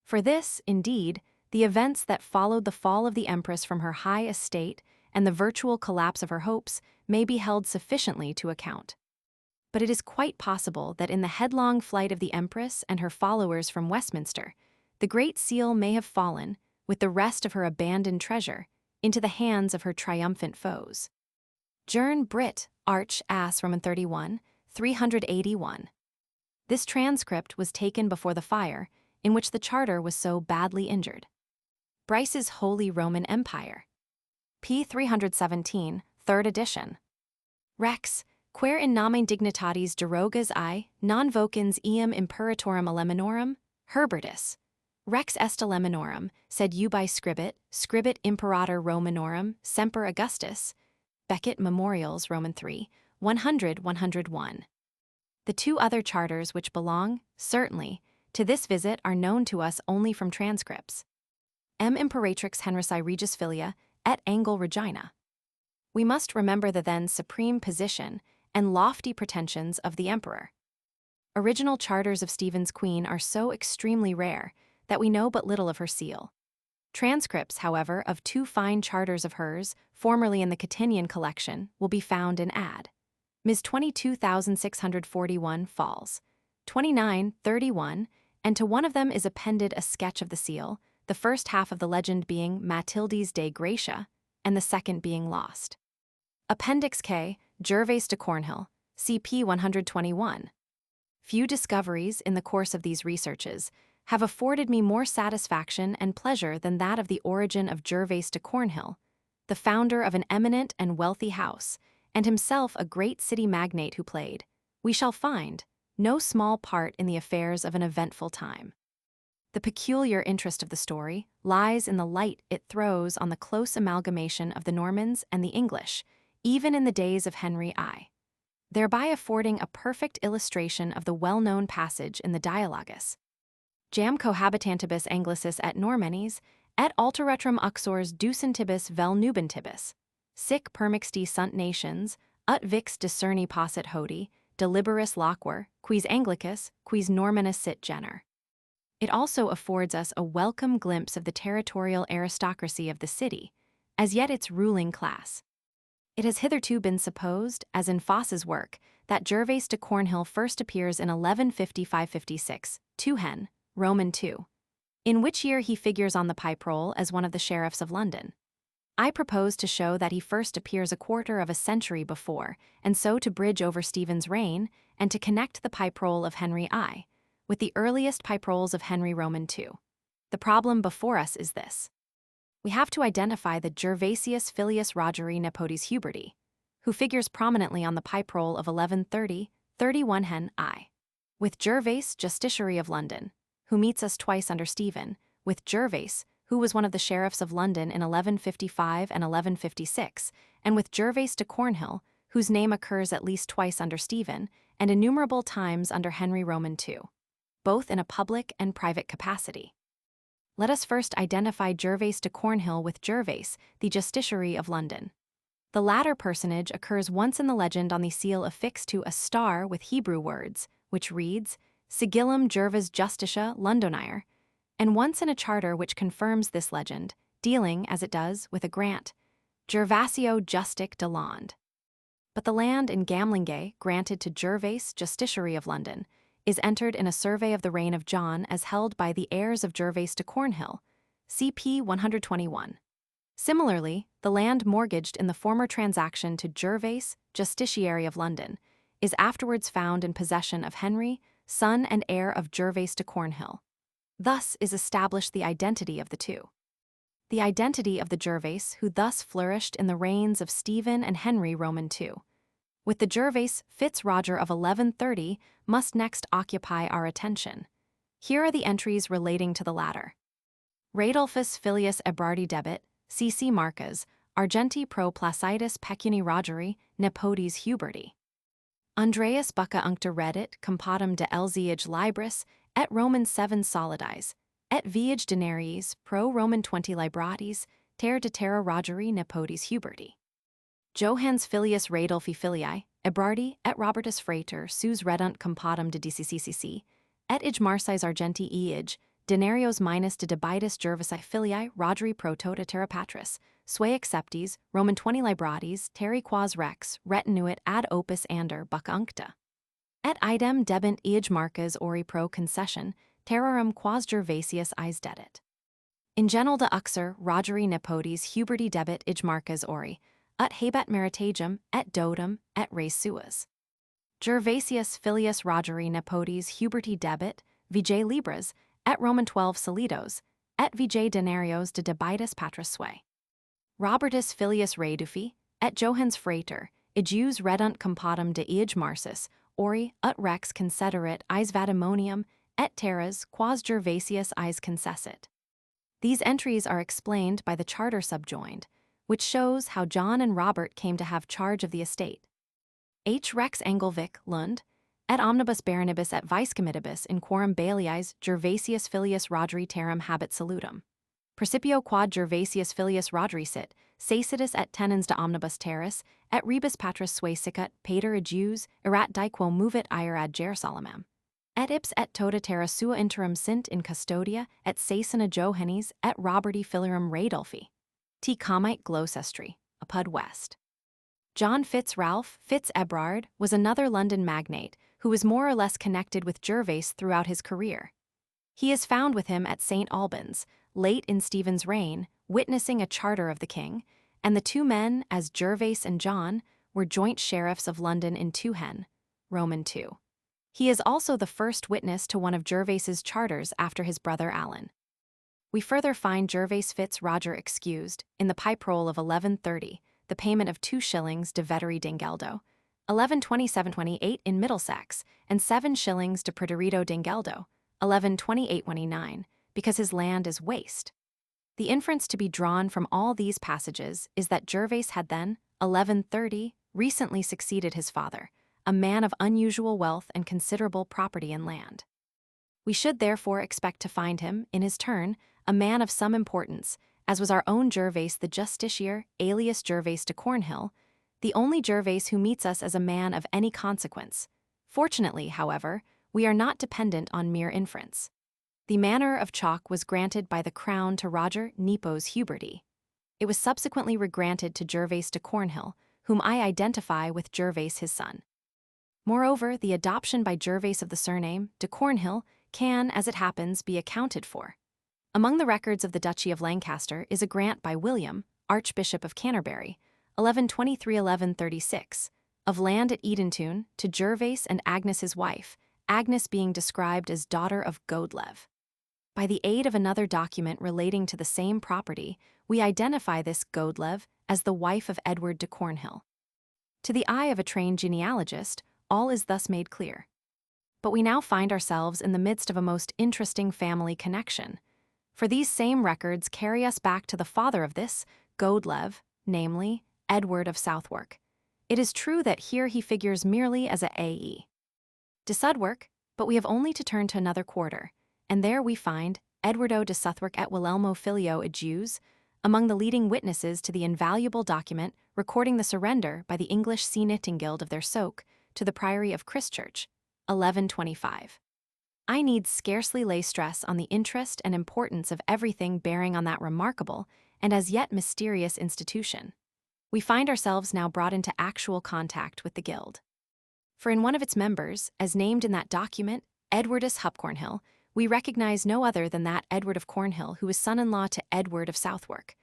For this, indeed, the events that followed the fall of the Empress from her high estate and the virtual collapse of her hopes may be held sufficiently to account. But it is quite possible that in the headlong flight of the Empress and her followers from Westminster, the Great Seal may have fallen, with the rest of her abandoned treasure, into the hands of her triumphant foes. Jern Brit, Arch As Roman 31, 381. This transcript was taken before the fire, in which the charter was so badly injured. Bryce's Holy Roman Empire. p. 317, 3rd edition. Rex, quer in nomen dignitatis derogas non vocens eam imperatorum eleminorum, Herbertus. Rex est eleminorum, sed ubi scribit imperator Romanorum, semper Augustus. Becket Memorials, Roman 3, 100-101. The two other charters which belong, certainly, to this visit are known to us only from transcripts. M. Imperatrix Henrici Regis Filia, et Angel Regina. We must remember the then supreme position and lofty pretensions of the emperor. Original charters of Stephen's queen are so extremely rare that we know but little of her seal. Transcripts, however, of two fine charters of hers, formerly in the Cottinian collection, will be found in Ad. Ms. 22,641 Falls, 2931, and to one of them is appended a sketch of the seal, the first half of the legend being Matildes de Gracia, and the second being lost. Appendix K, Gervais de Cornhill, CP 121. Few discoveries in the course of these researches have afforded me more satisfaction and pleasure than that of the origin of Gervais de Cornhill, the founder of an eminent and wealthy house, and himself a great city magnate who played, we shall find, no small part in the affairs of an eventful time. The peculiar interest of the story lies in the light it throws on the close amalgamation of the Normans and the English, even in the days of Henry I, thereby affording a perfect illustration of the well-known passage in the Dialogus. Jam cohabitantibus Anglicis et Normannis, et alteretrum uxors ducentibus vel nubentibus, sic permixti sunt nations, ut vix discerni possit hodi, deliberis loquor, quis Anglicus, quis Normanus sit gener. It also affords us a welcome glimpse of the territorial aristocracy of the city, as yet its ruling class. It has hitherto been supposed, as in Foss's work, that Gervais de Cornhill first appears in 1155-56, 2 Hen, Roman II, in which year he figures on the pipe roll as one of the sheriffs of London. I propose to show that he first appears a quarter of a century before, and so to bridge over Stephen's reign, and to connect the pipe roll of Henry I with the earliest pipe rolls of Henry Roman II. The problem before us is this. We have to identify the Gervasius Filius Rogeri Nepotis Huberti, who figures prominently on the pipe roll of 1130, 31 Hen I, with Gervais, Justiciary of London, who meets us twice under Stephen, with Gervais, who was one of the sheriffs of London in 1155 and 1156, and with Gervais de Cornhill, whose name occurs at least twice under Stephen and innumerable times under Henry Roman II, both in a public and private capacity. Let us first identify Gervais de Cornhill with Gervais, the Justiciary of London. The latter personage occurs once in the legend on the seal affixed to a star with Hebrew words, which reads, Sigillum Gervas Justicia Londonire, and once in a charter which confirms this legend, dealing, as it does, with a grant, Gervasio Justic de Lond. But the land in Gamlingay, granted to Gervais, Justiciary of London, is entered in a survey of the reign of John as held by the heirs of Gervais de Cornhill, CP 121. Similarly, the land mortgaged in the former transaction to Gervais, Justiciary of London, is afterwards found in possession of Henry, son and heir of Gervais de Cornhill. Thus is established the identity of the two. The identity of the Gervais who thus flourished in the reigns of Stephen and Henry Roman II, with the Gervais Fitz-Roger of 1130, must next occupy our attention. Here are the entries relating to the latter. Radulfus Filius Ebrardi debit, CC Marcas, Argenti pro Placidus pecuni Rogeri, Nepotis Huberti. Andreas Bucca uncta reddit compotum de Elziage Libris, et Roman 7 solidis, et viage denariis pro Roman 20 libratis, ter de terra Rogeri Nepotis Huberti. Johannes Filius Radulfi Filii, Ebrardi, et Robertus Frater sus redunt compotum de DCCCC, et ig Marsis Argenti eig, denarios minus de debitus Gervasi Filii Rogeri pro tota terra patris, sui acceptis, Roman 20 libratis, terri quas rex, retinuit ad opus ander buc uncta. Et idem debent eig marcas ori pro concession, terrarum quas Gervasius eis dedit. In general de uxor, Rogeri Nepotis Huberti debit ig marcas ori, ut habet meritagem, et dotum, et res suas. Gervasius Filius Rogeri Nepotis Huberti debit, vij libras, et Roman 12 solidos, et vij denarios de debitus patris sui. Robertus Filius Radufi, et Johannes Frater, ejus redunt compotum de eig marsis, ori, ut rex concederit eis vadimonium, et terras quas Gervasius eis concessit. These entries are explained by the charter subjoined, which shows how John and Robert came to have charge of the estate. H. Rex Angelvic, Lund, et omnibus baronibus et vicecomitibus in quorum bailiis Gervasius Filius Rogeri terram habet salutum. Principio quad Gervasius Filius Rogeri sit, sacitus et tenens de omnibus terris, et rebus patris sui sicut, pater ejus, erat diquo movit ire ad Jerusalemem. Et ips et tota terra sua interim sint in custodia, et sacina Johannes, et Roberti Filium Radulfi. T. Comite Gloucestry, Apud West. John Fitz-Ralph Fitz-Ebrard was another London magnate who was more or less connected with Gervais throughout his career. He is found with him at St. Albans, late in Stephen's reign, witnessing a charter of the king, and the two men, as Gervase and John, were joint sheriffs of London in Tuhen, Roman II. He is also the first witness to one of Gervase's charters after his brother Alan. We further find Gervase Fitz Roger excused, in the Pipe Roll of 1130, the payment of 2 shillings de veteri d'Engeldo, 1127-28 in Middlesex, and 7 shillings de Preterito d'Engeldo, 1128-29, because his land is waste. The inference to be drawn from all these passages is that Gervase had then, 1130, recently succeeded his father, a man of unusual wealth and considerable property in land. We should therefore expect to find him, in his turn, a man of some importance, as was our own Gervase the justiciar, alias Gervase de Cornhill, the only Gervase who meets us as a man of any consequence. Fortunately, however, we are not dependent on mere inference. The manor of Chalk was granted by the crown to Roger Nepos Huberty. It was subsequently regranted to Gervase de Cornhill, whom I identify with Gervase his son. Moreover, the adoption by Gervase of the surname de Cornhill can, as it happens, be accounted for. Among the records of the Duchy of Lancaster is a grant by William, Archbishop of Canterbury, 1123-1136, of land at Edentoun to Gervase and Agnes his wife, Agnes being described as daughter of Godlev. By the aid of another document relating to the same property, we identify this Godlev as the wife of Edward de Cornhill. To the eye of a trained genealogist, all is thus made clear. But we now find ourselves in the midst of a most interesting family connection. For these same records carry us back to the father of this, Godlev, namely, Edward of Southwark. It is true that here he figures merely as a A.E. de Sudwark, but we have only to turn to another quarter, and there we find Edwardo de Southwark et Wilhelmo Filio Adjus, among the leading witnesses to the invaluable document recording the surrender by the English Sea Knitting Guild of their soak to the Priory of Christchurch, 1125. I need scarcely lay stress on the interest and importance of everything bearing on that remarkable and as yet mysterious institution. We find ourselves now brought into actual contact with the Guild. For in one of its members, as named in that document, Edwardus Hupcornhill, we recognize no other than that Edward of Cornhill who was son-in-law to Edward of Southwark.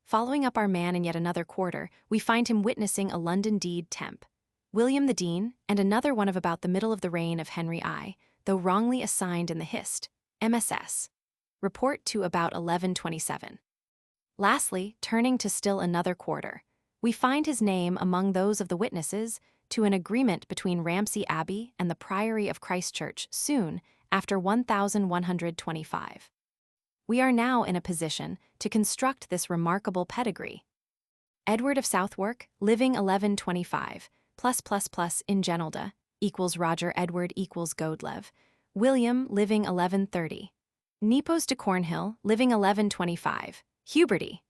Following up our man in yet another quarter, we find him witnessing a London deed temp. William the Dean, and another one of about the middle of the reign of Henry I, though wrongly assigned in the Hist. MSS. Report to about 1127. Lastly, turning to still another quarter, we find his name among those of the witnesses to an agreement between Ramsey Abbey and the Priory of Christchurch soon after 1125. We are now in a position to construct this remarkable pedigree. Edward of Southwark, living 1125, +++ in Genelda, equals Roger Edward equals Godlev. William, living 1130. Nepos de Cornhill, living 1125. Huberty,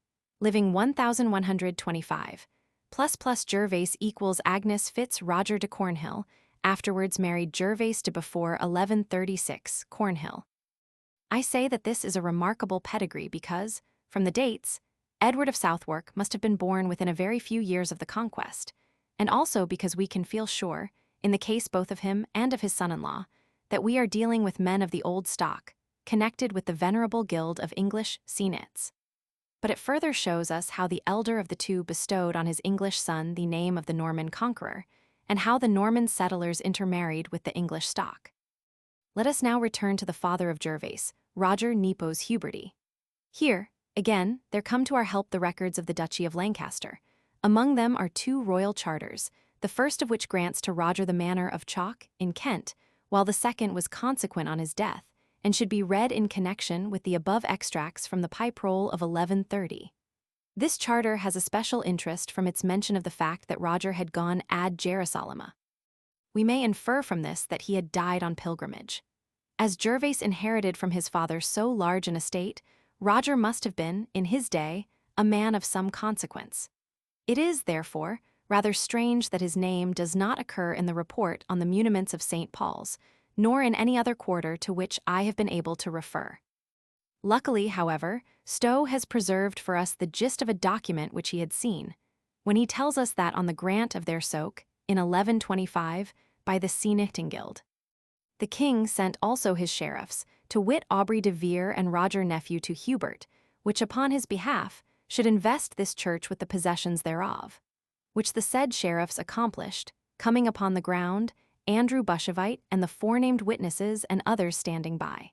living 1125. ++ Gervase equals Agnes Fitz Roger de Cornhill, afterwards married Gervase de before 1136, Cornhill. I say that this is a remarkable pedigree because, from the dates, Edward of Southwark must have been born within a very few years of the conquest, and also because we can feel sure, in the case both of him and of his son-in-law, that we are dealing with men of the old stock, connected with the venerable guild of English sea knits. But it further shows us how the elder of the two bestowed on his English son the name of the Norman conqueror, and how the Norman settlers intermarried with the English stock. Let us now return to the father of Gervase, Roger Nepos Huberty. Here, again, there come to our help the records of the Duchy of Lancaster. Among them are 2 royal charters, the first of which grants to Roger the manor of Chalk, in Kent, while the second was consequent on his death, and should be read in connection with the above extracts from the Pipe Roll of 1130. This charter has a special interest from its mention of the fact that Roger had gone ad Jerusalema. We may infer from this that he had died on pilgrimage. As Gervase inherited from his father so large an estate, Roger must have been, in his day, a man of some consequence. It is, therefore, rather strange that his name does not occur in the report on the muniments of St. Paul's, nor in any other quarter to which I have been able to refer. Luckily, however, Stowe has preserved for us the gist of a document which he had seen, when he tells us that on the grant of their soak, in 1125, by the Sea Knitting Guild. The king sent also his sheriffs, to wit Aubrey de Vere and Roger nephew to Hubert, which upon his behalf should invest this church with the possessions thereof. Which the said sheriffs accomplished, coming upon the ground, Andrew Bushevite and the forenamed witnesses and others standing by.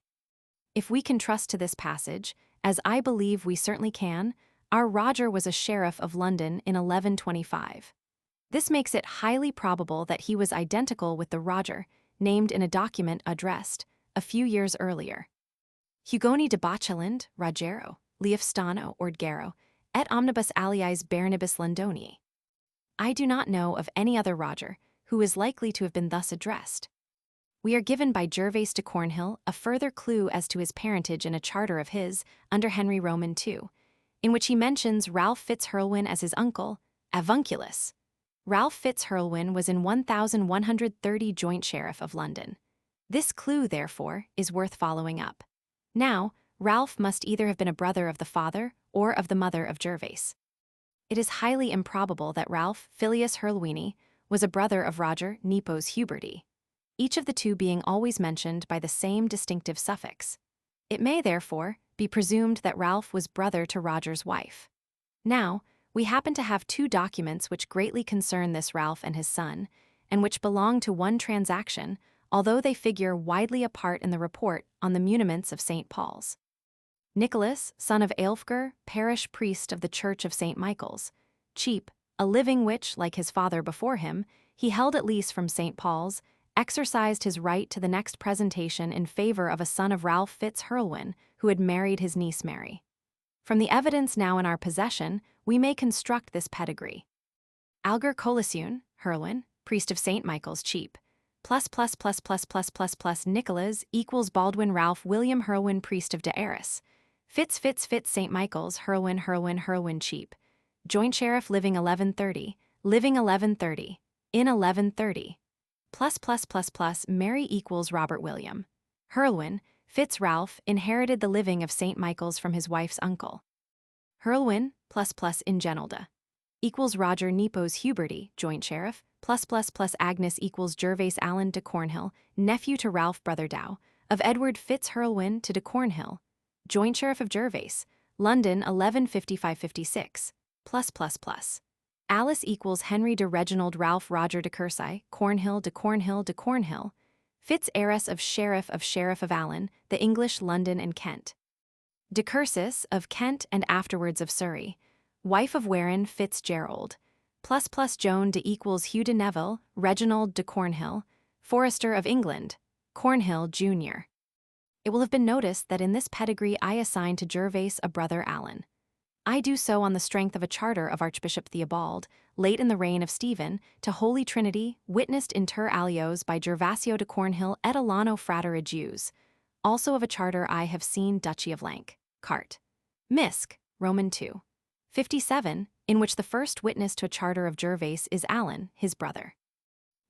If we can trust to this passage, as I believe we certainly can, our Roger was a sheriff of London in 1125. This makes it highly probable that he was identical with the Roger, named in a document addressed a few years earlier. Hugoni de Bocheland, Rogero, Leofstano Ordgero, et omnibus aliis Baronibus Londoni. I do not know of any other Roger who is likely to have been thus addressed. We are given by Gervase de Cornhill a further clue as to his parentage in a charter of his, under Henry Roman II, in which he mentions Ralph Fitz-Hurlwin as his uncle, avunculus. Ralph Fitz-Hurlwin was in 1130 joint sheriff of London. This clue, therefore, is worth following up. Now, Ralph must either have been a brother of the father or of the mother of Gervase. It is highly improbable that Ralph Filius Hurlwini was a brother of Roger Nepos Huberty, each of the two being always mentioned by the same distinctive suffix. It may, therefore, be presumed that Ralph was brother to Roger's wife. Now, we happen to have two documents which greatly concern this Ralph and his son, and which belong to one transaction, although they figure widely apart in the report on the muniments of St. Paul's. Nicholas, son of Aelfgar, parish priest of the Church of St. Michael's, cheap, a living which, like his father before him, he held at least from St. Paul's, exercised his right to the next presentation in favor of a son of Ralph Fitz-Hurlwin, who had married his niece Mary. From the evidence now in our possession, we may construct this pedigree. Algar Coliseun, Hurlwin, priest of St. Michael's, cheap, plus Nicholas equals Baldwin Ralph William Hurlwin, priest of de Arras, Fitz St. Michael's, Hurlwin cheap, joint sheriff living 1130, in 1130, plus Mary equals Robert William. Hurlwin, Fitz Ralph inherited the living of St. Michael's from his wife's uncle. Hurlwin, plus in Genelda, equals Roger Nepos Huberty, joint sheriff, plus Agnes equals Gervase Allen de Cornhill, nephew to Ralph brother Dow, of Edward Fitz Hurlwin to de Cornhill, joint sheriff of Gervase, London 1155-56, plus. Alice equals Henry de Reginald Ralph Roger de Courcy, Cornhill, Fitz heiress of Sheriff of Allen, the English London and Kent. De Courcy of Kent and afterwards of Surrey, wife of Warren Fitzgerald, plus Joan de equals Hugh de Neville, Reginald de Cornhill, Forester of England, Cornhill, Jr. It will have been noticed that in this pedigree I assign to Gervase a brother Alan. I do so on the strength of a charter of Archbishop Theobald, late in the reign of Stephen, to Holy Trinity, witnessed inter alios by Gervasio de Cornhill et Alano frater Ejus, also of a charter I have seen Duchy of Lank, Cart. Misc, Roman II. 57, in which the first witness to a charter of Gervase is Alan, his brother.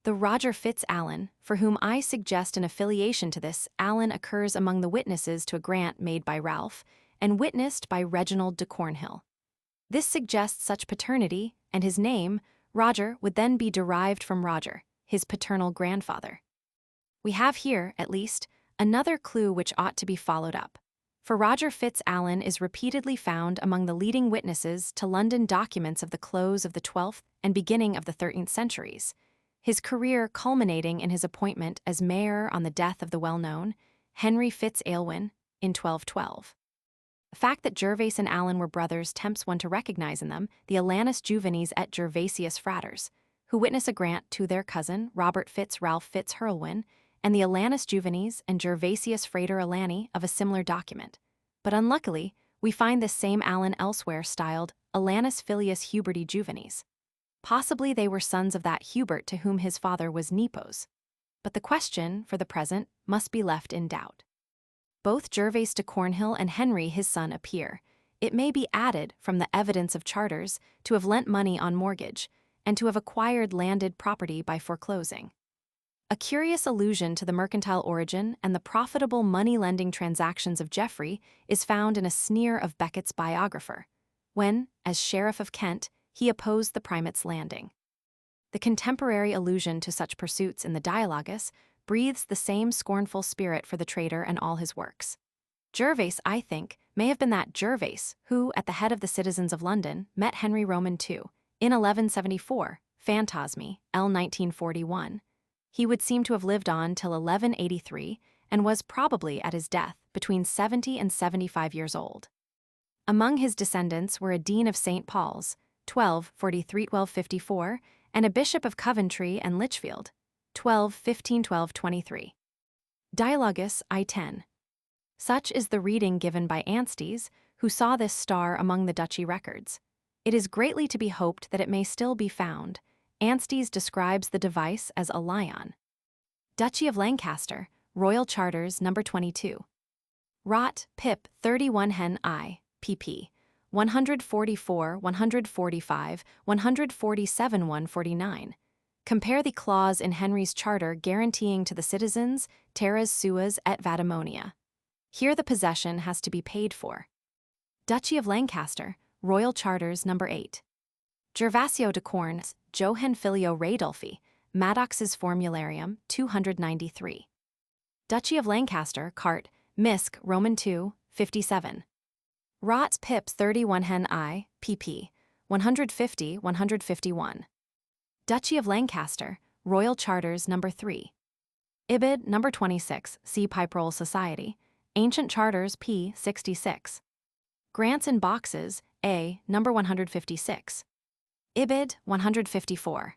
The Roger Fitz Allen, for whom I suggest an affiliation to this, Allen occurs among the witnesses to a grant made by Ralph, and witnessed by Reginald de Cornhill. This suggests such paternity, and his name, Roger, would then be derived from Roger, his paternal grandfather. We have here, at least, another clue which ought to be followed up. For Roger Fitz Allen is repeatedly found among the leading witnesses to London documents of the close of the 12th and beginning of the 13th centuries, his career culminating in his appointment as mayor on the death of the well-known Henry Fitz Aylwin in 1212. The fact that Gervase and Allen were brothers tempts one to recognize in them the Alanus Juvenes et Gervasius fraters, who witness a grant to their cousin Robert Ralph Fitz Hurlwin, and the Alanus Juvenes and Gervasius Frater Alani of a similar document. But unluckily, we find this same Allen elsewhere styled Alanus Filius Huberti Juvenes. Possibly they were sons of that Hubert to whom his father was Nepos. But the question, for the present, must be left in doubt. Both Gervase de Cornhill and Henry his son appear, it may be added from the evidence of charters, to have lent money on mortgage, and to have acquired landed property by foreclosing. A curious allusion to the mercantile origin and the profitable money-lending transactions of Geoffrey is found in a sneer of Becket's biographer, when, as Sheriff of Kent, he opposed the primate's landing. The contemporary allusion to such pursuits in the Dialogus breathes the same scornful spirit for the traitor and all his works. Gervase, I think, may have been that Gervase who, at the head of the citizens of London, met Henry Roman II in 1174, Phantasmi, L. 1941. He would seem to have lived on till 1183 and was probably at his death between 70 and 75 years old. Among his descendants were a dean of St. Paul's, 1243-1254, and a bishop of Coventry and Lichfield, 1215-1223. Dialogus I-10. Such is the reading given by Anstey, who saw this star among the duchy records. It is greatly to be hoped that it may still be found. Anstey describes the device as a lion. Duchy of Lancaster, Royal Charters, No. 22. Rot, Pip, 31 Hen I, pp. 144, 145, 147, 149. Compare the clause in Henry's charter guaranteeing to the citizens terras suas et patrimonium. Here the possession has to be paid for. Duchy of Lancaster, Royal Charters, No. 8. Gervasio de Cornes, Johann Filio Radulfi, Maddox's Formularium, 293. Duchy of Lancaster, Cart, Misc, Roman II, 57. Rot, Pips, 31 Hen I, pp. 150, 151. Duchy of Lancaster, Royal Charters, No. 3. Ibid, No. 26, See Piperole Society, Ancient Charters, p. 66. Grants in Boxes, A, No. 156. Ibid, 154.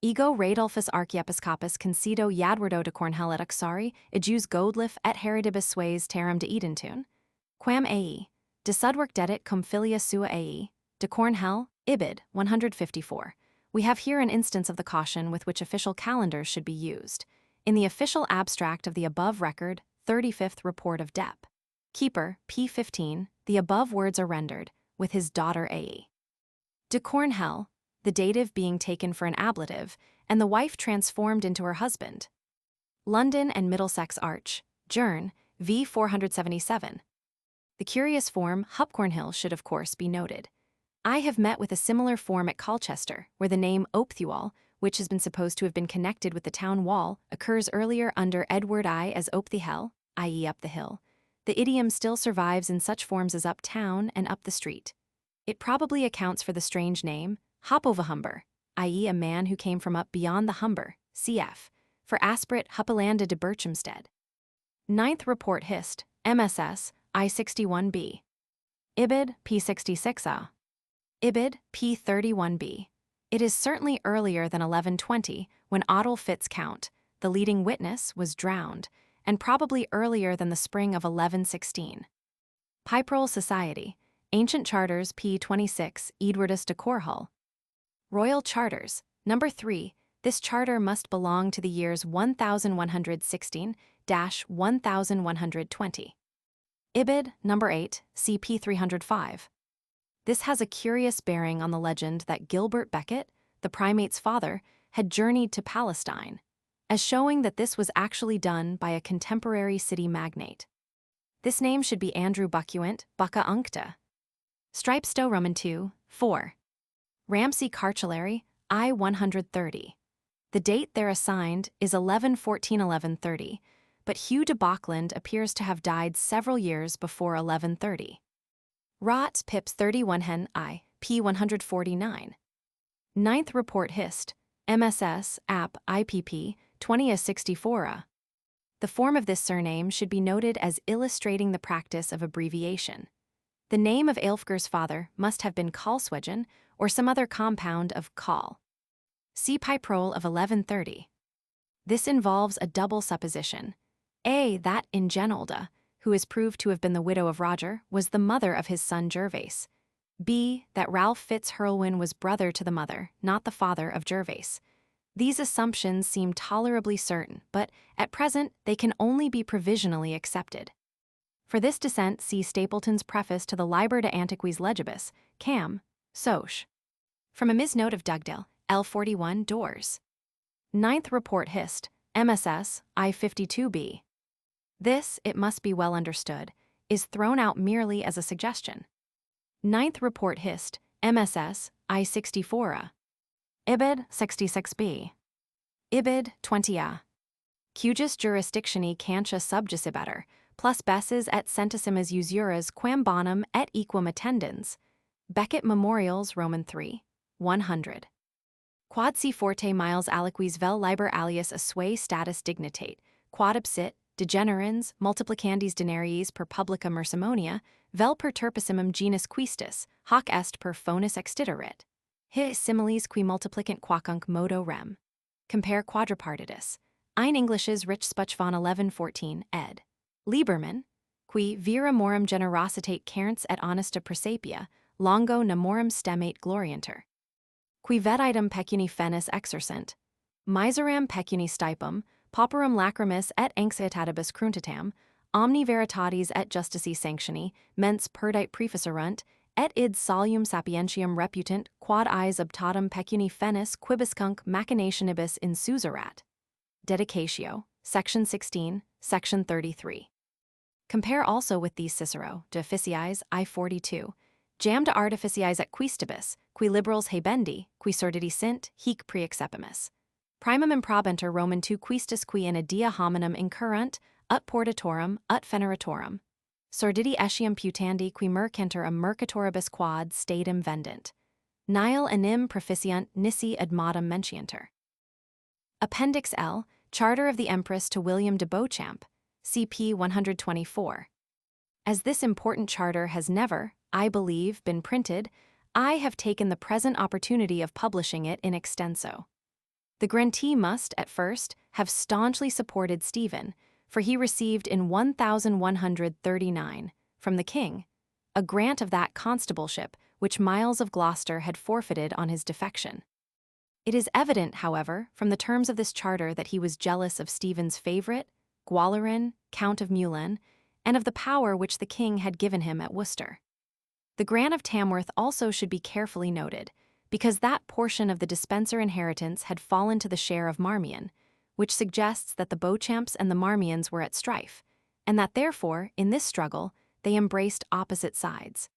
Ego Radulfus Archiepiscopus Concedo Yadwardo de Cornhell et Uxari, Ejus Godlif et Heredibus Sues Terram de Edentun. Quam A.E. De Sudwork Dedit cum Filia Sua A.E. De Cornhell, Ibid, 154. We have here an instance of the caution with which official calendars should be used. In the official abstract of the above record, 35th Report of Dep. Keeper, p. 15, the above words are rendered, with his daughter A.E. De Cornhell, the dative being taken for an ablative, and the wife transformed into her husband. London and Middlesex Arch, Journ, v. 477. The curious form Hupcornhill should of course be noted. I have met with a similar form at Colchester, where the name Opthual, which has been supposed to have been connected with the town wall, occurs earlier under Edward I as Ope the Hell, i.e. up the hill. The idiom still survives in such forms as uptown and up the street. It probably accounts for the strange name, Hopovahumber, i.e. a man who came from up beyond the Humber, cf. for aspirate Huppelanda de Berchamsted. 9th Report Hist, MSS, I-61b. Ibid, P-66a. Ibid, P-31b. It is certainly earlier than 1120, when Otto Fitz Count, the leading witness, was drowned, and probably earlier than the spring of 1116. Piperole Society, Ancient Charters, p. 26, Edwardus de Corhull. Royal Charters, No. 3, this charter must belong to the years 1116-1120. Ibid, No. 8, CP 305. This has a curious bearing on the legend that Gilbert Becket, the primate's father, had journeyed to Palestine, as showing that this was actually done by a contemporary city magnate. This name should be Andrew Buckwent, Bucca Uncta. Stripstow Roman II, 4. Ramsey Cartulary, I-130. The date there assigned is 1114-1130, but Hugh de Bockland appears to have died several years before 1130. Rot, Pips 31 Hen I, p. 149. 9th Report Hist, MSS, App, IPP, 20-64a. The form of this surname should be noted as illustrating the practice of abbreviation. The name of Aelfger's father must have been Calswegen or some other compound of Cal. See Piperole of 1130. This involves a double supposition. A, that Ingenolda, who is proved to have been the widow of Roger, was the mother of his son Gervase. B, that Ralph Fitz Hurlwyn was brother to the mother, not the father of Gervase. These assumptions seem tolerably certain, but at present they can only be provisionally accepted. For this descent, see Stapleton's preface to the Liber de Antiquis Legibus, Cam, Soch. From a misnote of Dugdale, L41 Doors. 9th Report Hist, MSS, I-52b. This, it must be well understood, is thrown out merely as a suggestion. 9th Report Hist, MSS, I-64a. Ibid, 66b. Ibid, 20a. Cujus jurisdictioni cantia subjucibetur, plus besses et centesimas usuras quam bonum et equum attendens. Becket Memorials Roman 3, 100. Quod si forte miles aliquis vel liber alius a sui status dignitate, quod absit, degenerans, multiplicandis denariis per publica mercimonia, vel per turpissimum genus quistis, hoc est per fonis extiterit. Hi similes qui multiplicant quacunc modo rem. Compare quadripartitus. Ein Englisches Rich Spuch von 1114, ed. Lieberman, qui vera morum generositate carens et honesta praesapia, longo namorum stemate glorianter. Qui vetidum pecuni fenis exercent, miseram pecuni stipum, pauperum lacrimis et anxietatibus cruntatam, omni veritatis et justici sanctioni, mens perdite prefacerunt, et id solium sapientium reputant, quod iis obtatum pecuni fenis quibuscunc machinationibus insuserat. Dedicatio, section 16, section 33. Compare also with these Cicero, de officiis I-42, jam de artificiis et quistibus, qui liberals habendi, qui sordidi sint, hic preexepimus. Primum improbenter Roman tu quistis qui in idea hominum incurrunt, ut portatorum, ut veneratorum. Sordidi etiam putandi qui mercanter a mercatoribus quad statum vendent. Nihil enim proficiunt nisi ad modum mentianter. Appendix L, Charter of the Empress to William de Beauchamp, CP 124. As this important charter has never, I believe, been printed, I have taken the present opportunity of publishing it in extenso. The grantee must, at first, have staunchly supported Stephen, for he received in 1139, from the king, a grant of that constableship which Miles of Gloucester had forfeited on his defection. It is evident, however, from the terms of this charter that he was jealous of Stephen's favourite, Gualerin, Count of Meulan, and of the power which the king had given him at Worcester. The grant of Tamworth also should be carefully noted, because that portion of the dispenser inheritance had fallen to the share of Marmion, which suggests that the Beauchamps and the Marmions were at strife, and that therefore, in this struggle, they embraced opposite sides.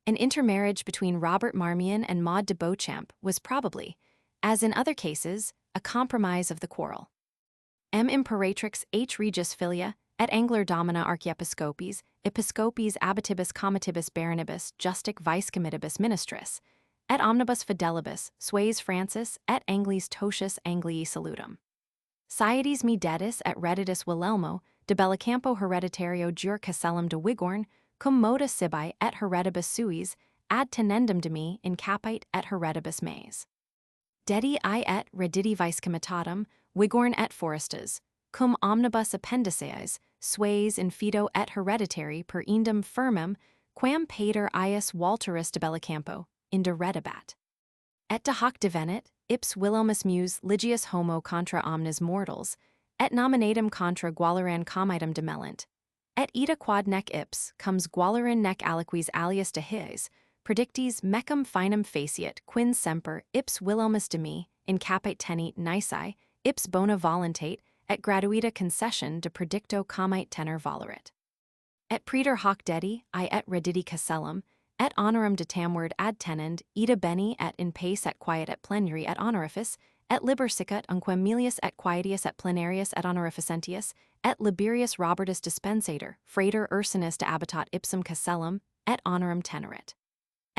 An intermarriage between Robert Marmion and Maud de Beauchamp was probably, as in other cases, a compromise of the quarrel. M. Imperatrix H. Regis Filia, et Angler Domina Archiepiscopis, Episcopis Abitibus Comitibus Baronibus Justic Vice Comitibus Ministris, et Omnibus Fidelibus, Sues Francis, et Anglis Totius Anglii Salutum. Siedes me dedis et redditus Wilhelmo, de Bellicampo hereditario jure Castellum de Wigorn, cum moda sibi et heredibus suis, ad tenendum de me in capite et heredibus meis. Dedi I et redidi vice comitatum, Wigorn et forestas, cum omnibus appendices, sues in fido et hereditary per indum firmum, quam pater ius Walterus de Bellicampo, inde redibat. Et de hoc devenit, ips Wilhelmus mus ligius homo contra omnes mortals, et nominatum contra Gualeran comitum demellant, et ita quod nec ips comes Gualeran nec aliquis alias de his, predictis mecum finum faciat quin semper ips Wilhelmus de me, in capite tenit nisi, ips bona voluntate, et gratuita concession de predicto comite tenor volerit. Et praeter hoc dedi, I et redidi Castellum, et honorum de Tamward ad tenend, ita bene et in pace et quiet et plenary et honorifice, et liber sicut unquam Milius et quietius et plenarius et honorificentius, et Liberius Robertus dispensator, frater ursinus de abitat ipsum Castellum, et honorum tenorit.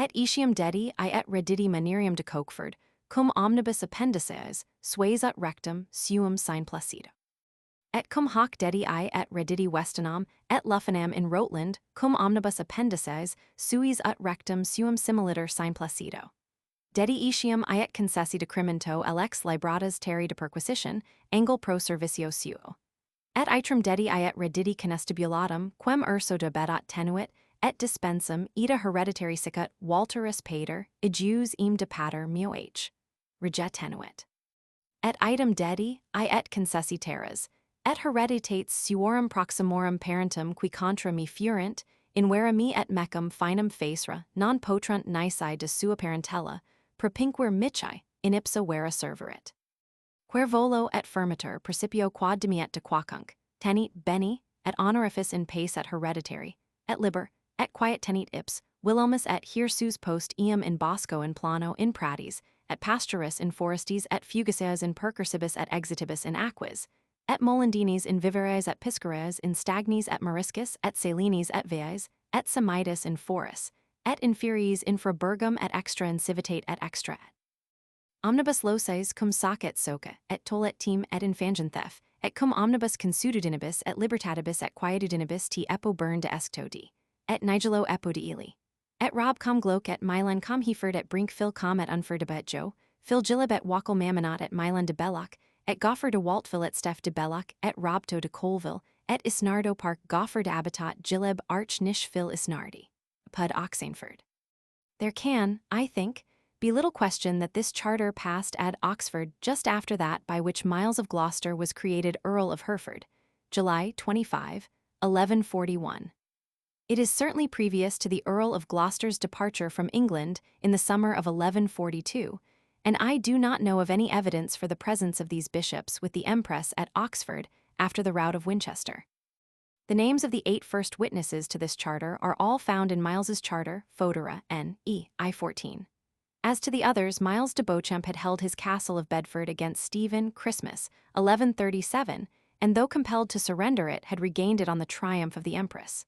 Et etiam dedi I et redidi manerium de Coqueford, cum omnibus appendices, sues ut rectum, suum sine placido. Et cum hoc dedi I et redidi Westenham, et Luffinham in Rotland, cum omnibus appendices, suis ut rectum suum similiter sine placido. Dedi etiam I et concessi de criminto elex libratas terri de perquisition, angel pro servicio suo. Et itrum dedi I et redidi conestibulatum, quem urso de bedat tenuit, et dispensum ita hereditary sicut Walterus pater, ejus eam de pater meo h. Reget tenuit. Et item dedi I et concessi terras, et hereditates suorum proximorum parentum qui contra me furent, in vera me et mecum finum facera non potrunt nisi de sua parentela, propinquer mici, in ipsa vera serverit. Quer volo et firmiter principio quad demiet de quacunc, tenit bene, et honorifice in pace et hereditary, et liber, et quiet tenit ips, Wilhelmus et hirsus post eam in bosco in plano in pratis, et pastoris in forestis et fugaces in percursibus et exitibus in aquis, et molendinis in viveres et piscares in stagnis et mariscus et salinis et veis, et semitis in foris, et inferis infra burgum et extra in civitate et extra. Omnibus loces cum sacet soca, et tollet team et infangenthef, et cum omnibus consudidinibus et libertatibus et quietudinibus te epo burn de esctodi, et nigelo epo de ili. Et rob com gloc et milan com heferd et brink fil com et unfer de bet jo, fil gilib et wakel mamonat et milan de belloc, et goffer de waltville et steph de belloc, et robto de colville, et isnardo park goffer de abitat gilib arch nish fil isnardi. Pud Oxenford. There can, I think, be little question that this charter passed ad Oxford just after that by which Miles of Gloucester was created Earl of Hereford, July 25, 1141. It is certainly previous to the Earl of Gloucester's departure from England in the summer of 1142, and I do not know of any evidence for the presence of these bishops with the Empress at Oxford after the rout of Winchester. The names of the 8 first witnesses to this charter are all found in Miles's charter, Fodera, N.E. I-14. As to the others, Miles de Beauchamp had held his castle of Bedford against Stephen, Christmas, 1137, and though compelled to surrender it, had regained it on the triumph of the Empress.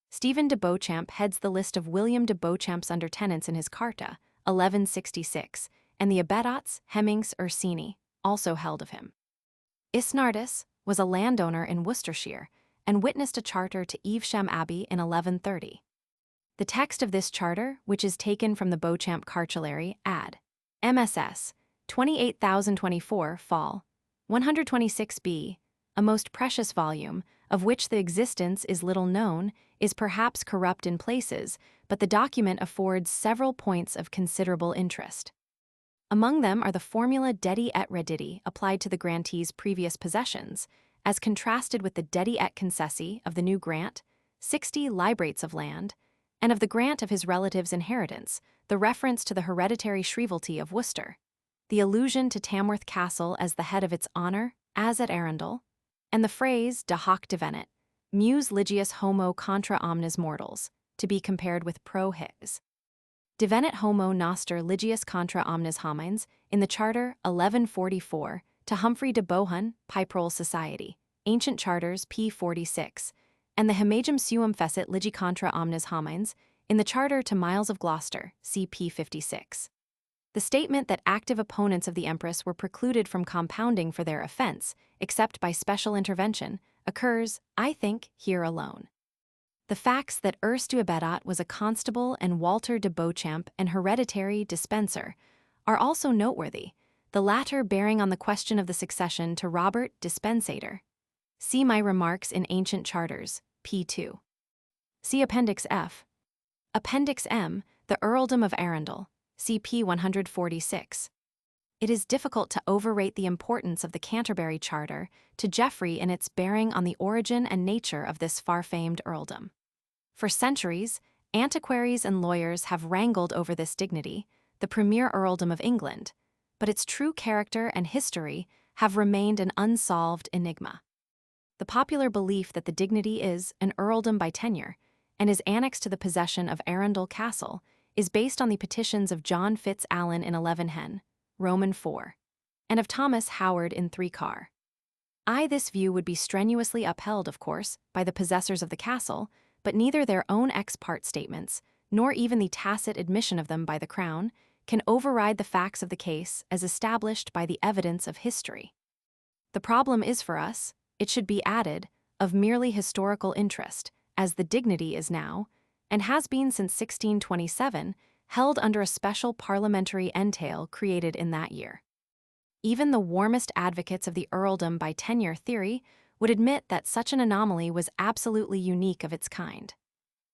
Stephen de Beauchamp heads the list of William de Beauchamp's undertenants in his Carta, 1166, and the abbatots, Hemmings, Ursini, also held of him. Isnardus was a landowner in Worcestershire and witnessed a charter to Evesham Abbey in 1130. The text of this charter, which is taken from the Beauchamp Cartulary, ad. MSS. 28024 Fall, 126b, a most precious volume, of which the existence is little known, is perhaps corrupt in places, but the document affords several points of considerable interest. Among them are the formula dedi et redidi applied to the grantee's previous possessions, as contrasted with the dedi et concessi of the new grant, 60 librates of land, and of the grant of his relatives' inheritance, the reference to the hereditary shrievalty of Worcester, the allusion to Tamworth Castle as the head of its honor, as at Arundel, and the phrase de hoc devenit, mus ligius homo contra omnes mortals, to be compared with pro his. Devenit homo noster ligius contra omnes homines, in the Charter 1144, to Humphrey de Bohun, Piprole Society, Ancient Charters p. 46, and the Himagum suum fecit ligi contra omnes homines, in the Charter to Miles of Gloucester, cp. 56. The statement that active opponents of the Empress were precluded from compounding for their offense, except by special intervention, occurs, I think, here alone. The facts that Urs du Abedat was a constable and Walter de Beauchamp an hereditary dispenser are also noteworthy, the latter bearing on the question of the succession to Robert Dispensator. See my remarks in Ancient Charters, p. 2. See Appendix F. Appendix M, the Earldom of Arundel, cp. 146. It is difficult to overrate the importance of the Canterbury Charter to Geoffrey in its bearing on the origin and nature of this far-famed earldom. For centuries, antiquaries and lawyers have wrangled over this dignity, the premier earldom of England, but its true character and history have remained an unsolved enigma. The popular belief that the dignity is an earldom by tenure and is annexed to the possession of Arundel Castle is based on the petitions of John Fitz-Allen in 11 Roman 4, and of Thomas Howard in 3 Car. This view would be strenuously upheld, of course, by the possessors of the castle, but neither their own ex parte statements, nor even the tacit admission of them by the Crown, can override the facts of the case as established by the evidence of history. The problem is for us, it should be added, of merely historical interest, as the dignity is now, and has been since 1627, held under a special parliamentary entail created in that year. Even the warmest advocates of the earldom by tenure theory would admit that such an anomaly was absolutely unique of its kind.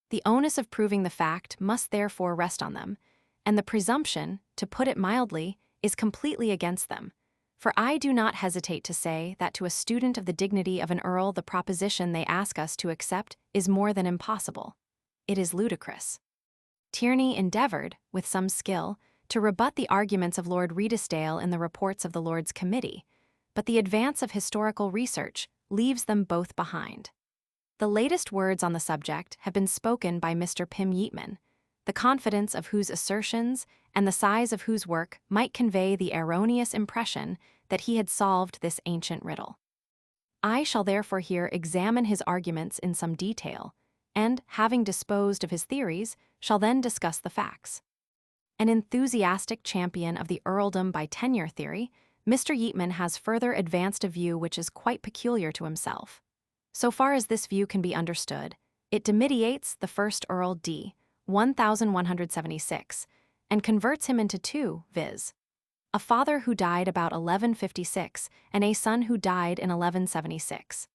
The onus of proving the fact must therefore rest on them, and the presumption, to put it mildly, is completely against them. For I do not hesitate to say that to a student of the dignity of an earl the proposition they ask us to accept is more than impossible. It is ludicrous. Tierney endeavored, with some skill, to rebut the arguments of Lord Redesdale in the reports of the Lords' Committee, but the advance of historical research leaves them both behind. The latest words on the subject have been spoken by Mr. Pym Yeatman, the confidence of whose assertions and the size of whose work might convey the erroneous impression that he had solved this ancient riddle. I shall therefore here examine his arguments in some detail, and, having disposed of his theories, shall then discuss the facts. An enthusiastic champion of the earldom by tenure theory, Mr. Yeatman has further advanced a view which is quite peculiar to himself. So far as this view can be understood, it demitiates the first Earl d. 1176 and converts him into two, viz. A father who died about 1156 and a son who died in 1176.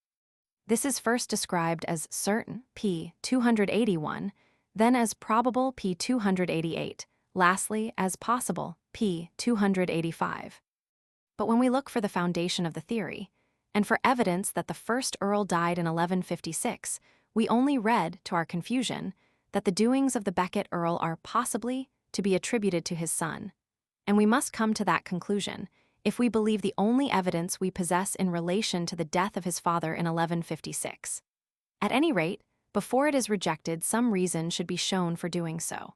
This is first described as certain, p. 281, then as probable, p. 288, lastly as possible, p. 285. But when we look for the foundation of the theory, and for evidence that the first Earl died in 1156, we only read, to our confusion, that the doings of the Becket Earl are possibly to be attributed to his son. And we must come to that conclusion if we believe the only evidence we possess in relation to the death of his father in 1156. At any rate, before it is rejected, some reason should be shown for doing so.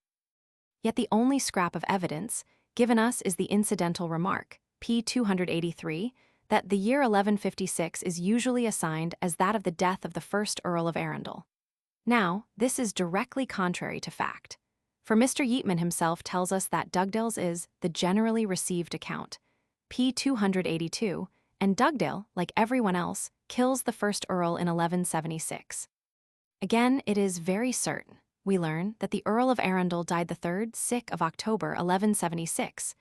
Yet the only scrap of evidence given us is the incidental remark, p. 283, that the year 1156 is usually assigned as that of the death of the first Earl of Arundel. Now, this is directly contrary to fact, for Mr. Yeatman himself tells us that Dugdale's is the generally received account, p. 282, and Dugdale, like everyone else, kills the first Earl in 1176. Again, it is very certain, we learn, that the Earl of Arundel died the 3rd of October 1176,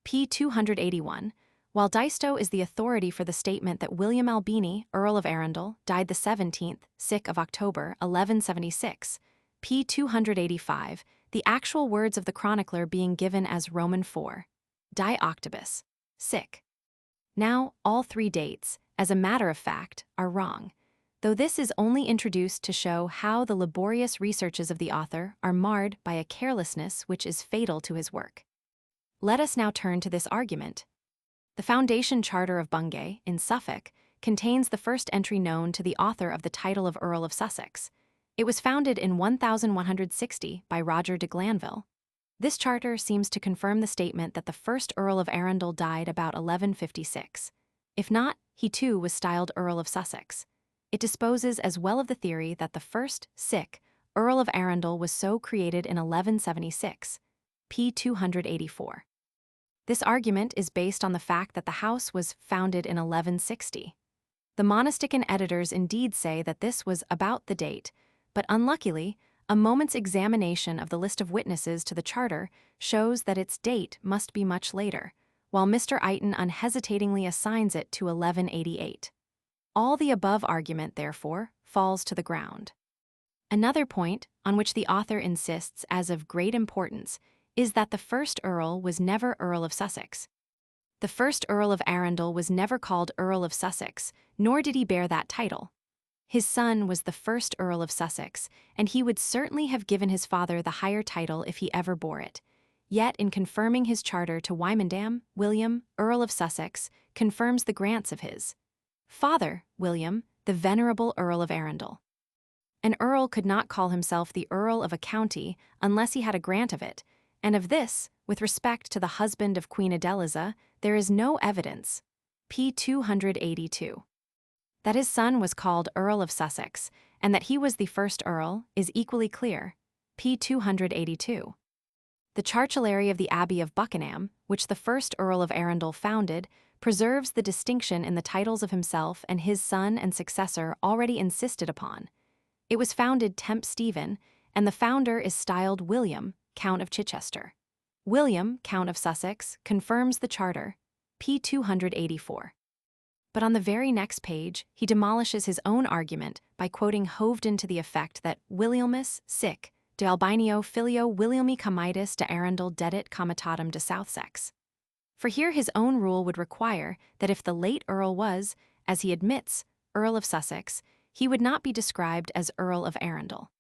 p. 281, while Daistow is the authority for the statement that William Albini, Earl of Arundel, died the 17th of October 1176, p. 285, the actual words of the chronicler being given as Roman 4, die octobus, sic. Now, all three dates, as a matter of fact, are wrong, though this is only introduced to show how the laborious researches of the author are marred by a carelessness which is fatal to his work. Let us now turn to this argument. The Foundation Charter of Bungay, in Suffolk, contains the first entry known to the author of the title of Earl of Sussex. It was founded in 1160 by Roger de Glanville. This charter seems to confirm the statement that the first Earl of Arundel died about 1156. If not, he too was styled Earl of Sussex. It disposes as well of the theory that the first, Earl of Arundel was so created in 1176, p. 284. This argument is based on the fact that the house was founded in 1160. The Monastican editors indeed say that this was about the date, but unluckily, a moment's examination of the list of witnesses to the charter shows that its date must be much later, while Mr. Eighton unhesitatingly assigns it to 1188. All the above argument, therefore, falls to the ground. Another point, on which the author insists as of great importance, is that the first Earl was never Earl of Sussex. The first Earl of Arundel was never called Earl of Sussex, nor did he bear that title. His son was the first Earl of Sussex, and he would certainly have given his father the higher title if he ever bore it. Yet, in confirming his charter to Wymondham, William, Earl of Sussex, confirms the grants of his father, William, the venerable Earl of Arundel. An earl could not call himself the Earl of a county unless he had a grant of it, and of this, with respect to the husband of Queen Adeliza, there is no evidence, p. 282. That his son was called Earl of Sussex, and that he was the first Earl, is equally clear, p. 282. The Chartulary of the Abbey of Buckingham, which the first Earl of Arundel founded, preserves the distinction in the titles of himself and his son and successor already insisted upon. It was founded Temp Stephen, and the founder is styled William, Count of Chichester. William, Count of Sussex, confirms the charter, p. 284. But on the very next page, he demolishes his own argument by quoting Hoveden to the effect that Williamus, de Albinio filio Williami comitis de Arundel dedit comitatum de Southsex. For here his own rule would require that if the late Earl was, as he admits, Earl of Sussex, he would not be described as Earl of Arundel.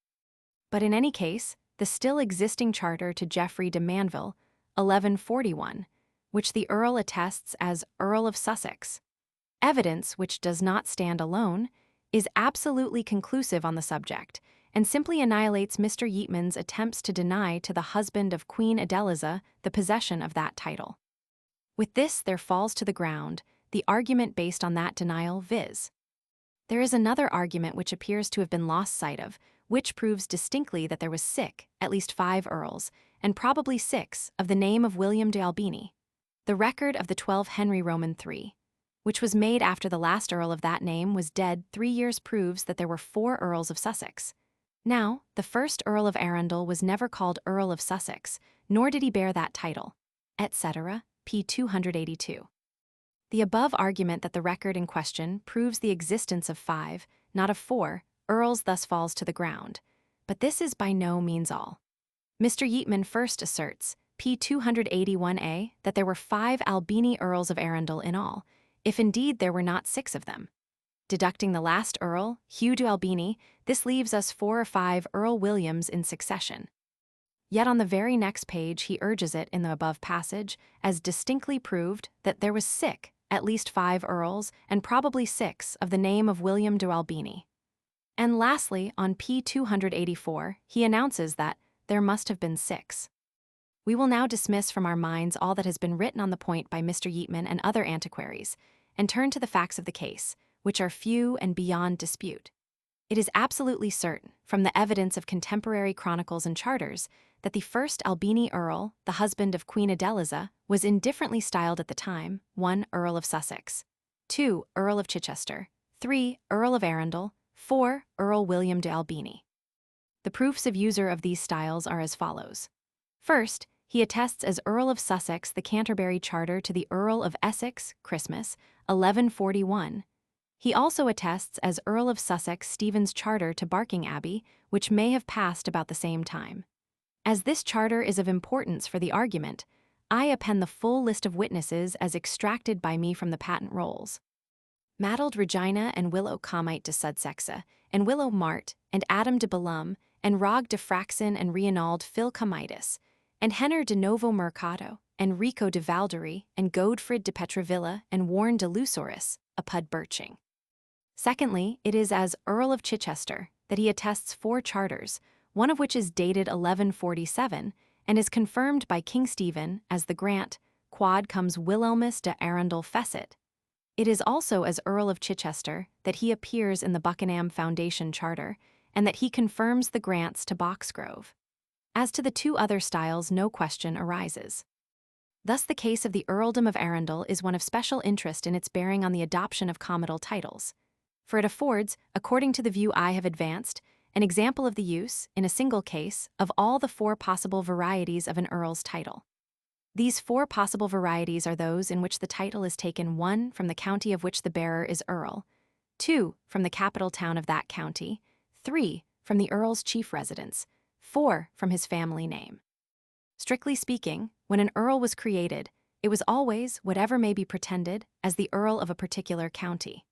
But in any case, the still existing charter to Geoffrey de Mandeville, 1141, which the Earl attests as Earl of Sussex, evidence which does not stand alone, is absolutely conclusive on the subject and simply annihilates Mr. Yeatman's attempts to deny to the husband of Queen Adeliza the possession of that title. With this there falls to the ground the argument based on that denial, viz. There is another argument which appears to have been lost sight of, which proves distinctly that there was at least 5 earls, and probably 6, of the name of William de Albini. The record of the 12 Henry Roman III, which was made after the last earl of that name was dead 3 years, proves that there were 4 earls of Sussex. Now, the first Earl of Arundel was never called Earl of Sussex, nor did he bear that title, etc. p. 282. The above argument that the record in question proves the existence of 5, not of 4, earls thus falls to the ground, but this is by no means all. Mr. Yeatman first asserts, p. 281a, that there were 5 Albini earls of Arundel in all, if indeed there were not 6 of them. Deducting the last earl, Hugh de Albini, this leaves us 4 or 5 Earl Williams in succession. Yet on the very next page he urges it in the above passage as distinctly proved that there was at least 5 earls, and probably 6 of the name of William de Albini. And lastly, on p. 284, he announces that there must have been 6. We will now dismiss from our minds all that has been written on the point by Mr. Yeatman and other antiquaries, and turn to the facts of the case, which are few and beyond dispute. It is absolutely certain, from the evidence of contemporary chronicles and charters, that the first Albini earl, the husband of Queen Adeliza, was indifferently styled at the time: 1. Earl of Sussex, 2. Earl of Chichester, 3. Earl of Arundel, 4. Earl William de Albini. The proofs of user of these styles are as follows. First, he attests as Earl of Sussex the Canterbury Charter to the Earl of Essex, Christmas, 1141. He also attests as Earl of Sussex Stephen's Charter to Barking Abbey, which may have passed about the same time. As this charter is of importance for the argument, I append the full list of witnesses as extracted by me from the patent rolls. Maddald Regina and Willow Comite de Sudsexa, and Willow Mart, and Adam de Bellum, and Rog de Fraxon and Reinald Phil Comitis, and Henner de Novo Mercado, and Rico de Valdery, and Godfrid de Petravilla, and Warren de Lussoris, apud Birching. Secondly, it is as Earl of Chichester that he attests 4 charters, one of which is dated 1147, and is confirmed by King Stephen as the grant, quod comes Wilhelmus de Arundel fecit. It is also as Earl of Chichester that he appears in the Buckingham Foundation Charter, and that he confirms the grants to Boxgrove. As to the 2 other styles, no question arises. Thus the case of the Earldom of Arundel is one of special interest in its bearing on the adoption of comital titles, for it affords, according to the view I have advanced, an example of the use, in a single case, of all the 4 possible varieties of an earl's title. These 4 possible varieties are those in which the title is taken: 1. From the county of which the bearer is earl, 2. From the capital town of that county, 3. From the earl's chief residence, 4. From his family name. Strictly speaking, when an earl was created, it was always, whatever may be pretended, as the earl of a particular county.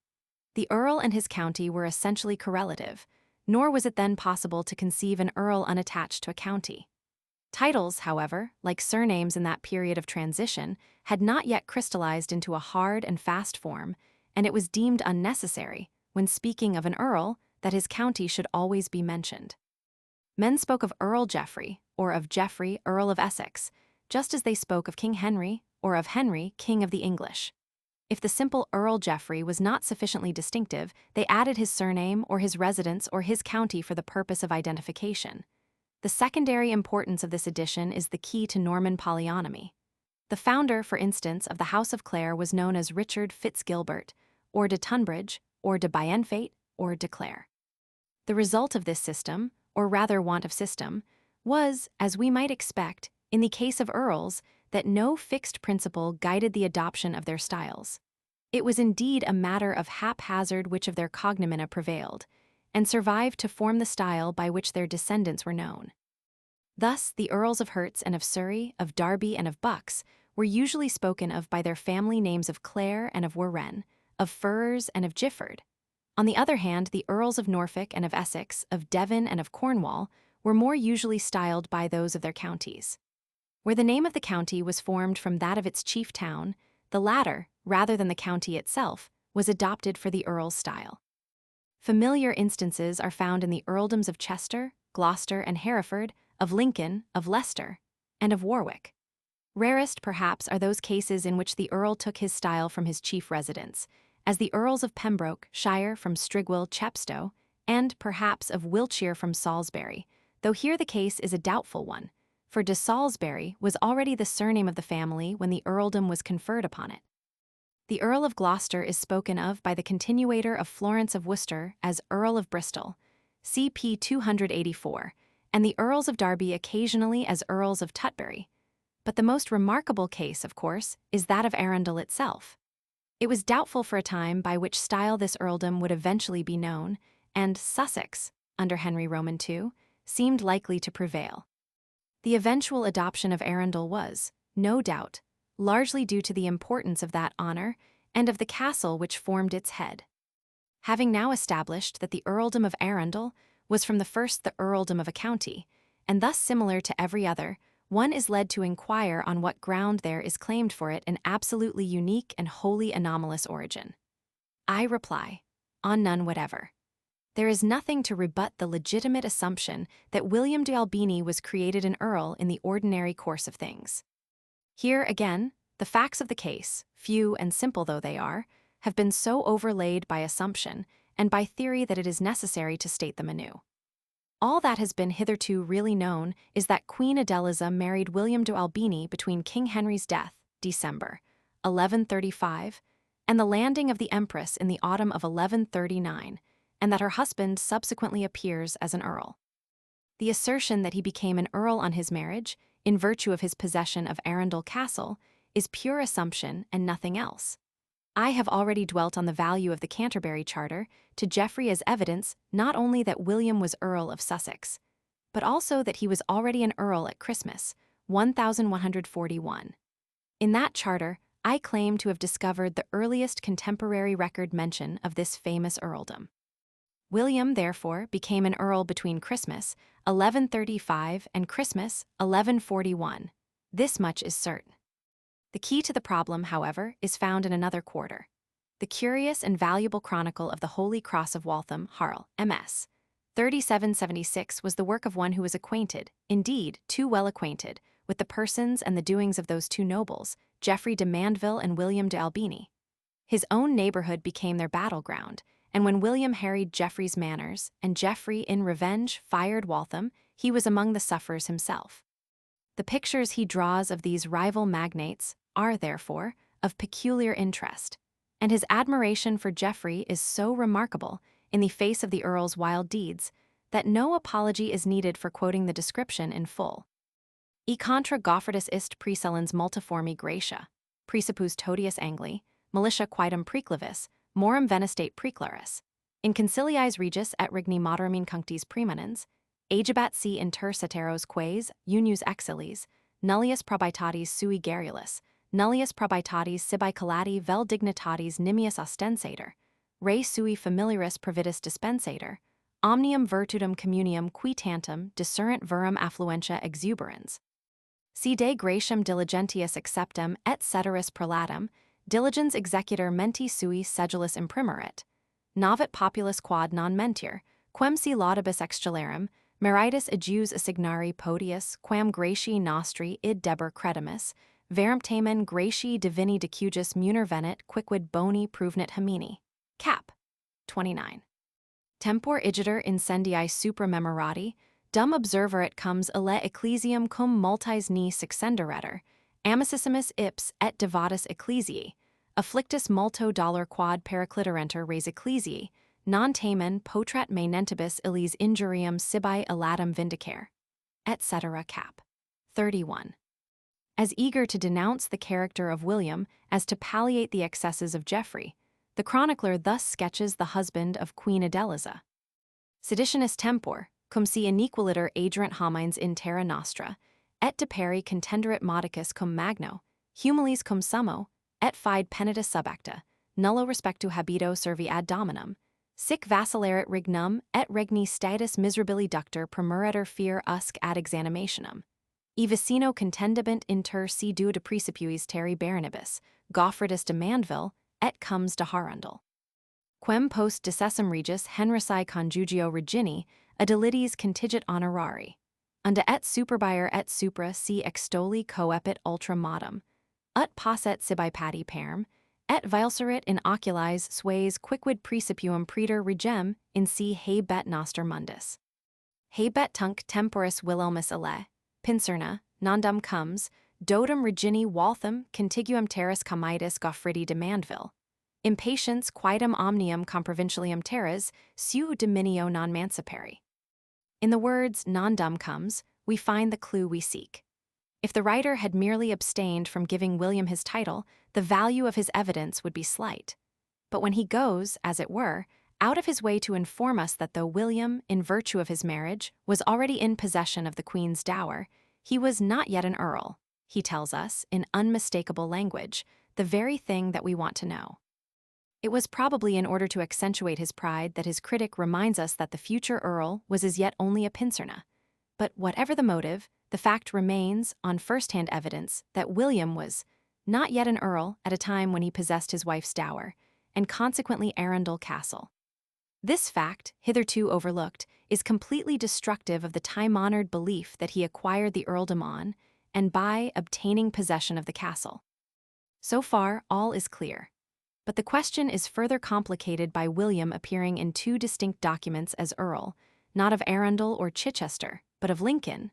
The earl and his county were essentially correlative, nor was it then possible to conceive an earl unattached to a county. Titles, however, like surnames in that period of transition, had not yet crystallized into a hard and fast form, and it was deemed unnecessary, when speaking of an earl, that his county should always be mentioned. Men spoke of Earl Geoffrey, or of Geoffrey, Earl of Essex, just as they spoke of King Henry, or of Henry, King of the English. If the simple Earl Geoffrey was not sufficiently distinctive, they added his surname or his residence or his county for the purpose of identification. The secondary importance of this addition is the key to Norman polyonymy. The founder, for instance, of the House of Clare was known as Richard Fitzgilbert, or de Tunbridge, or de Bienfait, or de Clare. The result of this system, or rather want of system, was, as we might expect, in the case of earls, that no fixed principle guided the adoption of their styles. It was indeed a matter of haphazard which of their cognomina prevailed, and survived to form the style by which their descendants were known. Thus, the Earls of Herts and of Surrey, of Derby and of Bucks, were usually spoken of by their family names of Clare and of Warren, of Ferrers and of Gifford. On the other hand, the Earls of Norfolk and of Essex, of Devon and of Cornwall, were more usually styled by those of their counties. Where the name of the county was formed from that of its chief town, the latter, rather than the county itself, was adopted for the earl's style. Familiar instances are found in the earldoms of Chester, Gloucester, and Hereford, of Lincoln, of Leicester, and of Warwick. Rarest, perhaps, are those cases in which the earl took his style from his chief residence, as the Earls of Pembroke, Shire from Strigwell, Chepstow, and perhaps of Wiltshire from Salisbury, though here the case is a doubtful one, for de Salisbury was already the surname of the family when the earldom was conferred upon it. The Earl of Gloucester is spoken of by the continuator of Florence of Worcester as Earl of Bristol, CP 284, and the Earls of Derby occasionally as Earls of Tutbury. But the most remarkable case, of course, is that of Arundel itself. It was doubtful for a time by which style this earldom would eventually be known, and Sussex, under Henry Roman II, seemed likely to prevail. The eventual adoption of Arundel was, no doubt, largely due to the importance of that honor and of the castle which formed its head. Having now established that the earldom of Arundel was from the first the earldom of a county, and thus similar to every other, one is led to inquire on what ground there is claimed for it an absolutely unique and wholly anomalous origin. I reply, on none whatever. There is nothing to rebut the legitimate assumption that William de Albini was created an earl in the ordinary course of things. Here, again, the facts of the case, few and simple though they are, have been so overlaid by assumption and by theory that it is necessary to state them anew. All that has been hitherto really known is that Queen Adeliza married William de Albini between King Henry's death, December 1135, and the landing of the Empress in the autumn of 1139, and that her husband subsequently appears as an earl. The assertion that he became an earl on his marriage, in virtue of his possession of Arundel Castle, is pure assumption and nothing else. I have already dwelt on the value of the Canterbury Charter to Geoffrey as evidence not only that William was Earl of Sussex, but also that he was already an earl at Christmas, 1141. In that charter, I claim to have discovered the earliest contemporary record mention of this famous earldom. William, therefore, became an earl between Christmas, 1135, and Christmas, 1141. This much is certain. The key to the problem, however, is found in another quarter. The curious and valuable chronicle of the Holy Cross of Waltham, Harl, MS. 3776 was the work of one who was acquainted, indeed, too well acquainted, with the persons and the doings of those two nobles, Geoffrey de Mandeville and William de Albini. His own neighborhood became their battleground, and when William harried Geoffrey's manors, and Geoffrey, in revenge, fired Waltham, he was among the sufferers himself. The pictures he draws of these rival magnates are, therefore, of peculiar interest, and his admiration for Geoffrey is so remarkable in the face of the Earl's wild deeds that no apology is needed for quoting the description in full. E contra Goffredus ist praecellens multiformi gratia, praesupus totius Angli, militia quidem preclavis, morum venestate preclaris, in conciliis regis et regni moderum cunctis preeminens, agebat si inter ceteros quaes, unius exilis, nullius probitatis sui garrulus, nullius probitatis sibi collati vel dignitatis nimius ostensator, re sui familiaris providus dispensator, omnium virtutum communium qui tantum discerrent verum affluentia exuberans. Si de gratiam diligentius acceptum et ceteris prelatum, diligens executor menti sui sedulis imprimerit, navit populus quod non mentir, quem si laudibus excellarum, meritus ejus assignari podius, quam gratii nostri id deber credimus, verum tamen gratii divini decujus munir venit quicquid boni pruvenit hamini. Cap. 29. Tempor igitur incendii supra memorati, dum observerit comes ille ecclesiam cum multis ni succenderetur, amicissimus ips et devotus ecclesiae, afflictus multo dolor quad pericliterenter res ecclesiae, non tamen potrat me nentibus illis injurium sibi elatum vindicare, etc. Cap. 31. As eager to denounce the character of William as to palliate the excesses of Geoffrey, the chronicler thus sketches the husband of Queen Adeliza. Seditionis tempor, cum si iniqualiter agerant homines in terra nostra, et deperi contenderit modicus cum magno, humilis cum summo, et fide penitus subacta, nullo respectu habito servi ad dominum, sic vacillaret regnum et regni status miserabili ductor premuretur fear usque ad exanimationem. E vicino contendebant inter si duo de precipuis terri baronibus, Goffredus de Mandeville, et comes de Harundel. Quem post decessum regis Henrici conjugio regini, adelides contigit honorari. Unda et superbier et supra si extoli coepit ultra modum, ut posset sibi pati perm, Et violserit in oculis sues quicquid praecipium praeter regem in si habet noster mundus. Habet tunc temporis Wilhelmus ille, pincerna, nondum comes, dotum regini Waltham contiguum terras comitis Geoffrey de Mandeville. Impatience quaedam omnium comprovincialium terras, seu dominio non mancipari. In the words nondum comes, we find the clue we seek. If the writer had merely abstained from giving William his title, the value of his evidence would be slight. But when he goes, as it were, out of his way to inform us that though William, in virtue of his marriage, was already in possession of the Queen's dower, he was not yet an earl, he tells us, in unmistakable language, the very thing that we want to know. It was probably in order to accentuate his pride that his critic reminds us that the future earl was as yet only a pincerna. But whatever the motive, the fact remains, on first-hand evidence, that William was not yet an earl at a time when he possessed his wife's dower, and consequently Arundel Castle. This fact, hitherto overlooked, is completely destructive of the time-honored belief that he acquired the earldom on, and by obtaining possession of the castle. So far, all is clear. But the question is further complicated by William appearing in two distinct documents as earl, not of Arundel or Chichester, but of Lincoln.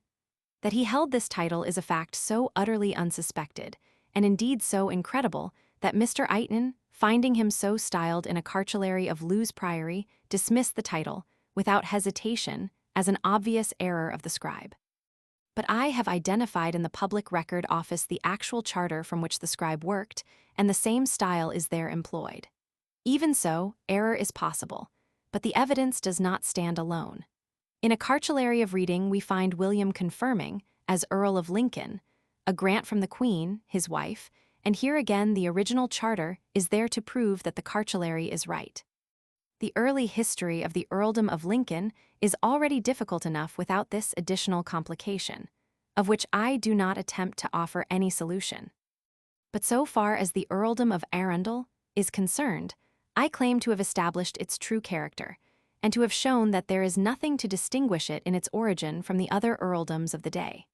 That he held this title is a fact so utterly unsuspected, and indeed so incredible, that Mr. Eighton, finding him so styled in a cartulary of Lewes Priory, dismissed the title, without hesitation, as an obvious error of the scribe. But I have identified in the Public Record Office the actual charter from which the scribe worked, and the same style is there employed. Even so, error is possible, but the evidence does not stand alone. In a cartulary of reading we find William confirming, as Earl of Lincoln, a grant from the Queen, his wife, and here again the original charter is there to prove that the cartulary is right. The early history of the earldom of Lincoln is already difficult enough without this additional complication, of which I do not attempt to offer any solution. But so far as the earldom of Arundel is concerned, I claim to have established its true character, and to have shown that there is nothing to distinguish it in its origin from the other earldoms of the day.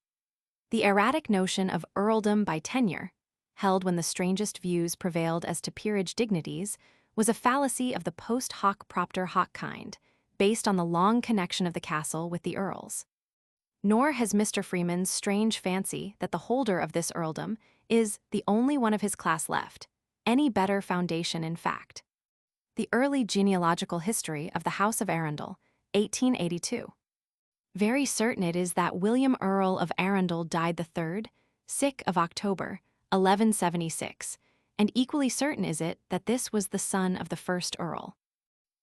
The erratic notion of earldom by tenure, held when the strangest views prevailed as to peerage dignities, was a fallacy of the post hoc propter hoc kind, based on the long connection of the castle with the earls. Nor has Mr. Freeman's strange fancy that the holder of this earldom is the only one of his class left, any better foundation in fact. The early genealogical history of the House of Arundel, 1882. Very certain it is that William Earl of Arundel died the 3rd, of October, 1176, and equally certain is it that this was the son of the first Earl,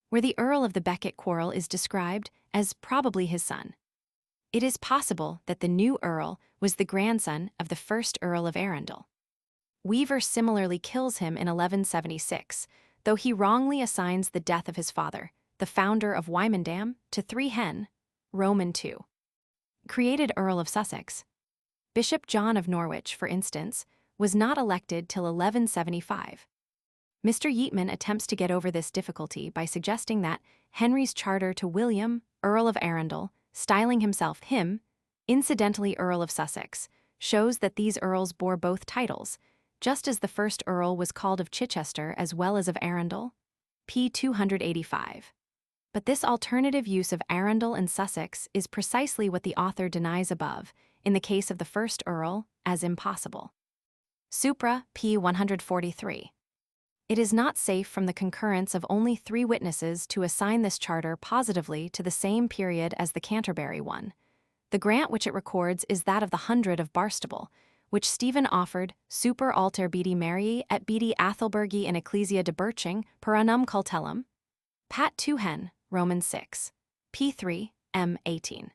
where the Earl of the Becket quarrel is described as probably his son. It is possible that the new Earl was the grandson of the first Earl of Arundel. Weaver similarly kills him in 1176, though he wrongly assigns the death of his father, the founder of Wymondham, to 3 Hen, Roman II. Created Earl of Sussex. Bishop John of Norwich, for instance, was not elected till 1175. Mr. Yeatman attempts to get over this difficulty by suggesting that Henry's charter to William, Earl of Arundel, styling himself him, incidentally Earl of Sussex, shows that these earls bore both titles, just as the first Earl was called of Chichester as well as of Arundel, p. 285. But this alternative use of Arundel and Sussex is precisely what the author denies above, in the case of the first Earl, as impossible. Supra, p. 143. It is not safe from the concurrence of only 3 witnesses to assign this charter positively to the same period as the Canterbury one. The grant which it records is that of the 100 of Barstable, which Stephen offered super alter bidi Marii et bidi Athelbergi in Ecclesia de Birching per annum cultellum. Pat 2 Hen, Roman 6. p. 3, m. 18.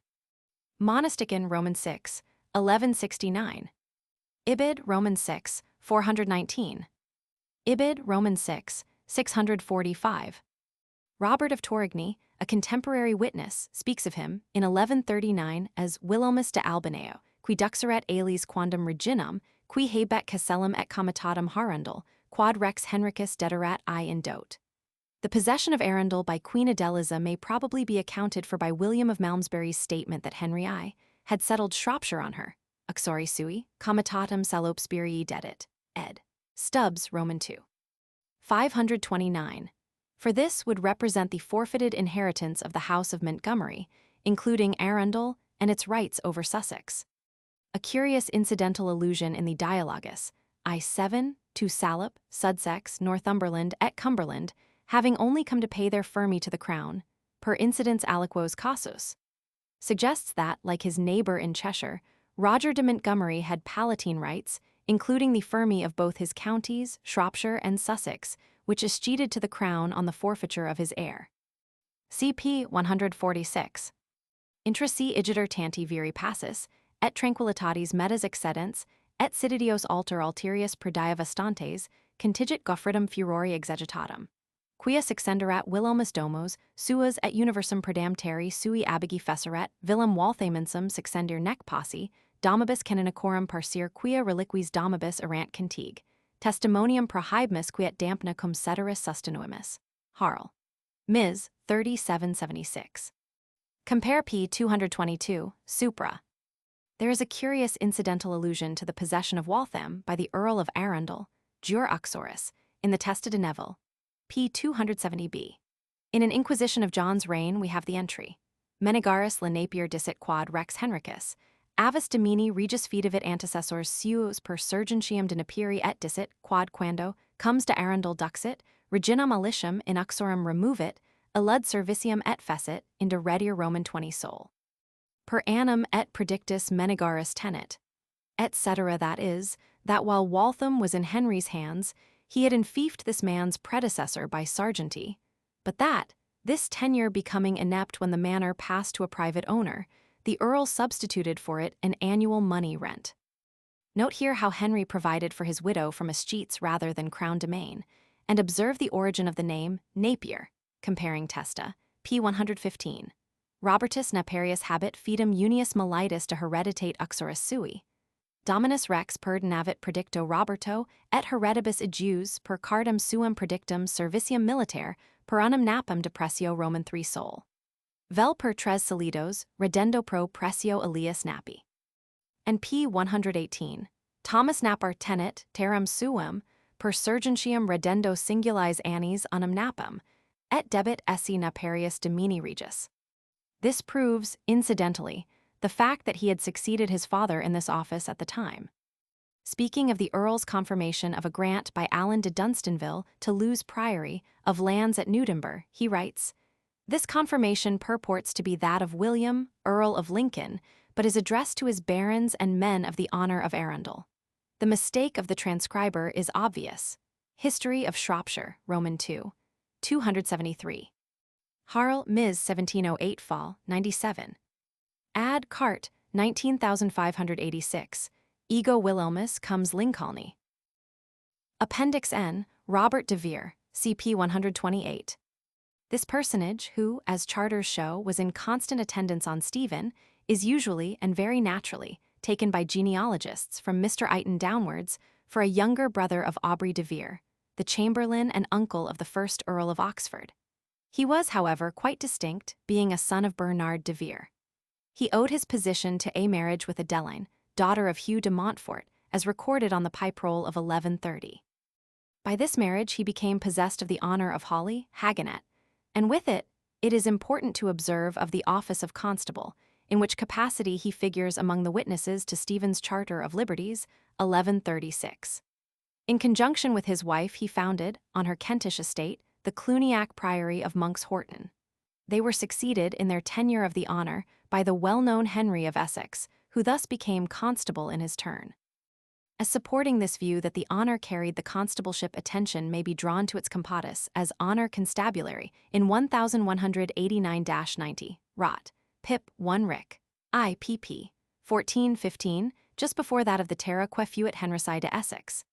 Monastican Roman 6, 1169. Ibid Roman 6, 419. Ibid Roman 6, 645. Robert of Torigny, a contemporary witness, speaks of him in 1139 as Wilhelmus de Albaneo, qui duxeret aliis quandam reginam, qui habet castellum et comitatum Harundel, quod rex Henricus dederat I in dote. The possession of Arundel by Queen Adeliza may probably be accounted for by William of Malmesbury's statement that Henry I had settled Shropshire on her, uxori sui, comitatum Salopsburii dedit, ed. Stubbs, Roman 2. 529. For this would represent the forfeited inheritance of the House of Montgomery, including Arundel and its rights over Sussex. A curious incidental allusion in the Dialogus, I7, to Salop, Sussex, Northumberland, et Cumberland, having only come to pay their firmi to the crown, per incidens aliquos casus, suggests that, like his neighbor in Cheshire, Roger de Montgomery had palatine rights, including the firmi of both his counties, Shropshire and Sussex, which escheated to the crown on the forfeiture of his heir. CP 146. Intra si igitur tanti viri passus, et tranquillitatis metas excedens, et sitidios alter alterius perdia vastantes, contigit Goffredum furori exegitatum. Quia succenderat Wilhelmus domos, suas et universum perdam terri sui abigi fesseret, Willem Walthaminsum succendir nec possi, domibus canonicorum parcir quia reliquis domibus erant contigue, testimonium prohibmus quiet dampna cum ceteris sustenuimus. Harl. Ms. 3776. Compare p. 222, supra. There is a curious incidental allusion to the possession of Waltham by the Earl of Arundel, jure uxoris, in the Testa de Neville, p. 270b. In an inquisition of John's reign we have the entry, Menegarus le Napier dicit quad rex Henricus, avis domini regis fidavit antecessors suos per surgentium de Napiri et dicit, quad quando, comes de Arundel duxit, reginam alicium in uxorum removit, elud servicium et fecit, in de redir Roman 20 sol. Per annum et predictus Menegarus tenet, etc. That is, that while Waltham was in Henry's hands, he had enfeoffed this man's predecessor by sergeanty, but that, this tenure becoming inept when the manor passed to a private owner, the Earl substituted for it an annual money rent. Note here how Henry provided for his widow from escheats rather than crown domain, and observe the origin of the name Napier, comparing Testa, p. 115. Robertus Naperius habet fidem unius melitus de hereditate uxoris sui. Dominus rex perdinavit predicto Roberto, et heredibus ejus per cardam suam predictum servicium militare, per annum napum depressio Roman 3 sol. Vel per tres solidos, redendo pro pressio illius napi. And p. 118. Thomas Napar tenet, terram suam, per surgentium redendo singulis annis annum napum, et debit esse Naperius domini regis. This proves, incidentally, the fact that he had succeeded his father in this office at the time. Speaking of the Earl's confirmation of a grant by Alan de Dunstanville to Lewes Priory of lands at Newdenburgh, he writes, "This confirmation purports to be that of William, Earl of Lincoln, but is addressed to his barons and men of the honor of Arundel. The mistake of the transcriber is obvious. History of Shropshire, Roman 2, 273. Harl, Ms. 1708 Fall, 97. Ad Cart, 19,586. Ego Wilhelmus comes Lincolny. Appendix N, Robert de Vere, CP 128. This personage, who, as charters show, was in constant attendance on Stephen, is usually, and very naturally, taken by genealogists from Mr. Eighton downwards for a younger brother of Aubrey de Vere, the chamberlain and uncle of the first Earl of Oxford. He was, however, quite distinct, being a son of Bernard de Vere. He owed his position to a marriage with Adeline, daughter of Hugh de Montfort, as recorded on the Pipe Roll of 1130. By this marriage he became possessed of the honor of Hawley, Hagenet, and with it, it is important to observe of the office of constable, in which capacity he figures among the witnesses to Stephen's Charter of Liberties, 1136. In conjunction with his wife he founded, on her Kentish estate, the Cluniac Priory of Monks Horton. They were succeeded in their tenure of the honor by the well-known Henry of Essex, who thus became constable in his turn. As supporting this view that the honor carried the constableship, attention may be drawn to its compotus as honor constabulary in 1189-90, Rot, Pip 1 Rick, IPP, 1415, just before that of the terra que fuit Henrici de Essex.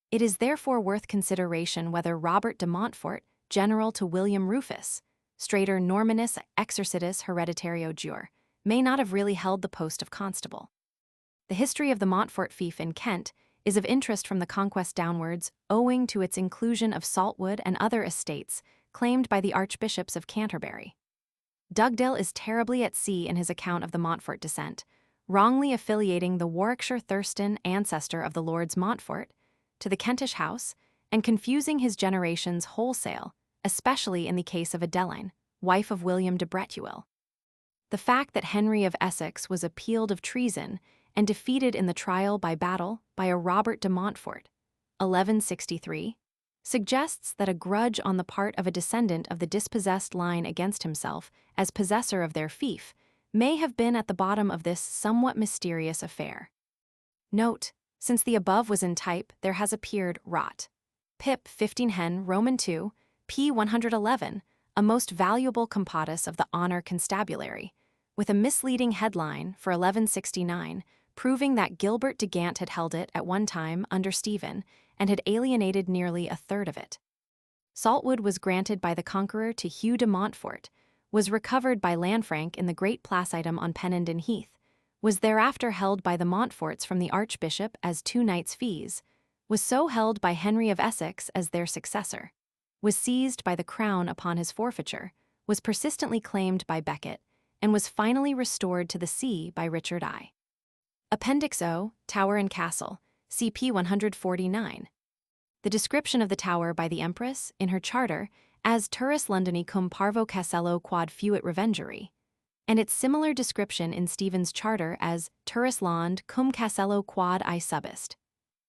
It is therefore worth consideration whether Robert de Montfort, general to William Rufus, Strater Normanus exercitus hereditario jure, may not have really held the post of constable. The history of the Montfort fief in Kent is of interest from the Conquest downwards, owing to its inclusion of Saltwood and other estates claimed by the Archbishops of Canterbury. Dugdale is terribly at sea in his account of the Montfort descent, wrongly affiliating the Warwickshire Thurston ancestor of the Lords Montfort to the Kentish house, and confusing his generations wholesale, especially in the case of Adeline, wife of William de Bretuil. The fact that Henry of Essex was appealed of treason and defeated in the trial by battle by a Robert de Montfort, 1163, suggests that a grudge on the part of a descendant of the dispossessed line against himself as possessor of their fief may have been at the bottom of this somewhat mysterious affair. Note, since the above was in type, there has appeared rot. Pip 15 Hen Roman 2, p. 111, a most valuable compositus of the honor constabulary, with a misleading headline for 1169, proving that Gilbert de Gant had held it at one time under Stephen and had alienated nearly a third of it. Saltwood was granted by the Conqueror to Hugh de Montfort, was recovered by Lanfranc in the Great Placidum on Pennenden Heath, was thereafter held by the Montforts from the Archbishop as 2 knights' fees, was so held by Henry of Essex as their successor, was seized by the Crown upon his forfeiture, was persistently claimed by Becket, and was finally restored to the see by Richard I. Appendix O, Tower and Castle, CP 149. The description of the tower by the Empress, in her charter, as Turris Londoni cum parvo casello quad fuit revengeri, and its similar description in Stephen's charter as Turris Lond cum casello quad I subist,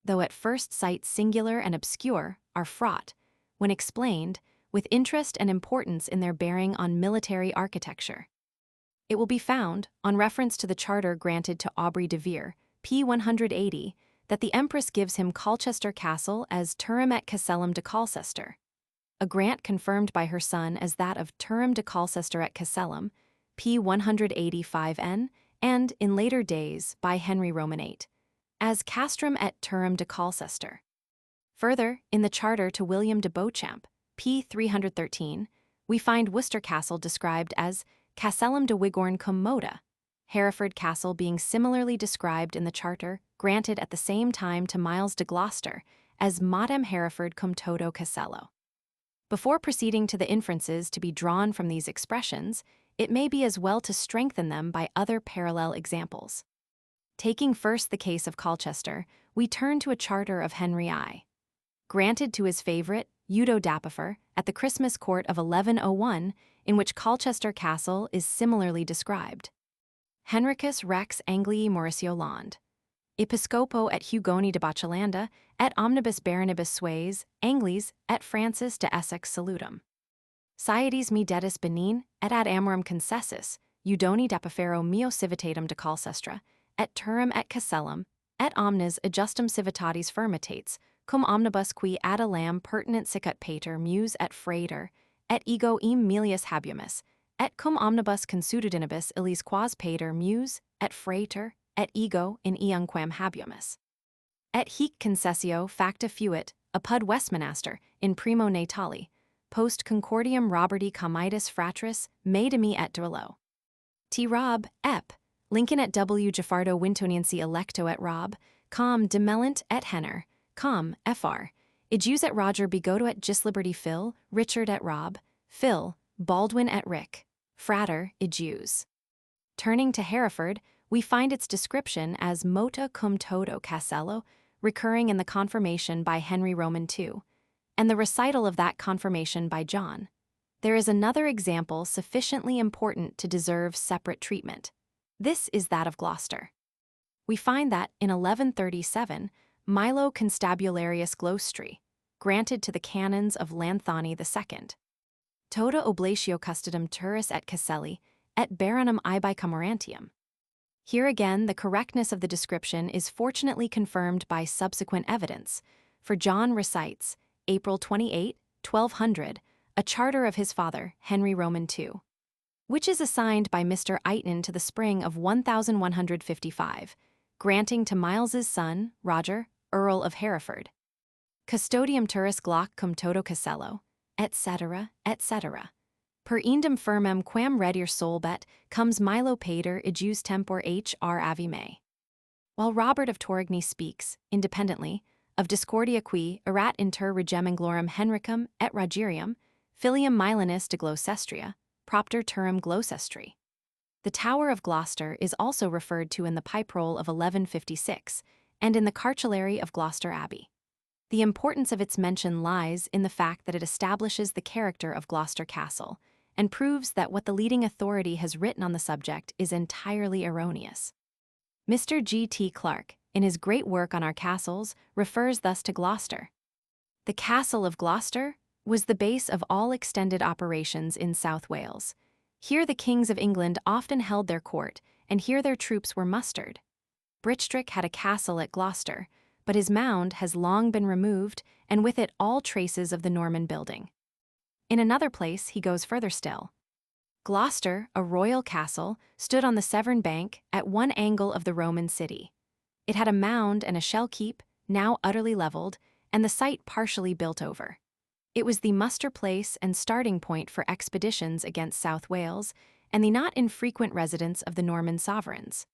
though at first sight singular and obscure, are fraught, when explained, with interest and importance in their bearing on military architecture. It will be found, on reference to the charter granted to Aubrey de Vere, p. 180, that the Empress gives him Colchester Castle as Turum et Castellum de Colchester, a grant confirmed by her son as that of Turum de Colchester et Castellum, p. 185n, and, in later days, by Henry Roman 8, as Castrum et Turum de Colchester. Further, in the charter to William de Beauchamp, p. 313, we find Worcester Castle described as Castellum de Wigorn cum moda, Hereford Castle being similarly described in the charter granted at the same time to Miles de Gloucester as Modem Hereford cum todo Castello. Before proceeding to the inferences to be drawn from these expressions, it may be as well to strengthen them by other parallel examples. Taking first the case of Colchester, we turn to a charter of Henry I, granted to his favorite, Udo Dapifer, at the Christmas court of 1101, in which Colchester Castle is similarly described. Henricus Rex Anglii Mauricio Lond, Episcopo et Hugoni de Bachelanda, et omnibus baronibus sues, Anglis, et Francis de Essex salutum. Ciedes me dedis benin, et ad amorum concessus, Udoni dapifero meo civitatum de Colchestra, et Turum et Castellum, et omnes adjustum civitatis firmitates, cum omnibus qui ad elam pertinent sicut pater mus et frater, et ego em melius habumus, et cum omnibus consudidinibus illis quas pater mus, et frater, et ego in eunquam habumus. Et hic concessio facta fuit, apud Westminaster, in primo natali, post concordium Roberti comitis fratris, me de me et duello. T. Rob, ep. Lincoln et W. Geoffardo Wintoniansi electo et Rob, com de Mellant et Henner, com, fr. Ijus et Roger Bigoto et Gisliberty Phil, Richard et Rob, Phil, Baldwin et Rick, frater, ijus. Turning to Hereford, we find its description as mota cum todo casello, recurring in the confirmation by Henry Roman II, and the recital of that confirmation by John. There is another example sufficiently important to deserve separate treatment. This is that of Gloucester. We find that, in 1137, Milo Constabularius Gloustri, granted to the canons of Lanthony II, Tota oblatio custodum Turris et Caselli, et baronum ibi Comorantium. Here again, the correctness of the description is fortunately confirmed by subsequent evidence, for John recites, April 28, 1200, a charter of his father, Henry Roman II, which is assigned by Mr. Eighton to the spring of 1155, granting to Miles's son, Roger, Earl of Hereford, custodium Turris Glock cum todo Casello, etc., etc. Per indem firmem quam redir solbet comes Milo pater ejus tempor hr avi me. While Robert of Torigny speaks, independently, of discordia qui erat inter regem anglorum Henricum et Rogerium, filium Milanus de Gloucestria, propter Turum Gloucestri. The Tower of Gloucester is also referred to in the Pipe Roll of 1156 and in the Cartulary of Gloucester Abbey. The importance of its mention lies in the fact that it establishes the character of Gloucester Castle and proves that what the leading authority has written on the subject is entirely erroneous. Mr. G.T. Clarke, in his great work on our castles, refers thus to Gloucester. The Castle of Gloucester was the base of all extended operations in South Wales. Here the kings of England often held their court, and here their troops were mustered. Britstric had a castle at Gloucester, but his mound has long been removed, and with it all traces of the Norman building. In another place he goes further still. Gloucester, a royal castle, stood on the Severn bank at one angle of the Roman city. It had a mound and a shell keep, now utterly leveled, and the site partially built over. It was the muster place and starting point for expeditions against South Wales and the not infrequent residence of the Norman sovereigns.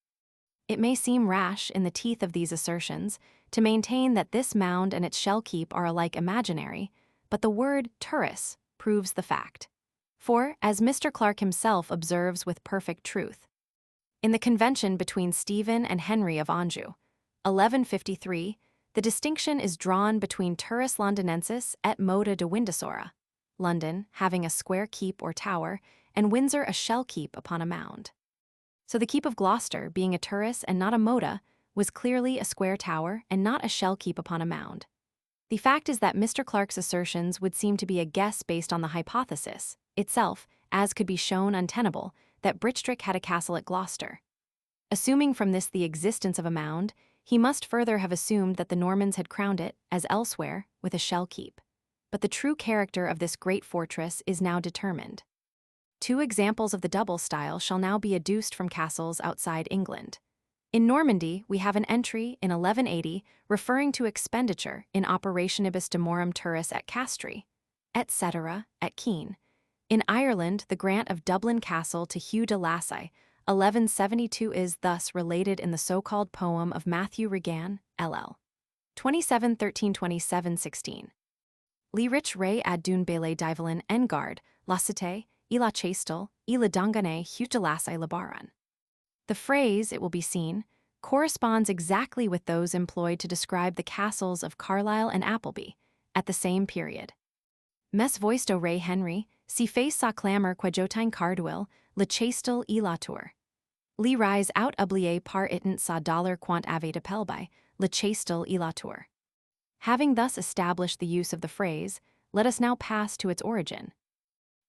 It may seem rash in the teeth of these assertions to maintain that this mound and its shell keep are alike imaginary, but the word turris proves the fact. For, as Mr. Clarke himself observes with perfect truth, in the convention between Stephen and Henry of Anjou, 1153, the distinction is drawn between turris londinensis et moda de Windesora, London having a square keep or tower, and Windsor a shell keep upon a mound. So the keep of Gloucester, being a turris and not a moda, was clearly a square tower and not a shell keep upon a mound. The fact is that Mr. Clarke's assertions would seem to be a guess based on the hypothesis itself, as could be shown untenable, that Britstric had a castle at Gloucester. Assuming from this the existence of a mound, he must further have assumed that the Normans had crowned it, as elsewhere, with a shell keep. But the true character of this great fortress is now determined. Two examples of the double style shall now be adduced from castles outside England. In Normandy, we have an entry in 1180 referring to expenditure in operationibus demorum turris et castri, etc., at Keene. In Ireland, the grant of Dublin Castle to Hugh de Lacy, 1172, is thus related in the so-called poem of Matthew Regan, LL. 27 13 27 16. Li rich re ad dun bele divelin engard, la cité, ila chastel, ila dangane Hugh de Lacy labaran. The phrase, it will be seen, corresponds exactly with those employed to describe the castles of Carlisle and Appleby at the same period. Mes voisto re Henry, si face sa clamor quejotine cardwil, le chastel elatur. Li rise out oublié par itant sa dollar quant ave de pelby, le chastel elatur. Having thus established the use of the phrase, let us now pass to its origin.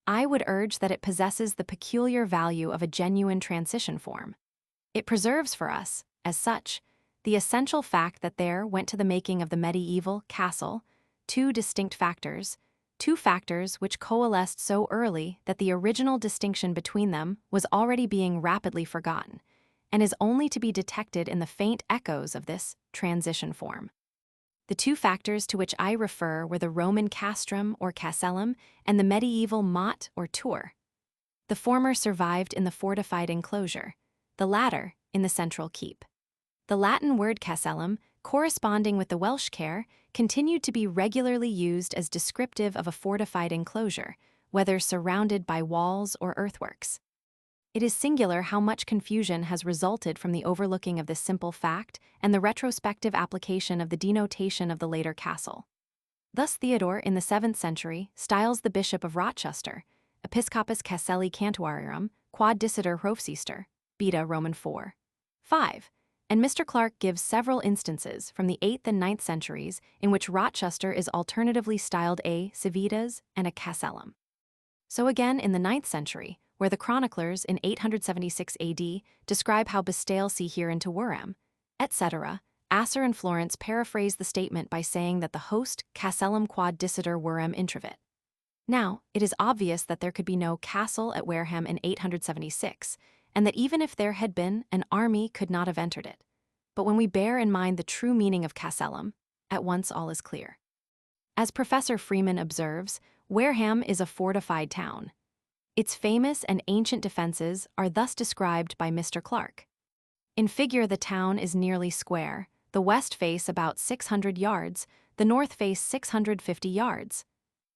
I would urge that it possesses the peculiar value of a genuine transition form. It preserves for us, as such, the essential fact that there went to the making of the medieval castle two distinct factors, two factors which coalesced so early that the original distinction between them was already being rapidly forgotten, and is only to be detected in the faint echoes of this transition form. The two factors to which I refer were the Roman castrum or casellum and the medieval motte or tour. The former survived in the fortified enclosure, the latter in the central keep. The Latin word casellum, corresponding with the Welsh care, continued to be regularly used as descriptive of a fortified enclosure, whether surrounded by walls or earthworks. It is singular how much confusion has resulted from the overlooking of this simple fact and the retrospective application of the denotation of the later castle. Thus Theodore, in the 7th century, styles the Bishop of Rochester, Episcopus Caselli Cantuarium, quod dicitur Hrovsister, beta Roman 4. 5, and Mr. Clarke gives several instances from the 8th and 9th centuries in which Rochester is alternatively styled a civitas and a casellum. So again in the 9th century, where the chroniclers in 876 AD describe how Bastale see here into Wurem, etc., Asser and Florence paraphrase the statement by saying that the host casellum quod dicitur Wurem intravit. Now, it is obvious that there could be no castle at Wareham in 876, and that even if there had been, an army could not have entered it. But when we bear in mind the true meaning of casellum, at once all is clear. As Professor Freeman observes, Wareham is a fortified town. Its famous and ancient defenses are thus described by Mr. Clarke. In figure, the town is nearly square, the west face about 600 yards, the north face 650 yards.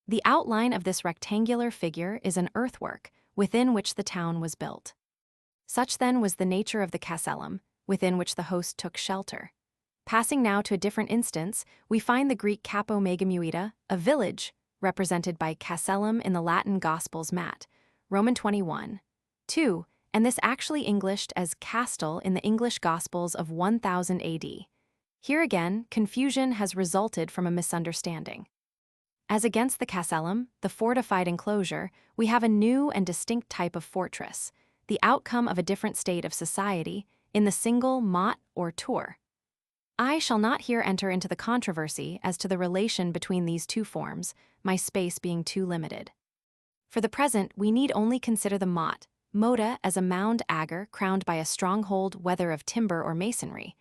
The outline of this rectangular figure is an earthwork within which the town was built. Such then was the nature of the casellum, within which the host took shelter. Passing now to a different instance, we find the Greek kapo megamuita, a village, represented by castellum in the Latin Gospels mat, Roman 21, 2, and this actually Englished as castle in the English Gospels of 1000 AD. Here again, confusion has resulted from a misunderstanding. As against the castellum, the fortified enclosure, we have a new and distinct type of fortress, the outcome of a different state of society, in the single mot or tour. I shall not here enter into the controversy as to the relation between these two forms, my space being too limited. For the present, we need only consider the mot, mota, as a mound agger crowned by a stronghold whether of timber or masonry,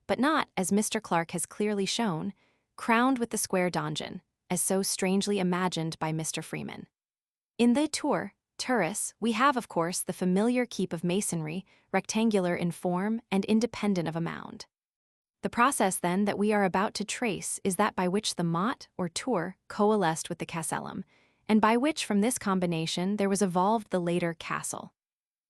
but not, as Mr. Clark has clearly shown, crowned with the square donjon, as so strangely imagined by Mr. Freeman. In the tour, turris, we have, of course, the familiar keep of masonry, rectangular in form and independent of a mound. The process, then, that we are about to trace is that by which the mot, or tour, coalesced with the castellum, and by which from this combination there was evolved the later castle.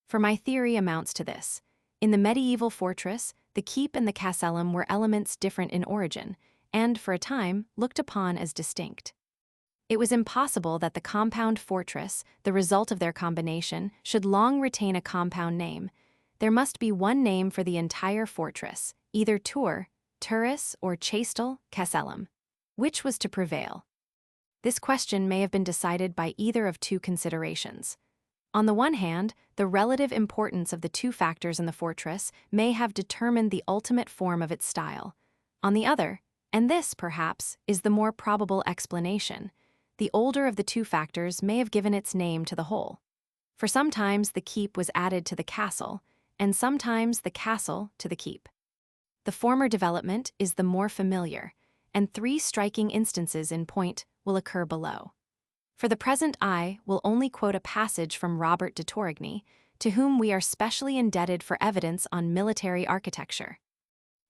For my theory amounts to this. In the medieval fortress, the keep and the castellum were elements different in origin, and, for a time, looked upon as distinct. It was impossible that the compound fortress, the result of their combination, should long retain a compound name. There must be one name for the entire fortress, either tour, turris, or chastel, castellum. Which was to prevail? This question may have been decided by either of two considerations. On the one hand, the relative importance of the two factors in the fortress may have determined the ultimate form of its style. On the other, and this, perhaps, is the more probable explanation, the older of the two factors may have given its name to the whole. For sometimes the keep was added to the castle, and sometimes the castle to the keep. The former development is the more familiar, and three striking instances in point will occur below. For the present, I will only quote a passage from Robert de Torigny, to whom we are specially indebted for evidence on military architecture.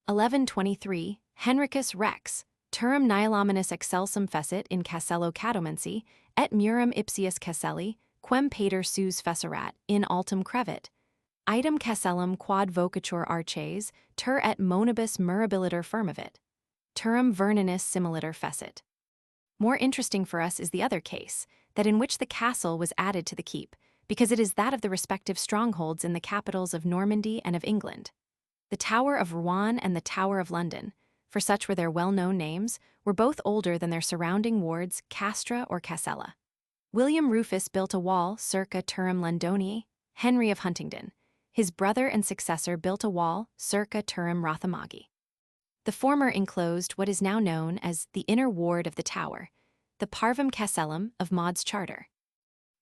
1123, Henricus Rex, turum nihilominus excelsum fecit in castello catomensi, et murum ipsius castelli, quem pater sus fecerat, in altum crevit. Item castellum quod vocatur arches, tur et monibus mirabiliter firmavit. Turum verninis similiter fecit. More interesting for us is the other case, that in which the castle was added to the keep, because it is that of the respective strongholds in the capitals of Normandy and of England. The Tower of Rouen and the Tower of London, for such were their well-known names, were both older than their surrounding wards, castra or casella. William Rufus built a wall circa Turum Londonii, Henry of Huntingdon. His brother and successor built a wall circa Turum Rothamagi. The former enclosed what is now known as the inner ward of the tower, the parvum castellum of Maud's charter.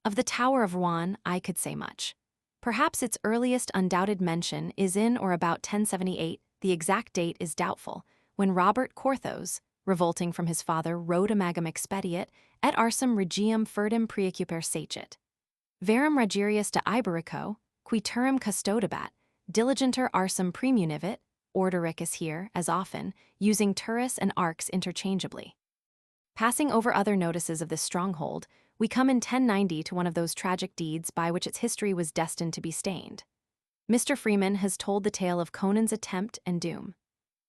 Of the Tower of Rouen, I could say much. Perhaps its earliest undoubted mention is in or about 1078, the exact date is doubtful, when Robert Corthos, revolting from his father Rhodamagum expediat, et arsum regium furdum preoccuper sacit. Verum Rogerius de Iberico, qui turum custodabat, diligenter arsum premunivit, Orderic is here, as often, using turris and arcs interchangeably. Passing over other notices of this stronghold, we come in 1090 to one of those tragic deeds by which its history was destined to be stained. Mr. Freeman has told the tale of Conan's attempt and doom.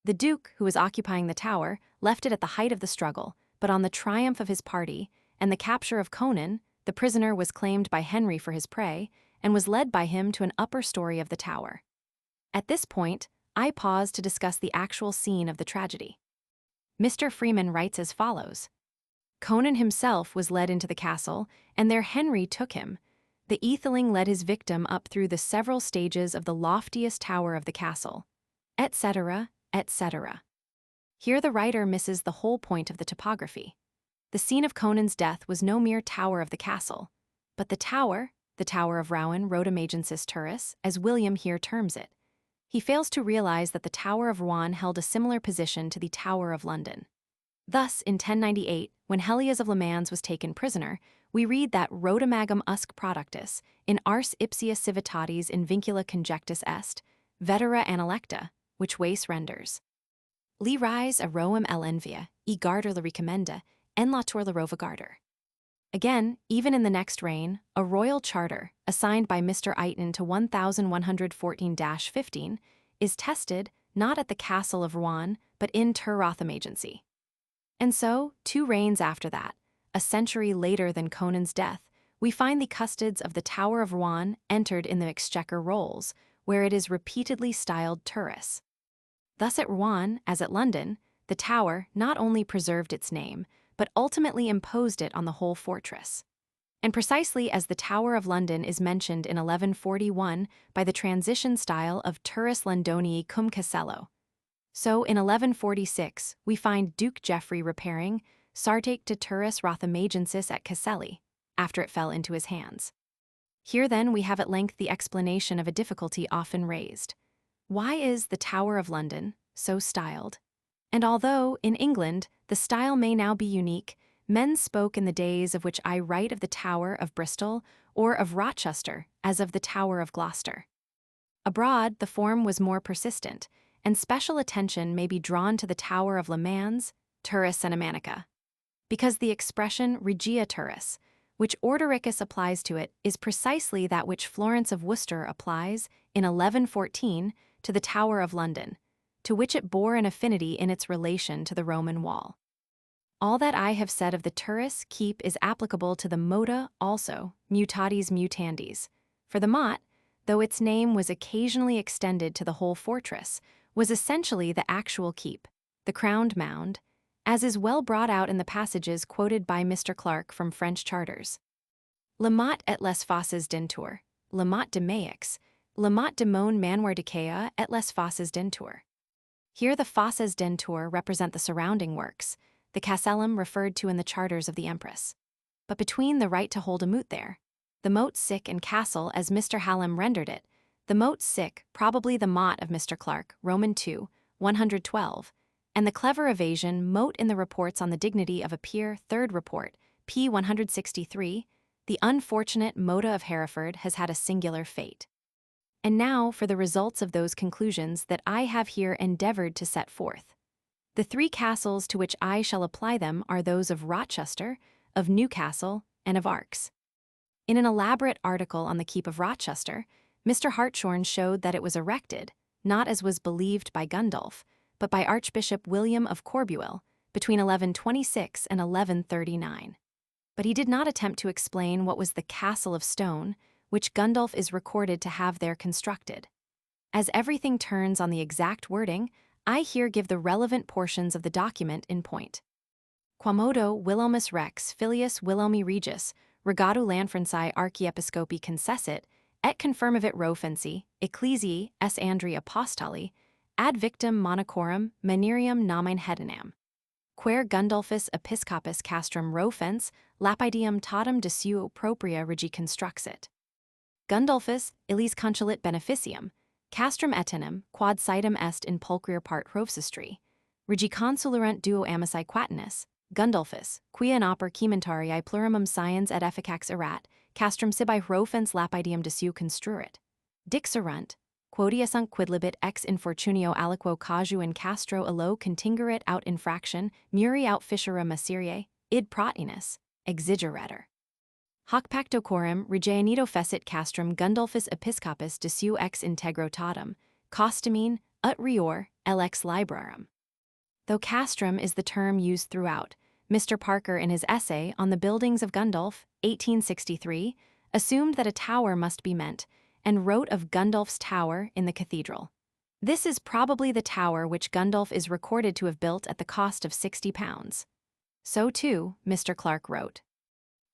The Duke, who was occupying the tower, left it at the height of the struggle, but on the triumph of his party, and the capture of Conan, the prisoner was claimed by Henry for his prey, and was led by him to an upper story of the tower. At this point, I pause to discuss the actual scene of the tragedy. Mr. Freeman writes as follows. Conan himself was led into the castle, and there Henry took him. The etheling led his victim up through the several stages of the loftiest tower of the castle, etc., etc. Here the writer misses the whole point of the topography. The scene of Conan's death was no mere tower of the castle, but the Tower of Rouen Rhodamagensis Turris, as William here terms it. He fails to realize that the Tower of Rouen held a similar position to the Tower of London. Thus, in 1098, when Helias of Le Mans was taken prisoner, we read that Rhodamagum usque productus, in ars ipsia civitatis in vincula conjectus est, vetera analecta, which Wace renders. Li rise a roem el envia, e garter la recommenda, en latur la rova garter. Again, even in the next reign, a royal charter, assigned by Mr. Eighton to 1114-15, is tested not at the castle of Rouen, but in Tur-Rothamagency. And so, 2 reigns after that, a century later than Conan's death, we find the custods of the Tower of Rouen entered in the Exchequer rolls, where it is repeatedly styled Turris. Thus at Rouen, as at London, the tower not only preserved its name, but ultimately imposed it on the whole fortress. And precisely as the Tower of London is mentioned in 1141 by the transition style of Turris Londonii cum Casello, so in 1146 we find Duke Geoffrey repairing Sartake de Turris Rothamagensis at Caselli, after it fell into his hands. Here then we have at length the explanation of a difficulty often raised. Why is the Tower of London so styled? And although, in England, the style may now be unique, men spoke in the days of which I write of the Tower of Bristol or of Rochester as of the Tower of Gloucester. Abroad, the form was more persistent, and special attention may be drawn to the Tower of Le Mans, Turris Cinematica, because the expression Regia Turris, which Ordericus applies to it, is precisely that which Florence of Worcester applies, in 1114, to the Tower of London, to which it bore an affinity in its relation to the Roman wall. All that I have said of the Turris keep is applicable to the Mota also, mutatis mutandis, for the Mot, though its name was occasionally extended to the whole fortress, was essentially the actual keep, the crowned mound, as is well brought out in the passages quoted by Mr. Clarke from French charters. Le Mot et les fosses d'Entour, Le Mot de Maix, Le Mot de Mon Manoir de Kea et les fosses d'Entour. Here the fosses d'Entour represent the surrounding works, the casellum referred to in the charters of the Empress. But between the right to hold a moot there, the moat sick and castle as Mr. Hallam rendered it, the moat sick, probably the mot of Mr. Clarke, Roman 2, 112, and the clever evasion moat in the reports on the dignity of a peer, 3rd report, p. 163, the unfortunate Mota of Hereford has had a singular fate. And now for the results of those conclusions that I have here endeavored to set forth. The 3 castles to which I shall apply them are those of Rochester, of Newcastle, and of Arques. In an elaborate article on the Keep of Rochester, Mr. Hartshorne showed that it was erected, not as was believed by Gundulf, but by Archbishop William of Corbuel, between 1126 and 1139. But he did not attempt to explain what was the Castle of Stone, which Gundulf is recorded to have there constructed. As everything turns on the exact wording, I here give the relevant portions of the document in point. Quomodo Wilhelmus Rex filius Wilhelmi Regis, regatu Lanfranci Archiepiscopi concessit, et confirmavit Rofensi, Ecclesiae s Andri Apostoli, ad victum monacorum manerium nomen hedinam. Quer Gundulfus Episcopus castrum Rofens, lapidium totum de suo propria regi construxit. Gundulfus, illis consulit beneficium, castrum etenim, quod sitem est in pulchrier part Rovsestri, regi consulerant duo amici quatinus, Gundulfus, quia in oper cementariae plurimum sciens et efficax erat, castrum sibi Rofens lapidium de suo construit. Dixerunt, quodia sunt quidlibet ex infortunio aliquo caju in castro illo contingerit aut infraction, muri aut fissura macerie, id protinus, exigeretur. Hoc pacto coram regeanito fecit castrum Gundulfus Episcopus de suo ex integro totum, costumine, ut rior, lex librarum. Though castrum is the term used throughout, Mr. Parker in his essay on the buildings of Gundulf, 1863, assumed that a tower must be meant, and wrote of Gundulf's tower in the cathedral. This is probably the tower which Gundulf is recorded to have built at the cost of £60. So too, Mr. Clarke wrote.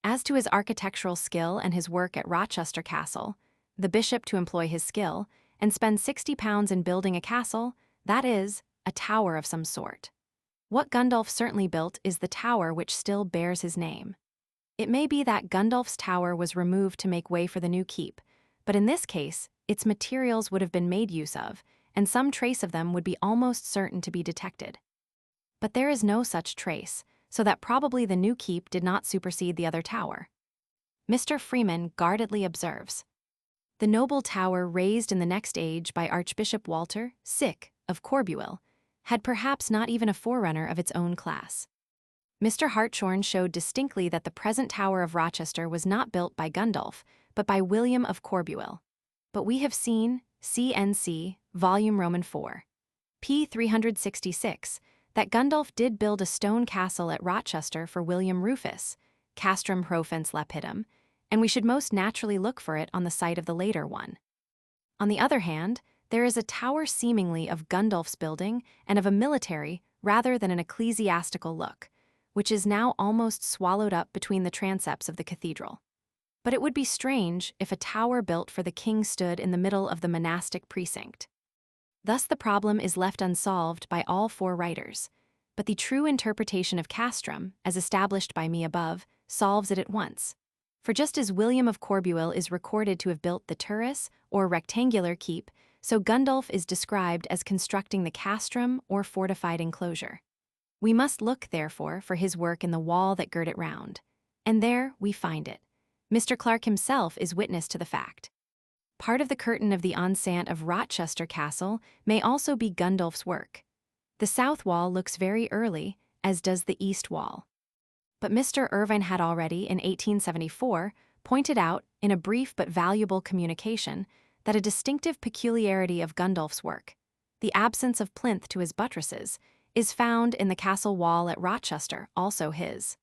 As to his architectural skill and his work at Rochester Castle, the bishop to employ his skill and spend £60 in building a castle, that is, a tower of some sort. What Gundulf certainly built is the tower which still bears his name. It may be that Gundulf's tower was removed to make way for the new keep, but in this case, its materials would have been made use of, and some trace of them would be almost certain to be detected. But there is no such trace, so that probably the new keep did not supersede the other tower. Mr. Freeman guardedly observes, the noble tower raised in the next age by Archbishop Walter, sic, of Corbuel, had perhaps not even a forerunner of its own class. Mr. Hartshorne showed distinctly that the present Tower of Rochester was not built by Gundulf, but by William of Corbuel. But we have seen, CNC, Volume Roman 4. p. 366, that Gundulf did build a stone castle at Rochester for William Rufus, castrum profens lapidem, and we should most naturally look for it on the site of the later one. On the other hand, there is a tower seemingly of Gundulf's building and of a military rather than an ecclesiastical look, which is now almost swallowed up between the transepts of the cathedral. But it would be strange if a tower built for the king stood in the middle of the monastic precinct. Thus the problem is left unsolved by all four writers, but the true interpretation of castrum, as established by me above, solves it at once. For just as William of Corbuil is recorded to have built the turris, or rectangular keep, so Gundulf is described as constructing the castrum, or fortified enclosure. We must look, therefore, for his work in the wall that girt it round. And there we find it. Mr. Clark himself is witness to the fact. Part of the curtain of the enceinte of Rochester Castle may also be Gundulf's work. The south wall looks very early, as does the east wall. But Mr. Irvine had already, in 1874, pointed out, in a brief but valuable communication, that a distinctive peculiarity of Gundulf's work, the absence of plinth to his buttresses, is found in the castle wall at Rochester, also his.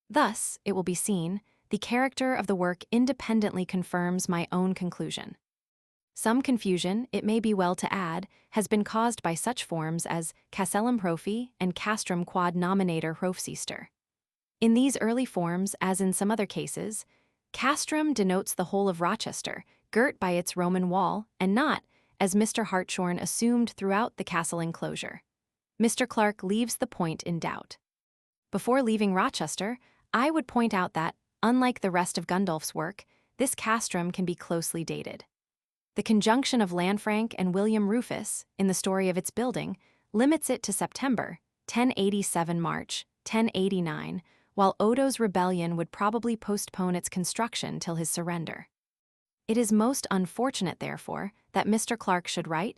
Thus, it will be seen, the character of the work independently confirms my own conclusion. Some confusion, it may be well to add, has been caused by such forms as casellum profi and castrum quad nominator hofsister. In these early forms, as in some other cases, castrum denotes the whole of Rochester, girt by its Roman wall, and not, as Mr. Hartshorne assumed throughout the castle enclosure. Mr. Clark leaves the point in doubt. Before leaving Rochester, I would point out that, unlike the rest of Gundulf's work, this castrum can be closely dated. The conjunction of Lanfranc and William Rufus, in the story of its building, limits it to September, 1087 March, 1089, while Odo's rebellion would probably postpone its construction till his surrender. It is most unfortunate, therefore, that Mr. Clark should write,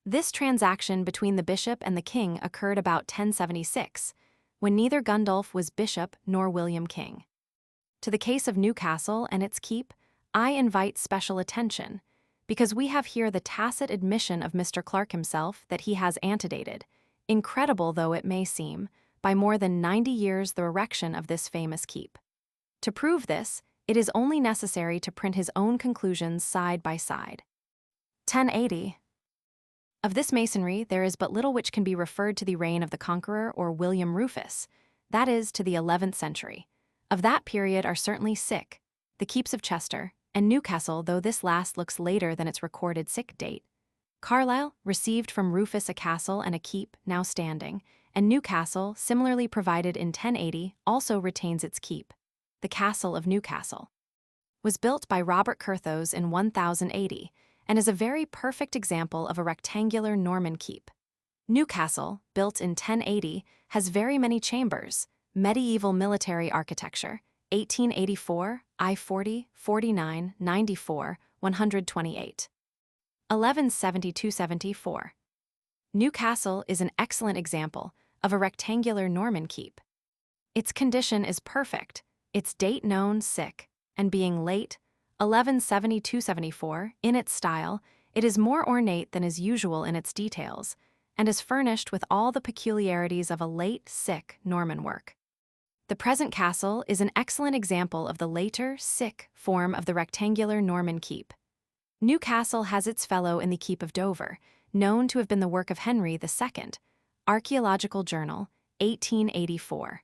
"This transaction between the bishop and the king occurred about 1076, when neither Gundulf was bishop nor William king." To the case of Newcastle and its keep, I invite special attention, because we have here the tacit admission of Mr. Clark himself that he has antedated, incredible though it may seem, by more than 90 years the erection of this famous keep. To prove this, it is only necessary to print his own conclusions side by side. 1080. Of this masonry there is but little which can be referred to the reign of the Conqueror or William Rufus, that is, to the 11th century. Of that period are certainly the keeps of Chester, and Newcastle, though this last looks later than its recorded date. Carlisle received from Rufus a castle and a keep, now standing, and Newcastle, similarly provided in 1080, also retains its keep. The Castle of Newcastle was built by Robert Curthose in 1080, and is a very perfect example of a rectangular Norman keep. Newcastle, built in 1080, has very many chambers, medieval military architecture, 1884, I-40, 49, 94, 128. 1170–74. Newcastle is an excellent example of a rectangular Norman keep. Its condition is perfect, its date known, and being late, 1170–74, in its style, it is more ornate than is usual in its details, and is furnished with all the peculiarities of a late, Norman work. The present castle is an excellent example of the later, form of the rectangular Norman keep. Newcastle has its fellow in the Keep of Dover, known to have been the work of Henry II, Archaeological Journal, 1884.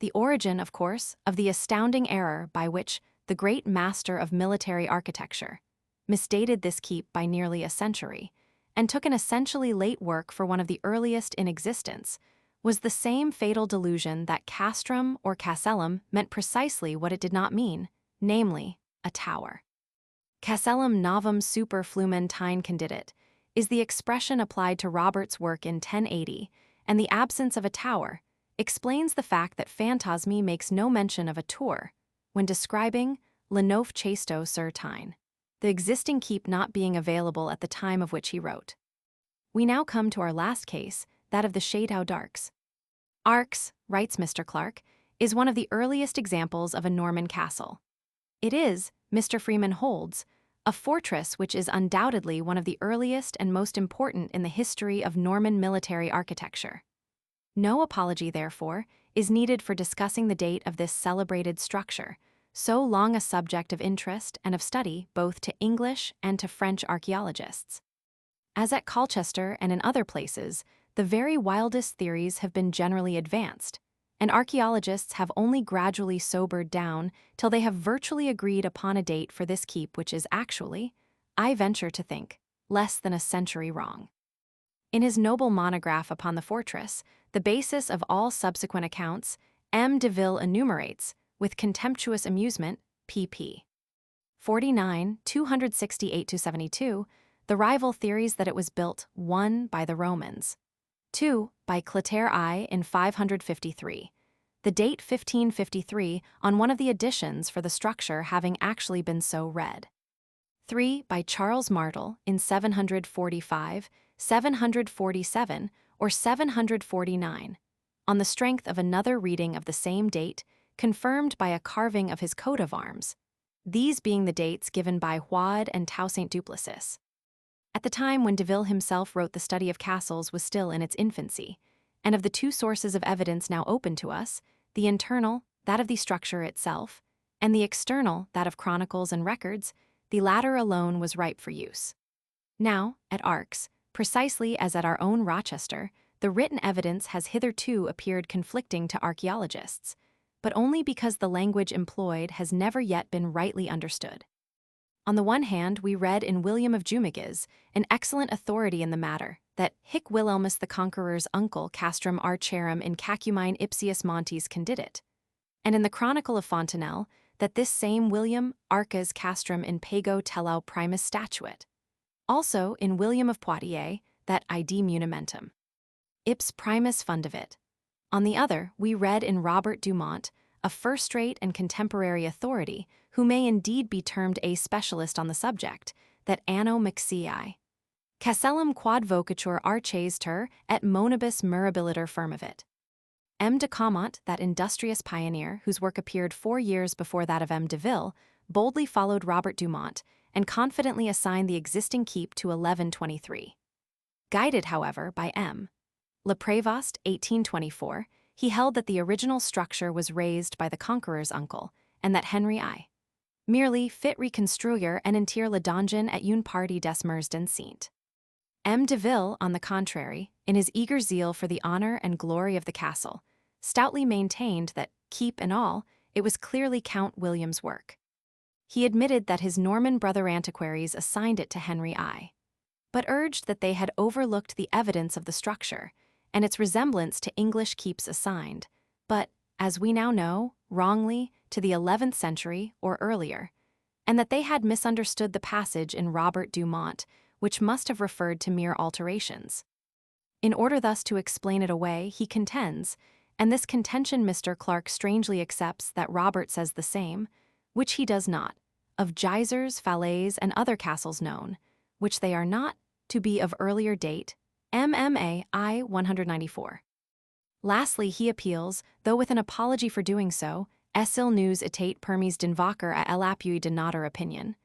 The origin, of course, of the astounding error by which the great master of military architecture misdated this keep by nearly a century, and took an essentially late work for one of the earliest in existence, was the same fatal delusion that castrum or casellum meant precisely what it did not mean, namely, a tower. Casellum novum super flumentine condidit is the expression applied to Robert's work in 1080, and the absence of a tower explains the fact that Phantasme makes no mention of a tour when describing Le Neuf Chasteau sur Tyne, the existing keep not being available at the time of which he wrote. We now come to our last case, that of the Chateau d'Arcs. Arcs, writes Mr. Clark, is one of the earliest examples of a Norman castle. It is, Mr. Freeman holds, a fortress which is undoubtedly one of the earliest and most important in the history of Norman military architecture. No apology, therefore, is needed for discussing the date of this celebrated structure, so long a subject of interest and of study both to English and to French archaeologists. As at Colchester and in other places, the very wildest theories have been generally advanced, and archaeologists have only gradually sobered down till they have virtually agreed upon a date for this keep which is actually, I venture to think, less than a century wrong. In his noble monograph upon the fortress, the basis of all subsequent accounts, M. de Ville enumerates, with contemptuous amusement, pp. 49, 268-72, the rival theories that it was built, 1. By the Romans, 2. By Clotaire I in 553, the date 1553 on one of the additions for the structure having actually been so read, 3. By Charles Martel in 745, 747, or 749, on the strength of another reading of the same date, confirmed by a carving of his coat of arms, these being the dates given by Huad and Toussaint Duplessis. At the time when de Ville himself wrote the study of castles was still in its infancy, and of the two sources of evidence now open to us, the internal, that of the structure itself, and the external, that of chronicles and records, the latter alone was ripe for use. Now, at Arques, precisely as at our own Rochester, the written evidence has hitherto appeared conflicting to archaeologists, but only because the language employed has never yet been rightly understood. On the one hand, we read in William of Jumiges, an excellent authority in the matter, that Hic Wilhelmus the Conqueror's uncle castrum archarum in Cacumine ipsius montes condidit, and in the Chronicle of Fontenelle, that this same William arcas castrum in pago tellau primus statuit. Also in William of Poitiers, that id munimentum ips primus fundavit. On the other, we read in Robert Dumont, a first-rate and contemporary authority, who may indeed be termed a specialist on the subject, that anno Maxii Castellum quad vocatur arches ter et monibus mirabiliter firmavit. M. de Caumont, that industrious pioneer, whose work appeared 4 years before that of M. de Ville, boldly followed Robert Dumont, and confidently assigned the existing keep to 1123. Guided, however, by M. Le Prévost, 1824, he held that the original structure was raised by the Conqueror's uncle, and that Henry I. merely fit reconstruire and entier le donjon et une partie des murs d'enceinte. M. de Ville, on the contrary, in his eager zeal for the honor and glory of the castle, stoutly maintained that, keep and all, it was clearly Count William's work. He admitted that his Norman brother antiquaries assigned it to Henry I, but urged that they had overlooked the evidence of the structure and its resemblance to English keeps assigned, but, as we now know, wrongly, to the 11th century or earlier, and that they had misunderstood the passage in Robert Dumont, which must have referred to mere alterations. In order thus to explain it away, he contends, and this contention Mr. Clark strangely accepts, that Robert says the same, which he does not, of geysers, falaise, and other castles known, which they are not, to be of earlier date, MMA I 194. Lastly, he appeals, though with an apology for doing so, Essil news etate permis d'invoquer à l'appui de notre opinion,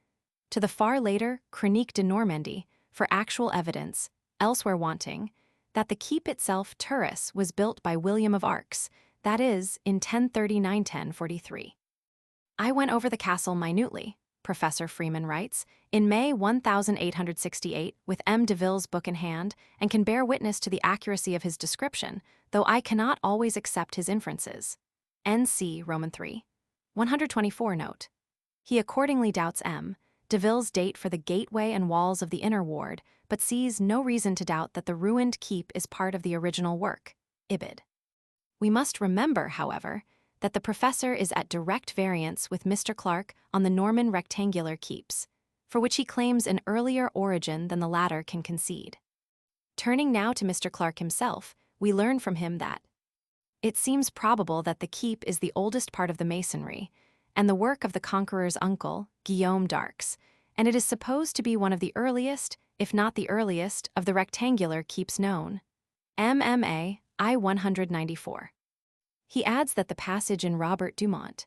to the far later Chronique de Normandie, for actual evidence, elsewhere wanting, that the keep itself, Turris, was built by William of Arques, that is, in 1039-1043. I went over the castle minutely, Professor Freeman writes, in May 1868 with M. de Ville's book in hand, and can bear witness to the accuracy of his description, though I cannot always accept his inferences. N.C. Roman 3. 124 note. He accordingly doubts M. de Ville's date for the gateway and walls of the inner ward, but sees no reason to doubt that the ruined keep is part of the original work, Ibid. We must remember, however, that the professor is at direct variance with Mr. Clark on the Norman rectangular keeps, for which he claims an earlier origin than the latter can concede. Turning now to Mr. Clark himself, we learn from him that it seems probable that the keep is the oldest part of the masonry, and the work of the Conqueror's uncle, Guillaume d'Arques, and it is supposed to be one of the earliest, if not the earliest, of the rectangular keeps known. MMA I 194. He adds that the passage in Robert Dumont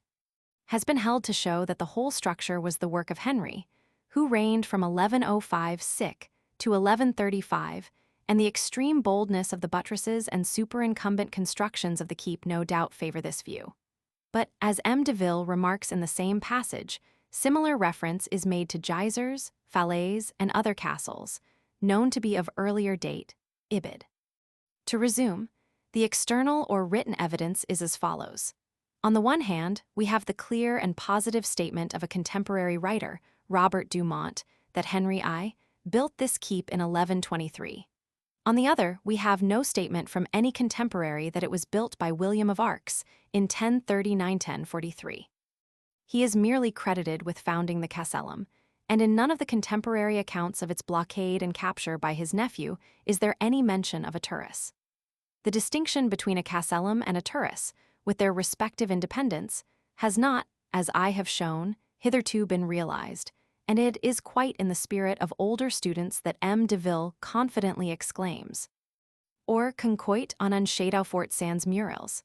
has been held to show that the whole structure was the work of Henry, who reigned from 1105 sic to 1135, and the extreme boldness of the buttresses and superincumbent constructions of the keep no doubt favor this view. But, as Mandeville remarks in the same passage, similar reference is made to geysers, falaise, and other castles, known to be of earlier date, ibid. To resume, the external or written evidence is as follows. On the one hand, we have the clear and positive statement of a contemporary writer, Robert Dumont, that Henry I built this keep in 1123. On the other, we have no statement from any contemporary that it was built by William of Arcs in 1039–1043. He is merely credited with founding the castellum, and in none of the contemporary accounts of its blockade and capture by his nephew is there any mention of a turris. The distinction between a castellum and a turris, with their respective independence, has not, as I have shown, hitherto been realized, and it is quite in the spirit of older students that Mandeville confidently exclaims, or concoit on un fort sans murals.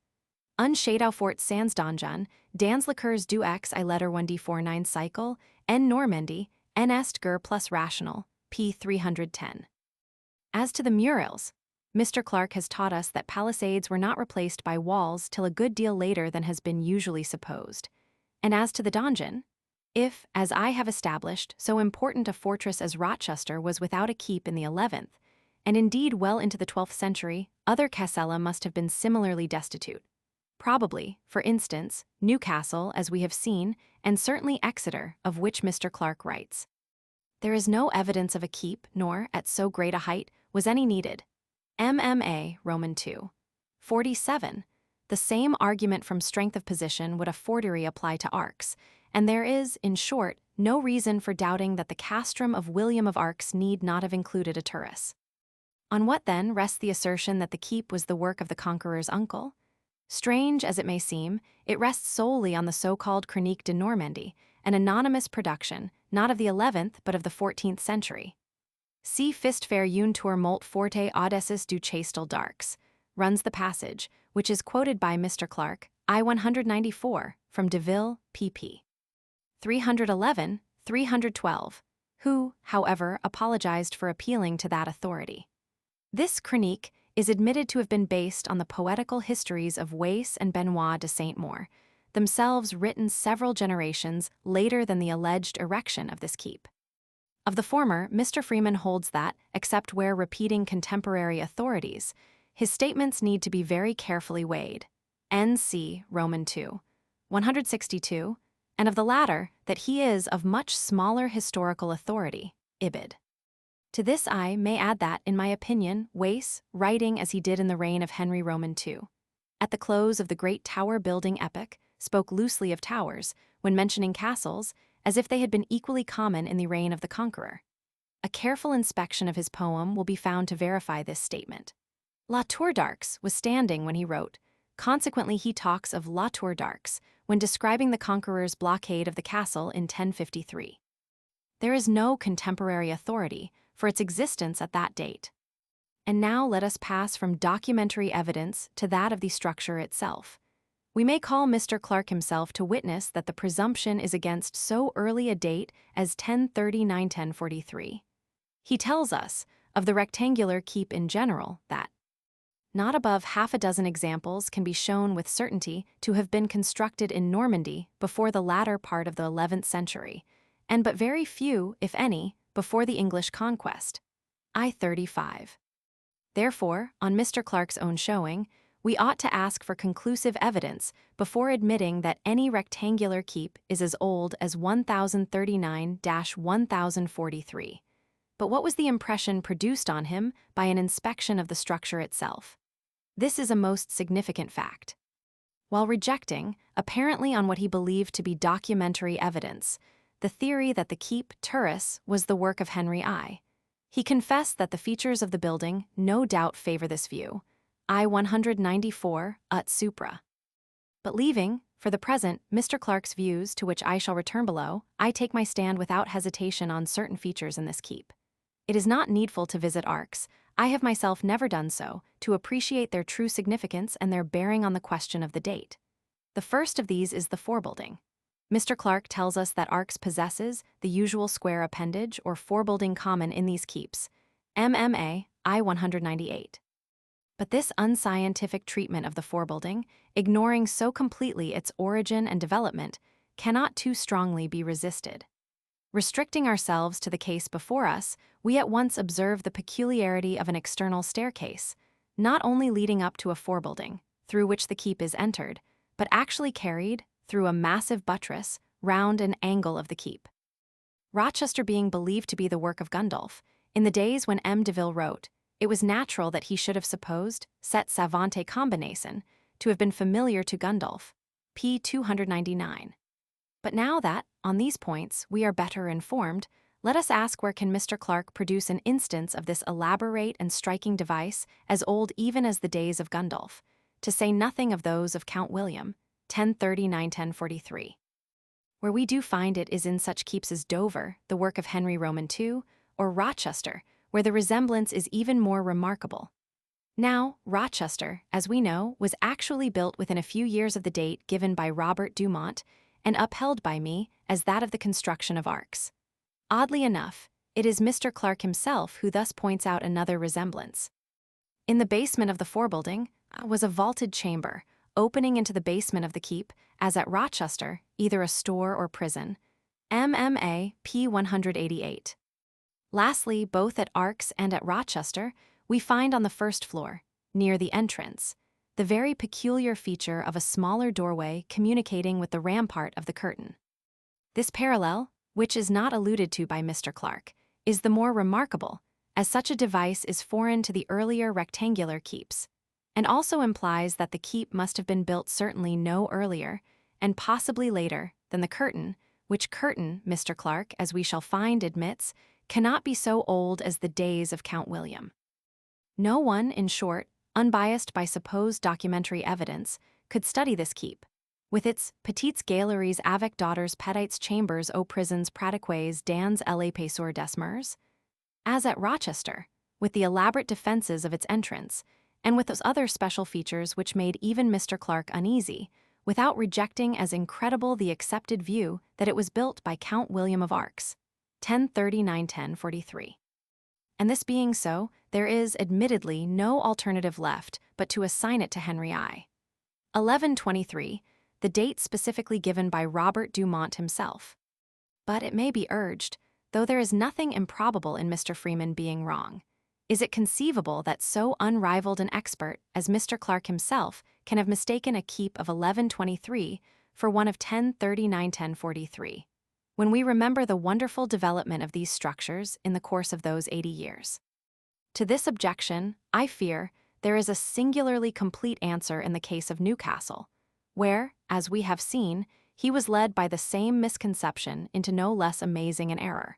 Un fort sans donjon, dans le cours du X I letter 1d49 cycle, en Normandy, en est ger plus rational, p. 310. As to the murals, Mr. Clark has taught us that palisades were not replaced by walls till a good deal later than has been usually supposed. And as to the donjon, if, as I have established, so important a fortress as Rochester was without a keep in the 11th, and indeed well into the 12th century, other castella must have been similarly destitute. Probably, for instance, Newcastle, as we have seen, and certainly Exeter, of which Mr. Clark writes. There is no evidence of a keep, nor, at so great a height, was any needed. MMA, Roman 2. 47. The same argument from strength of position would a fortiori apply to arcs, and there is, in short, no reason for doubting that the castrum of William of Arcs need not have included a turris. On what then rests the assertion that the keep was the work of the conqueror's uncle? Strange as it may seem, it rests solely on the so-called Chronique de Normandie, an anonymous production, not of the 11th but of the 14th century. Si fist faire une tour molt forte audaces du chastel d'arcs, runs the passage, which is quoted by Mr. Clark, I 194, from Deville, pp. 311, 312, who, however, apologized for appealing to that authority. This chronique is admitted to have been based on the poetical histories of Wace and Benoit de Saint-Maur, themselves written several generations later than the alleged erection of this keep. Of the former, Mr. Freeman holds that, except where repeating contemporary authorities, his statements need to be very carefully weighed. N.C. Roman 2. 162, and of the latter, that he is of much smaller historical authority, ibid. To this I may add that, in my opinion, Wace, writing as he did in the reign of Henry Roman II, at the close of the great tower-building epoch, spoke loosely of towers, when mentioning castles, as if they had been equally common in the reign of the Conqueror. A careful inspection of his poem will be found to verify this statement. La Tour d'Arcs was standing when he wrote, consequently he talks of La Tour d'Arcs when describing the Conqueror's blockade of the castle in 1053. There is no contemporary authority for its existence at that date. And now let us pass from documentary evidence to that of the structure itself. We may call Mr. Clark himself to witness that the presumption is against so early a date as 1039–1043. He tells us, of the rectangular keep in general, that not above half a dozen examples can be shown with certainty to have been constructed in Normandy before the latter part of the 11th century, and but very few, if any, before the English conquest. I 35. Therefore, on Mr. Clark's own showing, we ought to ask for conclusive evidence before admitting that any rectangular keep is as old as 1039–1043. But what was the impression produced on him by an inspection of the structure itself? This is a most significant fact. While rejecting, apparently on what he believed to be documentary evidence, the theory that the keep turris was the work of Henry I, he confessed that the features of the building no doubt favor this view, I 194 ut supra. But leaving, for the present, Mr. Clark's views, to which I shall return below, I take my stand without hesitation on certain features in this keep. It is not needful to visit arcs, I have myself never done so, to appreciate their true significance and their bearing on the question of the date. The first of these is the forebuilding. Mr. Clark tells us that Arx possesses the usual square appendage or forebuilding common in these keeps, MMA I-198. But this unscientific treatment of the forebuilding, ignoring so completely its origin and development, cannot too strongly be resisted. Restricting ourselves to the case before us, we at once observe the peculiarity of an external staircase, not only leading up to a forebuilding, through which the keep is entered, but actually carried, through a massive buttress, round an angle of the keep. Rochester being believed to be the work of Gundulf, in the days when M. Deville wrote, it was natural that he should have supposed set savante combination to have been familiar to Gundulf, p. 299. But now that, on these points, we are better informed, let us ask where can Mr. Clark produce an instance of this elaborate and striking device as old even as the days of Gundulf, to say nothing of those of Count William, 1039-1043. Where we do find it is in such keeps as Dover, the work of Henry Roman II, or Rochester, where the resemblance is even more remarkable. Now, Rochester, as we know, was actually built within a few years of the date given by Robert Dumont and upheld by me as that of the construction of Arx. Oddly enough, it is Mr. Clark himself who thus points out another resemblance. In the basement of the forebuilding was a vaulted chamber, opening into the basement of the keep, as at Rochester, either a store or prison, MMA p. 188. Lastly, both at Arx and at Rochester, we find on the first floor, near the entrance, the very peculiar feature of a smaller doorway communicating with the rampart of the curtain. This parallel, which is not alluded to by Mr. Clark, is the more remarkable, as such a device is foreign to the earlier rectangular keeps, and also implies that the keep must have been built certainly no earlier, and possibly later, than the curtain, which curtain, Mr. Clark, as we shall find, admits, cannot be so old as the days of Count William. No one, in short, unbiased by supposed documentary evidence, could study this keep, with its petites galeries avec daughters petites chambers aux prisons pratiques dans l'épaisseur des murs, as at Rochester, with the elaborate defenses of its entrance, and with those other special features which made even Mr. Clark uneasy, without rejecting as incredible the accepted view that it was built by Count William of Arx, 1039-1043. And this being so, there is admittedly no alternative left but to assign it to Henry I. 1123, the date specifically given by Robert Dumont himself. But it may be urged, though there is nothing improbable in Mr. Freeman being wrong, is it conceivable that so unrivaled an expert as Mr. Clark himself can have mistaken a keep of 1123 for one of 1039-1043? When we remember the wonderful development of these structures in the course of those 80 years. To this objection, I fear, there is a singularly complete answer in the case of Newcastle, where, as we have seen, he was led by the same misconception into no less amazing an error.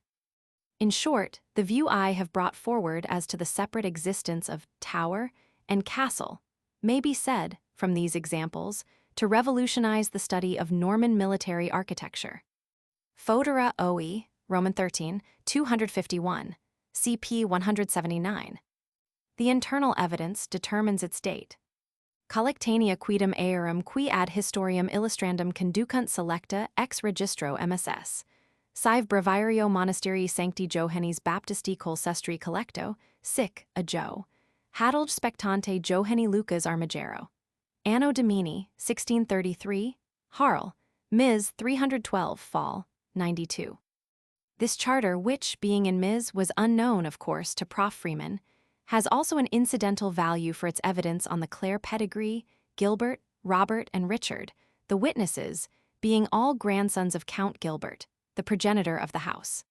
In short, the view I have brought forward as to the separate existence of tower and castle may be said, from these examples, to revolutionize the study of Norman military architecture. Fodera OE, Roman 13, 251, CP 179. The internal evidence determines its date. Collectanea quidem aerum qui ad historiam illustrandum conducunt selecta ex registro MSS. Sive breviario monasterii sancti Johannes Baptisti colsestri collecto, sic, a Jo. Hadulge spectante Johani Lucas Armigero. Anno Domini, 1633, Harl, Ms. 312 Fall, 92. This charter, which, being in Ms., was unknown, of course, to Prof. Freeman, has also an incidental value for its evidence on the Clare pedigree, Gilbert, Robert, and Richard, the witnesses being all grandsons of Count Gilbert, the progenitor of the house.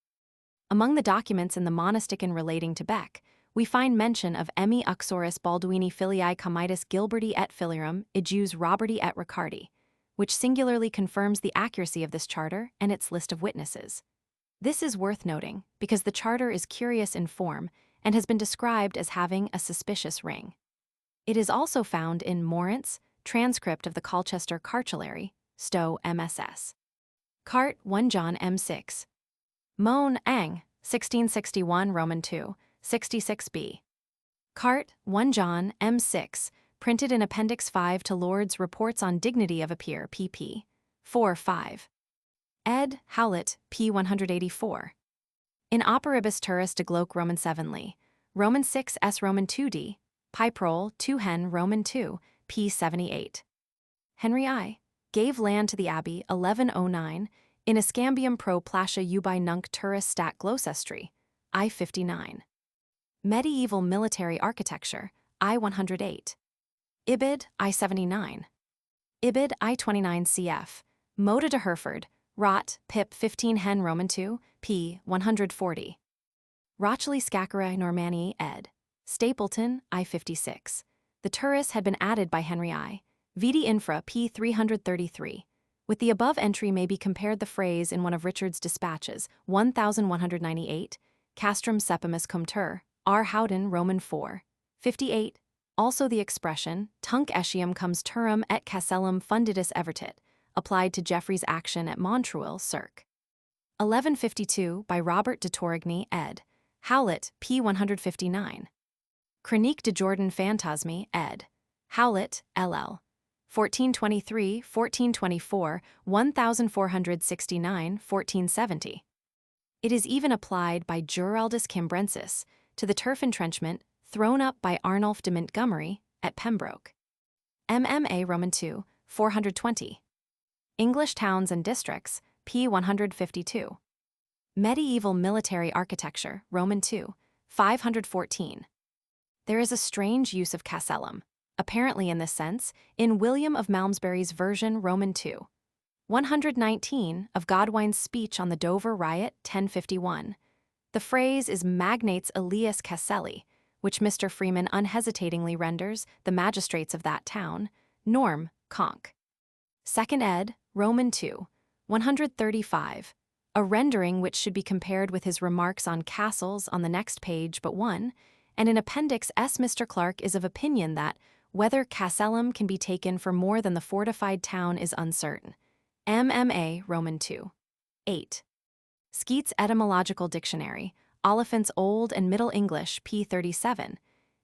Among the documents in the Monastican relating to Bec, we find mention of Emmi Uxoris Balduini Filii Comitus Gilberti et Filium Ejus Roberti et Ricardi, which singularly confirms the accuracy of this charter and its list of witnesses. This is worth noting because the charter is curious in form and has been described as having a suspicious ring. It is also found in Morant's transcript of the Colchester Cartulary, Stowe MSS. Cart 1 John M6. Moan Ang, 1661 Roman 2, 66b. Cart 1 John M6, printed in Appendix 5 to Lord's Reports on Dignity of a Peer, pp. 4-5. Ed. Howlett, p. 184. In operibus turris de gloc Roman 7 Roman 6 s Roman 2d, Piprol 2 hen Roman 2, p. 78. Henry I. gave land to the abbey 1109 in Escambium pro placia ubi nunc turris stat Gloucestri, I 59. Medieval military architecture, I 108. Ibid, I 79. Ibid, I 29 cf. Moda de Hereford, Rot, Pip 15 hen Roman 2, p. 140. Rochley Scaccera Normani ed. Stapleton, I 56. The turris had been added by Henry I. Vidi infra p. 333. With the above entry may be compared the phrase in one of Richard's dispatches, 1198, Castrum sepimus cum tur, R. Howden Roman 4. 58. Also the expression, tunc etiam comes turum et castellum funditus evertit, applied to Geoffrey's action at Montreuil, circ. 1152 by Robert de Torigny ed. Howlett, p. 159. Chronique de Jordan Phantasmi ed. Howlett, LL. 1423, 1424, 1469, 1470. It is even applied by Giraldus Cambrensis to the turf entrenchment thrown up by Arnulf de Montgomery at Pembroke. MMA Roman 2, 420. English towns and districts, p. 152. Medieval military architecture, Roman 2, 514. There is a strange use of castellum, apparently in this sense, in William of Malmesbury's version Roman 2. 119 of Godwine's speech on the Dover riot, 1051. The phrase is magnates illius castelli, which Mr. Freeman unhesitatingly renders the magistrates of that town, norm, conc. 2nd ed., Roman 2, 135, a rendering which should be compared with his remarks on castles on the next page but one, and in Appendix S. Mr. Clark is of opinion that whether castellum can be taken for more than the fortified town is uncertain. MMA Roman 2. 8. Skeat's Etymological Dictionary, Oliphant's Old and Middle English, p. 37.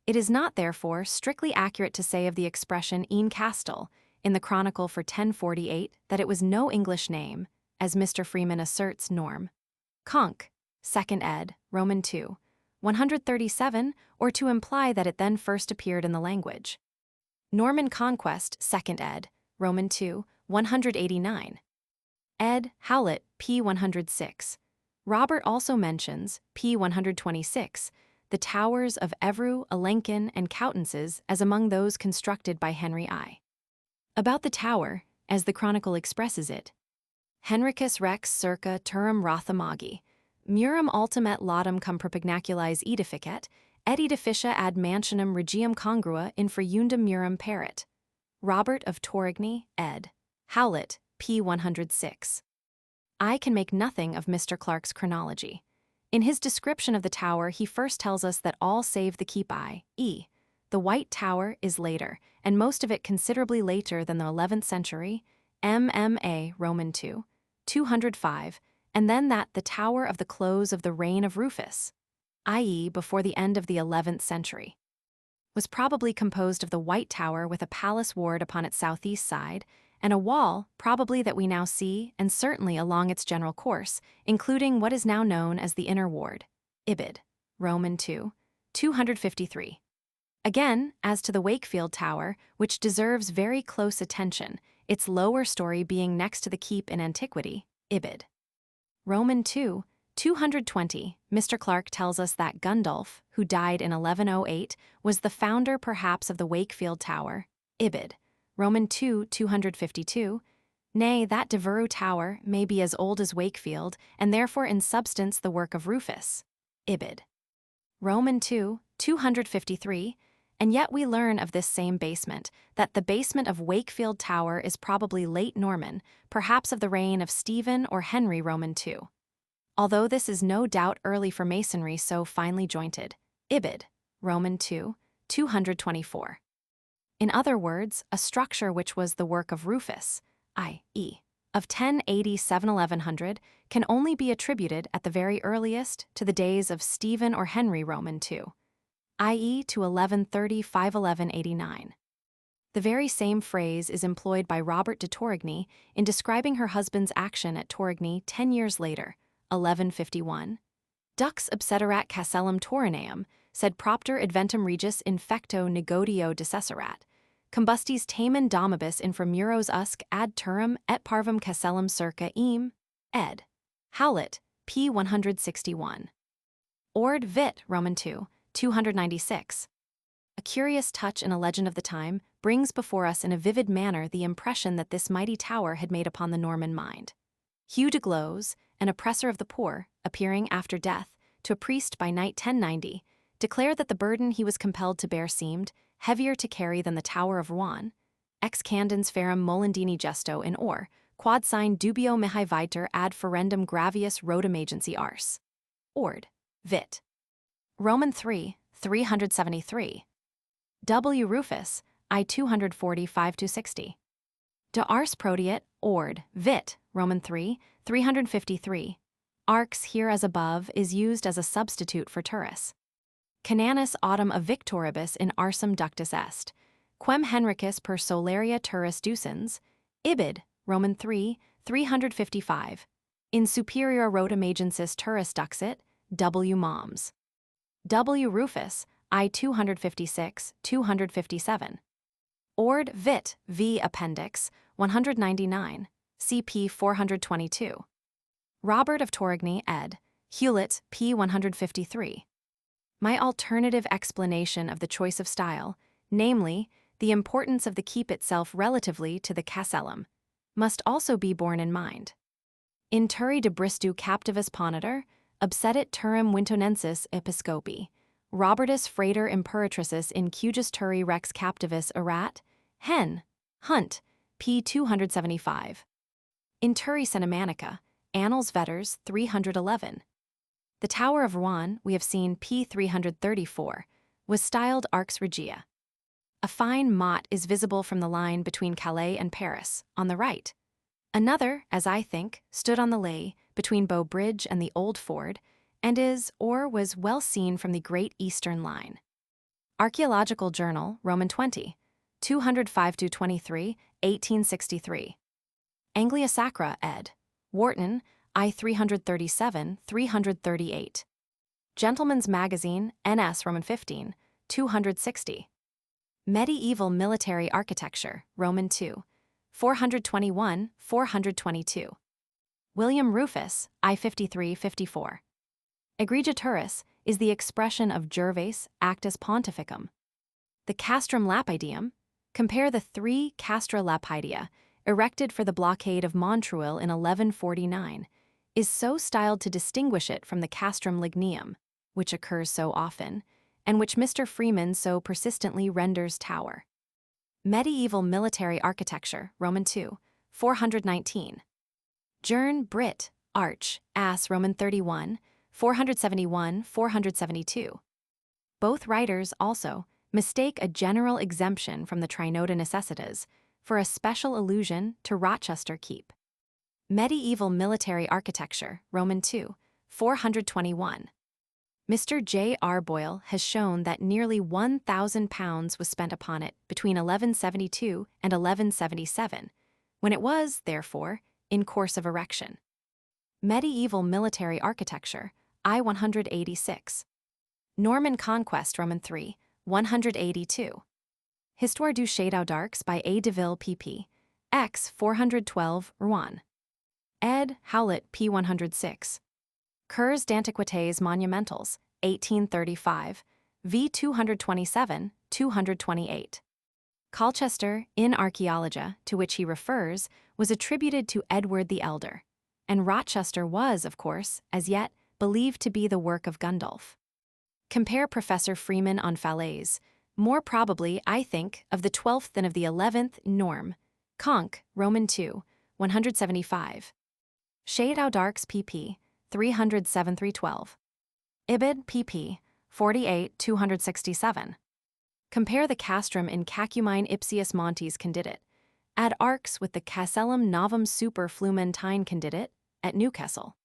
It is not, therefore, strictly accurate to say of the expression "een castle" in the Chronicle for 1048 that it was no English name, as Mr. Freeman asserts norm. Conc. 2nd ed., Roman 2, 137, or to imply that it then first appeared in the language. Norman Conquest, 2nd ed., Roman 2, 189. Ed. Howlett, p. 106. Robert also mentions, p. 126, the towers of Evru, Alenkin, and Coutances as among those constructed by Henry I. About the tower, as the Chronicle expresses it, Henricus rex circa turum Rothamagi, murum ultim et laudum cum propugnaculis edificet, et edificia ad mansionum regium congrua infraundum murum paret. Robert of Torigny, ed. Howlett, p. 106. I can make nothing of Mr. Clark's chronology. In his description of the tower, he first tells us that all save the keep i.e., the White Tower is later, and most of it considerably later than the 11th century, MMA Roman 2, 205, and then that the tower of the close of the reign of Rufus, i.e. before the end of the 11th century, was probably composed of the White Tower with a palace ward upon its southeast side, and a wall, probably that we now see, and certainly along its general course, including what is now known as the Inner Ward. Ibid. Roman 2, 253. Again, as to the Wakefield Tower, which deserves very close attention, its lower story being next to the keep in antiquity, Ibid. Roman 2, 220, Mr. Clark tells us that Gundulf, who died in 1108, was the founder perhaps of the Wakefield Tower, Ibid. Roman 2, 252, nay, that de Vero Tower may be as old as Wakefield, and therefore in substance the work of Rufus, Ibid. Roman 2, 253, and yet we learn of this same basement, that the basement of Wakefield Tower is probably late Norman, perhaps of the reign of Stephen or Henry Roman 2. Although this is no doubt early for masonry so finely jointed, Ibid. Roman 2, 224. In other words, a structure which was the work of Rufus, i.e., of 1087-1100, can only be attributed at the very earliest to the days of Stephen or Henry Roman 2, i.e. to 1130-511-89. The very same phrase is employed by Robert de Torigny in describing her husband's action at Torigny 10 years later, 1151. Dux obsederat castellum Toroneum, sed propter adventum regis infecto negodio decesserat, combustis tamen domibus inframuros usque ad turum et parvum castellum circa ed. Howlett, p. 161. Ord vit, Roman 2, 296. A curious touch in a legend of the time brings before us in a vivid manner the impression that this mighty tower had made upon the Norman mind. Hugh de Glose, an oppressor of the poor, appearing after death to a priest by night 1090, declared that the burden he was compelled to bear seemed heavier to carry than the Tower of Rouen. Ex candens ferrum molendini gesto in or, quod sine dubio mihi viter ad ferendum gravius rodum agency ars. Ord. Vit. Roman 3, 373. W. Rufus, I 245-60. De ars proteat, ord, vit, Roman 3, 353. Arx here as above is used as a substitute for turris. Cananis autem of victoribus in arsum ductus est, quem Henricus per solaria turris ducens, ibid, Roman 3, 355. In superior rodum agensis turris duxit, W. Moms. W. Rufus, I 256-257. Ord vit, v. Appendix, 199, cp 422. Robert of Torigny ed. Hewlett, p. 153. My alternative explanation of the choice of style, namely, the importance of the keep itself relatively to the castellum, must also be borne in mind. In turi de bristu captivus ponitor, obsedit turum wintonensis episcopi, Robertus frater imperatricis in cujus turi rex captivus erat, hen, hunt, p. 275. In turi cinemanica, Annals Vetters 311. The Tower of Rouen, we have seen p. 334, was styled Arx Regia. A fine motte is visible from the line between Calais and Paris, on the right. Another, as I think, stood on the lay between Bow Bridge and the Old Ford, and is, or was well seen from the Great Eastern Line. Archaeological Journal, Roman 20, 205-23, 1863. Anglia Sacra, ed. Wharton, I 337-338. Gentleman's Magazine, NS Roman 15, 260. Medieval Military Architecture, Roman 2, 421-422. William Rufus, I 53-54. Egregia turris is the expression of Gervase Actus Pontificum. The Castrum Lapidum, compare the 3 Castra Lapidia, erected for the blockade of Montreuil in 1149, is so styled to distinguish it from the Castrum Ligneum, which occurs so often, and which Mr. Freeman so persistently renders tower. Medieval Military Architecture, Roman 2, 419. Jern Brit, Arch, As Roman 31, 471-472. Both writers also mistake a general exemption from the Trinota Necessitas for a special allusion to Rochester Keep. Medieval Military Architecture, Roman 2, 421. Mr. J. R. Boyle has shown that nearly £1,000 was spent upon it between 1172 and 1177, when it was, therefore, in course of erection. Medieval Military Architecture, I 186. Norman Conquest, Roman 3, 182. Histoire du Château d'Arcs by A. Deville pp. X 412, Rouen. Ed. Howlett p. 106. Cours d'Antiquités Monumentales, 1835, v. 227, 228. Colchester, in Archaeologia, to which he refers, was attributed to Edward the Elder, and Rochester was, of course, as yet, believed to be the work of Gundulf. Compare Professor Freeman on Falaise, more probably, I think, of the 12th than of the 11th norm. Conch, Roman 2, 175. Château d'Arcs pp. 307-312. Ibid pp. 48-267. Compare the castrum in Cacumine Ipsius Montes Candidate, ad Arcs with the Castellum Novum Super Flumentine Candidate at Newcastle.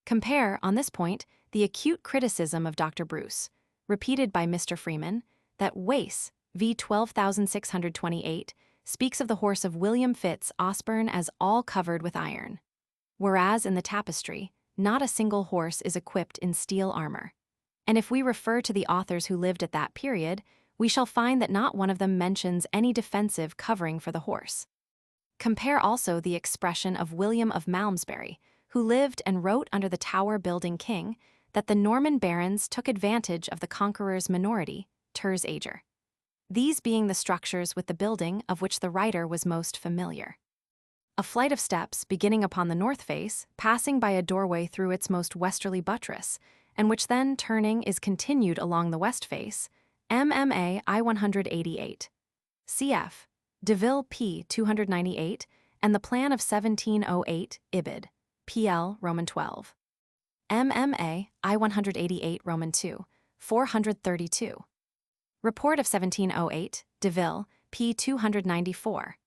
Compare, on this point, the acute criticism of Dr. Bruce, repeated by Mr. Freeman, that Wace v. 12,628, speaks of the horse of William Fitz Osborne as all covered with iron. Whereas in the tapestry, not a single horse is equipped in steel armor. And if we refer to the authors who lived at that period, we shall find that not one of them mentions any defensive covering for the horse. Compare also the expression of William of Malmesbury, who lived and wrote under the tower-building king, that the Norman barons took advantage of the conqueror's minority, ters ager. These being the structures with the building of which the writer was most familiar. A flight of steps beginning upon the north face, passing by a doorway through its most westerly buttress, and which then, turning, is continued along the west face, MMA I 188. Cf. Deville p. 298, and the plan of 1708, Ibid. PL, Roman 12. MMA I 188, Roman 2, 432. Report of 1708, Deville, p. 294.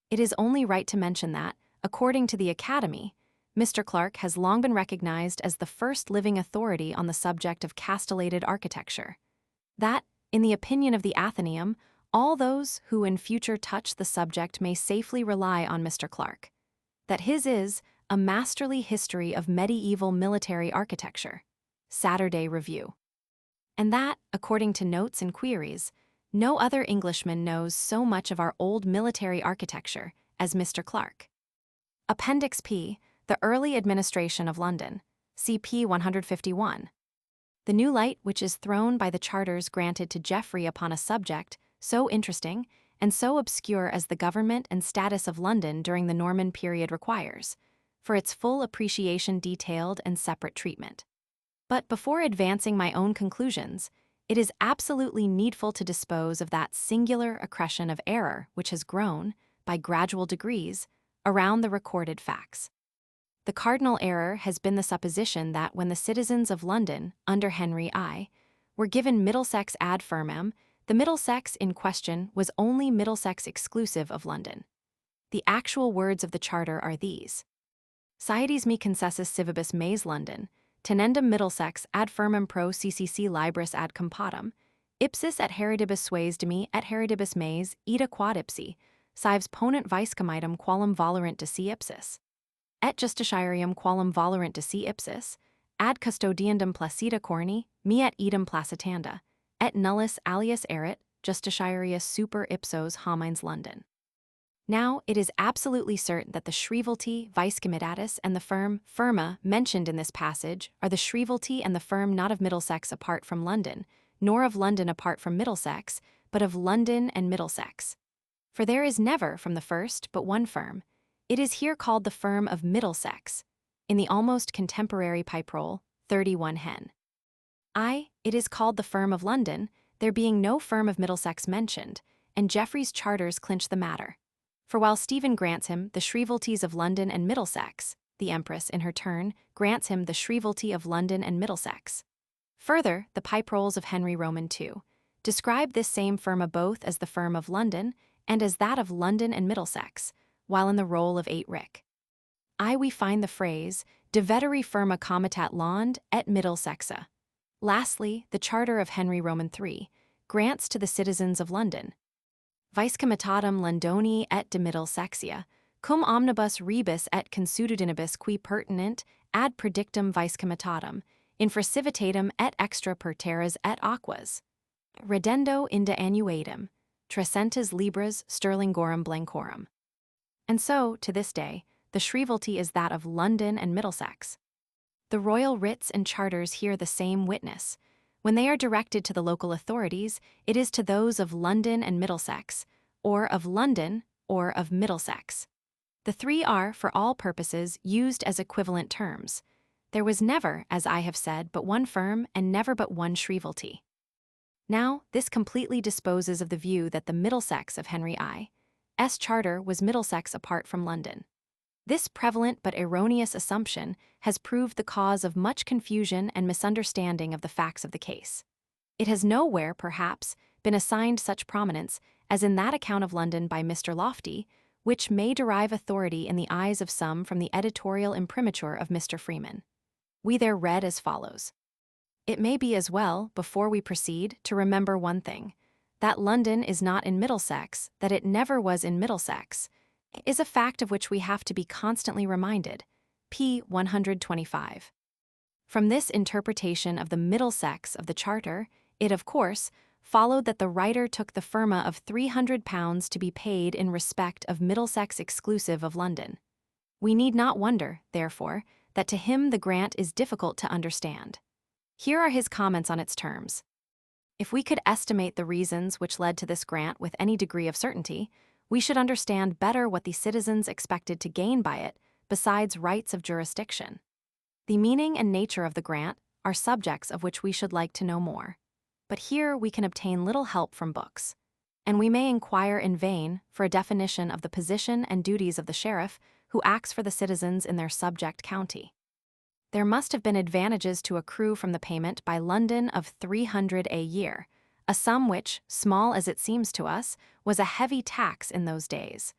It is only right to mention that, according to the Academy, Mr. Clarke has long been recognized as the first living authority on the subject of castellated architecture. That, in the opinion of the Athenaeum, all those who in future touch the subject may safely rely on Mr. Clarke. That his is a masterly history of medieval military architecture. Saturday Review. And that, according to notes and queries, no other Englishman knows so much of our old military architecture as Mr. Clarke. Appendix P. The Early Administration of London. CP 151. The new light which is thrown by the charters granted to Geoffrey upon a subject so interesting and so obscure as the government and status of London during the Norman period requires, for its full appreciation detailed and separate treatment. But before advancing my own conclusions, it is absolutely needful to dispose of that singular accretion of error which has grown, by gradual degrees, around the recorded facts. The cardinal error has been the supposition that when the citizens of London, under Henry I, were given Middlesex ad firmam, the Middlesex in question was only Middlesex exclusive of London. The actual words of the charter are these: Siedes me concessus civibus maiz London, tenendum Middlesex ad firmam pro CCC libris ad compatum, ipsis et heredibus sues de me et heredibus maiz, ita quod ipsi, cives ponent vicecomitum qualum voluerant de si ipsis. Et justitiarium qualum voluerant de si ipsis, ad custodiandum placida corni, me et idem placitanda, et nullus alias erit, justitiarius super ipsos homines London. Now, it is absolutely certain that the shrievalty, vice-comitatus, and the firm, firma, mentioned in this passage are the shrievalty and the firm not of Middlesex apart from London, nor of London apart from Middlesex, but of London and Middlesex. For there is never, from the first, but one firm. It is here called the firm of Middlesex, in the almost contemporary pipe roll, 31 hen. It is called the firm of London, there being no firm of Middlesex mentioned, and Geoffrey's charters clinch the matter. For while Stephen grants him the shrievalties of London and Middlesex, the Empress, in her turn, grants him the shrievalty of London and Middlesex. Further, the pipe rolls of Henry Roman II describe this same firma both as the firm of London and as that of London and Middlesex, while in the roll of 8 Rick. We find the phrase, de veteri firma comitat Lond et Middlesexa. Lastly, the charter of Henry Roman III grants to the citizens of London, vice-comitatum Londoni et de Middlesexia, cum omnibus rebus et consuetudinibus qui pertinent ad predictum vice-comitatum, infracivitatum et extra per terras et aquas. Redendo inde annuatum, trecentas libras sterlingorum blancorum. And so, to this day, the shrievalty is that of London and Middlesex. The royal writs and charters hear the same witness. When they are directed to the local authorities, it is to those of London and Middlesex, or of London, or of Middlesex. The three are, for all purposes, used as equivalent terms. There was never, as I have said, but one firm and never but one shrievalty. Now, this completely disposes of the view that the Middlesex of Henry I.'s charter was Middlesex apart from London. This prevalent but erroneous assumption has proved the cause of much confusion and misunderstanding of the facts of the case. It has nowhere, perhaps, been assigned such prominence as in that account of London by Mr. Lofty, which may derive authority in the eyes of some from the editorial imprimatur of Mr. Freeman. We there read as follows. It may be as well, before we proceed, to remember one thing, that London is not in Middlesex, that it never was in Middlesex, is a fact of which we have to be constantly reminded. p. 125. From this interpretation of the Middlesex of the Charter, it, of course, followed that the writer took the firma of £300 to be paid in respect of Middlesex exclusive of London. We need not wonder, therefore, that to him the grant is difficult to understand. Here are his comments on its terms. If we could estimate the reasons which led to this grant with any degree of certainty, we should understand better what the citizens expected to gain by it, besides rights of jurisdiction. The meaning and nature of the grant are subjects of which we should like to know more. But here we can obtain little help from books, and we may inquire in vain for a definition of the position and duties of the sheriff who acts for the citizens in their subject county. There must have been advantages to accrue from the payment by London of 300 a year, a sum which, small as it seems to us, was a heavy tax in those days.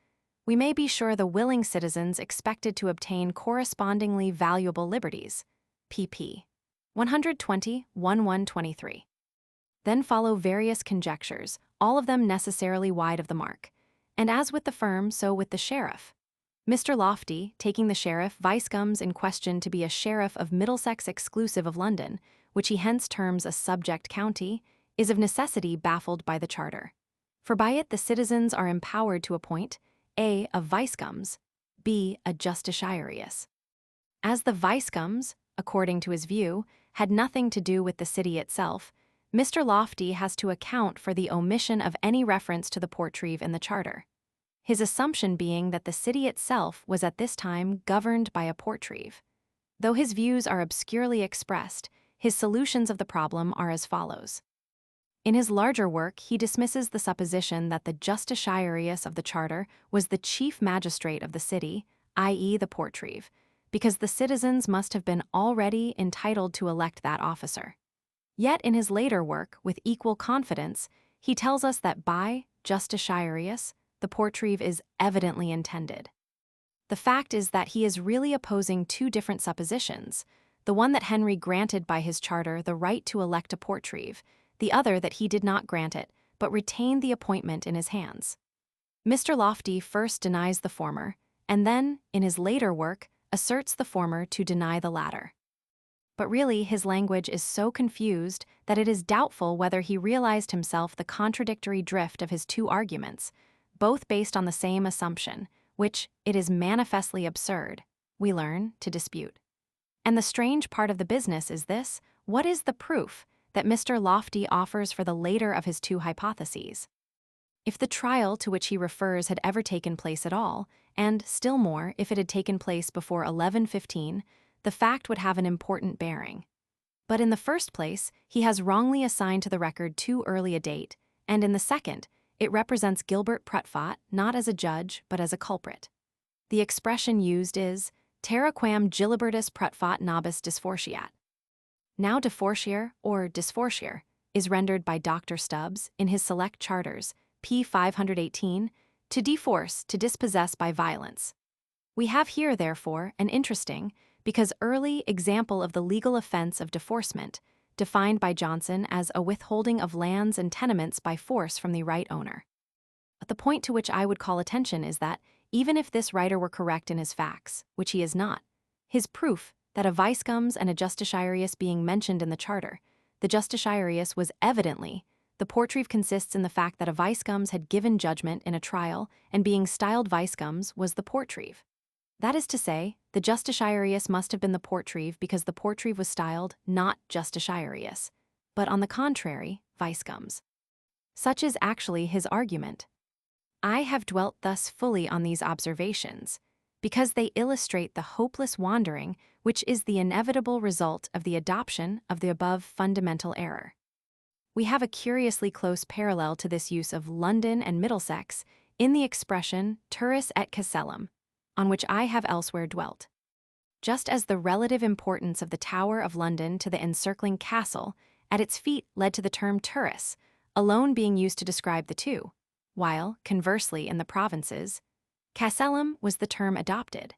We may be sure the willing citizens expected to obtain correspondingly valuable liberties. pp. 120-1123. Then follow various conjectures, all of them necessarily wide of the mark. And as with the firm, so with the sheriff. Mr. Lofty, taking the sheriff Vicecums in question to be a sheriff of Middlesex exclusive of London, which he hence terms a subject county, is of necessity baffled by the Charter. For by it the citizens are empowered to appoint a Vicecums, b a justiciarius. As the Vicecums, according to his view, had nothing to do with the city itself, Mr. Lofty has to account for the omission of any reference to the Portreeve in the Charter. His assumption being that the city itself was at this time governed by a Portreeve. Though his views are obscurely expressed, his solutions of the problem are as follows. In his larger work, he dismisses the supposition that the justiciarius of the Charter was the chief magistrate of the city, i.e. the Portreeve, because the citizens must have been already entitled to elect that officer. Yet in his later work, with equal confidence, he tells us that by justiciarius, the Portreeve is evidently intended. The fact is that he is really opposing two different suppositions, the one that Henry granted by his charter the right to elect a Portreeve, the other that he did not grant it, but retained the appointment in his hands. Mr. Lofty first denies the former, and then, in his later work, asserts the former to deny the latter. But really, his language is so confused that it is doubtful whether he realized himself the contradictory drift of his two arguments, both based on the same assumption, which it is manifestly absurd, we learn, to dispute. And the strange part of the business is this: what is the proof that Mr. Lofty offers for the later of his two hypotheses? If the trial to which he refers had ever taken place at all, and, still more, if it had taken place before 1115, the fact would have an important bearing. But in the first place, he has wrongly assigned to the record too early a date, and in the second, it represents Gilbert Prutfott not as a judge, but as a culprit. The expression used is, terra quam Gilibertus Prutfott nobis disfortiat. Now defortiare, or disfortiare, is rendered by Dr. Stubbs, in his Select Charters, p. 518, to deforce, to dispossess by violence. We have here, therefore, an interesting, because early, example of the legal offense of deforcement, defined by Johnson as a withholding of lands and tenements by force from the right owner. But the point to which I would call attention is that, even if this writer were correct in his facts, which he is not, his proof that a Vicecums and a justiciarius being mentioned in the Charter, the justiciarius was evidently, the Portreeve consists in the fact that a Vicecums had given judgment in a trial, and being styled Vicecums was the Portreeve. That is to say, the justiciarius must have been the Portreeve because the Portreeve was styled not justiciarius, but on the contrary, Vicecums. Such is actually his argument. I have dwelt thus fully on these observations, because they illustrate the hopeless wandering which is the inevitable result of the adoption of the above fundamental error. We have a curiously close parallel to this use of London and Middlesex in the expression turris et castellum, on which I have elsewhere dwelt. Just as the relative importance of the Tower of London to the encircling castle at its feet led to the term turris, alone being used to describe the two, while, conversely in the provinces, castellum was the term adopted.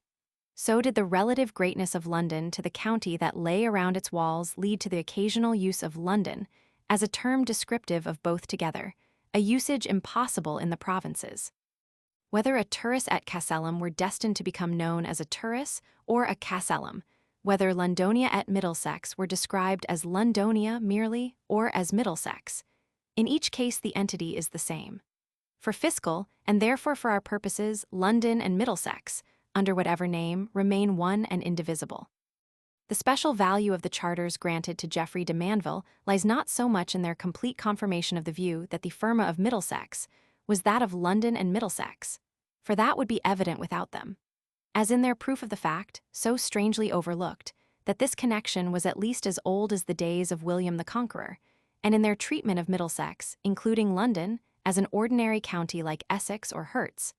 So did the relative greatness of London to the county that lay around its walls lead to the occasional use of London as a term descriptive of both together, a usage impossible in the provinces. Whether a turris et Castellum were destined to become known as a turris or a Castellum, whether Londonia et Middlesex were described as Londonia merely or as Middlesex, in each case the entity is the same. For fiscal, and therefore for our purposes, London and Middlesex, under whatever name, remain one and indivisible. The special value of the charters granted to Geoffrey de Mandeville lies not so much in their complete confirmation of the view that the firma of Middlesex was that of London and Middlesex, for that would be evident without them, as in their proof of the fact, so strangely overlooked, that this connection was at least as old as the days of William the Conqueror, and in their treatment of Middlesex, including London, as an ordinary county like Essex or Herts,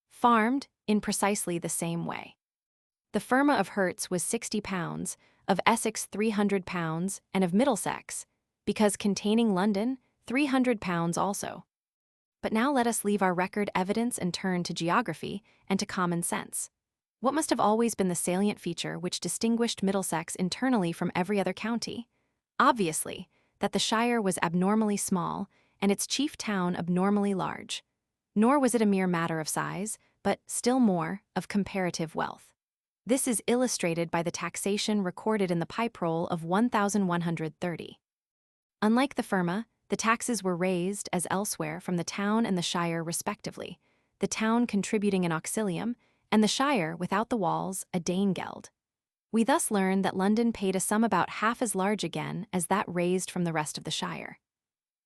farmed in precisely the same way. The firma of Herts was £60, of Essex £300, and of Middlesex, because containing London, £300 also. But now let us leave our record evidence and turn to geography and to common sense. What must have always been the salient feature which distinguished Middlesex internally from every other county? Obviously, that the shire was abnormally small and its chief town abnormally large. Nor was it a mere matter of size, but, still more, of comparative wealth. This is illustrated by the taxation recorded in the Pipe Roll of 1130. Unlike the firma, the taxes were raised, as elsewhere, from the town and the shire respectively, the town contributing an auxilium, and the shire, without the walls, a danegeld. We thus learn that London paid a sum about half as large again as that raised from the rest of the shire.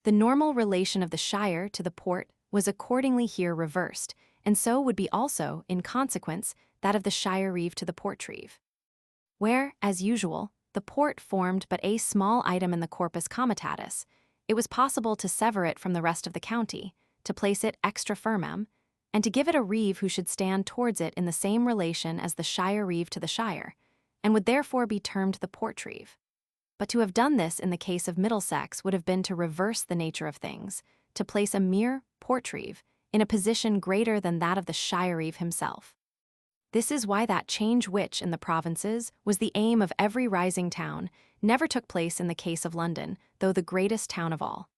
The normal relation of the shire to the port was accordingly here reversed, and so would be also, in consequence, that of the shire reeve to the portreeve. Where, as usual, the port formed but a small item in the corpus comitatus, it was possible to sever it from the rest of the county, to place it extra firmam, and to give it a reeve who should stand towards it in the same relation as the shire reeve to the shire, and would therefore be termed the portreeve. But to have done this in the case of Middlesex would have been to reverse the nature of things, to place a mere portreeve in a position greater than that of the shire reeve himself. This is why that change which, in the provinces, was the aim of every rising town, never took place in the case of London, though the greatest town of all.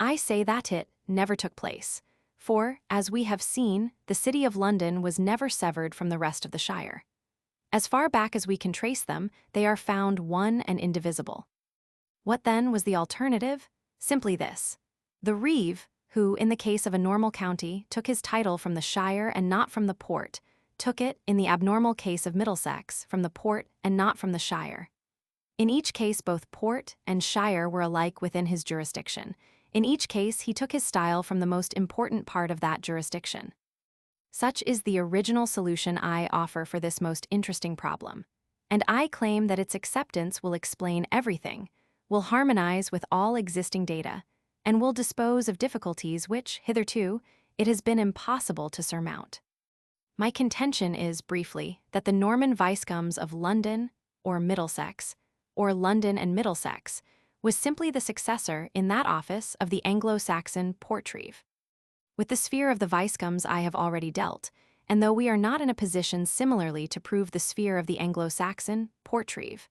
I say that it never took place, for, as we have seen, the city of London was never severed from the rest of the shire. As far back as we can trace them, they are found one and indivisible. What then was the alternative? Simply this. The reeve, who, in the case of a normal county, took his title from the shire and not from the port, took it, in the abnormal case of Middlesex, from the port and not from the shire. In each case both port and shire were alike within his jurisdiction. In each case he took his style from the most important part of that jurisdiction. Such is the original solution I offer for this most interesting problem, and I claim that its acceptance will explain everything, will harmonize with all existing data, and will dispose of difficulties which, hitherto, it has been impossible to surmount. My contention is, briefly, that the Norman vicecomes of London, or Middlesex, or London and Middlesex, was simply the successor in that office of the Anglo-Saxon portreeve. With the sphere of the vicecomes I have already dealt, and though we are not in a position similarly to prove the sphere of the Anglo-Saxon portreeve,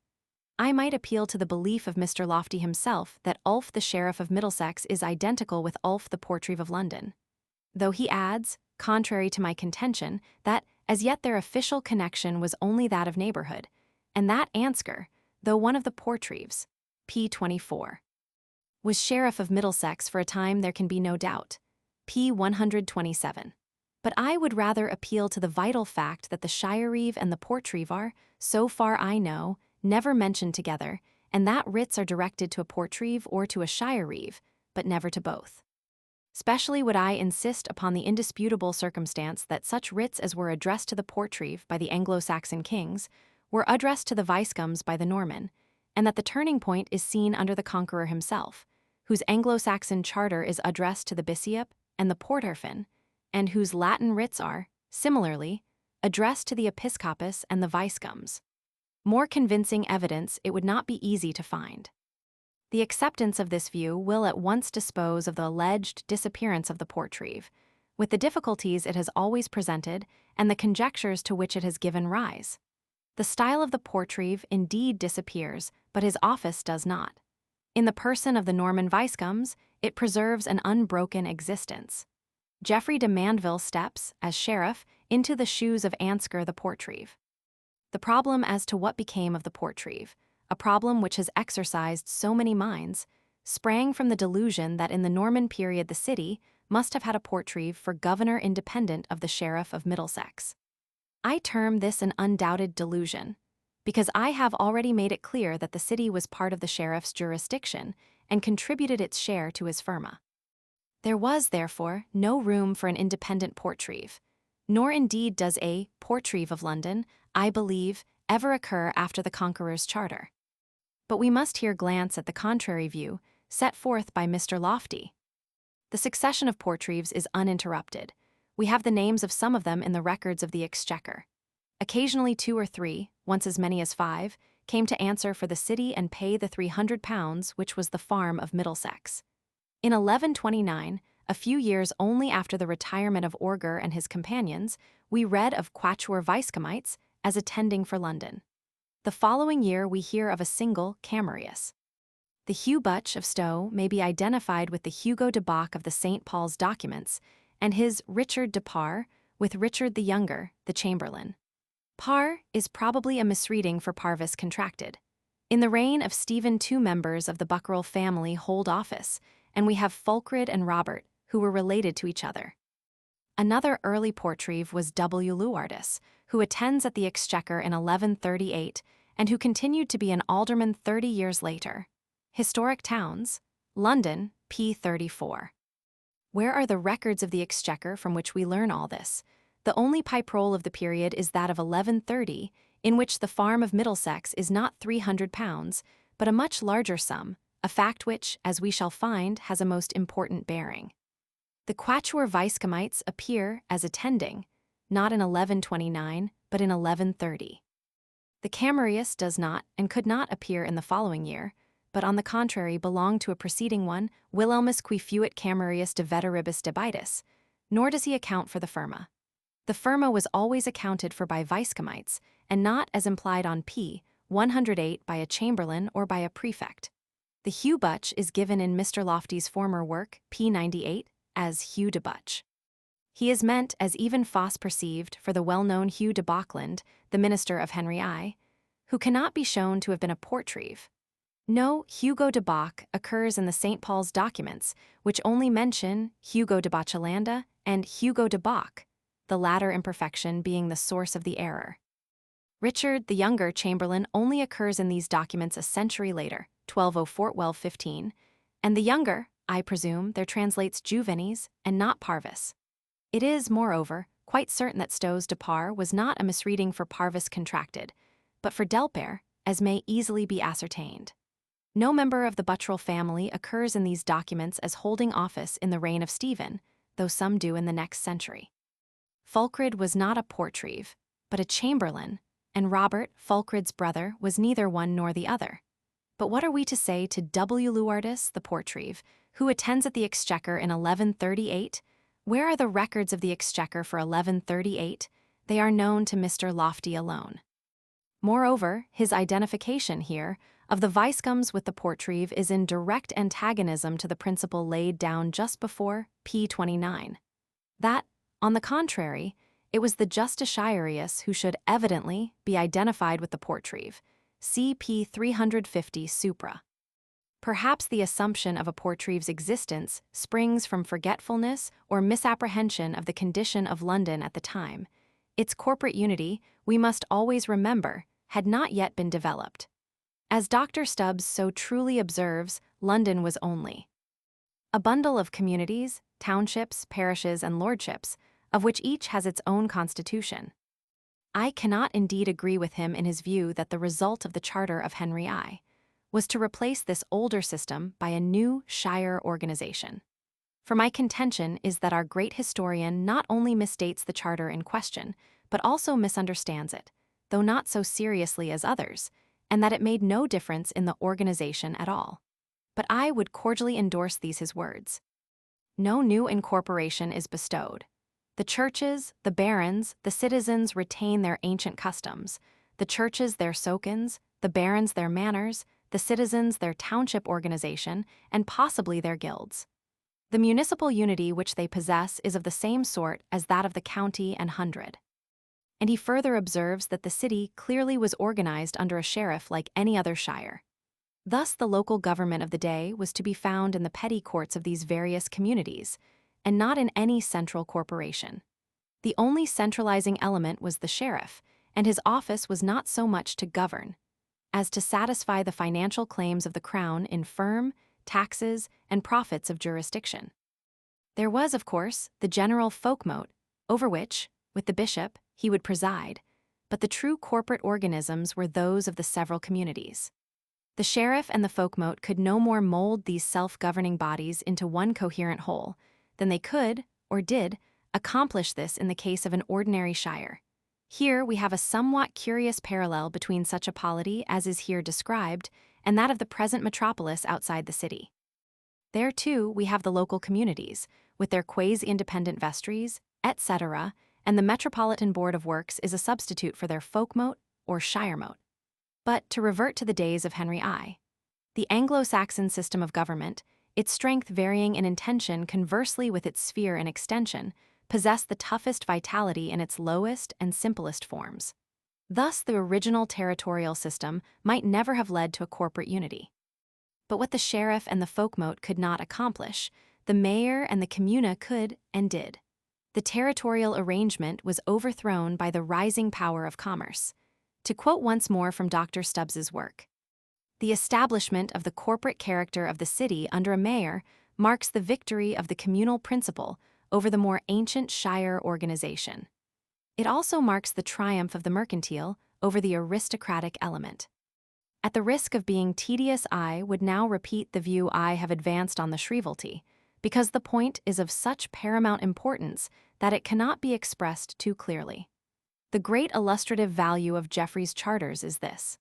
I might appeal to the belief of Mr. Lofty himself that Ulf the Sheriff of Middlesex is identical with Ulf the portreeve of London, though he adds, contrary to my contention, that as yet their official connection was only that of neighborhood, and that Ansgar, though one of the portreeves, p. 24, was Sheriff of Middlesex for a time there can be no doubt, p. 127. But I would rather appeal to the vital fact that the shire reeve and the portreeve are, so far I know, never mentioned together, and that writs are directed to a portreeve or to a shire reeve, but never to both. Specially would I insist upon the indisputable circumstance that such writs as were addressed to the portreeve by the Anglo-Saxon kings were addressed to the vicecomes by the Norman, and that the turning point is seen under the conqueror himself, whose Anglo-Saxon charter is addressed to the bishop and the porterfin, and whose Latin writs are, similarly, addressed to the episcopus and the vicecomes. More convincing evidence it would not be easy to find. The acceptance of this view will at once dispose of the alleged disappearance of the portreeve, with the difficulties it has always presented and the conjectures to which it has given rise. The style of the portreeve indeed disappears, but his office does not. In the person of the Norman Viscounts, it preserves an unbroken existence. Geoffrey de Mandeville steps, as sheriff, into the shoes of Ansgar the Portreeve. The problem as to what became of the Portreeve, a problem which has exercised so many minds, sprang from the delusion that in the Norman period the city must have had a Portreeve for governor independent of the sheriff of Middlesex. I term this an undoubted delusion, because I have already made it clear that the city was part of the sheriff's jurisdiction and contributed its share to his firma. There was, therefore, no room for an independent Portreeve, nor indeed does a Portreeve of London, I believe, ever occur after the Conqueror's charter. But we must here glance at the contrary view set forth by Mr. Lofty. The succession of Portreeves is uninterrupted. We have the names of some of them in the records of the Exchequer. Occasionally 2 or 3, once as many as 5, came to answer for the city and pay the £300 which was the farm of Middlesex. In 1129, a few years only after the retirement of Orger and his companions, we read of Quatuor Viscounts as attending for London. The following year we hear of a single Camarius. The Hugh Butch of Stowe may be identified with the Hugo de Bock of the St. Paul's documents, and his Richard de Parr with Richard the Younger, the Chamberlain. Parr is probably a misreading for parvis contracted. In the reign of Stephen 2 members of the Buckerel family hold office, and we have Fulkred and Robert, who were related to each other. Another early Portreeve was W. Lewardus, who attends at the Exchequer in 1138 and who continued to be an alderman 30 years later. Historic Towns, London, p. 34. Where are the records of the Exchequer from which we learn all this? The only pipe roll of the period is that of 1130, in which the farm of Middlesex is not £300, but a much larger sum, a fact which, as we shall find, has a most important bearing. The Quatuor Viscounts appear as attending, not in 1129, but in 1130. The Camarius does not and could not appear in the following year, but on the contrary belonged to a preceding one, Wilhelmus qui fuit Camarius de veteribus debitus, nor does he account for the firma. The firma was always accounted for by Viscounts, and not, as implied on p. 108, by a chamberlain or by a prefect. The Hugh Butch is given in Mr. Lofty's former work, p. 98, as Hugh de Butch. He is meant, as even Foss perceived, for the well-known Hugh de Bockland, the minister of Henry I, who cannot be shown to have been a Portreeve. No Hugo de Bock occurs in the St. Paul's documents, which only mention Hugo de Bocchelanda and Hugo de Bock, the latter imperfection being the source of the error. Richard the Younger Chamberlain only occurs in these documents a century later, 1204-1215, and the Younger, I presume, there translates juvenes and not parvis. It is, moreover, quite certain that Stowe's de Parr was not a misreading for parvis contracted, but for delpare, as may easily be ascertained. No member of the Butcherel family occurs in these documents as holding office in the reign of Stephen, though some do in the next century. Fulkred was not a Portreeve, but a chamberlain, and Robert, Fulkred's brother, was neither one nor the other. But what are we to say to W. Lewardus, the Portreeve, who attends at the Exchequer in 1138? Where are the records of the Exchequer for 1138? They are known to Mr. Lofty alone. Moreover, his identification here of the Viscounts with the Portreeve is in direct antagonism to the principle laid down just before p. 29. That, on the contrary, it was the Justitiarius who should evidently be identified with the Portreeve, CP 350 supra. Perhaps the assumption of a Portreeve's existence springs from forgetfulness or misapprehension of the condition of London at the time. Its corporate unity, we must always remember, had not yet been developed. As Dr. Stubbs so truly observes, London was only a bundle of communities, townships, parishes, and lordships, of which each has its own constitution. I cannot indeed agree with him in his view that the result of the charter of Henry I was to replace this older system by a new shire organization. For my contention is that our great historian not only misstates the charter in question, but also misunderstands it, though not so seriously as others, and that it made no difference in the organization at all. But I would cordially endorse these his words. No new incorporation is bestowed. The churches, the barons, the citizens retain their ancient customs, the churches their sokens, the barons their manners, the citizens their township organization, and possibly their guilds. The municipal unity which they possess is of the same sort as that of the county and hundred. And he further observes that the city clearly was organized under a sheriff like any other shire. Thus the local government of the day was to be found in the petty courts of these various communities, and not in any central corporation. The only centralizing element was the sheriff, and his office was not so much to govern as to satisfy the financial claims of the crown in firm, taxes, and profits of jurisdiction. There was, of course, the general folkmote, over which, with the bishop, he would preside, but the true corporate organisms were those of the several communities. The sheriff and the folkmote could no more mold these self-governing bodies into one coherent whole than they could, or did, accomplish this in the case of an ordinary shire. Here we have a somewhat curious parallel between such a polity as is here described and that of the present metropolis outside the city. There, too, we have the local communities, with their quasi-independent vestries, etc., and the Metropolitan Board of Works is a substitute for their folkmote or shiremote. But to revert to the days of Henry I, the Anglo-Saxon system of government, its strength varying in intention conversely with its sphere and extension, possessed the toughest vitality in its lowest and simplest forms. Thus, the original territorial system might never have led to a corporate unity. But what the sheriff and the folkmote could not accomplish, the mayor and the communa could and did. The territorial arrangement was overthrown by the rising power of commerce. To quote once more from Dr. Stubbs's work, "The establishment of the corporate character of the city under a mayor marks the victory of the communal principle over the more ancient shire organization. It also marks the triumph of the mercantile over the aristocratic element." At the risk of being tedious, I would now repeat the view I have advanced on the shrievalty, because the point is of such paramount importance that it cannot be expressed too clearly. The great illustrative value of Geoffrey's charters is this.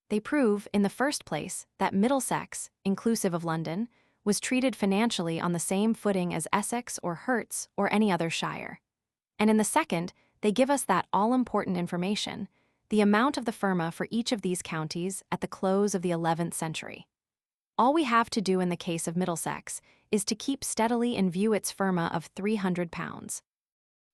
They prove, in the first place, that Middlesex, inclusive of London, was treated financially on the same footing as Essex or Herts or any other shire. And in the second, they give us that all-important information, the amount of the firma for each of these counties at the close of the 11th century. All we have to do in the case of Middlesex is to keep steadily in view its firma of £300,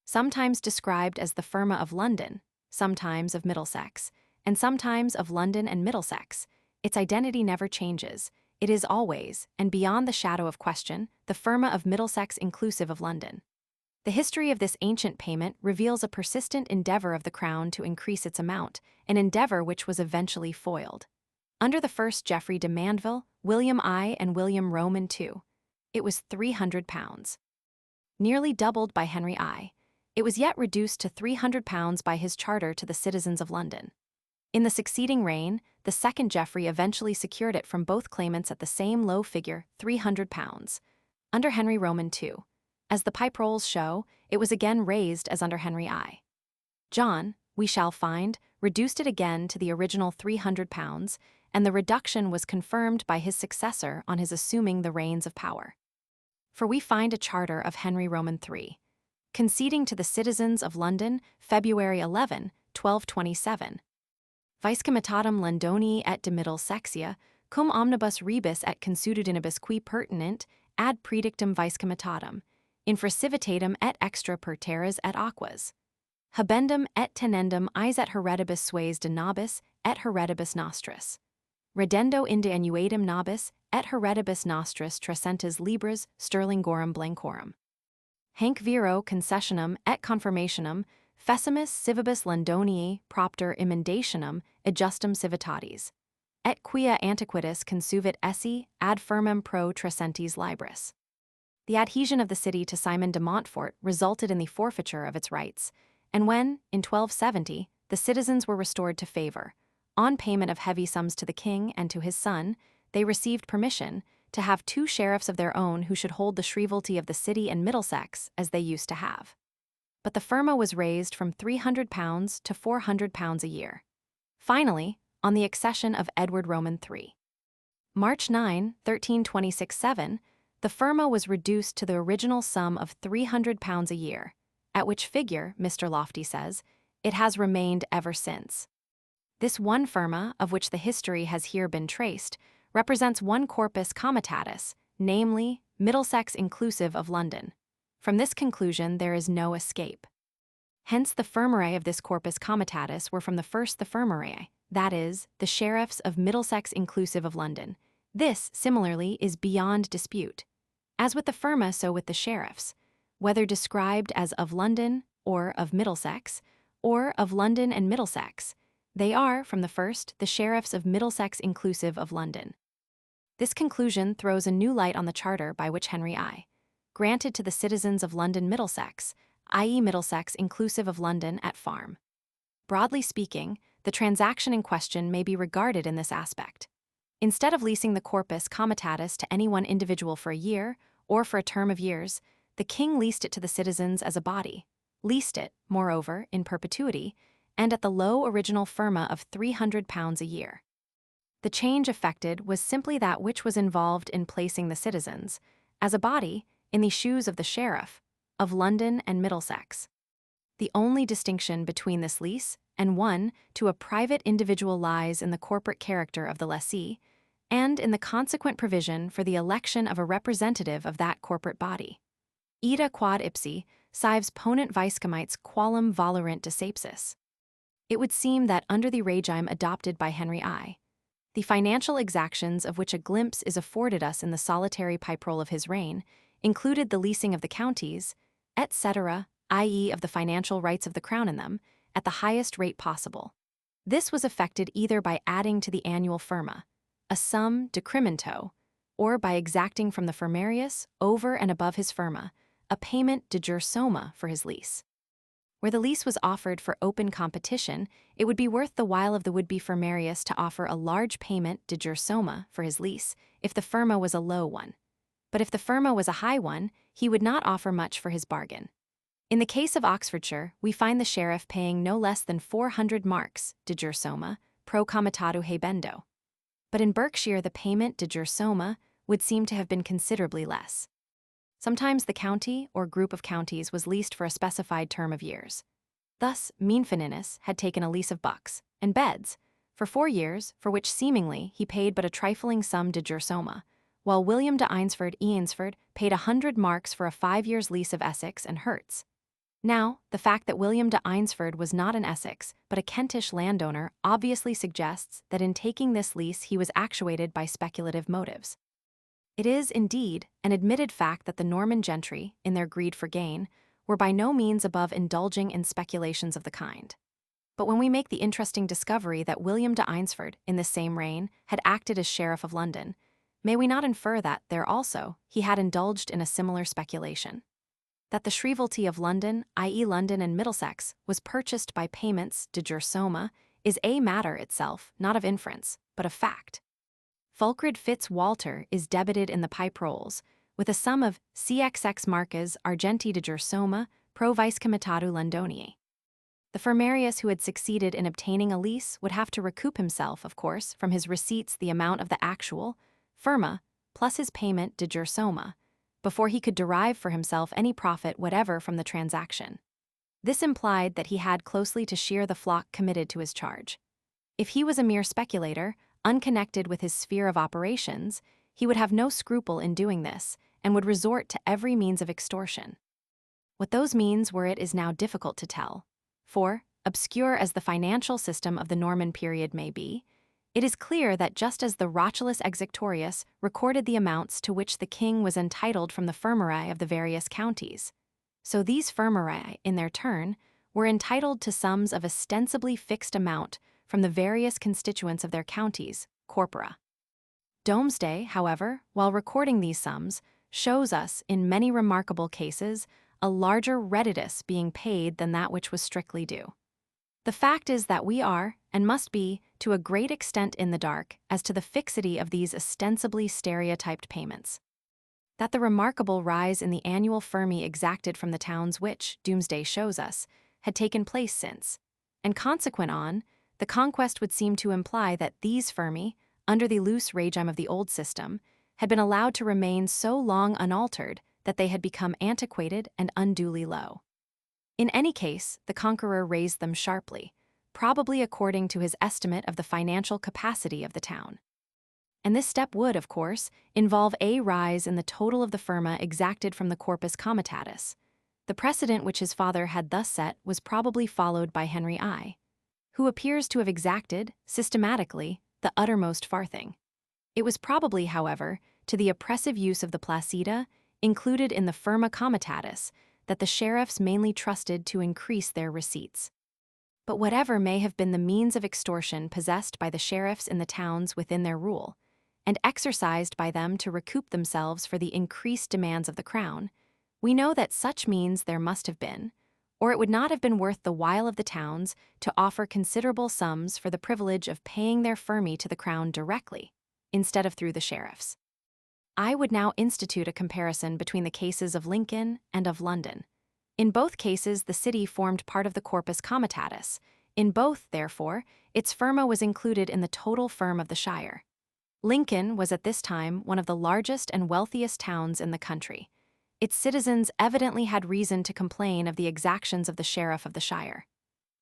sometimes described as the firma of London, sometimes of Middlesex, and sometimes of London and Middlesex. Its identity never changes. It is always, and beyond the shadow of question, the firma of Middlesex inclusive of London. The history of this ancient payment reveals a persistent endeavor of the Crown to increase its amount, an endeavor which was eventually foiled. Under the first Geoffrey de Mandeville, William I, and William Roman II, it was £300. Nearly doubled by Henry I, it was yet reduced to £300 by his charter to the citizens of London. In the succeeding reign, the second Geoffrey eventually secured it from both claimants at the same low figure, £300, under Henry Roman II. As the pipe rolls show, it was again raised as under Henry I. John, we shall find, reduced it again to the original £300, and the reduction was confirmed by his successor on his assuming the reins of power. For we find a charter of Henry Roman III, conceding to the citizens of London, February 11, 1227, Vice comitatum Londonii et de Middlesexia, cum omnibus rebus et consuetudinibus qui pertinent, ad predictum vice comitatum, infracivitatem et extra per terras et aquas. Habendum et tenendum is et heredibus sues de nobis et heredibus nostris. Redendo inde annuatum nobis et heredibus nostris trecentas libras sterlingorum blancorum. Hanc vero concessionum et confirmationum fessimus civibus Londonii propter emendationum adjustum civitatis, et quia antiquitas consuvit esse ad firmam pro trecentis libris. The adhesion of the city to Simon de Montfort resulted in the forfeiture of its rights, and when, in 1270, the citizens were restored to favor, on payment of heavy sums to the king and to his son, they received permission to have 2 sheriffs of their own who should hold the shrievalty of the city and Middlesex as they used to have. But the firma was raised from £300 to £400 a year. Finally, on the accession of Edward Roman III. March 9, 1326-7, the firma was reduced to the original sum of £300 a year, at which figure, Mr. Lofty says, it has remained ever since. This one firma, of which the history has here been traced, represents one corpus comitatus, namely, Middlesex inclusive of London. From this conclusion there is no escape. Hence the firmarae of this corpus comitatus were from the first the firmarae, that is, the sheriffs of Middlesex inclusive of London. This, similarly, is beyond dispute. As with the firma, so with the sheriffs, whether described as of London, or of Middlesex, or of London and Middlesex, they are, from the first, the sheriffs of Middlesex inclusive of London. This conclusion throws a new light on the charter by which Henry I granted to the citizens of London Middlesex, i.e. Middlesex inclusive of London at farm. Broadly speaking, the transaction in question may be regarded in this aspect. Instead of leasing the corpus comitatus to any one individual for a year, or for a term of years, the king leased it to the citizens as a body, leased it, moreover, in perpetuity, and at the low original firma of £300 a year. The change effected was simply that which was involved in placing the citizens, as a body, in the shoes of the sheriff, of London and Middlesex. The only distinction between this lease and one to a private individual lies in the corporate character of the lessee, and in the consequent provision for the election of a representative of that corporate body. Ita quod ipsi, cives ponent viscomites qualum voluerint de sapsis. It would seem that under the regime adopted by Henry I, the financial exactions of which a glimpse is afforded us in the solitary pipe roll of his reign included the leasing of the counties, etc., i.e. of the financial rights of the crown in them, at the highest rate possible. This was effected either by adding to the annual firma a sum decremento, or by exacting from the firmarius, over and above his firma, a payment de jure summa for his lease. Where the lease was offered for open competition, it would be worth the while of the would-be firmarius to offer a large payment de jure summa for his lease if the firma was a low one. But if the firma was a high one, he would not offer much for his bargain. In the case of Oxfordshire, we find the sheriff paying no less than 400 marks de jure summa pro comitatu habendo. But in Berkshire the payment de jure summa would seem to have been considerably less. Sometimes the county or group of counties was leased for a specified term of years. Thus, Meanfininis had taken a lease of bucks and beds for 4 years, for which seemingly he paid but a trifling sum de jure summa, while William de Eynsford paid 100 marks for a 5 years lease of Essex and Herts. Now, the fact that William de Eynsford was not an Essex but a Kentish landowner obviously suggests that in taking this lease he was actuated by speculative motives. It is, indeed, an admitted fact that the Norman gentry, in their greed for gain, were by no means above indulging in speculations of the kind. But when we make the interesting discovery that William de Eynsford, in this same reign, had acted as Sheriff of London, may we not infer that, there also, he had indulged in a similar speculation? That the shrievalty of London, i.e. London and Middlesex, was purchased by payments de jure summa is a matter itself, not of inference, but of fact. Fulcrid Fitz Walter is debited in the pipe rolls with a sum of cxx marcas argenti de jure summa pro vice comitatu Londonii. The firmarius who had succeeded in obtaining a lease would have to recoup himself, of course, from his receipts the amount of the actual firma plus his payment de jure summa, before he could derive for himself any profit whatever from the transaction. This implied that he had closely to shear the flock committed to his charge. If he was a mere speculator, unconnected with his sphere of operations, he would have no scruple in doing this, and would resort to every means of extortion. What those means were it is now difficult to tell, for, obscure as the financial system of the Norman period may be, it is clear that just as the Rotulus Exectorius recorded the amounts to which the king was entitled from the firmarae of the various counties, so these firmarae, in their turn, were entitled to sums of ostensibly fixed amount from the various constituents of their counties, corpora. Domesday, however, while recording these sums, shows us, in many remarkable cases, a larger redditus being paid than that which was strictly due. The fact is that we are, and must be, to a great extent in the dark as to the fixity of these ostensibly stereotyped payments. That the remarkable rise in the annual firmi exacted from the towns which, Doomsday shows us, had taken place since, and consequent on, the conquest would seem to imply that these firmi, under the loose regime of the old system, had been allowed to remain so long unaltered that they had become antiquated and unduly low. In any case, the conqueror raised them sharply, probably according to his estimate of the financial capacity of the town. And this step would, of course, involve a rise in the total of the firma exacted from the corpus comitatus. The precedent which his father had thus set was probably followed by Henry I, who appears to have exacted, systematically, the uttermost farthing. It was probably, however, to the oppressive use of the placida, included in the firma comitatus, that the sheriffs mainly trusted to increase their receipts. But whatever may have been the means of extortion possessed by the sheriffs in the towns within their rule, and exercised by them to recoup themselves for the increased demands of the crown, we know that such means there must have been, or it would not have been worth the while of the towns to offer considerable sums for the privilege of paying their firmi to the crown directly, instead of through the sheriffs. I would now institute a comparison between the cases of Lincoln and of London. In both cases, the city formed part of the corpus comitatus. In both, therefore, its firma was included in the total firm of the shire. Lincoln was at this time one of the largest and wealthiest towns in the country. Its citizens evidently had reason to complain of the exactions of the sheriff of the shire.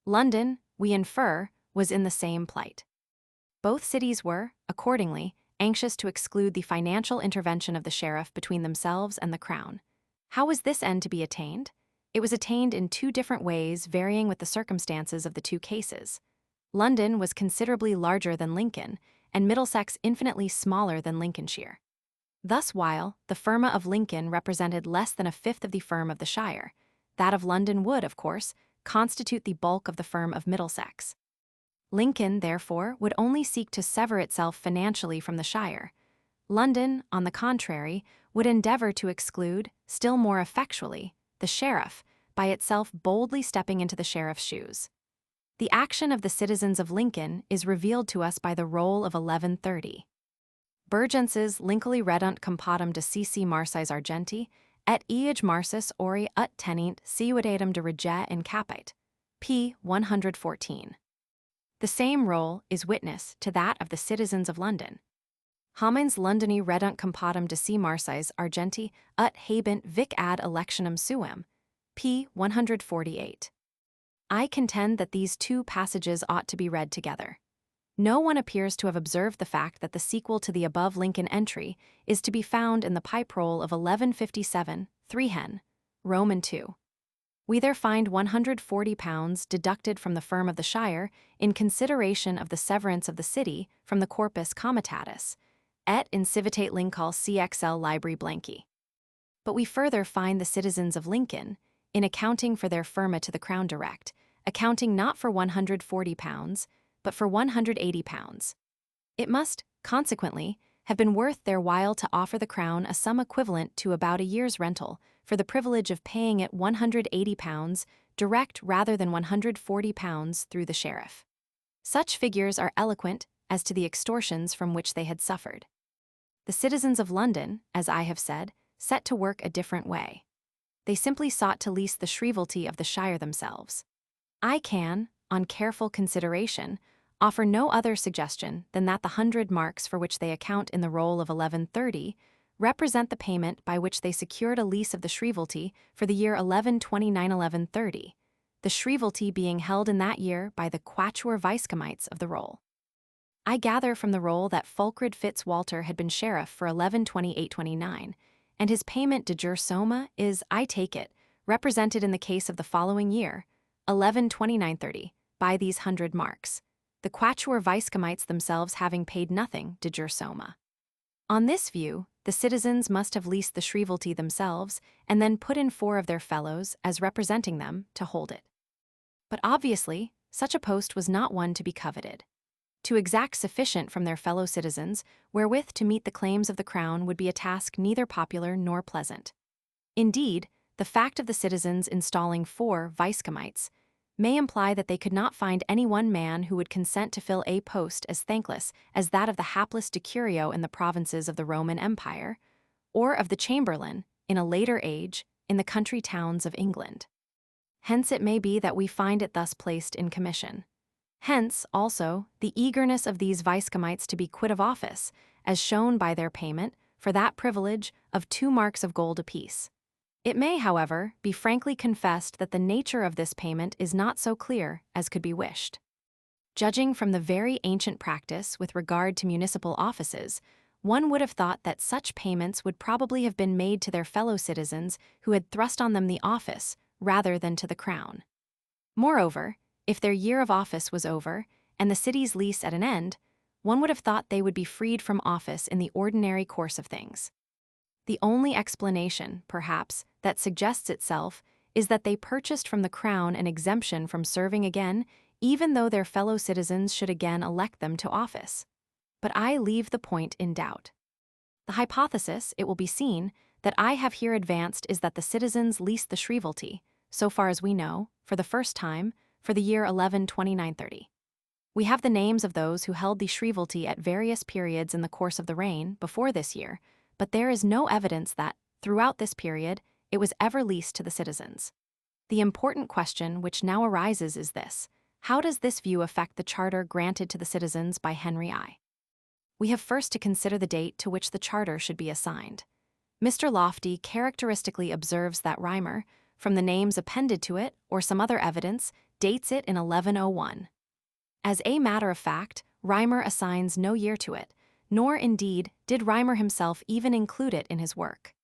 London, we infer, was in the same plight. Both cities were, accordingly, anxious to exclude the financial intervention of the sheriff between themselves and the crown. How was this end to be attained? It was attained in two different ways, varying with the circumstances of the two cases. London was considerably larger than Lincoln, and Middlesex infinitely smaller than Lincolnshire. Thus, while the firma of Lincoln represented less than a fifth of the firm of the shire, that of London would, of course, constitute the bulk of the firm of Middlesex. Lincoln, therefore, would only seek to sever itself financially from the shire. London, on the contrary, would endeavor to exclude, still more effectually, the sheriff, by itself boldly stepping into the sheriff's shoes. The action of the citizens of Lincoln is revealed to us by the roll of 1130. Burgenses Lincoli redunt compatum de CC Marsis Argenti, et eage Marsis ori ut tenint ciudatum de rege in capite. p. 114. The same roll is witness to that of the citizens of London. Homines Londoni redunt compatum de C Marsis Argenti ut habent vic ad electionem suem. p. 148. I contend that these two passages ought to be read together. No one appears to have observed the fact that the sequel to the above Lincoln entry is to be found in the pipe roll of 1157, 3 hen, Roman 2. We there find £140 deducted from the firm of the shire in consideration of the severance of the city from the corpus comitatus, et in civitate Lincoln CXL libri blanki. But we further find the citizens of Lincoln, in accounting for their firma to the crown direct, accounting not for £140, but for £180. It must, consequently, have been worth their while to offer the crown a sum equivalent to about a year's rental for the privilege of paying it £180 direct rather than £140 through the sheriff. Such figures are eloquent as to the extortions from which they had suffered. The citizens of London, as I have said, set to work a different way. They simply sought to lease the shrievalty of the shire themselves. I can, on careful consideration, offer no other suggestion than that the 100 marks for which they account in the roll of 1130 represent the payment by which they secured a lease of the shrievalty for the year 1129-1130, the shrievalty being held in that year by the quatuor viscomites of the roll. I gather from the roll that Fulcrid Fitzwalter had been sheriff for 1128-29, and his payment de jure soma is, I take it, represented in the case of the following year, 1129-30, by these 100 marks, the quatuor viscomites themselves having paid nothing de jure soma. On this view, the citizens must have leased the shrievalty themselves and then put in 4 of their fellows as representing them to hold it. But obviously, such a post was not one to be coveted. To exact sufficient from their fellow citizens wherewith to meet the claims of the crown would be a task neither popular nor pleasant. Indeed, the fact of the citizens installing 4 viscomites may imply that they could not find any one man who would consent to fill a post as thankless as that of the hapless decurio in the provinces of the Roman Empire, or of the chamberlain, in a later age, in the country towns of England. Hence it may be that we find it thus placed in commission. Hence, also, the eagerness of these viscomites to be quit of office, as shown by their payment, for that privilege, of 2 marks of gold apiece. It may, however, be frankly confessed that the nature of this payment is not so clear as could be wished. Judging from the very ancient practice with regard to municipal offices, one would have thought that such payments would probably have been made to their fellow citizens who had thrust on them the office rather than to the crown. Moreover, if their year of office was over and the city's lease at an end, one would have thought they would be freed from office in the ordinary course of things. The only explanation, perhaps, that suggests itself is that they purchased from the crown an exemption from serving again, even though their fellow citizens should again elect them to office. But I leave the point in doubt. The hypothesis, it will be seen, that I have here advanced is that the citizens leased the shrievalty, so far as we know, for the first time, for the year 1129-30. We have the names of those who held the shrievalty at various periods in the course of the reign before this year, but there is no evidence that, throughout this period, it was ever leased to the citizens. The important question which now arises is this: how does this view affect the charter granted to the citizens by Henry I? We have first to consider the date to which the charter should be assigned. Mr. Lofty characteristically observes that Rymer, from the names appended to it or some other evidence, dates it in 1101. As a matter of fact, Rymer assigns no year to it, nor indeed did Rymer himself even include it in his work.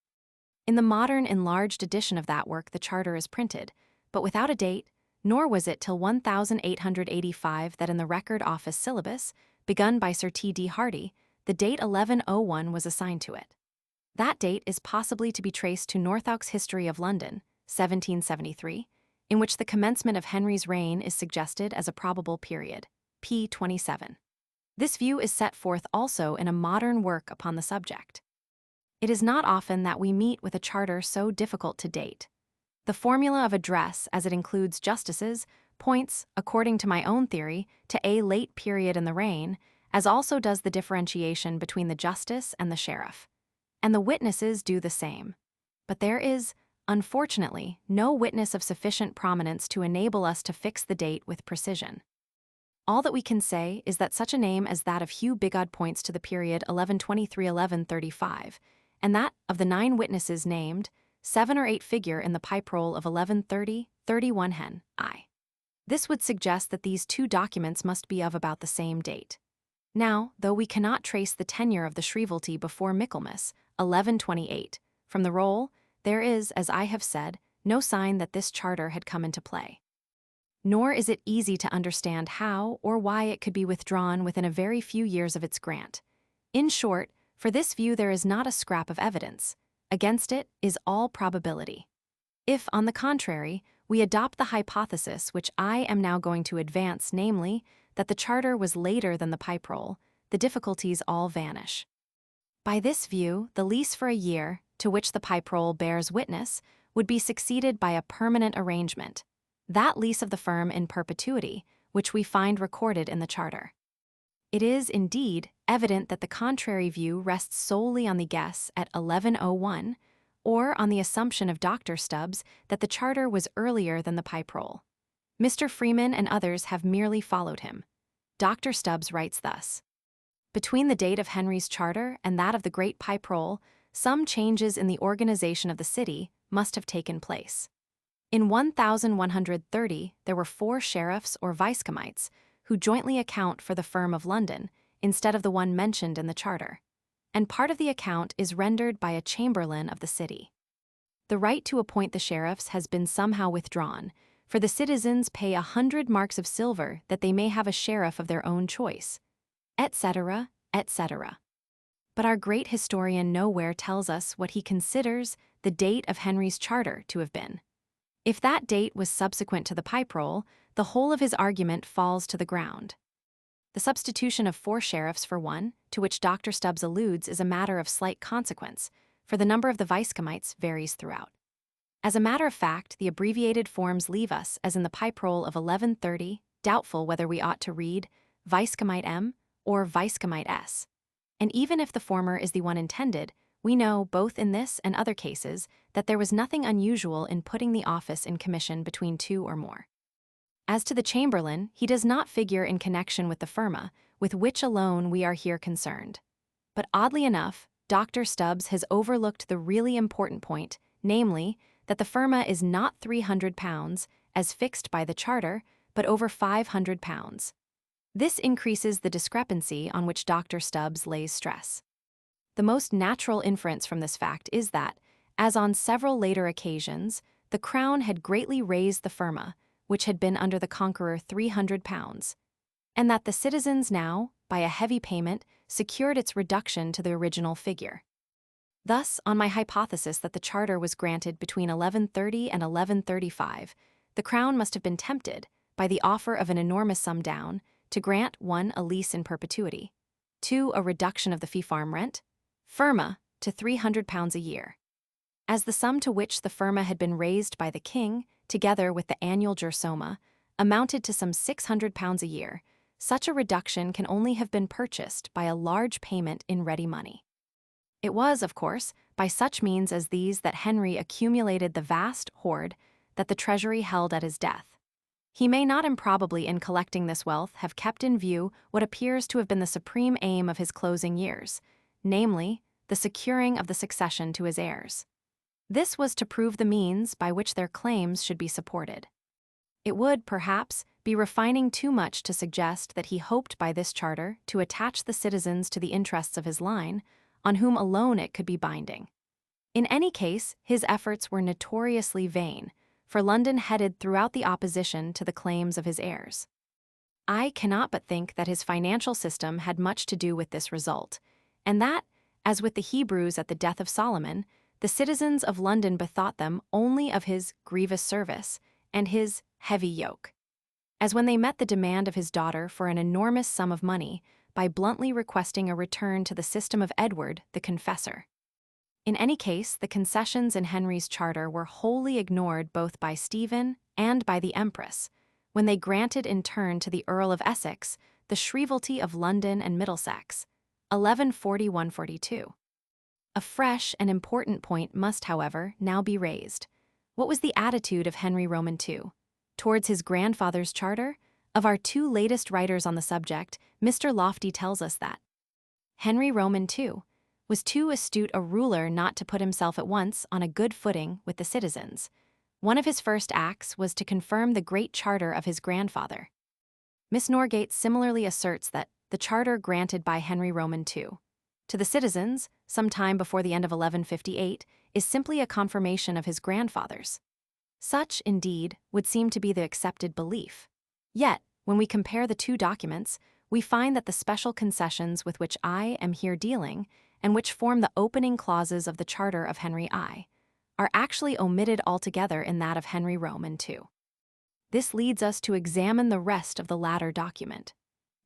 In the modern enlarged edition of that work the charter is printed, but without a date, nor was it till 1885 that in the Record Office syllabus, begun by Sir T.D. Hardy, the date 1101 was assigned to it. That date is possibly to be traced to Northcote's History of London, 1773, in which the commencement of Henry's reign is suggested as a probable period, p. 27. This view is set forth also in a modern work upon the subject. It is not often that we meet with a charter so difficult to date. The formula of address, as it includes justices, points, according to my own theory, to a late period in the reign, as also does the differentiation between the justice and the sheriff. And the witnesses do the same. But there is, unfortunately, no witness of sufficient prominence to enable us to fix the date with precision. All that we can say is that such a name as that of Hugh Bigod points to the period 1123-1135, and that, of the 9 witnesses named, 7 or 8 figure in the pipe roll of 1130-31 Hen I. This would suggest that these 2 documents must be of about the same date. Now, though we cannot trace the tenure of the shrievalty before Michaelmas, 1128, from the roll, there is, as I have said, no sign that this charter had come into play. Nor is it easy to understand how or why it could be withdrawn within a very few years of its grant. In short, for this view there is not a scrap of evidence. Against it is all probability. If, on the contrary, we adopt the hypothesis which I am now going to advance, namely, that the charter was later than the pipe roll, the difficulties all vanish. By this view, the lease for a year, to which the pipe roll bears witness, would be succeeded by a permanent arrangement, that lease of the firm in perpetuity, which we find recorded in the charter. It is, indeed, evident that the contrary view rests solely on the guess at 1101, or on the assumption of Dr. Stubbs that the charter was earlier than the pipe roll. Mr. Freeman and others have merely followed him. Dr. Stubbs writes thus: between the date of Henry's charter and that of the Great Pipe Roll, some changes in the organization of the city must have taken place. In 1130, there were 4 sheriffs or vicecomites who jointly account for the firm of London instead of the one mentioned in the charter, and part of the account is rendered by a chamberlain of the city. The right to appoint the sheriffs has been somehow withdrawn, for the citizens pay 100 marks of silver that they may have a sheriff of their own choice, etc., etc. But our great historian nowhere tells us what he considers the date of Henry's charter to have been. If that date was subsequent to the pipe roll, the whole of his argument falls to the ground. The substitution of 4 sheriffs for 1, to which Dr. Stubbs alludes, is a matter of slight consequence, for the number of the vicecomites varies throughout. As a matter of fact, the abbreviated forms leave us, as in the pipe roll of 1130, doubtful whether we ought to read vicecomite M or vicecomite S. And even if the former is the one intended, we know, both in this and other cases, that there was nothing unusual in putting the office in commission between 2 or more. As to the chamberlain, he does not figure in connection with the firma, with which alone we are here concerned. But oddly enough, Dr. Stubbs has overlooked the really important point, namely, that the firma is not £300, as fixed by the charter, but over £500. This increases the discrepancy on which Dr. Stubbs lays stress. The most natural inference from this fact is that, as on several later occasions, the crown had greatly raised the firma, which had been under the conqueror £300, and that the citizens now, by a heavy payment, secured its reduction to the original figure. Thus, on my hypothesis that the charter was granted between 1130 and 1135, the crown must have been tempted, by the offer of an enormous sum down, to grant 1. a lease in perpetuity, 2. a reduction of the fee-farm rent, firma, to £300 a year. As the sum to which the firma had been raised by the king, together with the annual gersoma, amounted to some £600 a year, such a reduction can only have been purchased by a large payment in ready money. It was, of course, by such means as these that Henry accumulated the vast hoard that the treasury held at his death. He may not improbably in collecting this wealth have kept in view what appears to have been the supreme aim of his closing years, namely, the securing of the succession to his heirs. This was to prove the means by which their claims should be supported. It would, perhaps, be refining too much to suggest that he hoped by this charter to attach the citizens to the interests of his line, on whom alone it could be binding. In any case, his efforts were notoriously vain, for London headed throughout the opposition to the claims of his heirs. I cannot but think that his financial system had much to do with this result, and that, as with the Hebrews at the death of Solomon, the citizens of London bethought them only of his grievous service and his heavy yoke, as when they met the demand of his daughter for an enormous sum of money by bluntly requesting a return to the system of Edward the Confessor. In any case, the concessions in Henry's charter were wholly ignored both by Stephen and by the Empress, when they granted in turn to the Earl of Essex the shrievalty of London and Middlesex, 1140–142. A fresh and important point must, however, now be raised. What was the attitude of Henry Roman II towards his grandfather's charter? Of our two latest writers on the subject, Mr. Lofty tells us that Henry Roman II was too astute a ruler not to put himself at once on a good footing with the citizens. One of his first acts was to confirm the great charter of his grandfather. Miss Norgate similarly asserts that the charter granted by Henry Roman II to the citizens, some time before the end of 1158, is simply a confirmation of his grandfather's. Such, indeed, would seem to be the accepted belief. Yet, when we compare the two documents, we find that the special concessions with which I am here dealing, and which form the opening clauses of the Charter of Henry I, are actually omitted altogether in that of Henry Roman II. This leads us to examine the rest of the latter document.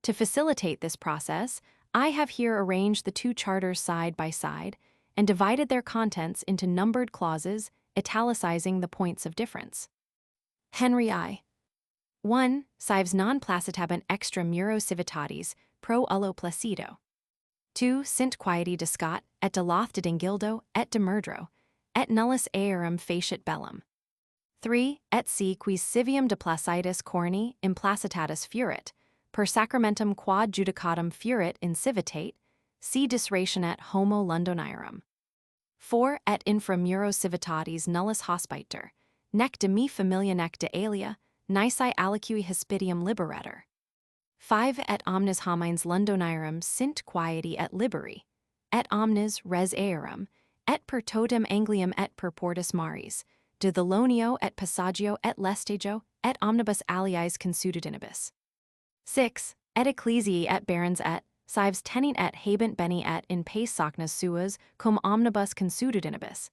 To facilitate this process, I have here arranged the two charters side by side and divided their contents into numbered clauses, italicizing the points of difference. Henry I. 1. Cives non placitabant extra muro civitatis pro ullo placido. 2. Sint quieti discat, et deloth de dingildo, et de murdro, et nullus aerum facit bellum. 3. Et si quis civium de placitis corni implacitatis furit, per sacramentum quod judicatum furit in civitate, si disrationet homo Londonirum. 4. Et infra muro civitatis nullus hospiter, nec de mi familia nec de alia, nisi aliqui hospitium liberetur. 5. Et omnes homines Londonirum sint quieti et liberi, et omnes res earum, et per totem Angliam et per portus maris, de Thelonio et Passagio et Lestagio, et omnibus aliis consudidinibus. 6. Et ecclesiae et barons et, cives tenint et habent bene et in pace socnas suas cum omnibus consudidinibus.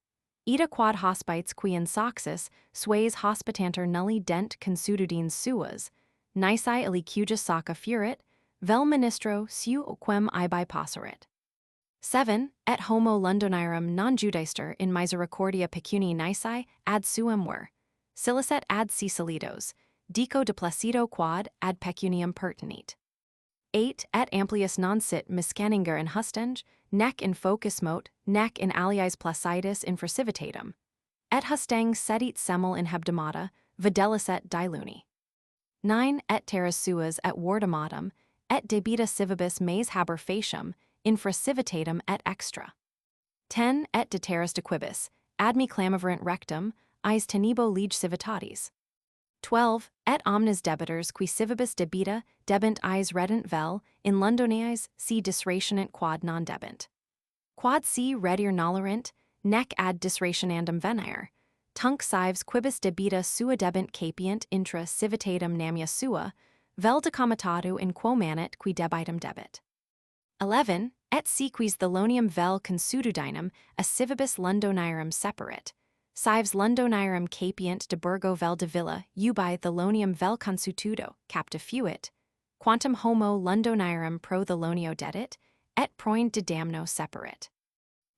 Ita quod hospites qui in soxis sues hospitanter nulli dent consudidines suas, nisi alicuja socca furit, vel ministro su quem ibi posserit. 7. Et homo Londonirum non judister in misericordia pecuni nisi ad suum ver, silicet ad si solidos, dico de placido quad ad pecuniam pertinit. 8. Et amplius non sit miscaninger in hustenge, nec in focus mote, nec in aliis placidis infracivitatum. Et husteng sedit semel in hebdomada, videlicet diluni. 9. Et terras suas et wardomatum, et debita civibus mes haber facium, infracivitatum et extra. 10. Et de terras de quibus, ad me clamaverant rectum, eis tenibo lege civitatis. 12. Et omnes debitors qui civibus debita debent eis redent vel, in Londoneis si disrationant quod non debent. Quod si redir nolerent, nec ad disrationandum venire, tunc cives quibus debita sua debent capient intra civitatem namia sua, vel decomitato in quo manet qui debitum debit. 11. Et si quis thelonium vel consududinum a civibus Londonirum separat, cives Londonirum capient de burgo vel de villa ubi thelonium vel consutudo capta fuit, quantum homo Londonirum pro thelonio dedit, et proin de damno separat.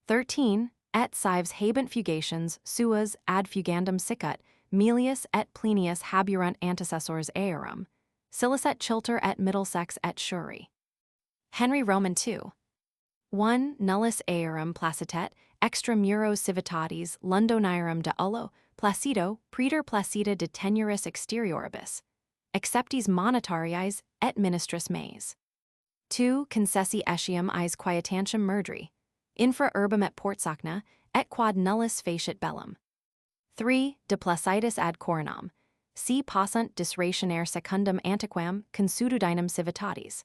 13. Et cives habent fugations suas ad fugandum sicut, Melius et Plinius haburunt antecessors eorum, Silicet Chilter et Middlesex et Shuri. Henry Roman II. 1. Nullus eorum placitet, extra muros civitatis Londonirum de ullo, placido, praeter placida de tenuris exterioribus, exceptis monetariis et ministris meis. 2. Concessi etiam eis quietantium murdri, infra urbum et portsacna, et quod nullus facit bellum. 3. De placidis ad coronam, si possunt disrationare secundum antiquam consududinum civitatis.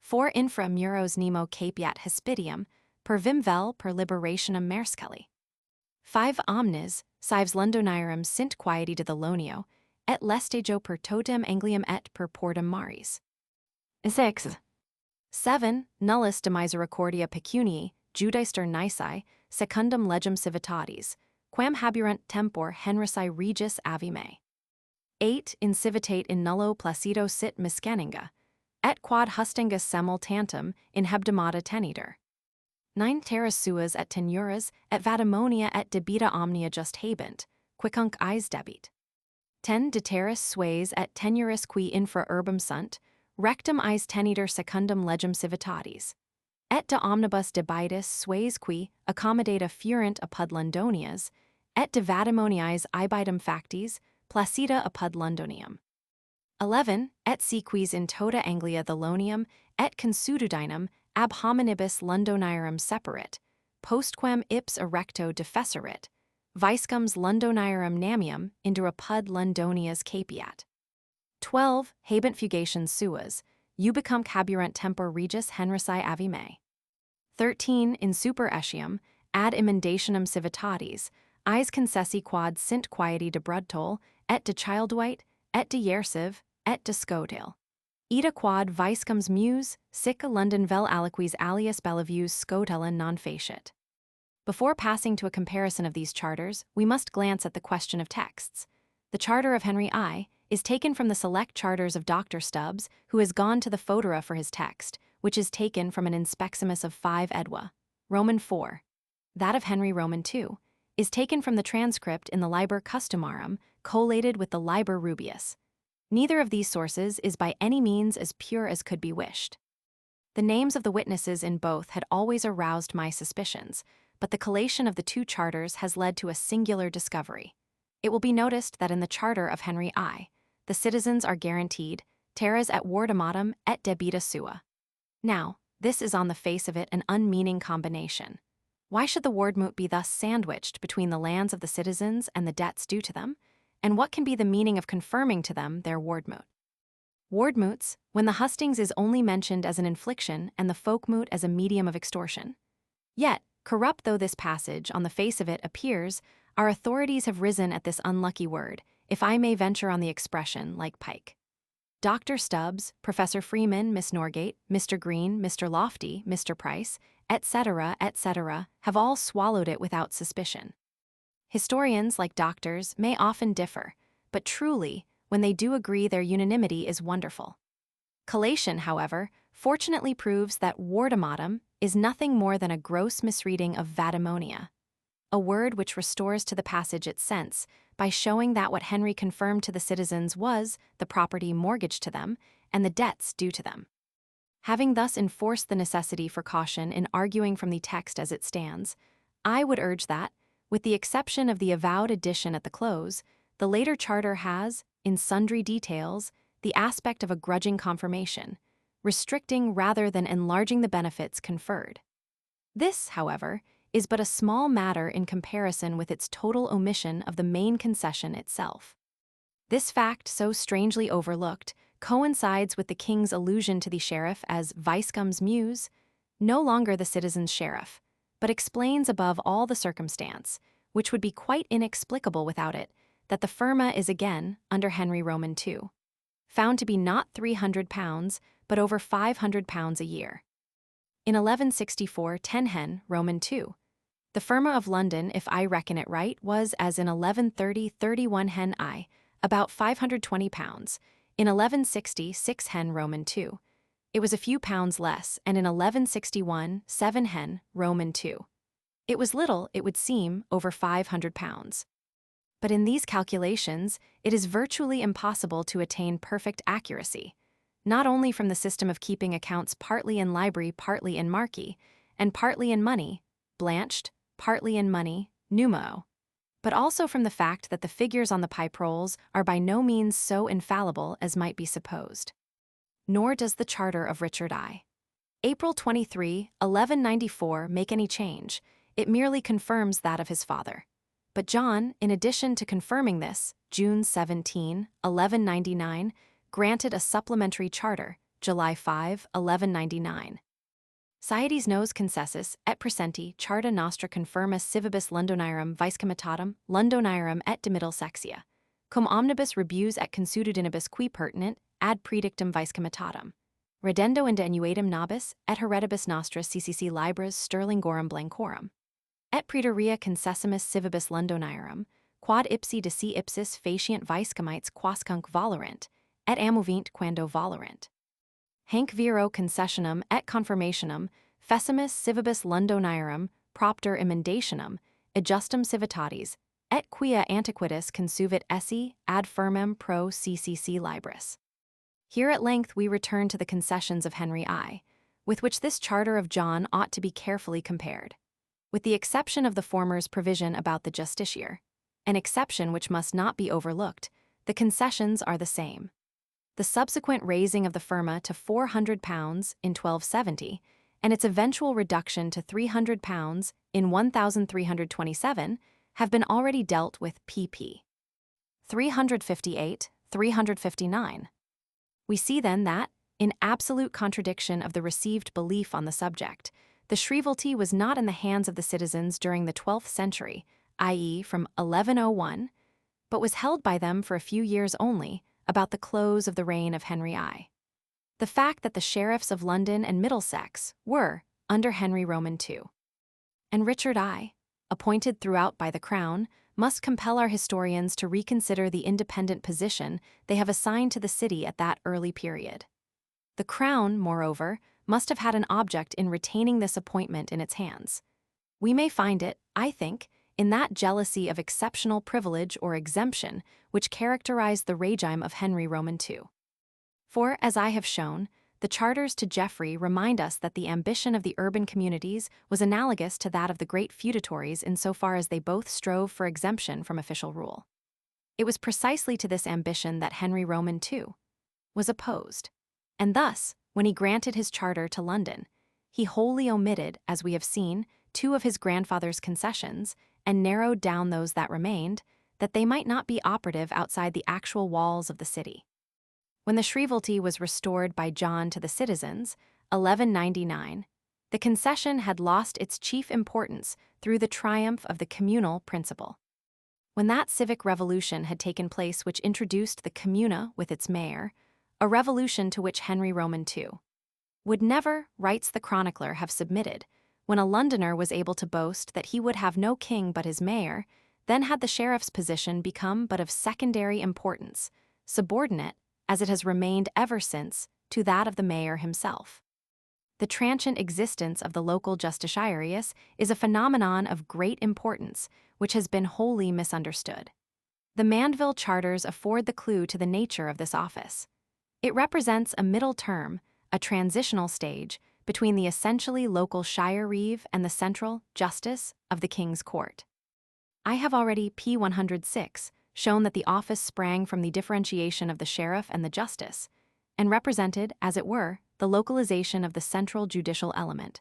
4. Infra muros nemo capiat hispitium, per vimvel per liberationem merscelli. 5. Omnes, cives Londonirum sint quieti de thelonio, et lestagio per totem Angliam et per portum maris. 6. 7. Nullus de misericordia pecunii, judister nisi, secundum legem civitatis, quam haburunt tempor Henrici regis avi me. 8. In civitate in nullo placido sit misceninga, et quod hustingus semel tantum in hebdomada teniter. 9. Terras suas et tenuras et vadamonia et debita omnia just habent, quicunc eis debit. 10. De terras sues et tenuris qui infra urbum sunt, rectum eis teniter secundum legem civitatis. Et de omnibus debitus sues qui accommodata furent apud Londonias, et de vadamoniaes ibidum factis, placida apud Londonium. 11. Et si quis in tota Anglia thelonium et consududinum ab hominibus Londonirum separat, postquem ips erecto defesserit, viscums Londonirum namium inter apud Londonias capiat. 12. Habent fugations suas, ubicum haburunt tempor regis Henrici avi me. 13. In super etiam, ad emendationem civitatis, eis concessi quad sint quieti de brudtol, et de childwhite, et de yersiv, et de scodale. Ida quad viscums mus, sic London vel aliquis alias bellivius scodella non facit. Before passing to a comparison of these charters, we must glance at the question of texts. The Charter of Henry I is taken from the select charters of Dr. Stubbs, who has gone to the Foedera for his text, which is taken from an inspeximus of 5 Edwa, Roman 4. That of Henry Roman II is taken from the transcript in the Liber Customarum, collated with the Liber Rubius. Neither of these sources is by any means as pure as could be wished. The names of the witnesses in both had always aroused my suspicions, but the collation of the two charters has led to a singular discovery. It will be noticed that in the Charter of Henry I, the citizens are guaranteed terras et wardimatum et debita sua. Now, this is on the face of it an unmeaning combination. Why should the wardmoot be thus sandwiched between the lands of the citizens and the debts due to them? And what can be the meaning of confirming to them their wardmoot? Wardmoots, when the hustings is only mentioned as an infliction and the folkmoot as a medium of extortion. Yet, corrupt though this passage on the face of it appears, our authorities have risen at this unlucky word, if I may venture on the expression, like pike. Dr. Stubbs, Professor Freeman, Miss Norgate, Mr. Green, Mr. Lofty, Mr. Price, etc., have all swallowed it without suspicion. Historians, like doctors, may often differ, but truly, when they do agree, their unanimity is wonderful. Collation, however, fortunately proves that wardimatum is nothing more than a gross misreading of vadamonia, a word which restores to the passage its sense by showing that what Henry confirmed to the citizens was the property mortgaged to them and the debts due to them. Having thus enforced the necessity for caution in arguing from the text as it stands, I would urge that, with the exception of the avowed addition at the close, the later charter has, in sundry details, the aspect of a grudging confirmation, restricting rather than enlarging the benefits conferred. This, however, is but a small matter in comparison with its total omission of the main concession itself. This fact, so strangely overlooked, coincides with the king's allusion to the sheriff as Viscom's muse, no longer the citizen's sheriff, but explains above all the circumstance, which would be quite inexplicable without it, that the firma is again, under Henry Roman II, found to be not £300, but over £500 a year. In 1164, 10 hen, Roman II, the firma of London, if I reckon it right, was, as in 1130, 31 hen I, about £520. In 1160, 6 hen, Roman II, it was a few pounds less, and in 1161, 7 hen, Roman II, it was little, it would seem, over £500. But in these calculations, it is virtually impossible to attain perfect accuracy, not only from the system of keeping accounts partly in library, partly in marquee, and partly in money, blanched, partly in money, numero, but also from the fact that the figures on the pipe rolls are by no means so infallible as might be supposed. Nor does the charter of Richard I. April 23, 1194 make any change, it merely confirms that of his father. But John, in addition to confirming this, June 17, 1199, granted a supplementary charter, July 5, 1199. Sietes nos concessus et presenti charta nostra confirma civibus Londoniarum vice-comitatum Londoniarum et de Middlesexia, cum omnibus rebus et consuetudinibus qui pertinent ad predictum vice-comitatum. Redendo indenuatum nobis et heredibus nostra CCC libras sterlingorum blancorum. Et praeterea concessimus civibus Londoniarum, quod ipsi de si ipsis facient vice-comites quascunc volerant, et amovint quando volerant. Hanc vero concessionum et confirmationum fecimus civibus Londoniarum propter emendationum adjustum civitatis, et quia antiquitas consuvit esse ad firmam pro CCC libris. Here at length we return to the concessions of Henry I, with which this charter of John ought to be carefully compared. With the exception of the former's provision about the justiciar, an exception which must not be overlooked, the concessions are the same. The subsequent raising of the firma to £400 in 1270, and its eventual reduction to £300 in 1327, have been already dealt with pp. 358, 359. We see then that, in absolute contradiction of the received belief on the subject, the shrievalty was not in the hands of the citizens during the 12th century, i.e. from 1101, but was held by them for a few years only, about the close of the reign of Henry I. The fact that the sheriffs of London and Middlesex were under Henry Roman II, and Richard I, appointed throughout by the Crown, must compel our historians to reconsider the independent position they have assigned to the city at that early period. The Crown, moreover, must have had an object in retaining this appointment in its hands. We may find it, I think, in that jealousy of exceptional privilege or exemption which characterized the regime of Henry Roman II. For, as I have shown, the charters to Geoffrey remind us that the ambition of the urban communities was analogous to that of the great feudatories insofar as they both strove for exemption from official rule. It was precisely to this ambition that Henry Roman II was opposed, and thus, when he granted his charter to London, he wholly omitted, as we have seen, two of his grandfather's concessions and narrowed down those that remained, that they might not be operative outside the actual walls of the city. When the shrievalty was restored by John to the citizens, 1199, the concession had lost its chief importance through the triumph of the communal principle. When that civic revolution had taken place which introduced the communa with its mayor, a revolution to which Henry Roman II would never, writes the chronicler, have submitted, when a Londoner was able to boast that he would have no king but his mayor, then had the sheriff's position become but of secondary importance, subordinate, as it has remained ever since, to that of the mayor himself. The transient existence of the local justiciarius is a phenomenon of great importance, which has been wholly misunderstood. The Mandeville charters afford the clue to the nature of this office. It represents a middle term, a transitional stage, between the essentially local shire reeve and the central justice of the King's Court. I have already, p. 106, shown that the office sprang from the differentiation of the sheriff and the justice, and represented, as it were, the localization of the central judicial element.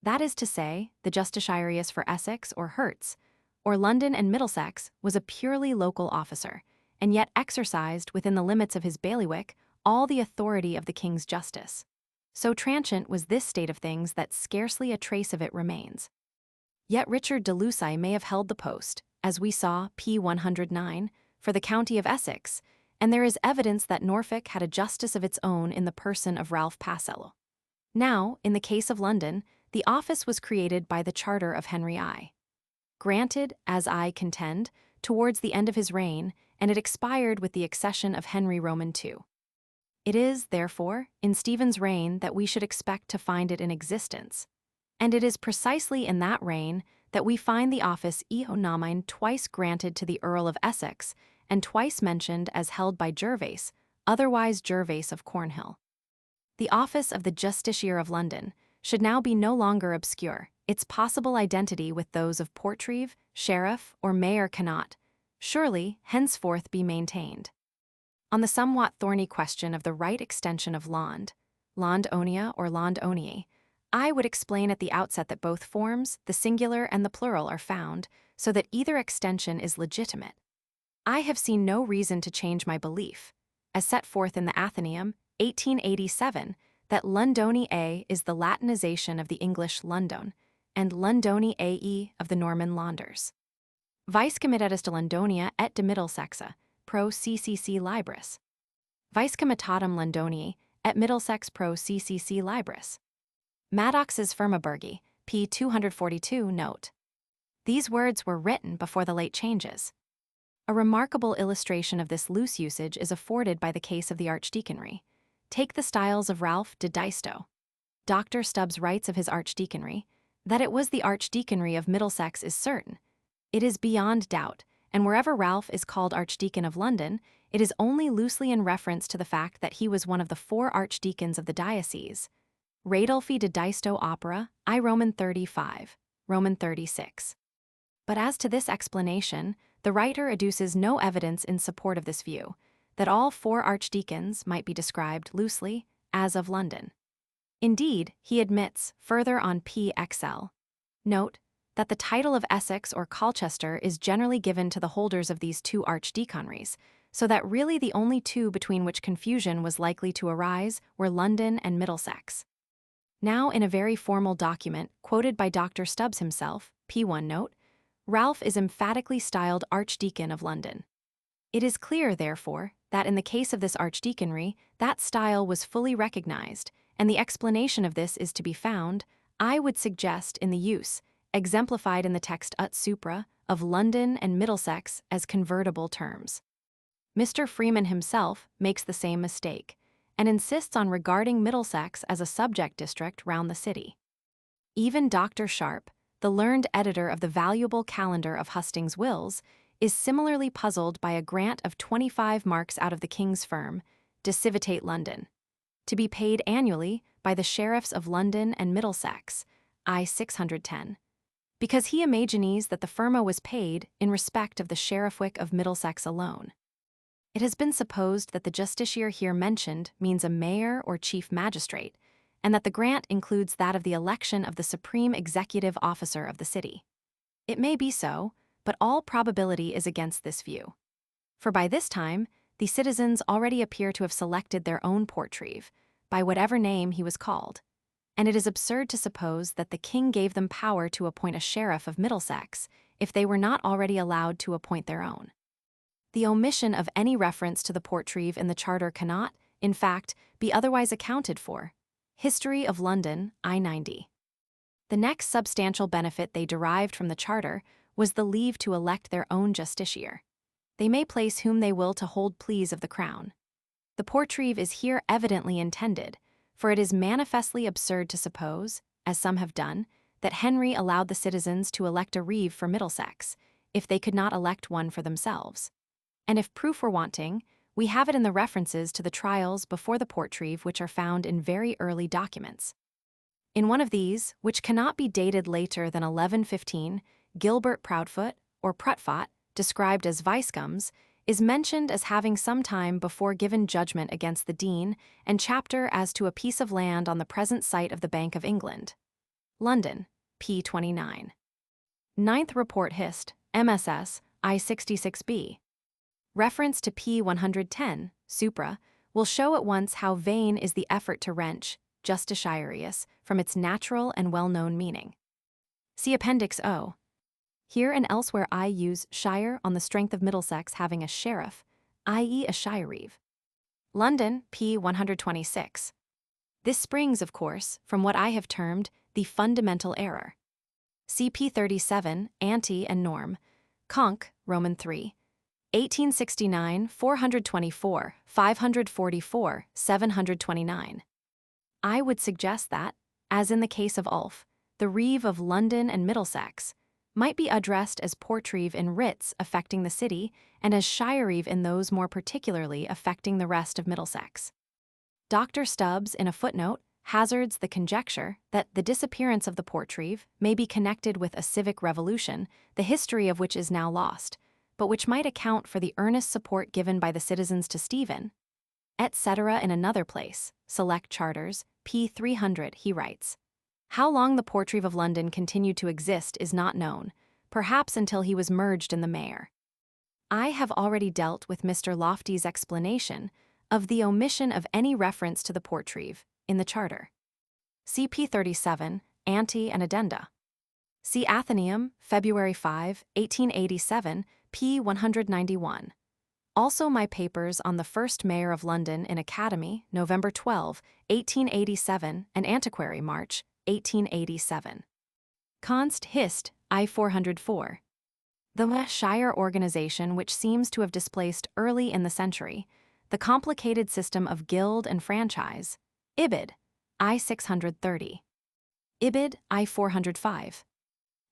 That is to say, the justiciarius for Essex or Herts, or London and Middlesex, was a purely local officer, and yet exercised within the limits of his bailiwick all the authority of the king's justice. So transient was this state of things that scarcely a trace of it remains. Yet Richard de Lucy may have held the post, as we saw p. 109, for the county of Essex, and there is evidence that Norfolk had a justice of its own in the person of Ralph Passello. Now, in the case of London, the office was created by the charter of Henry I. Granted, as I contend, towards the end of his reign, and it expired with the accession of Henry Roman II. It is, therefore, in Stephen's reign that we should expect to find it in existence, and it is precisely in that reign that we find the office eo nomine twice granted to the Earl of Essex and twice mentioned as held by Gervase, otherwise Gervase of Cornhill. The office of the Justiciar of London should now be no longer obscure. Its possible identity with those of Portreeve, Sheriff, or Mayor cannot, surely, henceforth be maintained. On the somewhat thorny question of the right extension of Lond, Londonia or Londonii, I would explain at the outset that both forms, the singular and the plural, are found, so that either extension is legitimate. I have seen no reason to change my belief, as set forth in the Athenaeum, 1887, that Londoniae is the Latinization of the English London, and Londoniae of the Norman Londers. Vice comitatus de Londonia et de Middlesexa, pro CCC Libris. Vice comitatum Londonii et Middlesex pro CCC Libris. Maddox's Firmaburgi, p. 242, note. These words were written before the late changes. A remarkable illustration of this loose usage is afforded by the case of the archdeaconry. Take the styles of Ralph de Daisto. Dr. Stubbs writes of his archdeaconry, that it was the archdeaconry of Middlesex is certain. It is beyond doubt, and wherever Ralph is called Archdeacon of London, it is only loosely in reference to the fact that he was one of the 4 archdeacons of the diocese. Radolfi de Daisto Opera, I Roman 35, Roman 36. But as to this explanation, the writer adduces no evidence in support of this view, that all 4 archdeacons might be described loosely as of London. Indeed, he admits, further on PXL, note, that the title of Essex or Colchester is generally given to the holders of these 2 archdeaconries, so that really the only 2 between which confusion was likely to arise were London and Middlesex. Now, in a very formal document, quoted by Dr. Stubbs himself, P1 note, Ralph is emphatically styled Archdeacon of London. It is clear, therefore, that in the case of this archdeaconry, that style was fully recognized, and the explanation of this is to be found, I would suggest, in the use, exemplified in the text ut supra, of London and Middlesex as convertible terms. Mr. Freeman himself makes the same mistake, and insists on regarding Middlesex as a subject district round the city. Even Dr. Sharp, the learned editor of the valuable calendar of Hustings Wills, is similarly puzzled by a grant of 25 marks out of the King's firm, De Civitate London, to be paid annually by the sheriffs of London and Middlesex, I 610, because he imagines that the firma was paid in respect of the sheriffwick of Middlesex alone. It has been supposed that the justiciar here mentioned means a mayor or chief magistrate, and that the grant includes that of the election of the supreme executive officer of the city. It may be so, but all probability is against this view. For by this time, the citizens already appear to have selected their own Portreeve, by whatever name he was called, and it is absurd to suppose that the king gave them power to appoint a sheriff of Middlesex if they were not already allowed to appoint their own. The omission of any reference to the Portreeve in the charter cannot, in fact, be otherwise accounted for. History of London, I-90. The next substantial benefit they derived from the charter was the leave to elect their own justiciar. They may place whom they will to hold pleas of the crown. The Portreeve is here evidently intended, for it is manifestly absurd to suppose, as some have done, that Henry allowed the citizens to elect a reeve for Middlesex, if they could not elect one for themselves. And if proof were wanting, we have it in the references to the trials before the Portreeve which are found in very early documents. In one of these, which cannot be dated later than 1115, Gilbert Proudfoot, or Prutfot, described as Viscombs, is mentioned as having some time before given judgment against the dean and chapter as to a piece of land on the present site of the Bank of England. London, p. 29. Ninth Report Hist, MSS, I 66b. Reference to p. 110, supra, will show at once how vain is the effort to wrench justitiarius from its natural and well-known meaning. See Appendix O. Here and elsewhere I use shire on the strength of Middlesex having a sheriff, i.e. a shire-reeve. London, p. 126. This springs, of course, from what I have termed the fundamental error. CP 37, ante and norm, conc, Roman 3, 1869, 424, 544, 729. I would suggest that, as in the case of Ulf, the reeve of London and Middlesex might be addressed as portreeve in writs affecting the city and as shire-reeve in those more particularly affecting the rest of Middlesex. Dr. Stubbs, in a footnote, hazards the conjecture that the disappearance of the portreeve may be connected with a civic revolution, the history of which is now lost, but which might account for the earnest support given by the citizens to Stephen, etc. In another place, Select Charters, p. 300, he writes, "How long the portreeve of London continued to exist is not known, perhaps until he was merged in the mayor." I have already dealt with Mr. Lofty's explanation of the omission of any reference to the portreeve in the charter. CP 37, ante and addenda. See Athenaeum, February 5, 1887, p. 191. Also my papers on the first mayor of London in Academy, November 12, 1887, and Antiquary, March, 1887. Const. Hist. I 404. The shire organization which seems to have displaced early in the century, the complicated system of guild and franchise, Ibid. I 630. Ibid. I 405.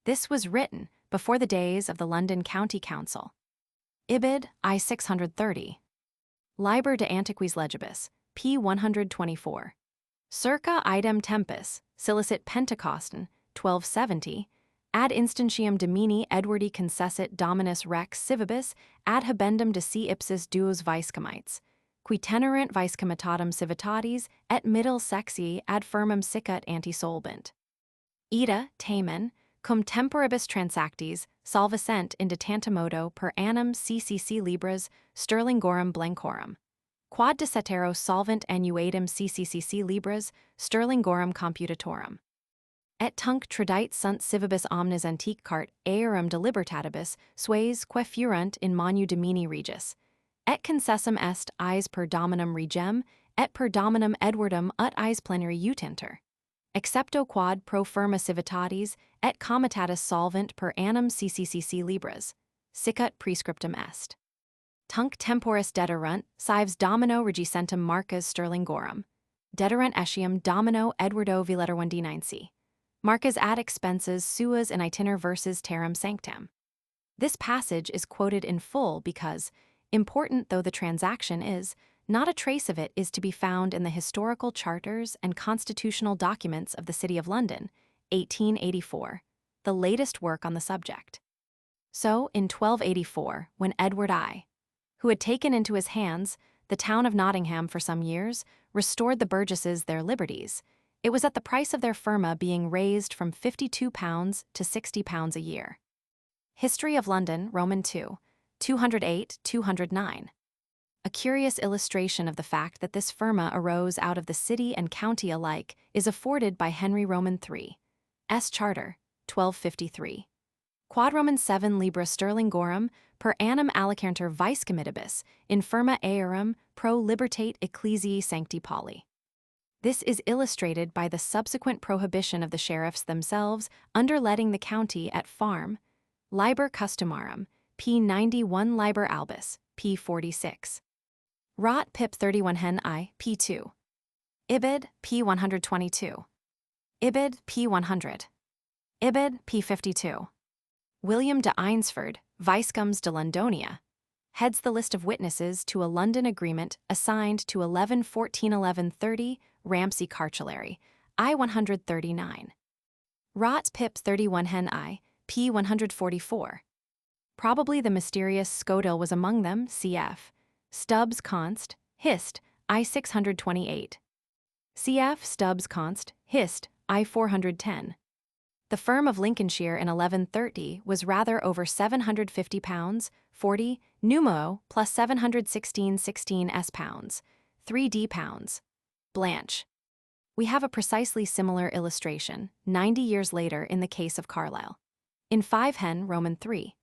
This was written before the days of the London County Council. Ibid. I 630. Liber de Antiquis Legibus, p. 124. Circa idem tempus, silicet Pentecostan, 1270, ad instantium domini Edwardi concessit dominus rex civibus ad habendum de si ipsis duos vicecomites, qui tenerant vicecomitatum civitatis et middle sexi ad firmum sicut antisolbent. Ida, tamen, cum temporibus transactis, salvicent in tantamodo per annum CCC libras sterlingorum blancorum. Quad de cetero solvent annuatum CCCC libras sterlingorum computatorum. Et tunc tradite sunt civibus omnes antique cart aerum de libertatibus sues que furant in monu domini regis. Et concessum est eis per dominum regem, et per dominum Edwardum ut eis plenary utinter. Excepto quad pro firma civitatis, et comitatus solvent per annum CCCC libras. Sicut prescriptum est. Tunc temporis dederunt, cives domino regicentum marcas sterlingorum. Dederunt etiam domino Edwardo Villeterwendinensi. Marcas ad expenses suas in itiner versus terram sanctam. This passage is quoted in full because, important though the transaction is, not a trace of it is to be found in the historical charters and constitutional documents of the City of London, 1884, the latest work on the subject. So, in 1284, when Edward I, who had taken into his hands the town of Nottingham for some years, restored the burgesses their liberties, it was at the price of their firma being raised from £52 to £60 a year. History of London, Roman 2, 208-209. A curious illustration of the fact that this firma arose out of the city and county alike is afforded by Henry Roman III, S. Charter, 1253. Quad Roman 7 libra sterlingorum per annum alicanter vicecomitibus in firma aerum pro libertate ecclesiae sancti Pauli. This is illustrated by the subsequent prohibition of the sheriffs themselves underletting the county at farm, liber customarum, p. 91 liber albus, p. 46. Rot Pip 31 Hen I, p. 2. Ibid, p. 122. Ibid, p. 100. Ibid, p. 52. William de Eynsford, Viscoms de Londonia, heads the list of witnesses to a London agreement assigned to 11-14-1130 Ramsey Cartulary, I 139. Rot Pip 31 Hen I, p. 144. Probably the mysterious Scodel was among them, cf. Stubbs Const. Hist. I 628. Cf. Stubbs Const. Hist. I 410. The firm of Lincolnshire in 1130 was rather over £750, 40, numero, plus 716 s pounds, 3d pounds. Blanche. We have a precisely similar illustration, 90 years later in the case of Carlisle. In 5 Hen, Roman 3.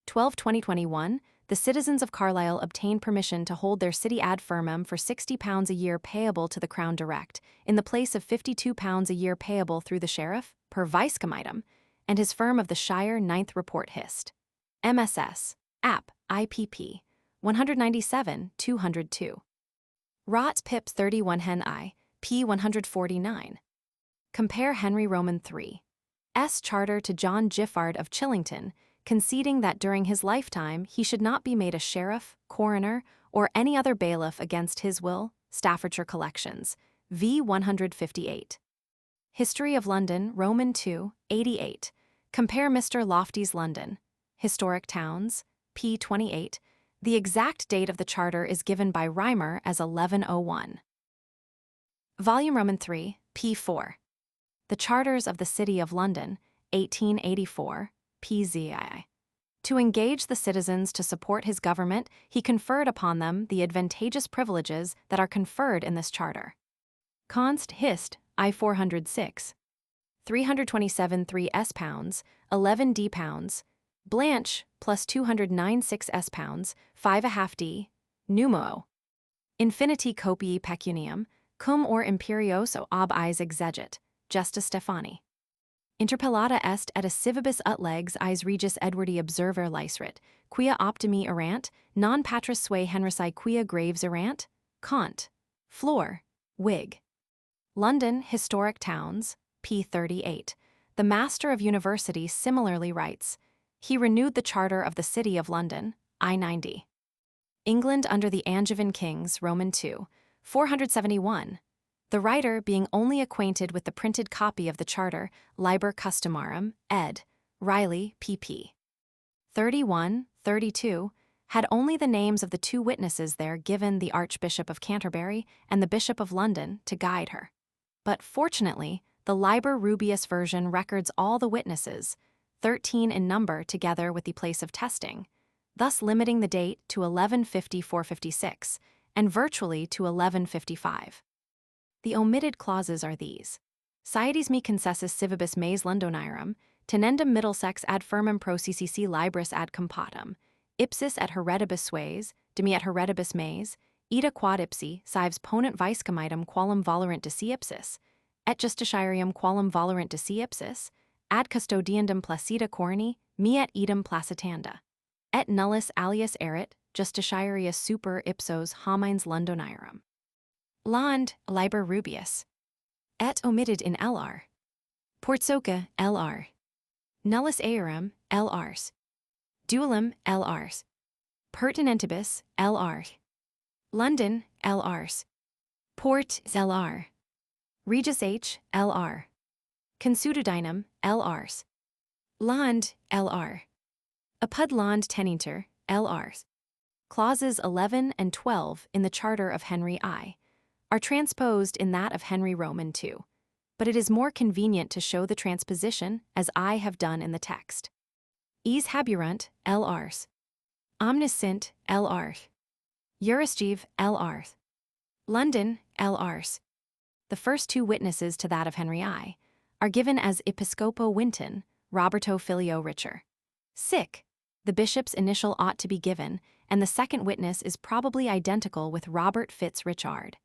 12/2021, the citizens of Carlisle obtained permission to hold their city ad firmum for £60 a year payable to the Crown direct, in the place of £52 a year payable through the sheriff, per vicecommitum, and his firm of the Shire 9th Report Hist. MSS. App. IPP. 197-202. Rot Pips 31 Hen I. P. 149. Compare Henry Roman 3. S. Charter to John Giffard of Chillington, conceding that during his lifetime he should not be made a sheriff, coroner, or any other bailiff against his will, Staffordshire Collections, v. 158. History of London, Roman 2, 88. Compare Mr. Lofty's London. Historic Towns, p. 28. The exact date of the charter is given by Reimer as 1101. Volume Roman 3, p. 4. The Charters of the City of London, 1884, PZI. To engage the citizens to support his government, he conferred upon them the advantageous privileges that are conferred in this charter. Const. Hist. I. 406. 327 3 s pounds, 11 d pounds. Blanche, plus 209 6 s pounds, 5½ d. Numero. Infiniti copii pecuniam, cum or imperioso ob is exegit, Justice Stephani. Interpellata est et a civibus ut legs is regis Edwardi observer liceret, quia optimi erant, non patris sui Henrici quia graves erant? Kant. Floor. Whig. London, Historic Towns, p. 38. The Master of University similarly writes, he renewed the Charter of the City of London, I 90. England under the Angevin Kings, Roman 2, 471. The writer being only acquainted with the printed copy of the Charter, Liber Customarum, ed. Riley, pp. 31, 32, had only the names of the 2 witnesses there given the Archbishop of Canterbury and the Bishop of London to guide her. But fortunately, the Liber Rubius version records all the witnesses, 13 in number together with the place of testing, thus limiting the date to 1150-456 and virtually to 1155. The omitted clauses are these. Siedes me concessus civibus meis Londonirum, tenendum Middlesex ad firmum pro CCC libris ad compatum, ipsis et heredibus sues, demi et heredibus meis, ida quad ipsi, cives ponent vicecommitum qualum voluerant de si ipsis, et justitiarium qualum voluerant de si ipsis, ad custodiandum placida corni, mi et idem placitanda. Et nullus alias erit, justitiarius super ipsos homines Londonirum. Land, Liber Rubius. Et omitted in LR. Portsoca, LR. Nullus earum, LRs. Duelum, LRs. Pertinentibus, LR. London, LRs. Port, LR. Regis H, LR. Consududinum, LRs. Land, LR. Apud Land Teninter, LRs. Clauses 11 and 12 in the Charter of Henry I are transposed in that of Henry Roman II, but it is more convenient to show the transposition as I have done in the text. Is haburunt, LRs. Omniscient, LRs. Jurisgive, LRs. London, LRs. The first 2 witnesses to that of Henry I are given as Episcopo Winton, Roberto Filio Richer. Sic. The bishop's initial ought to be given, and the second witness is probably identical with Robert Fitz Richard.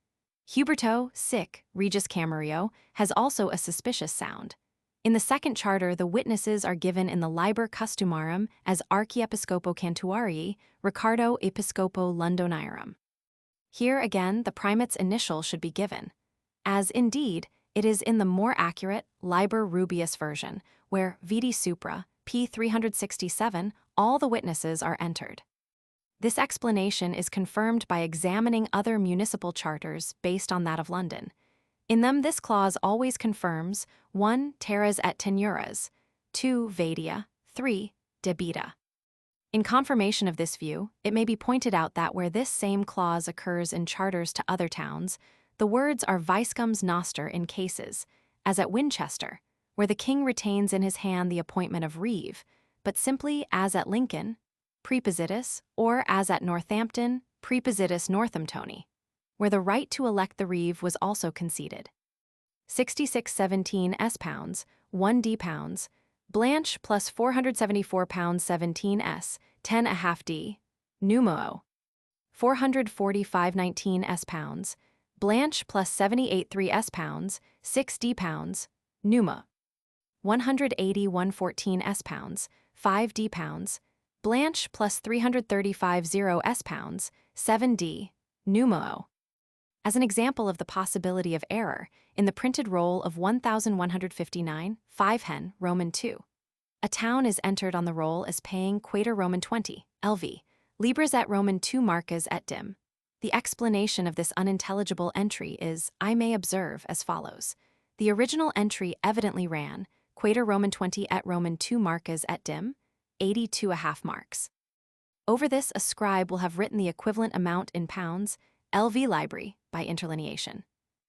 Huberto, sic, Regis Camerio, has also a suspicious sound. In the second charter, the witnesses are given in the Liber Customarum as Archiepiscopo Cantuarii, Ricardo Episcopo Londonirum. Here again, the primate's initial should be given, as indeed it is in the more accurate Liber Rubius version, where vidi supra, p. 367, all the witnesses are entered. This explanation is confirmed by examining other municipal charters based on that of London. In them, this clause always confirms 1. Terras et tenuras, 2. Vadia, 3. Debita. In confirmation of this view, it may be pointed out that where this same clause occurs in charters to other towns, the words are vicescums noster in cases, as at Winchester, where the king retains in his hand the appointment of reeve, but simply, as at Lincoln, prepositus, or as at Northampton, prepositus Northamptoni, where the right to elect the reeve was also conceded. 6617 S pounds, 1 D pounds, Blanche plus 474 pounds 17 S, 10 a half D, Numero. 445.19 S pounds, Blanche plus 78.3 S pounds, 6 D pounds, Numa. 180.114 S pounds, 5 D pounds, Blanche plus 335.0 S pounds, 7 D, Numero. As an example of the possibility of error, in the printed roll of 1159, 5 Hen, Roman 2. A town is entered on the roll as paying Quater Roman 20, LV, Libras et Roman 2 marcas et dim. The explanation of this unintelligible entry is, I may observe, as follows. The original entry evidently ran, Quater Roman 20 et Roman 2 marcas et dim, 82.5 marks. Over this, a scribe will have written the equivalent amount in pounds, LV Library, by interlineation.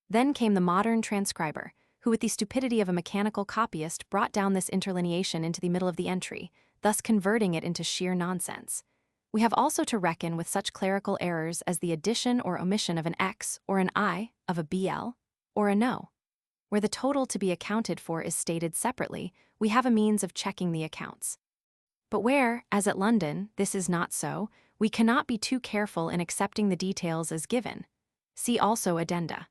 Then came the modern transcriber, who with the stupidity of a mechanical copyist brought down this interlineation into the middle of the entry, thus converting it into sheer nonsense. We have also to reckon with such clerical errors as the addition or omission of an X or an I, of a BL, or a no. Where the total to be accounted for is stated separately, we have a means of checking the accounts. But where, as at London, this is not so, we cannot be too careful in accepting the details as given. See also addenda.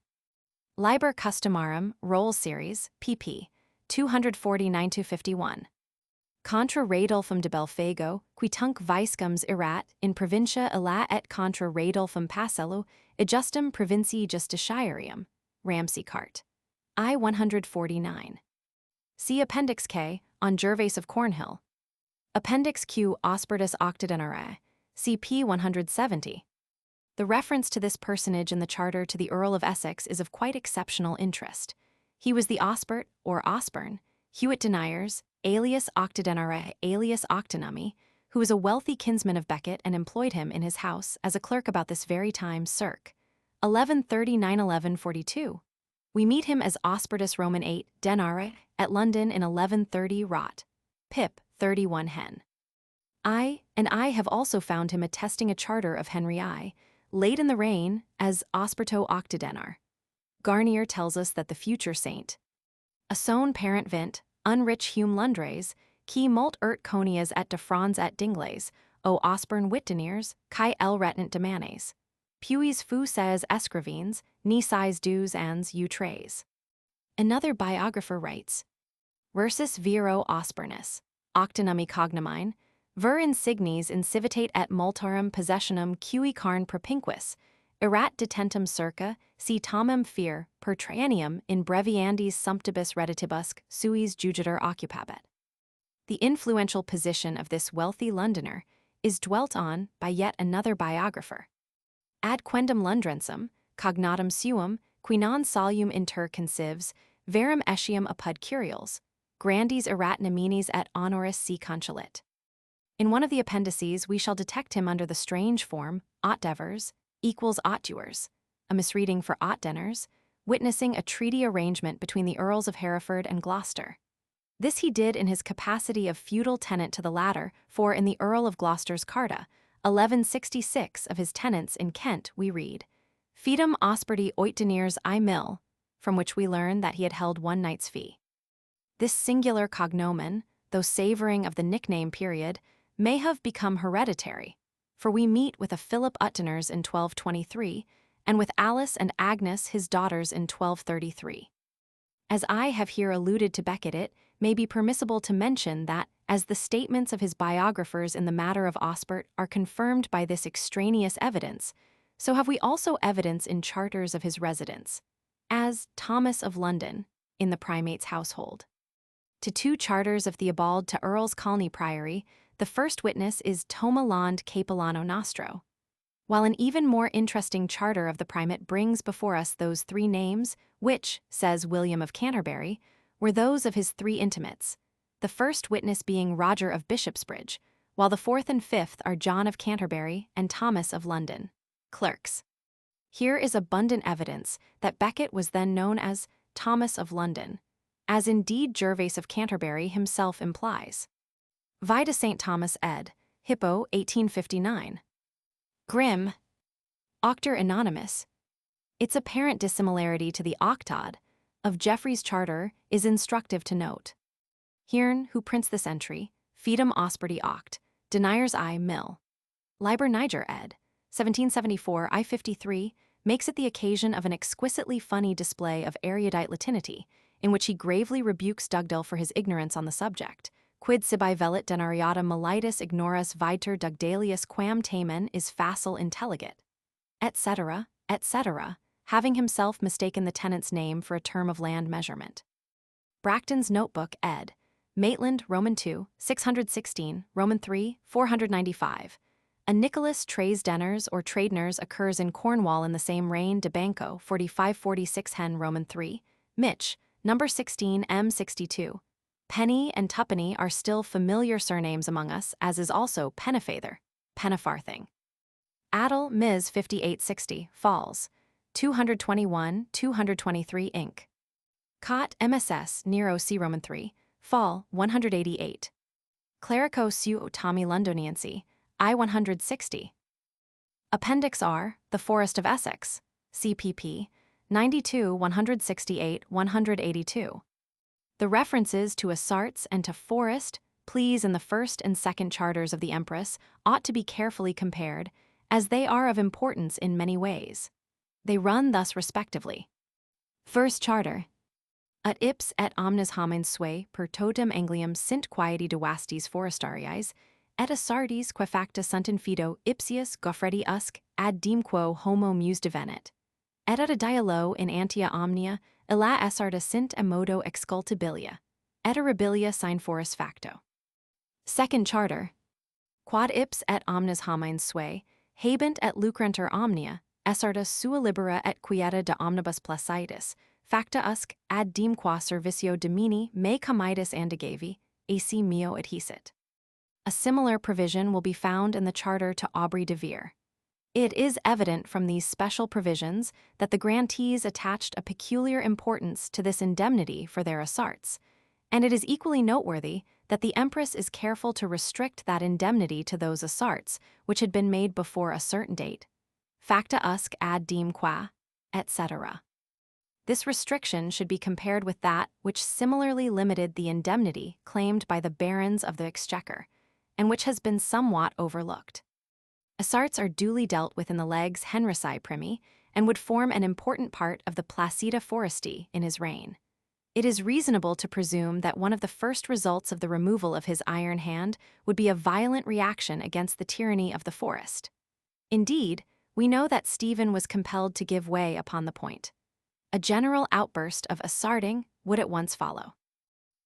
Liber Customarum, Roll Series, pp. 249-51. Contra Radulfum de Belfago, qui tunc viscums erat, in provincia illa et contra Radulfum Pacello, ejustum provincii justitiarium, Ramsey Cart. I 149. See Appendix K, on Gervase of Cornhill. Appendix Q Ospertus Octodenare, CP 170. The reference to this personage in the charter to the Earl of Essex is of quite exceptional interest. He was the Osbert, or Osborne, Hewitt Deniers, alias Octodenare, alias Octonumi, who was a wealthy kinsman of Becket and employed him in his house as a clerk about this very time circ. 1139-1142. We meet him as Ospertus Roman 8, denare, at London in 1130 Rot. Pip, 31 Hen. I have also found him attesting a charter of Henry I, late in the reign, as Osperto Octodenar. Garnier tells us that the future saint, a son parent vint, unrich Hume Lundres, qui mult conias et de franz et dingles, o Osborne Whitdeniers, kai el retinent demanes. Puis fou says escravines, ni size dues ans utres. Another biographer writes, Versus vero Osbornus, octonumi cognomine, ver insignes incivitate et multarum possessionum cui carn propinquis, erat detentum circa, si tamem fear, per triennium in breviandis sumptibus reditibusque suis jugitor occupabit. The influential position of this wealthy Londoner is dwelt on by yet another biographer. Ad quendam Lundrensum, cognatum suum, qui non solum inter concives, verum etiam apud curials, grandis erat nominis et honoris si concelit. In one of the appendices we shall detect him under the strange form, Otdevers equals Otduers, a misreading for Otdeners, witnessing a treaty arrangement between the Earls of Hereford and Gloucester. This he did in his capacity of feudal tenant to the latter, for in the Earl of Gloucester's Carta, 1166 of his tenants in Kent we read, Fidum Osperti Oitdeniers I mill, from which we learn that he had held one knight's fee. This singular cognomen, though savoring of the nickname period, may have become hereditary, for we meet with a Philip Utteners in 1223, and with Alice and Agnes his daughters in 1233. As I have here alluded to Becket, it may be permissible to mention that, as the statements of his biographers in the matter of Osbert are confirmed by this extraneous evidence, so have we also evidence in charters of his residence, as Thomas of London, in the primate's household. To 2 charters of Theobald to Earl's Colney Priory, the first witness is Toma Lond Capilano Nostro. While an even more interesting charter of the primate brings before us those 3 names, which, says William of Canterbury, were those of his 3 intimates, the first witness being Roger of Bishopsbridge, while the 4th and 5th are John of Canterbury and Thomas of London, clerks. Here is abundant evidence that Becket was then known as Thomas of London, as indeed Gervase of Canterbury himself implies. Vida St. Thomas ed. Hippo, 1859. Grimm, Octor Anonymous. Its apparent dissimilarity to the octod of Geoffrey's charter is instructive to note. Hearn, who prints this entry, Feedum Osperty Oct, Deniers I Mill. Liber Niger ed. 1774 I-53, makes it the occasion of an exquisitely funny display of erudite Latinity, in which he gravely rebukes Dugdale for his ignorance on the subject. Quid sibi velit denariata melitus ignoras viter Dugdalius quam tamen is facile intelligit, etc., etc., having himself mistaken the tenant's name for a term of land measurement. Bracton's Notebook ed. Maitland, Roman II, 616, Roman III, 495. A Nicholas Trays Deners or Tradeners occurs in Cornwall in the same reign. De Banco, 4546 Hen, Roman III. Mitch, number 16 M62. Penny and Tuppenny are still familiar surnames among us, as is also Pennefather, Pennefarthing. Adel, Ms. 5860, Falls, 221, 223 Inc. Cott, MSS, Nero C. Roman III, Fall, 188. Clerico su Tommy Londoniancy, I-160. Appendix R, The Forest of Essex, CPP, 92, 168, 182. The references to Assarts and to forest, pleas in the first and second charters of the Empress ought to be carefully compared, as they are of importance in many ways. They run thus respectively. First Charter. At ips et omnes homines sui per totem Anglium sint quieti devastis forestariis, et Assartes qua facta sunt in fido ipsius Goffredi usque ad dimquo homo mus devenet. Et at a dialo in antia omnia, illa Assarta sint a modo excultabilia, et a rebellia sine foris facto. Second Charter. Quod ips et omnes homines sui, habent et lucrantur omnia, Assarta sua libera et quieta de omnibus placitis, facta usque ad dimquo servicio domini me comitis andigavi, ac meo adhecit. A similar provision will be found in the charter to Aubrey de Vere. It is evident from these special provisions that the grantees attached a peculiar importance to this indemnity for their Assarts, and it is equally noteworthy that the Empress is careful to restrict that indemnity to those Assarts which had been made before a certain date, facta usque ad diem qua, etc. This restriction should be compared with that which similarly limited the indemnity claimed by the barons of the Exchequer, and which has been somewhat overlooked. Assarts are duly dealt with in the legs Henrici Primi, and would form an important part of the Placida Foresti in his reign. It is reasonable to presume that one of the first results of the removal of his iron hand would be a violent reaction against the tyranny of the forest. Indeed, we know that Stephen was compelled to give way upon the point. A general outburst of Assarting would at once follow.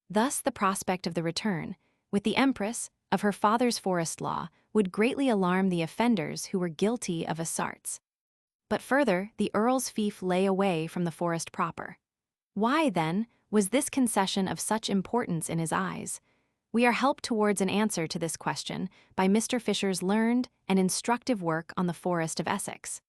Thus the prospect of the return, with the Empress, of her father's forest law would greatly alarm the offenders who were guilty of Assarts. But further, the Earl's fief lay away from the forest proper. Why, then, was this concession of such importance in his eyes? We are helped towards an answer to this question by Mr. Fisher's learned and instructive work on the Forest of Essex.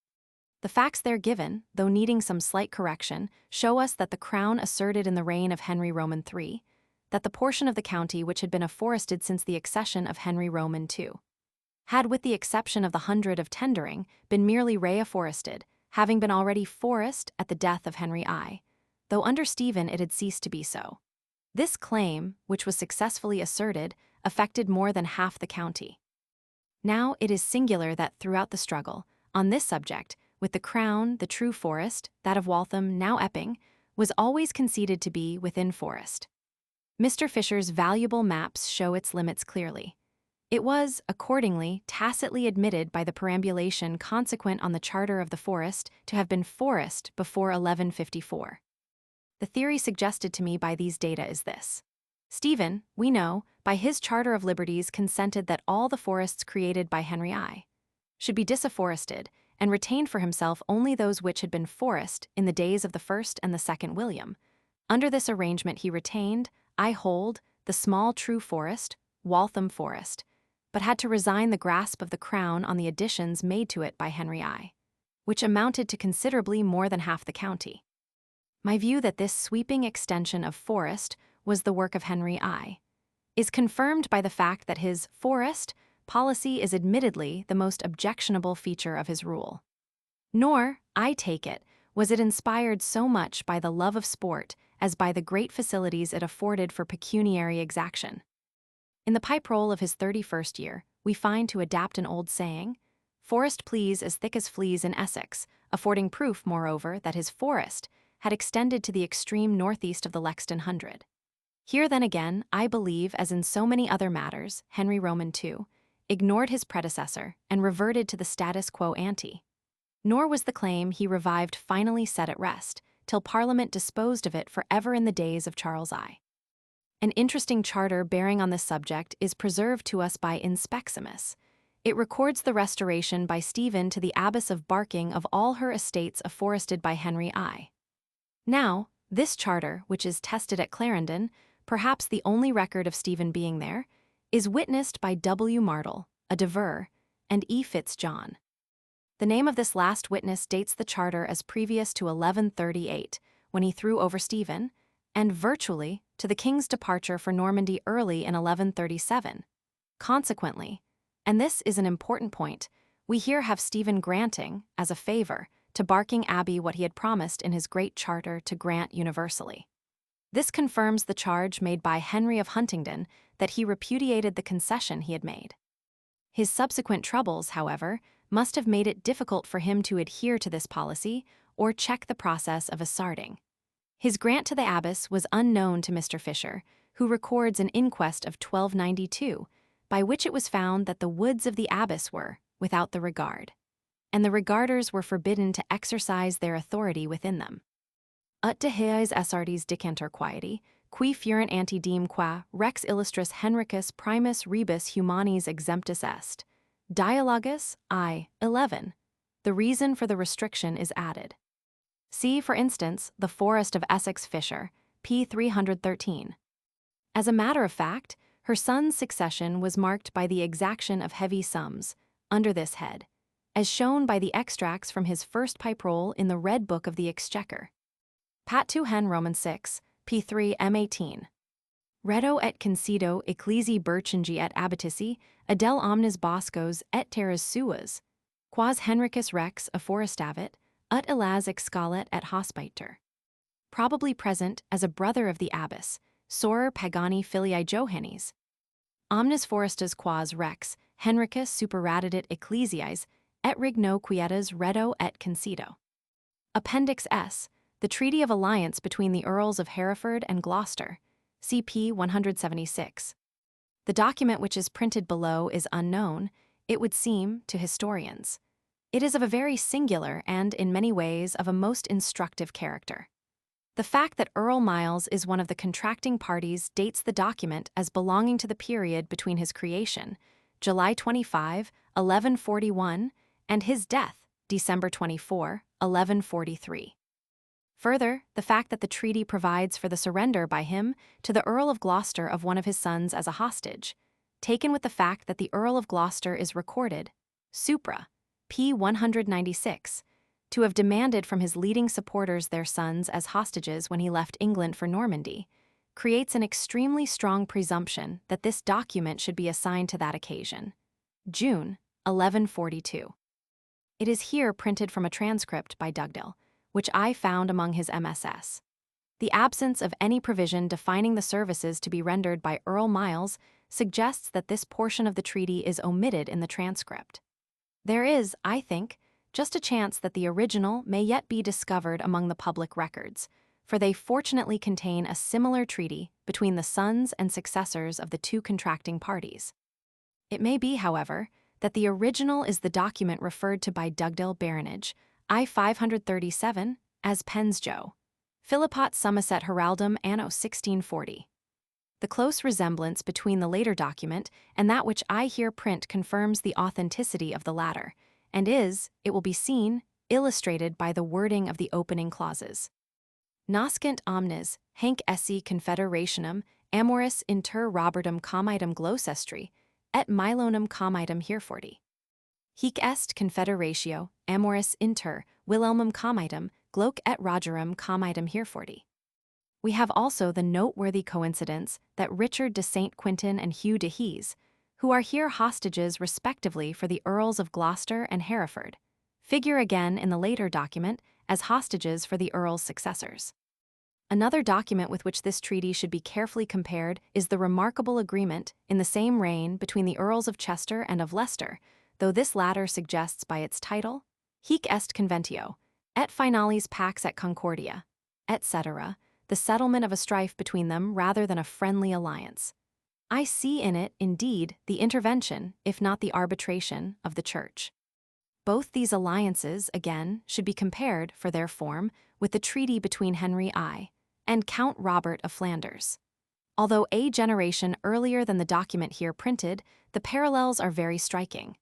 The facts there given, though needing some slight correction, show us that the crown asserted in the reign of Henry Roman III, that the portion of the county which had been afforested since the accession of Henry Roman II had, with the exception of the 100 of Tendering, been merely reafforested, having been already forest at the death of Henry I, though under Stephen it had ceased to be so. This claim, which was successfully asserted, affected more than half the county. Now it is singular that throughout the struggle, on this subject, with the crown, the true forest, that of Waltham, now Epping, was always conceded to be within forest. Mr. Fisher's valuable maps show its limits clearly. It was, accordingly, tacitly admitted by the perambulation consequent on the charter of the forest to have been forest before 1154. The theory suggested to me by these data is this. Stephen, we know, by his Charter of Liberties consented that all the forests created by Henry I should be disafforested and retained for himself only those which had been forest in the days of the first and the second William. Under this arrangement he retained, I hold, the small true forest, Waltham Forest, but had to resign the grasp of the crown on the additions made to it by Henry I, which amounted to considerably more than half the county. My view that this sweeping extension of forest was the work of Henry I is confirmed by the fact that his forest, policy is admittedly the most objectionable feature of his rule. Nor, I take it, was it inspired so much by the love of sport as by the great facilities it afforded for pecuniary exaction. In the pipe roll of his 31st year, we find, to adapt an old saying, "Forest pleas as thick as fleas in Essex," affording proof, moreover, that his forest had extended to the extreme northeast of the Lexden Hundred. Here then again, I believe, as in so many other matters, Henry Roman II ignored his predecessor and reverted to the status quo ante. Nor was the claim he revived finally set at rest, till Parliament disposed of it forever in the days of Charles I. An interesting charter bearing on this subject is preserved to us by Inspeximus. It records the restoration by Stephen to the Abbess of Barking of all her estates afforested by Henry I. Now, this charter, which is tested at Clarendon, perhaps the only record of Stephen being there, is witnessed by W. Martle, a de Vere, and E. Fitzjohn. The name of this last witness dates the charter as previous to 1138, when he threw over Stephen, and virtually to the king's departure for Normandy early in 1137. Consequently, and this is an important point, we here have Stephen granting, as a favor, to Barking Abbey what he had promised in his great charter to grant universally. This confirms the charge made by Henry of Huntingdon that he repudiated the concession he had made. His subsequent troubles, however, must have made it difficult for him to adhere to this policy or check the process of asserting. His grant to the abbess was unknown to Mr. Fisher, who records an inquest of 1292, by which it was found that the woods of the abbess were without the regard, and the regarders were forbidden to exercise their authority within them. Ut de heis essartes decanter quieti, qui furent ante diem qua rex illustris Henricus primus rebus humanis exemptus est. Dialogus I. 11. The reason for the restriction is added. See, for instance, The Forest of Essex Fisher, p. 313. As a matter of fact, her son's succession was marked by the exaction of heavy sums, under this head, as shown by the extracts from his first pipe roll in the Red Book of the Exchequer. Pat 2 Hen Roman 6, p. 3 m18. Redo et concedo ecclesi burchingi et abbatici, adel omnes boscos et terras suas, quas Henricus rex afforestavit, ut elas excalet et hospiter. Probably present as a brother of the abbess, sorer pagani filii Johannes. Omnes forestas quas rex, Henricus superadidit ecclesiae, et rigno quietas redo et concedo. Appendix S. The Treaty of Alliance between the Earls of Hereford and Gloucester, CP 176. The document which is printed below is unknown, it would seem, to historians. It is of a very singular and, in many ways, of a most instructive character. The fact that Earl Miles is one of the contracting parties dates the document as belonging to the period between his creation, July 25, 1141, and his death, December 24, 1143. Further, the fact that the treaty provides for the surrender by him to the Earl of Gloucester of one of his sons as a hostage, taken with the fact that the Earl of Gloucester is recorded, supra, p. 196, to have demanded from his leading supporters their sons as hostages when he left England for Normandy, creates an extremely strong presumption that this document should be assigned to that occasion. June, 1142. It is here printed from a transcript by Dugdale, which I found among his MSS. The absence of any provision defining the services to be rendered by Earl Miles suggests that this portion of the treaty is omitted in the transcript. There is, I think, just a chance that the original may yet be discovered among the public records, for they fortunately contain a similar treaty between the sons and successors of the two contracting parties. It may be, however, that the original is the document referred to by Dugdale Baronage, I 537, as Pensjo, Philippat Somerset Heraldum anno 1640. The close resemblance between the later document and that which I here print confirms the authenticity of the latter, and is, it will be seen, illustrated by the wording of the opening clauses. Nascent omnes, hanc esse confederationum, amoris inter Robertum comitum Gloucestri, et Milonum comitum Herefordii. Hic est confederatio, amoris inter Wilhelmum comitum, Gloc et Rogerum comitum Herefordii. We have also the noteworthy coincidence that Richard de Saint Quentin and Hugh de Hise, who are here hostages respectively for the Earls of Gloucester and Hereford, figure again in the later document as hostages for the Earl's successors. Another document with which this treaty should be carefully compared is the remarkable agreement in the same reign between the Earls of Chester and of Leicester, though this latter suggests by its title, Hic est conventio, et finalis pax et concordia, etc., the settlement of a strife between them rather than a friendly alliance. I see in it, indeed, the intervention, if not the arbitration, of the Church. Both these alliances, again, should be compared, for their form, with the treaty between Henry I and Count Robert of Flanders. Although a generation earlier than the document here printed, the parallels are very striking.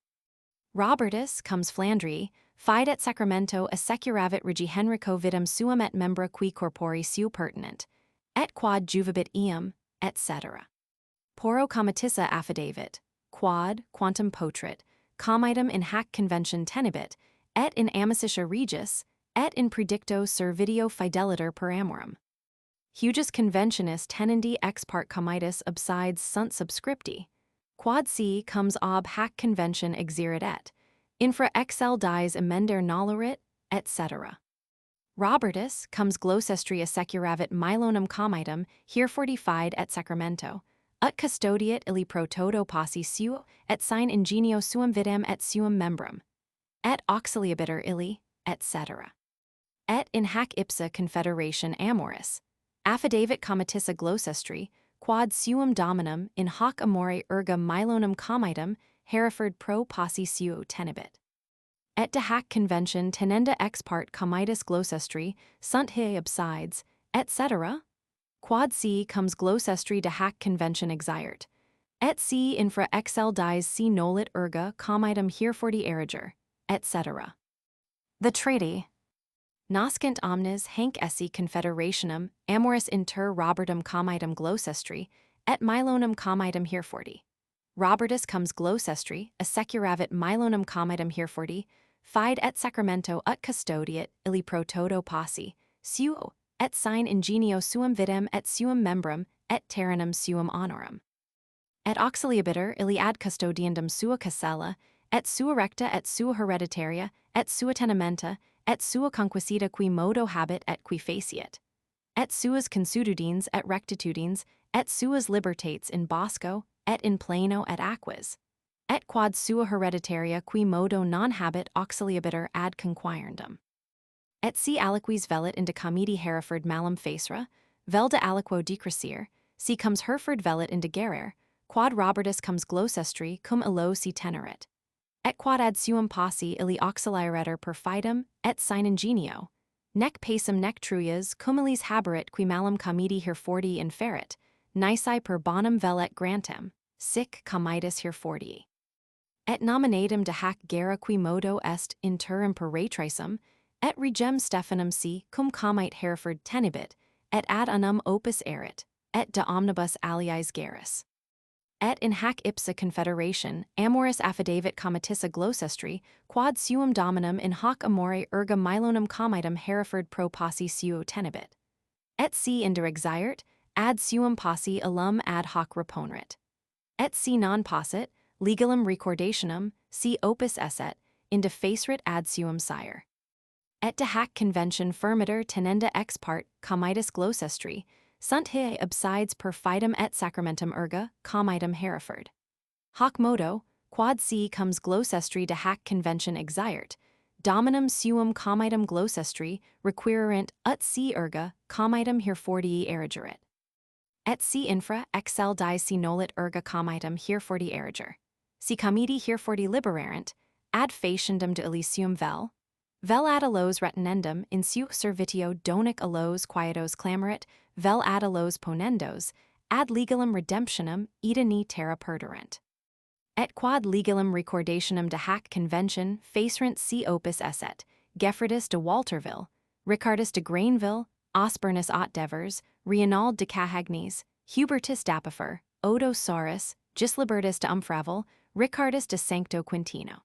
Robertus comes Flandrii, fide et Sacramento assecuravit regi Henrico vitam suam et membra qui corpori seu pertinent, et quad juvabit eum, etc. Poro comitissa affidavit, quad, quantum potrit, comitum in hac convention tenebit, et in amicitia regis, et in predicto servideo fideliter per amorum. Hugis conventionis tenendi ex part comitus obsides sunt subscripti, quod si comes ob hac convention exirit et, infra excel dies emender nolurit, etc. Robertus comes Gloucestri assecuravit Milonum comitum herefore fide et Sacramento, ut custodiet illi pro toto possi suo et sine ingenio suum vitam et suum membrum, et auxiliabiter illi, etc. Et in hac ipsa confederation amoris, affidavit comitissa Gloucestri, quad suum dominum in hoc amore erga Milonum comitum Hereford pro possi suo tenebit. Et de hac convention tenenda ex part comitus Gloucestri sunt he obsides, etc. Quad si comes Gloucestri de hac convention exiert, et si infra excel dies si nolit erga comitum herefore eriger, etc. The treaty. Nascent omnes hanc esse confederationum amoris inter Robertum comitum Gloucestri, et Milonum comitum herefore. Robertus comes Gloucestri, assecuravit Milonum comitum herefore, fide et Sacramento ut custodiet illi pro toto possi, suo, et sine ingenio suum vitam et suum membrum, et terranem suum honorum. Et auxiliabiter illi ad custodiendum sua casella, et sua recta et sua hereditaria, et sua tenimenta, et sua conquisita qui modo habet et qui faciet. Et suas consuetudines et rectitudines, et suas libertates in bosco, et in plano et aquas. Et quad sua hereditaria qui modo non habet auxiliabiter ad conquirendum. Et si aliquis velit into comedi Hereford malum facere, vel de aliquo decrescere, si comes Hereford velit into gerer, quad Robertus comes Gloucestri cum illo si tenerit. Et quad ad suum possi illi auxiliareter per fidem, et sine ingenio, nec pacem nec truyas cum illis haberit qui malum comedi Hereford inferit, nisi per bonum velet grantem, sic comitus Herefordii. Et nominatum de hac gera qui modo est inter imperatricem, et regem Stephanum si cum comite Hereford tenebit, et ad unum opus erit, et de omnibus aliis geris. Et in hac ipsa confederation amoris affidavit comitissa Gloucestri, quad suum dominum in hoc amore erga Milonum comitum Hereford pro possi suo tenebit. Et si inde exiert, ad suum possi illum ad hoc reponrit. Et si non possit, legalum recordationum, si opus esset, inde facerit ad suum sire. Et de hac convention firmiter tenenda ex part comitus Gloucestri, sunt he obsides per fidem et sacramentum erga comitum Hereford. Hoc modo, quad si comes Gloucestri de hac convention exiert, dominum suum comitum Gloucestri requirerint ut si erga comitum Herefordii erigerit. Et si infra excel dies si nolit erga comitum Herefordii eriger. Si comedi Herefordii libererint, ad faciendum de elysium vel ad allos retinendum in su servitio donic allos quietos clamoret, vel ad allos ponendos, ad legalum redemptionem edeni terra perderent. Et quad legalum recordationem de hac convention facerint si opus esset, Geoffridus de Walterville, Ricardus de Grainville, Osbernus Ott Devers, Reinald de Cahagnes, Hubertus d'Apifer, Odo Saurus, Gislibertus de Umfravel, Ricardus de Sancto Quintino.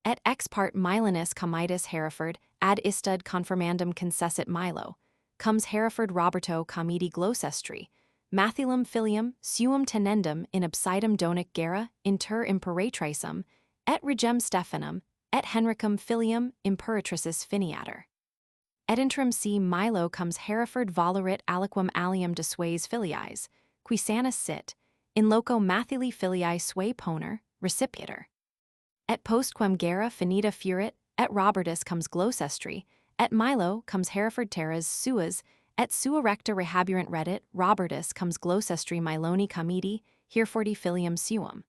Et ex part Milanus comitus Hereford, ad istud confirmandum concessit Milo, comes Hereford Roberto comedi Gloucestri, Mathilum filium suum tenendum in absidum donic gera inter imperatricem, et regem Stephanum, et Henricum filium imperatricis finiater. Et interim C. Milo comes Hereford volurit aliquam allium de sues filiis, qui sanus sit, in loco Mathili filii sui poner, recipiator. Et postquem gera finita furit, et Robertus comes Gloucestri, et Milo comes Hereford terras suas, et sua recta rehaburant reddit, Robertus comes Gloucestri Miloni comedi, Herefordi filium suum.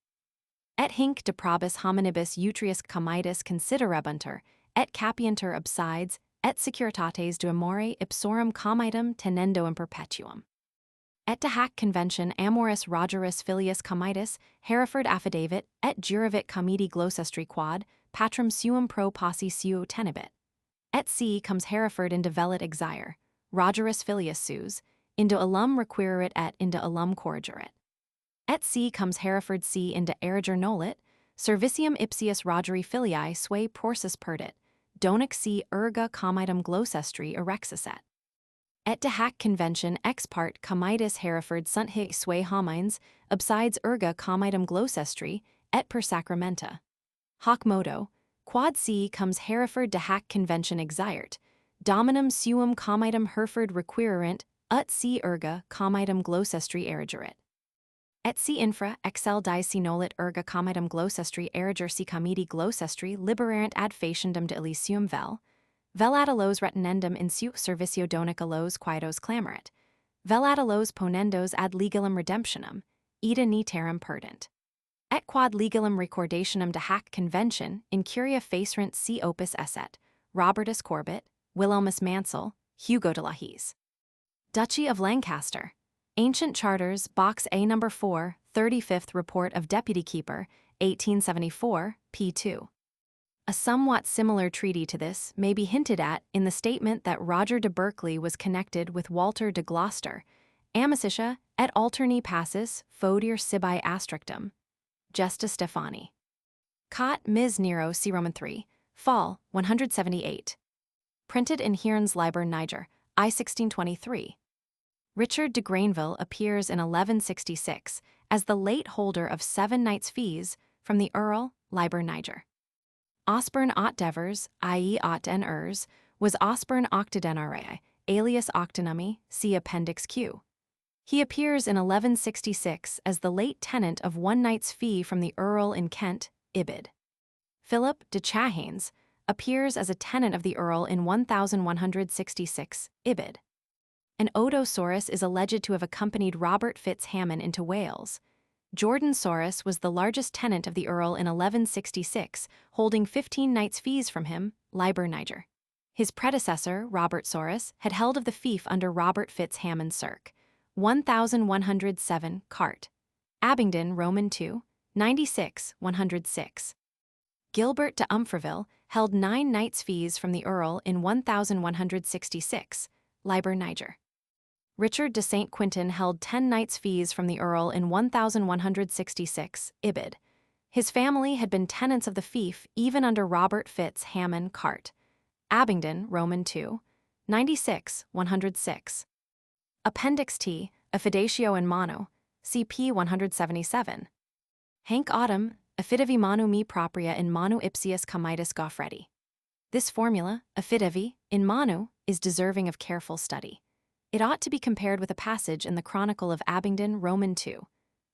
Et hinc de probis hominibus utrius comitus considerebuntur, et capiantur absides, et securitates de amore ipsorum comitum tenendo in perpetuum. Et de hac convention amoris Rogerus filius comitus, Hereford affidavit, et juravit comedi Gloucestri quad, patrum suum pro posse suo tenebit. Et C comes Hereford in de velit exire, Rogerus filius sues, indo alum requirit et indo alum corrigerit. Et C comes Hereford C into eriger nolit, servicium ipsius Rogeri filii sui porsus perdit, donic C erga comitum Gloucestri erexisset. Et de hac convention ex part comitus Hereford sunt hic sui homines, absides erga comitum Gloucestri, et per sacramenta. Hoc modo, quad C comes Hereford de hac convention exirt, dominum suum comitum Hereford requirerint, ut C erga comitum Gloucestri erigerit. Et C infra excel dies si nolit erga comitum Gloucestri eriger si comedi Gloucestri libererant ad faciendum de elysium vel ad allos retinendum in su servicio donic allos quietos clamoret, vel ad allos ponendos ad legalem redemptionem, ida niterum perdent. Et quad legalem recordationem de hac convention in curia facerant C opus esset, Robertus Corbett, Wilhelmus Mansell, Hugo de la Hise. Duchy of Lancaster. Ancient Charters, Box A No. 4, 35th Report of Deputy Keeper, 1874, p. 2. A somewhat similar treaty to this may be hinted at in the statement that Roger de Berkeley was connected with Walter de Gloucester, amicitia et alterni passus foedere sibi astrictum. Gesta Stephani. Cot Ms. Nero C. Roman 3, Fall, 178. Printed in Hearn's Liber Niger, I 1623. Richard de Grainville appears in 1166 as the late holder of 7 knights' fees from the Earl, Liber Niger. Osborne Ott Devers, i.e. Ott en Ers, was Osborne Octodenare, alias Octonumi, see Appendix Q. He appears in 1166 as the late tenant of 1 knight's fee from the Earl in Kent, Ibid. Philip de Chahanes appears as a tenant of the Earl in 1166, Ibid. An Odosaurus is alleged to have accompanied Robert Fitz-Hammon into Wales. Jordan Saurus was the largest tenant of the Earl in 1166, holding 15 knights' fees from him, Liber Niger. His predecessor, Robert Saurus, had held of the fief under Robert Fitz-Hammon circ. 1107 cart. Abingdon, Roman 2, 96, 106. Gilbert de Umfreville held 9 knights' fees from the Earl in 1166, Liber Niger. Richard de St. Quintin held 10 knights' fees from the Earl in 1166, Ibid. His family had been tenants of the fief even under Robert Fitz-Hammon cart. Abingdon, Roman 2, 96, 106. Appendix T, a Fidatio in Mano, CP 177. Hanc autumn, affidavi manu me propria in manu ipsius comitus Goffredi. This formula, affidavi, in manu, is deserving of careful study. It ought to be compared with a passage in the Chronicle of Abingdon, Roman 2,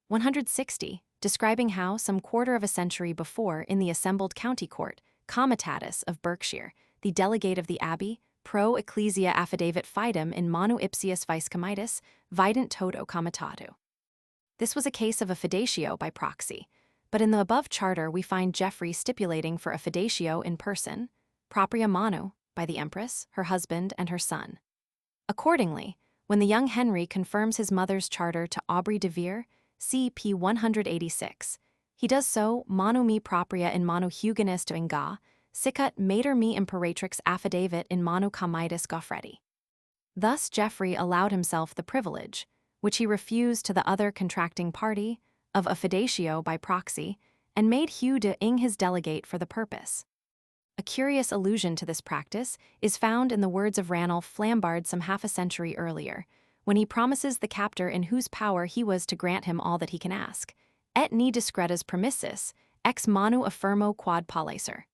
160, describing how, some quarter of a century before, in the assembled county court, Comitatus of Berkshire, the delegate of the abbey, pro ecclesia affidavit fidem in manu ipsius vice comitus, vident toto comitato. This was a case of a fidatio by proxy, but in the above charter we find Geoffrey stipulating for a fidatio in person, propria manu, by the empress, her husband, and her son. Accordingly, when the young Henry confirms his mother's charter to Aubrey de Vere, CP 186, he does so manu me propria in manu Huguenis to Inga, sicut mater me imperatrix affidavit in manu comitus Goffredi. Thus Geoffrey allowed himself the privilege, which he refused to the other contracting party, of a fidatio by proxy, and made Hugh de Ing his delegate for the purpose. A curious allusion to this practice is found in the words of Ranulph Flambard some half a century earlier, when he promises the captor in whose power he was to grant him all that he can ask. Et ni discretas promissis, ex manu affirmo quod pollacer.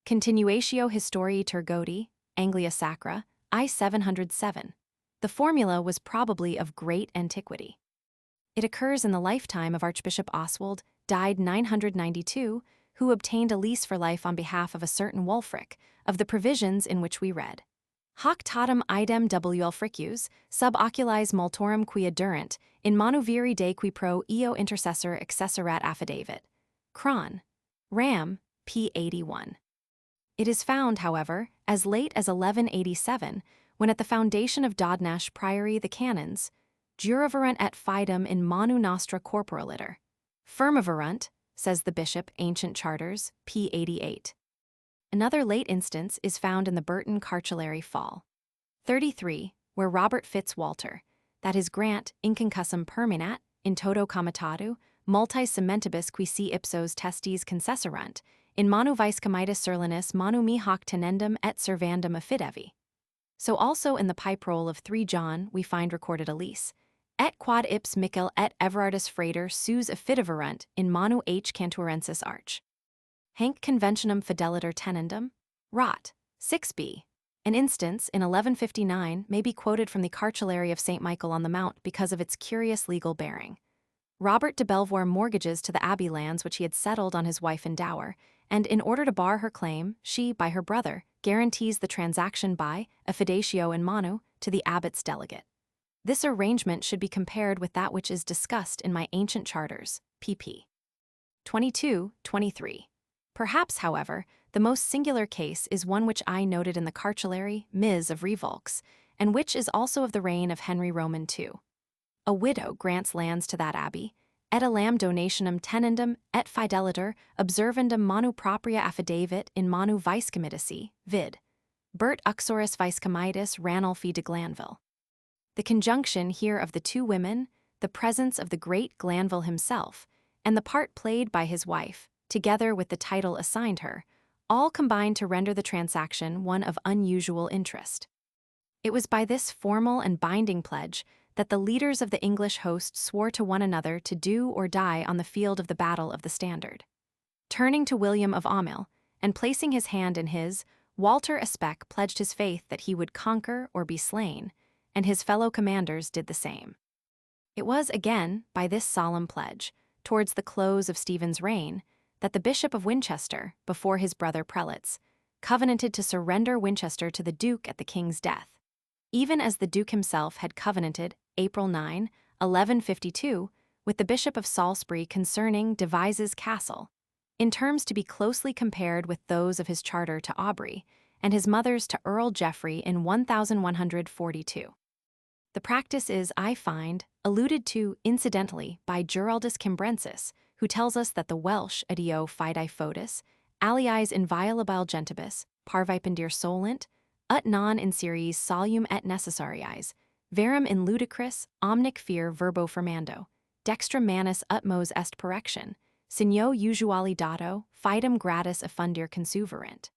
Continuatio Historiae Turgoti, Anglia Sacra, I 707. The formula was probably of great antiquity. It occurs in the lifetime of Archbishop Oswald, died 992, who obtained a lease for life on behalf of a certain Wulfric, of the provisions in which we read. Hoc totum idem Wulfricius, sub oculis multorum quia durant, in manu viri de qui pro eo intercessor accessorat affidavit. Cron. Ram, p. 81. It is found, however, as late as 1187, when at the foundation of Dodnash Priory the canons, juraverunt et fidem in manu nostra corporaliter. Firmaverunt, says the bishop, Ancient Charters, p. 88. Another late instance is found in the Burton Cartulary Fall. 33, where Robert Fitzwalter, that his grant inconcussum perminat, in toto comitatu, multis cementibus qui si ipsos testes concesserunt, in manu vice comitus surlinus manu mi hoc tenendum et servandum affidevi. So also in the pipe roll of 3 John we find recorded a lease. Et quod ips Michael et Everardus Frater sus affideverunt in manu H. Cantuarensis arch. Hanc conventionum fideliter tenendum? Rot. 6b. An instance, in 1159, may be quoted from the Cartulary of St. Michael on the Mount because of its curious legal bearing. Robert de Belvoir mortgages to the abbey lands which he had settled on his wife in dower, and in order to bar her claim, she, by her brother, guarantees the transaction by, affidatio in manu, to the abbot's delegate. This arrangement should be compared with that which is discussed in my Ancient Charters, pp. 22-23. Perhaps, however, the most singular case is one which I noted in the Cartulary, Ms. of Revolks, and which is also of the reign of Henry Roman II. A widow grants lands to that abbey, et elam donationem tenendum et fideliter observandum manu propria affidavit in manu vice comitissi, vid. Bert Uxorus vice comitis Ranulphi de Glanville. The conjunction here of the 2 women, the presence of the great Glanville himself, and the part played by his wife, together with the title assigned her, all combined to render the transaction one of unusual interest. It was by this formal and binding pledge that the leaders of the English host swore to one another to do or die on the field of the Battle of the Standard. Turning to William of Aumale, and placing his hand in his, Walter Aspec pledged his faith that he would conquer or be slain, and his fellow commanders did the same. It was again by this solemn pledge, towards the close of Stephen's reign, that the Bishop of Winchester, before his brother prelates, covenanted to surrender Winchester to the Duke at the king's death, even as the Duke himself had covenanted, April 9, 1152, with the Bishop of Salisbury concerning Devizes Castle, in terms to be closely compared with those of his charter to Aubrey, and his mother's to Earl Geoffrey in 1142. The practice is, I find, alluded to incidentally by Giraldus Cambrensis, who tells us that the Welsh adeo fidei fotis, aliis inviolabile gentibus, parvipendir solent, ut non in series solum et necessariis, verum in ludicrous, omnic fear verbo firmando, dextra manus utmos est perection, signo usuali dato, fidem gratis effundir consuverant.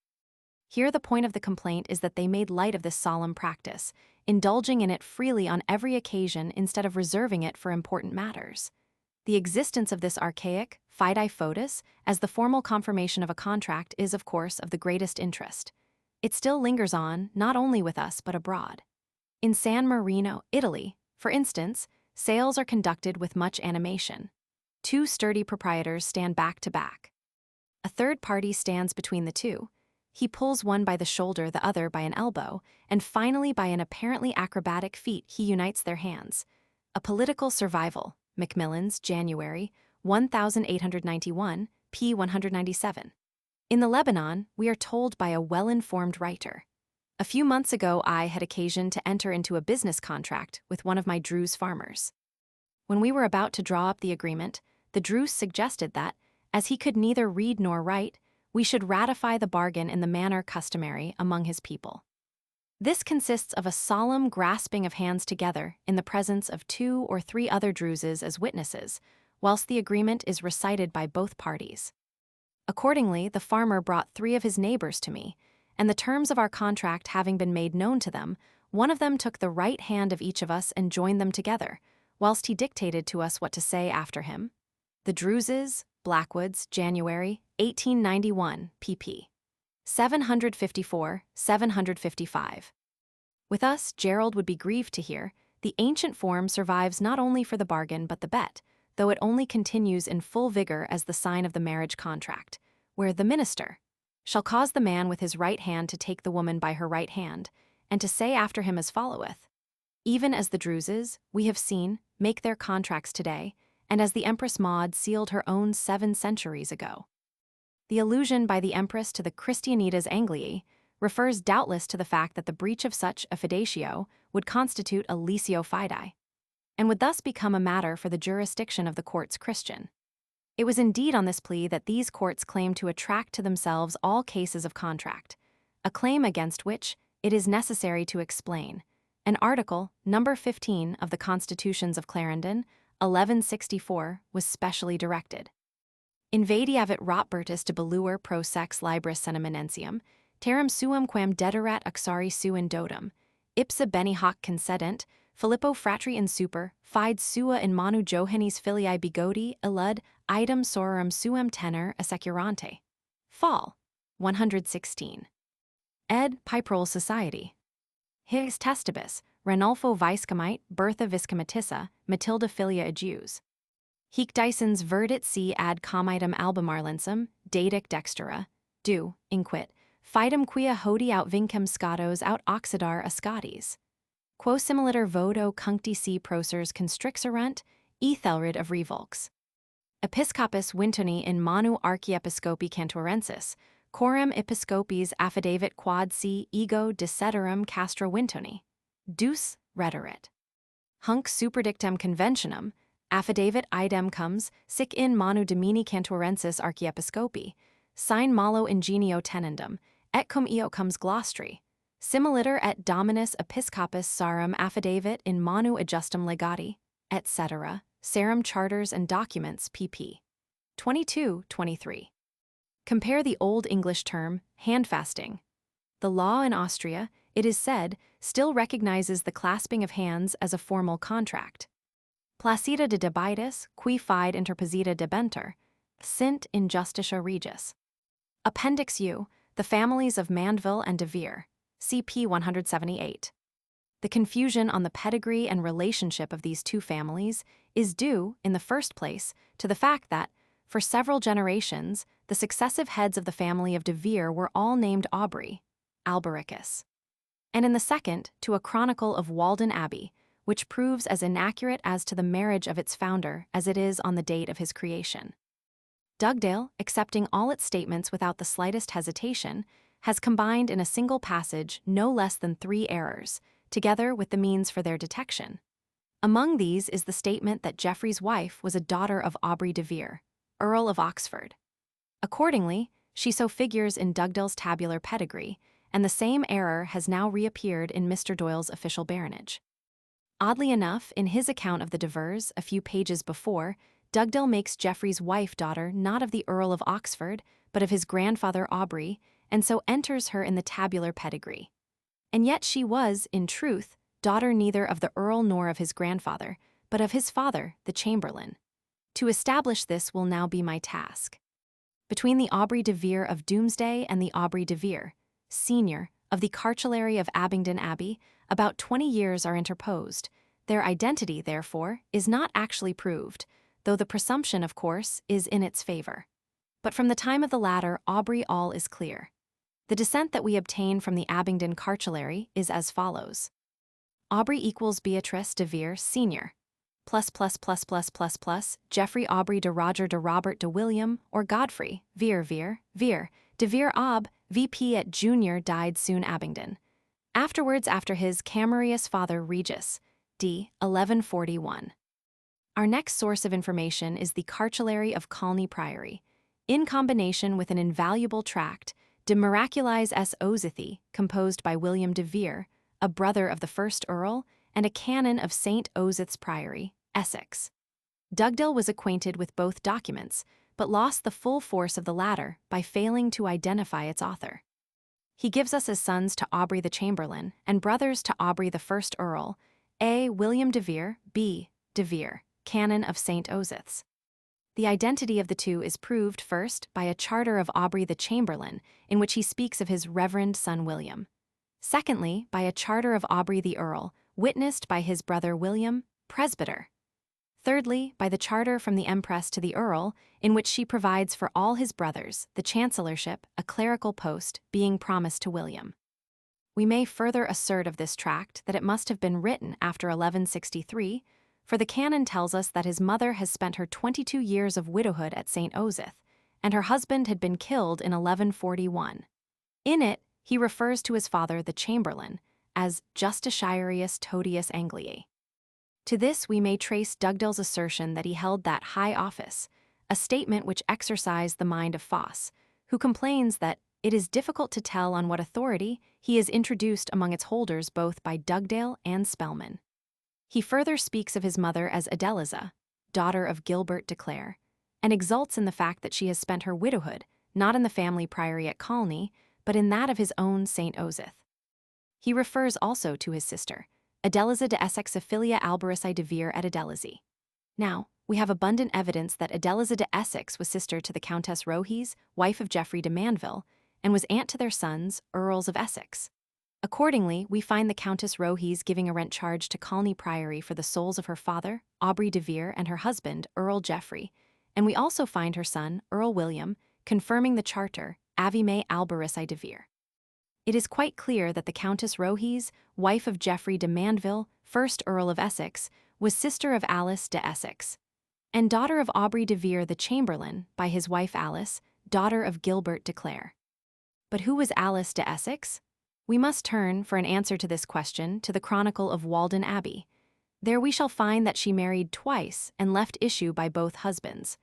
Here the point of the complaint is that they made light of this solemn practice, indulging in it freely on every occasion instead of reserving it for important matters. The existence of this archaic, fidei fotis, as the formal confirmation of a contract is, of course, of the greatest interest. It still lingers on, not only with us but abroad. In San Marino, Italy, for instance, sales are conducted with much animation. 2 sturdy proprietors stand back to back. A third party stands between the 2. He pulls one by the shoulder, the other by an elbow, and finally by an apparently acrobatic feat he unites their hands. A political survival, Macmillan's, January, 1891, p. 197. In the Lebanon, we are told by a well-informed writer. A few months ago I had occasion to enter into a business contract with one of my Druze farmers. When we were about to draw up the agreement, the Druze suggested that, as he could neither read nor write, we should ratify the bargain in the manner customary among his people. This consists of a solemn grasping of hands together in the presence of 2 or 3 other Druzes as witnesses, whilst the agreement is recited by both parties. Accordingly, the farmer brought 3 of his neighbors to me, and the terms of our contract having been made known to them, one of them took the right hand of each of us and joined them together, whilst he dictated to us what to say after him. The Druses, Blackwoods, January, 1891, pp. 754, 755. With us, Gerald would be grieved to hear, the ancient form survives not only for the bargain but the bet, though it only continues in full vigor as the sign of the marriage contract, where the minister shall cause the man with his right hand to take the woman by her right hand, and to say after him as followeth. Even as the Druses, we have seen, make their contracts today, and as the Empress Maud sealed her own 7 centuries ago. The allusion by the Empress to the Christianitas Angliae refers doubtless to the fact that the breach of such a fidatio would constitute a lecio fidei, and would thus become a matter for the jurisdiction of the courts Christian. It was indeed on this plea that these courts claimed to attract to themselves all cases of contract, a claim against which it is necessary to explain. An article, number 15 of the Constitutions of Clarendon, 1164, was specially directed. Invadiavit Rotbertus de Belluer pro sex libris sentimenentium, terram suum quam dederat uxari suin dotum, ipsa beni hoc concedent, Filippo fratri in super, fide sua in manu Johannes filii bigodi, illud, idem sororum suum tenor assecurante. Fall. 116. Ed. Piprol Society. His testibus, Ranulfo Viscomite, Bertha Viscomatissa, Matilda filia ejus. Hic Dysons verdit si ad comitem albemarlensum, Dadic dextera, du, inquit, fidem quia hodi aut vincem scatos aut oxidar ascatis. Quo similiter voto cuncti si prosers constrixerunt, ethelred of Revolks. Episcopus Wintoni in manu archiepiscopi cantorensis, coram episcopis affidavit quad si ego disceterum castra Wintoni. Deus rhedorit. Hunc superdictem conventionum, affidavit idem comes, sic in manu domini cantorensis archiepiscopi, sine malo ingenio tenendum, et cum eo comes glostri. Similiter et dominus episcopus sarum affidavit in manu adjustum legati, etc., Sarum Charters and Documents, pp. 22-23. Compare the Old English term, handfasting. The law in Austria, it is said, still recognizes the clasping of hands as a formal contract. Placida de debitus, qui fide interposita debenter, sint in justicia regis. Appendix U, the families of Mandeville and de Vere, CP 178. The confusion on the pedigree and relationship of these two families is due, in the first place, to the fact that, for several generations, the successive heads of the family of de Vere were all named Aubrey, Albericus. And in the second, to a chronicle of Walden Abbey, which proves as inaccurate as to the marriage of its founder as it is on the date of his creation. Dugdale, accepting all its statements without the slightest hesitation, has combined in a single passage no less than 3 errors, together with the means for their detection. Among these is the statement that Geoffrey's wife was a daughter of Aubrey de Vere, Earl of Oxford. Accordingly, she so figures in Dugdale's tabular pedigree, and the same error has now reappeared in Mr. Doyle's official baronage. Oddly enough, in his account of the de Veres, a few pages before, Dugdale makes Geoffrey's wife daughter not of the Earl of Oxford, but of his grandfather Aubrey, and so enters her in the tabular pedigree. And yet she was, in truth, daughter neither of the Earl nor of his grandfather, but of his father, the Chamberlain. To establish this will now be my task. Between the Aubrey de Vere of Doomsday and the Aubrey de Vere, senior, of the cartulary of Abingdon Abbey, about 20 years are interposed. Their identity, therefore, is not actually proved, though the presumption, of course, is in its favor. But from the time of the latter, Aubrey all is clear. The descent that we obtain from the Abingdon cartulary is as follows. Aubrey equals Beatrice de Vere, senior, plus Geoffrey Aubrey de Roger de Robert de William, or Godfrey, Vere, de Vere Aub, VP at Junior died soon Abingdon. Afterwards after his Camerarius father Regis, d. 1141. Our next source of information is the Cartulary of Colney Priory, in combination with an invaluable tract, De Miraculis S. Ozithi, composed by William de Vere, a brother of the first Earl, and a canon of St. Ozith's Priory, Essex. Dugdale was acquainted with both documents, but lost the full force of the latter by failing to identify its author. He gives us as sons to Aubrey the Chamberlain and brothers to Aubrey the First Earl, A. William de Vere, B. de Vere, Canon of St. Osyth's. The identity of the two is proved first by a charter of Aubrey the Chamberlain, in which he speaks of his reverend son William. Secondly, by a charter of Aubrey the Earl, witnessed by his brother William, presbyter. Thirdly, by the charter from the Empress to the Earl, in which she provides for all his brothers the chancellorship, a clerical post, being promised to William. We may further assert of this tract that it must have been written after 1163, for the canon tells us that his mother has spent her 22 years of widowhood at St. Osyth, and her husband had been killed in 1141. In it, he refers to his father, the Chamberlain, as Justitiarius Totius Angliae. To this we may trace Dugdale's assertion that he held that high office, a statement which exercised the mind of Foss, who complains that it is difficult to tell on what authority he is introduced among its holders both by Dugdale and Spellman. He further speaks of his mother as Adeliza, daughter of Gilbert de Clare, and exults in the fact that she has spent her widowhood, not in the family priory at Colney, but in that of his own St. Osyth. He refers also to his sister, Adeliza de Essex Ophelia Alberici de Vere et Adelizy. Now, we have abundant evidence that Adeliza de Essex was sister to the Countess Rohes, wife of Geoffrey de Mandeville, and was aunt to their sons, Earls of Essex. Accordingly, we find the Countess Rohes giving a rent charge to Colney Priory for the souls of her father, Aubrey de Vere, and her husband, Earl Geoffrey, and we also find her son, Earl William, confirming the charter, Avime Alberici de Vere. It is quite clear that the Countess Rohes, wife of Geoffrey de Mandeville, first Earl of Essex, was sister of Alice de Essex, and daughter of Aubrey de Vere the Chamberlain by his wife Alice, daughter of Gilbert de Clare. But who was Alice de Essex? We must turn, for an answer to this question, to the Chronicle of Walden Abbey. There we shall find that she married twice and left issue by both husbands.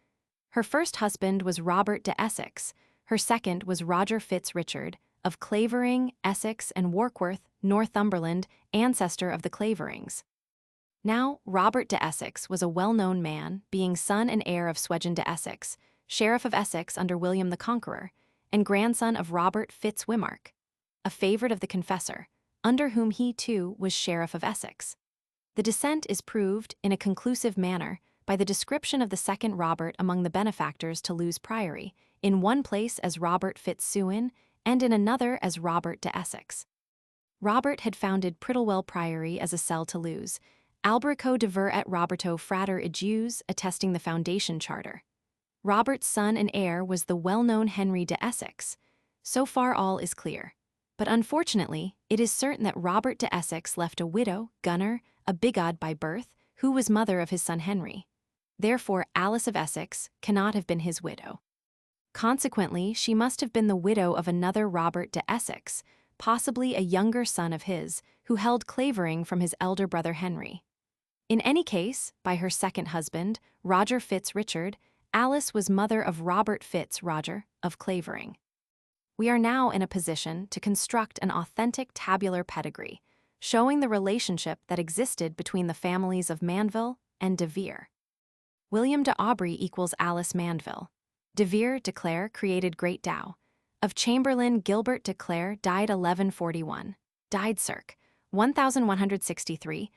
Her first husband was Robert de Essex, her second was Roger Fitz Richard, of Clavering, Essex, and Warkworth, Northumberland, ancestor of the Claverings. Now, Robert de Essex was a well-known man, being son and heir of Swegen de Essex, Sheriff of Essex under William the Conqueror, and grandson of Robert Fitz Wimmark, a favorite of the Confessor, under whom he too was Sheriff of Essex. The descent is proved, in a conclusive manner, by the description of the second Robert among the benefactors to Lewes Priory, in one place as Robert Fitz Sewin, and in another as Robert de Essex. Robert had founded Prittlewell Priory as a cell to Lewes, Alberico de Vere et Roberto Frater Ejus attesting the foundation charter. Robert's son and heir was the well-known Henry de Essex. So far all is clear. But unfortunately, it is certain that Robert de Essex left a widow, Gunner, a bigod by birth, who was mother of his son Henry. Therefore, Alice of Essex cannot have been his widow. Consequently, she must have been the widow of another Robert de Essex, possibly a younger son of his, who held Clavering from his elder brother Henry. In any case, by her second husband, Roger Fitz Richard, Alice was mother of Robert Fitz Roger, of Clavering. We are now in a position to construct an authentic tabular pedigree, showing the relationship that existed between the families of Mandeville and de Vere. William de Aubrey equals Alice Mandeville. De Vere de Clare created Great Dow. Of Chamberlain Gilbert de Clare died 1141. Died circ. 1163,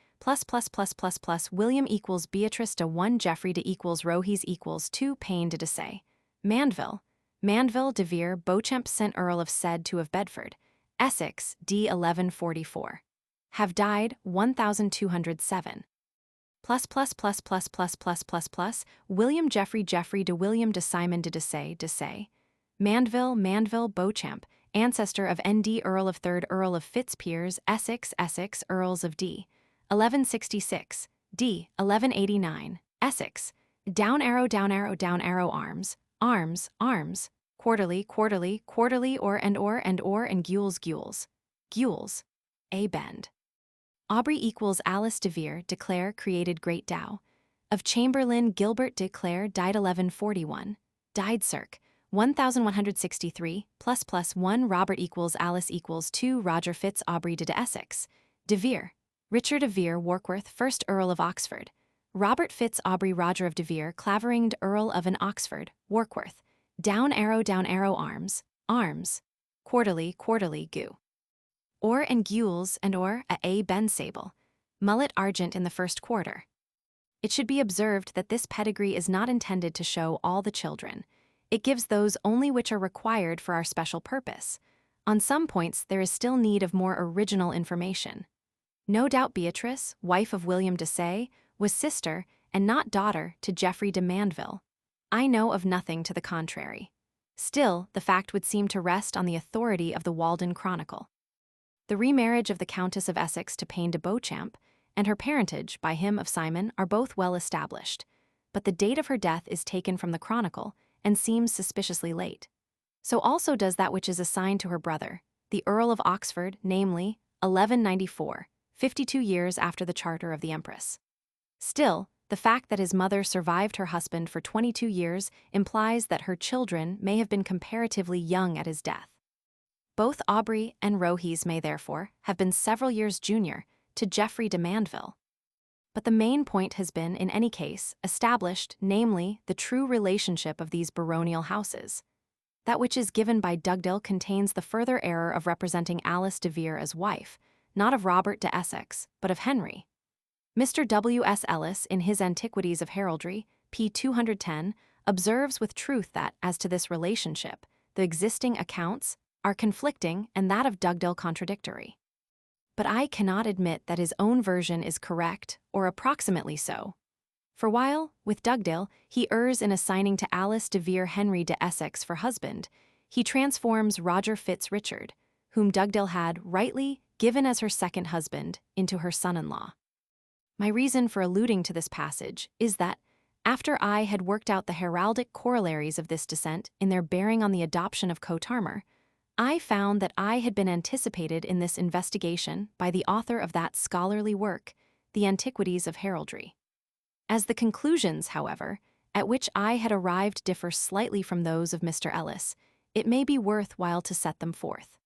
William equals Beatrice de 1 Geoffrey de equals Rohes equals 2 Payne de Say. Mandeville de Vere Beauchamp sent Earl of Said to of Bedford, Essex, d. 1144. Have died 1207. William Geoffrey de William de Simon de Say. Mandeville Beauchamp, ancestor of N.D. Earl of 3rd Earl of Fitzpiers, Essex, Earls of D. 1166, D. 1189, Essex. Down arrow, arms, quarterly, or, and gules, a bend. Aubrey equals Alice de Vere de Clare created Great Dow. Of Chamberlain Gilbert de Clare died 1141. Died circ. 1163, +1 Robert equals Alice equals 2 Roger Fitz Aubrey de Essex. De Vere. Richard of Vere Warkworth 1st Earl of Oxford. Robert Fitz Aubrey Roger of de Vere Clavering Earl of an Oxford, Warkworth. Down arrow, arms. quarterly, gu. Or and gules and or a ben sable, mullet argent in the first quarter. It should be observed that this pedigree is not intended to show all the children. It gives those only which are required for our special purpose. On some points, there is still need of more original information. No doubt Beatrice, wife of William de Say, was sister, and not daughter, to Geoffrey de Mandeville. I know of nothing to the contrary. Still, the fact would seem to rest on the authority of the Walden Chronicle. The remarriage of the Countess of Essex to Payne de Beauchamp, and her parentage by him of Simon are both well established, but the date of her death is taken from the Chronicle, and seems suspiciously late. So also does that which is assigned to her brother, the Earl of Oxford, namely, 1194, 52 years after the charter of the Empress. Still, the fact that his mother survived her husband for 22 years implies that her children may have been comparatively young at his death. Both Aubrey and Rohes may therefore have been several years junior to Geoffrey de Mandeville. But the main point has been, in any case, established, namely, the true relationship of these baronial houses. That which is given by Dugdale contains the further error of representing Alice de Vere as wife, not of Robert de Essex, but of Henry. Mr. W. S. Ellis, in his Antiquities of Heraldry, p. 210, observes with truth that, as to this relationship, the existing accounts are conflicting and that of Dugdale contradictory. But I cannot admit that his own version is correct, or approximately so. For while, with Dugdale, he errs in assigning to Alice de Vere Henry de Essex for husband, he transforms Roger Fitz Richard, whom Dugdale had, rightly, given as her second husband, into her son-in-law. My reason for alluding to this passage is that, after I had worked out the heraldic corollaries of this descent in their bearing on the adoption of coat armor, I found that I had been anticipated in this investigation by the author of that scholarly work, the Antiquities of Heraldry. As the conclusions, however, at which I had arrived differ slightly from those of Mr. Ellis, it may be worth while to set them forth.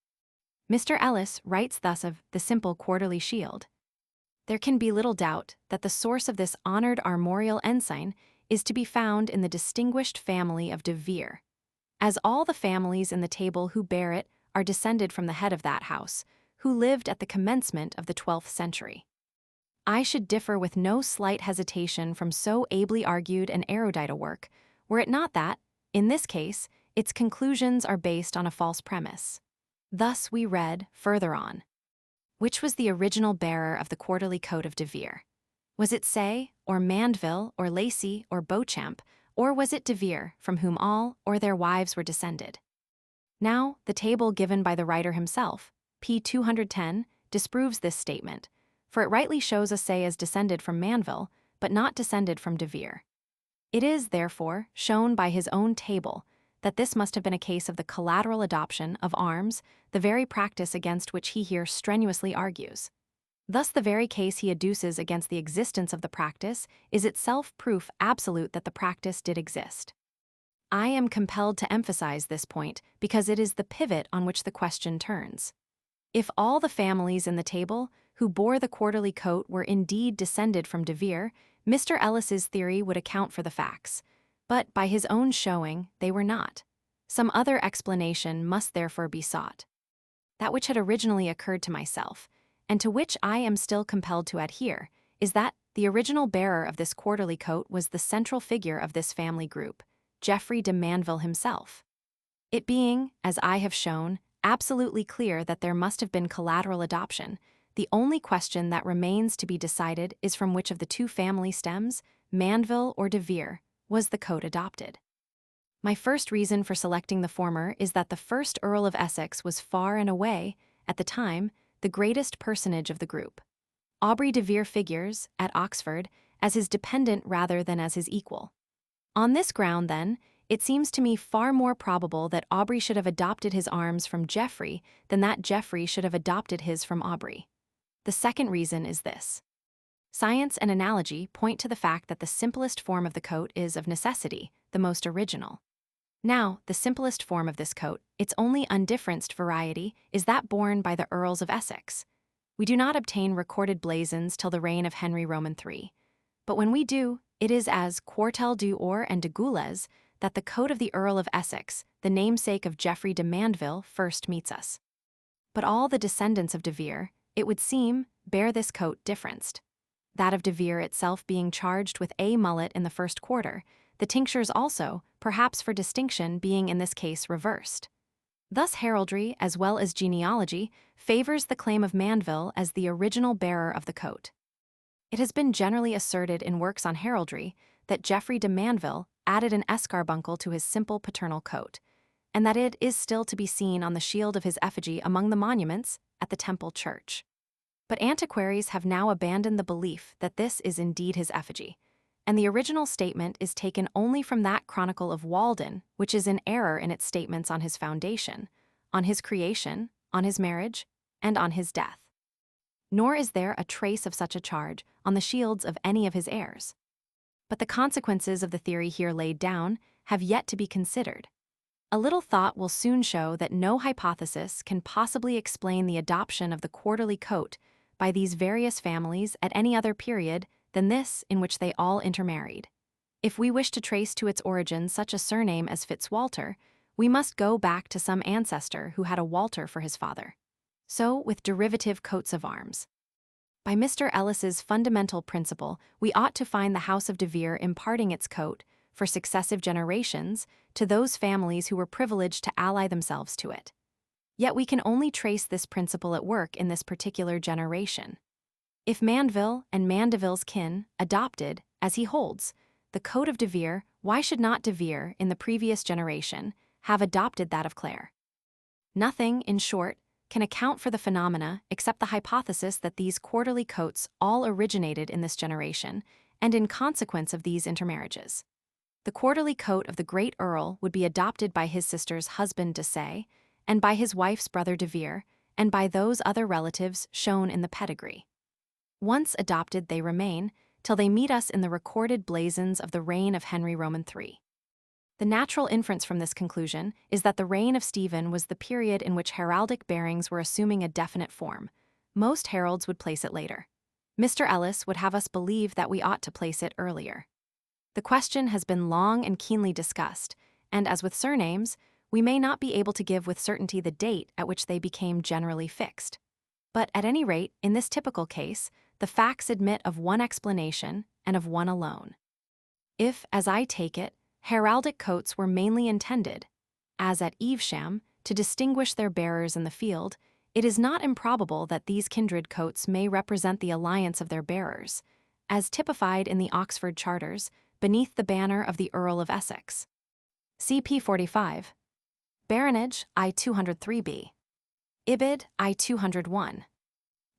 Mr. Ellis writes thus of the simple quarterly shield. There can be little doubt that the source of this honored armorial ensign is to be found in the distinguished family of de Vere, as all the families in the table who bear it are descended from the head of that house, who lived at the commencement of the 12th century. I should differ with no slight hesitation from so ably argued and erudite a work, were it not that, in this case, its conclusions are based on a false premise. Thus we read, further on, which was the original bearer of the quarterly coat of de Vere? Was it Say, or Mandeville, or Lacy, or Beauchamp, or was it de Vere, from whom all, or their wives, were descended? Now, the table given by the writer himself, p. 210, disproves this statement, for it rightly shows a Say as descended from Mandeville, but not descended from de Vere. It is, therefore, shown by his own table that this must have been a case of the collateral adoption of arms, the very practice against which he here strenuously argues. Thus the very case he adduces against the existence of the practice is itself proof absolute that the practice did exist. I am compelled to emphasize this point because it is the pivot on which the question turns. If all the families in the table who bore the quarterly coat were indeed descended from de Vere, Mr. Ellis's theory would account for the facts, but by his own showing, they were not. Some other explanation must therefore be sought. That which had originally occurred to myself, and to which I am still compelled to adhere, is that the original bearer of this quarterly coat was the central figure of this family group, Geoffrey de Mandeville himself. It being, as I have shown, absolutely clear that there must have been collateral adoption, the only question that remains to be decided is from which of the two family stems, Mandeville or de Vere, was the coat adopted. My first reason for selecting the former is that the first Earl of Essex was far and away, at the time, the greatest personage of the group. Aubrey de Vere figures, at Oxford, as his dependent rather than as his equal. On this ground, then, it seems to me far more probable that Aubrey should have adopted his arms from Geoffrey than that Geoffrey should have adopted his from Aubrey. The second reason is this. Science and analogy point to the fact that the simplest form of the coat is, of necessity, the most original. Now, the simplest form of this coat, its only undifferenced variety, is that borne by the Earls of Essex. We do not obtain recorded blazons till the reign of Henry Roman III. But when we do, it is as Quartel du Or and de Gules that the coat of the Earl of Essex, the namesake of Geoffrey de Mandeville, first meets us. But all the descendants of de Vere, it would seem, bear this coat differenced. That of de Vere itself being charged with a mullet in the first quarter, the tinctures also, perhaps for distinction, being in this case reversed. Thus heraldry, as well as genealogy, favors the claim of Mandeville as the original bearer of the coat. It has been generally asserted in works on heraldry that Geoffrey de Mandeville added an escarbuncle to his simple paternal coat, and that it is still to be seen on the shield of his effigy among the monuments at the Temple Church. But antiquaries have now abandoned the belief that this is indeed his effigy, and the original statement is taken only from that Chronicle of Walden, which is in error in its statements on his foundation, on his creation, on his marriage, and on his death. Nor is there a trace of such a charge on the shields of any of his heirs. But the consequences of the theory here laid down have yet to be considered. A little thought will soon show that no hypothesis can possibly explain the adoption of the quarterly coat by these various families at any other period than this in which they all intermarried. If we wish to trace to its origin such a surname as Fitzwalter, we must go back to some ancestor who had a Walter for his father. So with derivative coats of arms. By Mr. Ellis's fundamental principle, we ought to find the House of de Vere imparting its coat, for successive generations, to those families who were privileged to ally themselves to it. Yet we can only trace this principle at work in this particular generation. If Mandeville and Mandeville's kin adopted, as he holds, the coat of de Vere, why should not de Vere, in the previous generation, have adopted that of Clare? Nothing, in short, can account for the phenomena except the hypothesis that these quarterly coats all originated in this generation, and in consequence of these intermarriages. The quarterly coat of the great Earl would be adopted by his sister's husband de Say, and by his wife's brother de Vere, and by those other relatives shown in the pedigree. Once adopted they remain, till they meet us in the recorded blazons of the reign of Henry Roman III. The natural inference from this conclusion is that the reign of Stephen was the period in which heraldic bearings were assuming a definite form. Most heralds would place it later. Mr. Ellis would have us believe that we ought to place it earlier. The question has been long and keenly discussed, and as with surnames, we may not be able to give with certainty the date at which they became generally fixed. But at any rate, in this typical case, the facts admit of one explanation and of one alone. If, as I take it, heraldic coats were mainly intended, as at Evesham, to distinguish their bearers in the field, it is not improbable that these kindred coats may represent the alliance of their bearers, as typified in the Oxford Charters, beneath the banner of the Earl of Essex. CP 45. Baronage, I 203b. Ibid, I 201.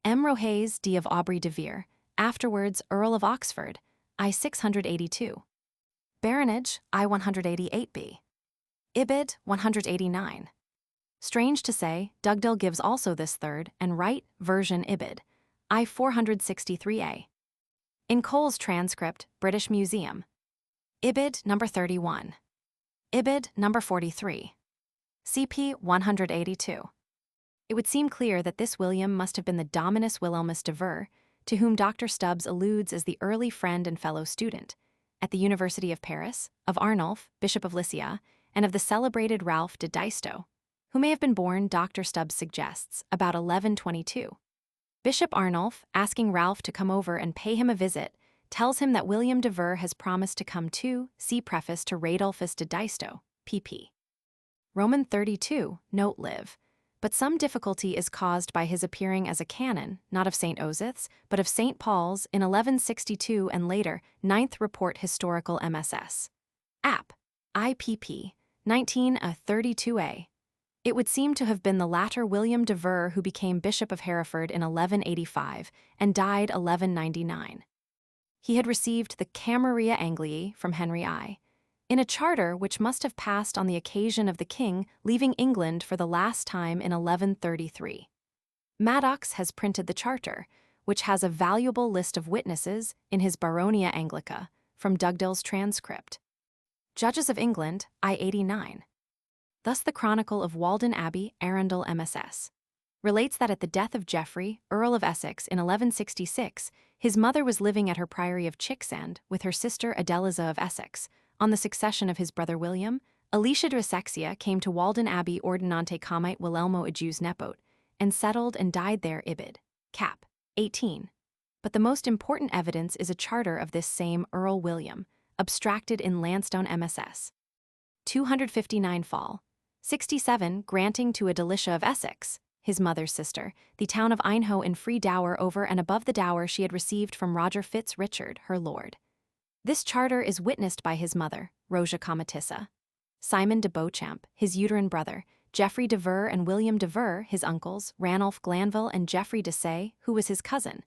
M. Rohays D. of Aubrey de Vere, afterwards Earl of Oxford, I 682. Baronage, I 188b. Ibid, 189. Strange to say, Dugdale gives also this third and right version Ibid, I 463a. In Cole's transcript, British Museum. Ibid number 31. Ibid number 43. CP 182. It would seem clear that this William must have been the Dominus Wilhelmus de Vere, to whom Dr. Stubbs alludes as the early friend and fellow student, at the University of Paris, of Arnulf, Bishop of Lycia, and of the celebrated Ralph de Daisto, who may have been born, Dr. Stubbs suggests, about 1122. Bishop Arnulf, asking Ralph to come over and pay him a visit, tells him that William de Vere has promised to come too, see preface to Radulfus de Daisto, pp. Roman 32, note live, but some difficulty is caused by his appearing as a canon, not of St. Osyth's, but of St. Paul's in 1162 and later, 9th Report Historical MSS. App. IPP. 1932a. It would seem to have been the latter William de Vere who became Bishop of Hereford in 1185 and died 1199. He had received the Camarilla Angliae from Henry I, in a charter which must have passed on the occasion of the king leaving England for the last time in 1133. Maddox has printed the charter, which has a valuable list of witnesses in his Baronia Anglica, from Dugdale's transcript. Judges of England, I 89. Thus the Chronicle of Walden Abbey, Arundel MSS. relates that at the death of Geoffrey, Earl of Essex, in 1166, his mother was living at her priory of Chicksand with her sister Adeliza of Essex, On the succession of his brother William, Alicia de Sexia came to Walden Abbey ordinante comite Wilhelmo ejus nepot, and settled and died there ibid. Cap. 18. But the most important evidence is a charter of this same Earl William, abstracted in Lansdowne MSS. 259 Fall. 67 granting to Adelicia of Essex, his mother's sister, the town of Einho in free dower over and above the dower she had received from Roger Fitz Richard, her lord. This charter is witnessed by his mother, Rosia Comatissa, Simon de Beauchamp, his uterine brother, Geoffrey de Vere and William de Vere, his uncles, Ranulph Glanville and Geoffrey de Say, who was his cousin.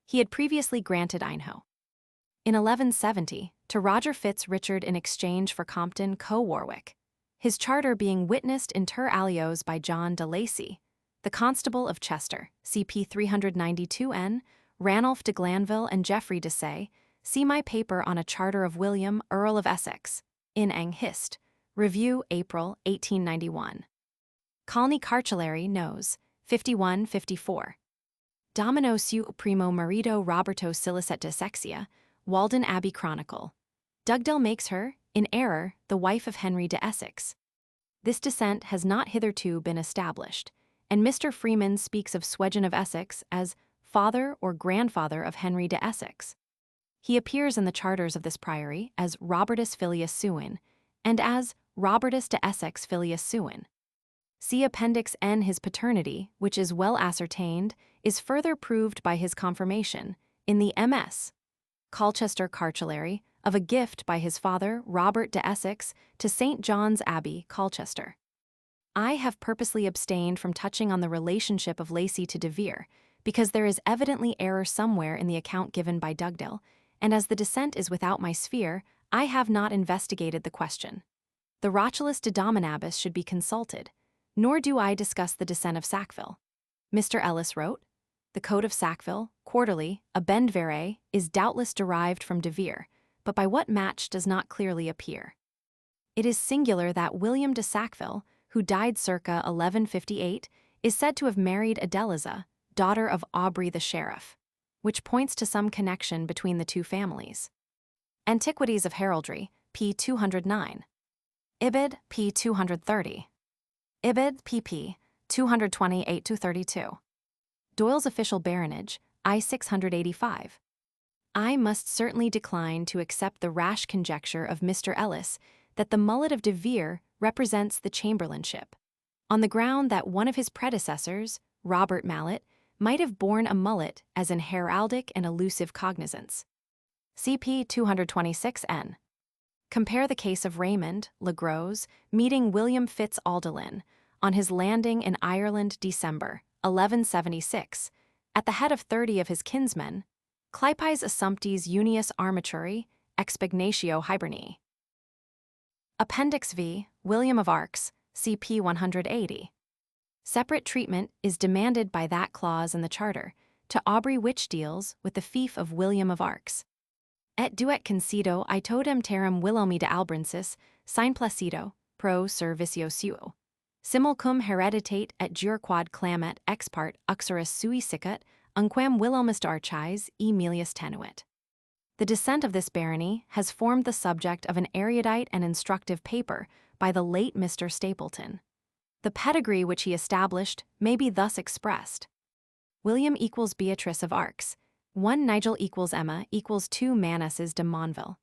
He had previously granted Einho in 1170 to Roger Fitz Richard in exchange for Compton co-Warwick, his charter being witnessed inter alios by John de Lacy, the Constable of Chester, CP 392N, Ranulph de Glanville and Geoffrey de Say. See my paper on a charter of William, Earl of Essex, in Ang Hist. Review, April, 1891. Colney Cartulary Nos. 51-54. Domino su primo marito Roberto Silicet de Sexia, Walden Abbey Chronicle. Dugdale makes her, in error, the wife of Henry de Essex. This descent has not hitherto been established, and Mr. Freeman speaks of Swedgen of Essex as father or grandfather of Henry de Essex. He appears in the charters of this priory as Robertus Filius Suin, and as Robertus de Essex Filius Suin. See Appendix N. His paternity, which is well ascertained, is further proved by his confirmation, in the MS. Colchester Cartulary, of a gift by his father, Robert de Essex, to St. John's Abbey, Colchester. I have purposely abstained from touching on the relationship of Lacy to de Vere, because there is evidently error somewhere in the account given by Dugdale, and as the descent is without my sphere, I have not investigated the question. The Rochulus de Dominabus should be consulted, nor do I discuss the descent of Sackville. Mr. Ellis wrote, "The Code of Sackville, quarterly, a bend vere, is doubtless derived from de Vere, but by what match does not clearly appear. It is singular that William de Sackville, who died circa 1158, is said to have married Adeliza, daughter of Aubrey the Sheriff, which points to some connection between the two families." Antiquities of Heraldry, p. 209. Ibid, p. 230. Ibid, pp. 228-32. Doyle's official baronage, I 685. I must certainly decline to accept the rash conjecture of Mr. Ellis that the mullet of de Vere represents the chamberlainship, on the ground that one of his predecessors, Robert Mallet, might have borne a mullet as an heraldic and elusive cognizance. CP 226N. Compare the case of Raymond, Le Gros, meeting William Fitz Aldelin, on his landing in Ireland December 1176, at the head of 30 of his kinsmen, Clipes Assumptis Unius Armaturi, Expugnatio Hiberni. Appendix V, William of Arcs, CP 180. Separate treatment is demanded by that clause in the charter to Aubrey which deals with the fief of William of Arcs. Et duet concedo I totem terram Wilhelmi de Albrensis, sine placido, pro servicio suo. Simul cum hereditate et jurquad clamet ex part uxorus sui sicut, unquam Wilhelmus d'Archis Emilius tenuit. The descent of this barony has formed the subject of an erudite and instructive paper by the late Mr. Stapleton. The pedigree which he established may be thus expressed. William equals Beatrice of Arcs. 1 Nigel equals Emma equals 2 Manasses de Monville.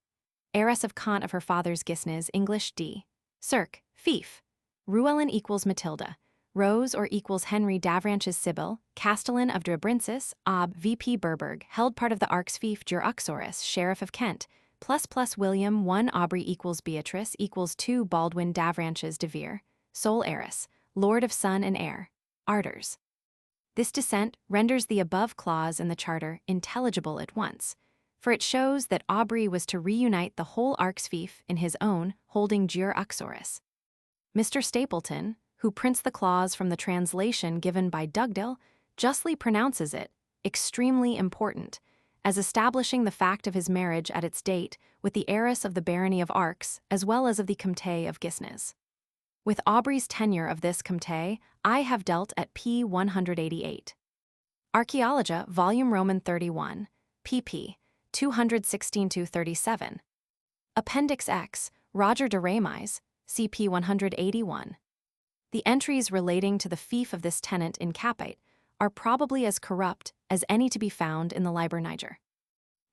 Heiress of Kant of her father's Gisnes, English D. Cirque, fief. Ruellen equals Matilda. Rose or equals Henry Davranches Sibyl, Castellan of Drabrincis, Ob VP Berberg, held part of the Arcs fief jur uxoris, Sheriff of Kent, plus William 1 Aubrey equals Beatrice equals 2 Baldwin Davranches de Vere, sole heiress, Lord of Son and Heir, Arders. This descent renders the above clause in the charter intelligible at once, for it shows that Aubrey was to reunite the whole Arcs fief in his own holding jur uxoris. Mr. Stapleton, who prints the clause from the translation given by Dugdale, justly pronounces it extremely important, as establishing the fact of his marriage at its date with the heiress of the barony of Arcs as well as of the comté of Gisnes. With Aubrey's tenure of this comté, I have dealt at p. 188. Archaeologia, Volume Roman 31, pp. 216-37. Appendix X, Roger de Ramis, CP 181. The entries relating to the fief of this tenant in Capite are probably as corrupt as any to be found in the Liber Niger.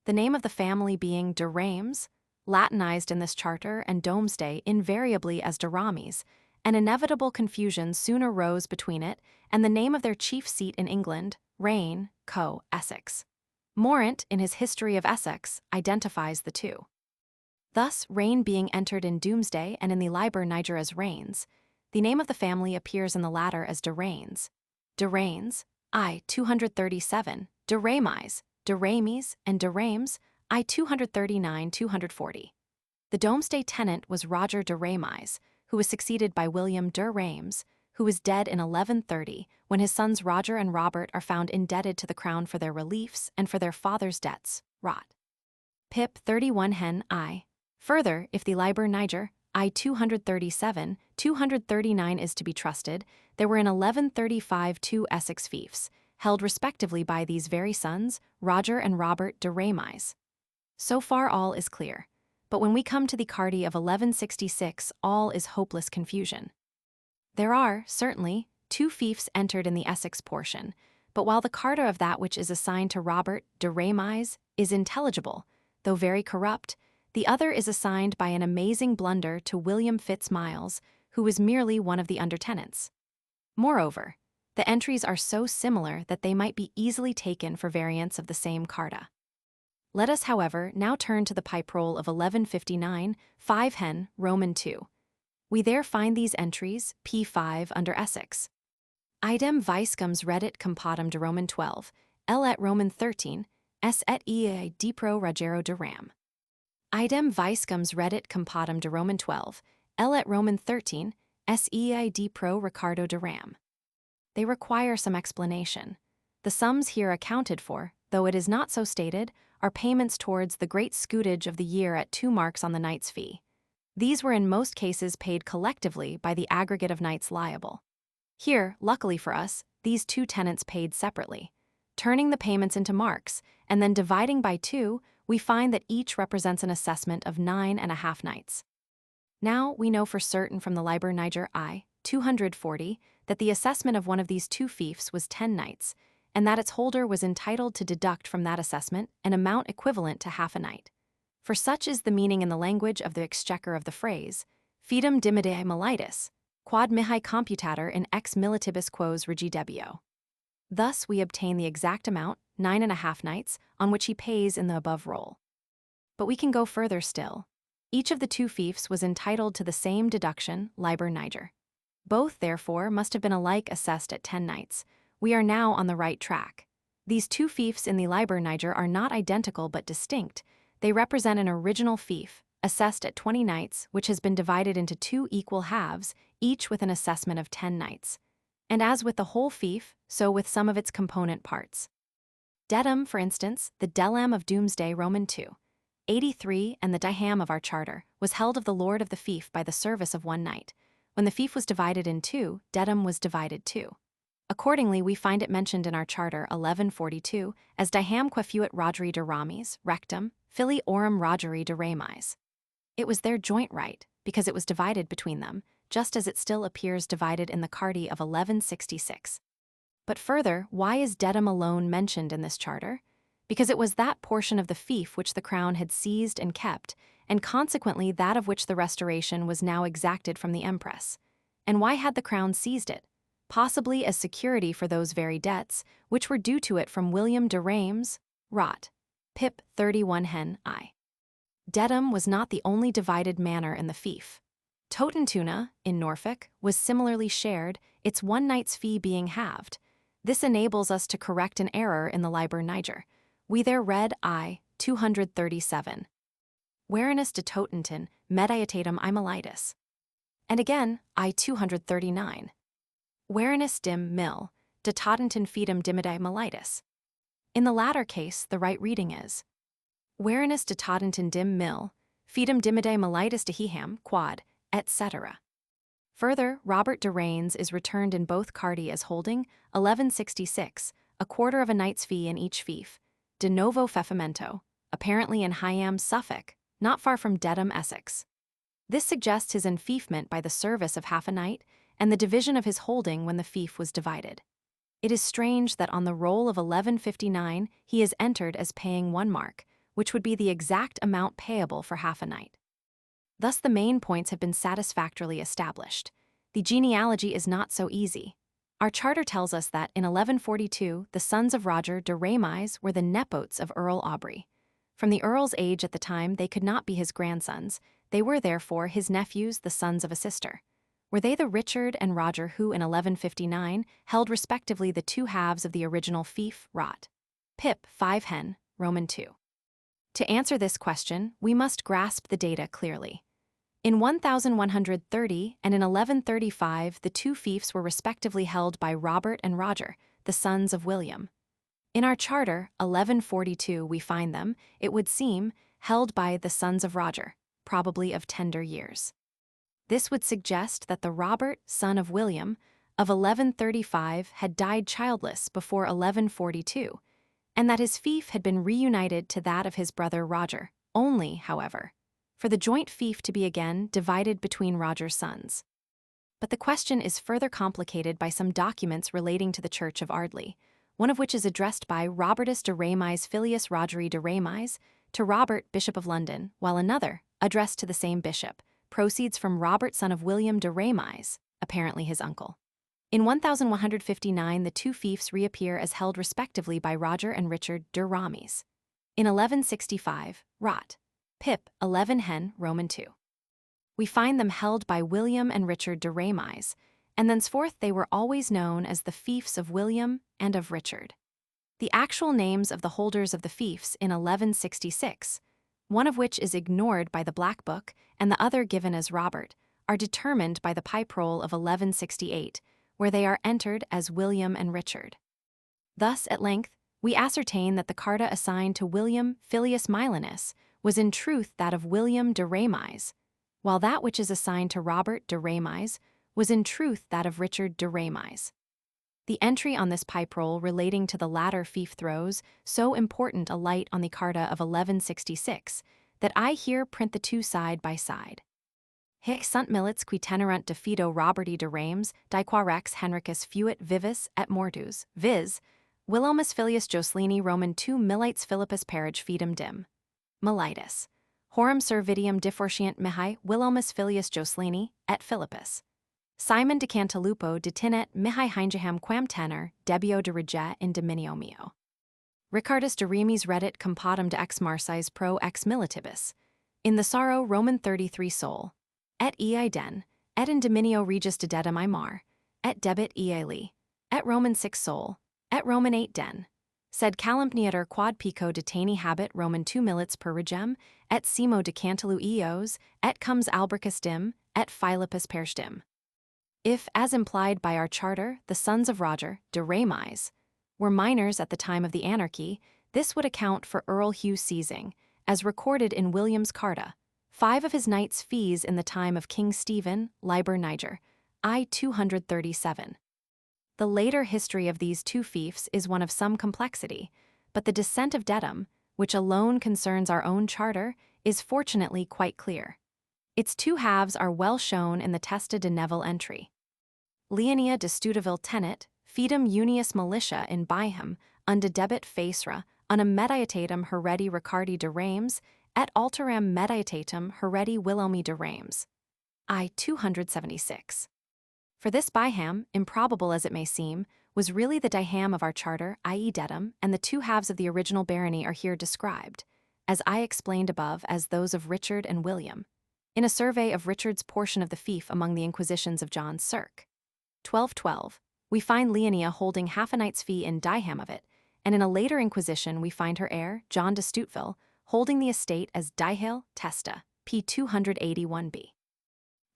The name of the family being de Rames, Latinized in this charter and Domesday invariably as de Ramis, an inevitable confusion soon arose between it and the name of their chief seat in England, Rain, Co. Essex. Morant, in his History of Essex, identifies the two. Thus, Rain being entered in Domesday and in the Liber Niger as Rains, the name of the family appears in the latter as de Rains. De Rains, I 237, de Ramis, de Ramis, and de Rames, I 239-240. The Domesday tenant was Roger de Ramis, who was succeeded by William de Rames, who was dead in 1130 when his sons Roger and Robert are found indebted to the crown for their reliefs and for their father's debts, rot. Pip 31 hen I. Further, if the Liber Niger, I 237, 239 is to be trusted, there were in 1135 two Essex fiefs, held respectively by these very sons, Roger and Robert de Ramis. So far all is clear, but when we come to the Cardi of 1166 all is hopeless confusion. There are, certainly, two fiefs entered in the Essex portion, but while the Carta of that which is assigned to Robert de Ramis is intelligible, though very corrupt, the other is assigned by an amazing blunder to William Fitz-Miles, who was merely one of the undertenants. Moreover, the entries are so similar that they might be easily taken for variants of the same Carta. Let us, however, now turn to the Pipe Roll of 1159, 5 hen, Roman 2. We there find these entries, P5 under Essex. Idem viscums redit compotum de Roman 12, L et Roman 13, S et ea dipro Rogero de Ram. Idem viscums redit compotum de Roman 12, L et Roman 13, S ea dipro Ricardo de Ram. They require some explanation. The sums here accounted for, though it is not so stated, are payments towards the great scutage of the year at 2 marks on the knight's fee. These were in most cases paid collectively by the aggregate of knights liable. Here, luckily for us, these two tenants paid separately. Turning the payments into marks, and then dividing by 2, we find that each represents an assessment of 9.5 knights. Now we know for certain from the Liber Niger I, 240, that the assessment of one of these two fiefs was 10 knights, and that its holder was entitled to deduct from that assessment an amount equivalent to half a knight. For such is the meaning in the language of the exchequer of the phrase, fidem dimidae militis, quod mihi computator in ex militibus quos regi debio. Thus we obtain the exact amount, 9.5 knights, on which he pays in the above roll. But we can go further still. Each of the two fiefs was entitled to the same deduction, Liber Niger. Both, therefore, must have been alike assessed at 10 knights. We are now on the right track. These two fiefs in the Liber Niger are not identical but distinct. They represent an original fief, assessed at 20 knights, which has been divided into 2 equal halves, each with an assessment of 10 knights. And as with the whole fief, so with some of its component parts. Dedum, for instance, the delem of Domesday Roman 2, 83, and the diham of our charter, was held of the lord of the fief by the service of 1 knight. When the fief was divided in 2, dedum was divided 2. Accordingly, we find it mentioned in our charter 1142 as diham qua fuit Rogeri de Ramis, rectum, fili orum Rogeri de Ramis. It was their joint right, because it was divided between them, just as it still appears divided in the Cardi of 1166. But further, why is dedum alone mentioned in this charter? Because it was that portion of the fief which the crown had seized and kept, and consequently that of which the restoration was now exacted from the empress. And why had the crown seized it? Possibly as security for those very debts, which were due to it from William de Rames, rot. Pip 31 hen I. Dedum was not the only divided manor in the fief. Totentuna, in Norfolk, was similarly shared, its 1 knight's fee being halved. This enables us to correct an error in the Liber Niger. We there read I. 237. Verinus de Totenten, mediatatum imelitis. And again, I. 239. Verinus dim mil, de Totenten fidem dimidae militis. In the latter case, the right reading is Verinus de Totenten dim mil, fidem dimidae militis dehiham, quad, etc. Further, Robert de Rains is returned in both Cardi as holding 1166, a quarter of a knight's fee in each fief, de novo fefimento, apparently in Higham, Suffolk, not far from Dedham, Essex. This suggests his enfeoffment by the service of half a knight and the division of his holding when the fief was divided. It is strange that on the roll of 1159 he is entered as paying 1 mark, which would be the exact amount payable for half a knight. Thus the main points have been satisfactorily established. The genealogy is not so easy. Our charter tells us that in 1142 the sons of Roger de Ramillies were the nepots of Earl Aubrey. From the Earl's age at the time they could not be his grandsons, they were therefore his nephews, the sons of a sister. Were they the Richard and Roger who in 1159 held respectively the 2 halves of the original fief, rot? Pip, 5 hen, Roman 2. To answer this question, we must grasp the data clearly. In 1130 and in 1135 the 2 fiefs were respectively held by Robert and Roger, the sons of William. In our charter, 1142, we find them, it would seem, held by the sons of Roger, probably of tender years. This would suggest that the Robert, son of William, of 1135 had died childless before 1142, and that his fief had been reunited to that of his brother Roger, only, however, for the joint fief to be again divided between Roger's sons. But the question is further complicated by some documents relating to the Church of Ardley, one of which is addressed by Robertus de Ramillies filius Rogeri de Ramillies to Robert, Bishop of London, while another, addressed to the same bishop, proceeds from Robert, son of William de Ramillies, apparently his uncle. In 1159 the 2 fiefs reappear as held respectively by Roger and Richard de Ramillies. In 1165, rot. Pip, 11 hen, Roman 2. We find them held by William and Richard de Ramillies, and thenceforth they were always known as the fiefs of William and of Richard. The actual names of the holders of the fiefs in 1166, one of which is ignored by the Black Book and the other given as Robert, are determined by the Pipe Roll of 1168, where they are entered as William and Richard. Thus, at length, we ascertain that the carta assigned to William filius Milanus was in truth that of William de Ramillies, while that which is assigned to Robert de Ramillies was in truth that of Richard de Ramillies. The entry on this pipe roll relating to the latter fief throws so important a light on the carta of 1166 that I here print the 2 side by side. Hic sunt milits qui tenerunt de fido Roberti de Reims, diqua rex Henricus fuit vivis et mortus, viz. Wilhelmus filius Joslini Roman 2 milites Philippus parage fidem dim. Militus. Horum servidium diffortient mihi Wilhelmus filius Joslini, et Philippus. Simon de Cantalupo detinet mihi hingeham quam tenor, debio de reget in dominio meo. Ricardus de Remis reddit compotum de ex Marsis pro ex militibus. In the sorrow Roman 33 sol. Et ei den, et in dominio regis de dedum I mar, et debit ei li, et Roman 6 sol, et Roman 8 den. Sed calumniator quad pico detani habit Roman 2 milits per regem, et simo de Cantalu eos, et comes Albricus dim, et Philippus perch dim. If, as implied by our charter, the sons of Roger, de Ramillies, were minors at the time of the Anarchy, this would account for Earl Hugh seizing, as recorded in William's Carta, 5 of his knights' fees in the time of King Stephen, Liber Niger, I 237. The later history of these 2 fiefs is one of some complexity, but the descent of Dedham, which alone concerns our own charter, is fortunately quite clear. Its 2 halves are well shown in the Testa de Neville entry. Leonia de Studeville tenet, fidem unius militia in Byham, unde debit facera, unum mediatatum heredi Ricardi de Reims, et alteram mediatatum heredi Wilhelmi de Reims. I 276. For this Byham, improbable as it may seem, was really the Dyham of our charter, i.e. Dedham, and the 2 halves of the original barony are here described, as I explained above, as those of Richard and William, in a survey of Richard's portion of the fief among the inquisitions of John Cirque. 1212, we find Leonia holding half a knight's fee in Dyham of it, and in a later inquisition we find her heir, John de Stuteville, holding the estate as Dyhale Testa, p. 281b.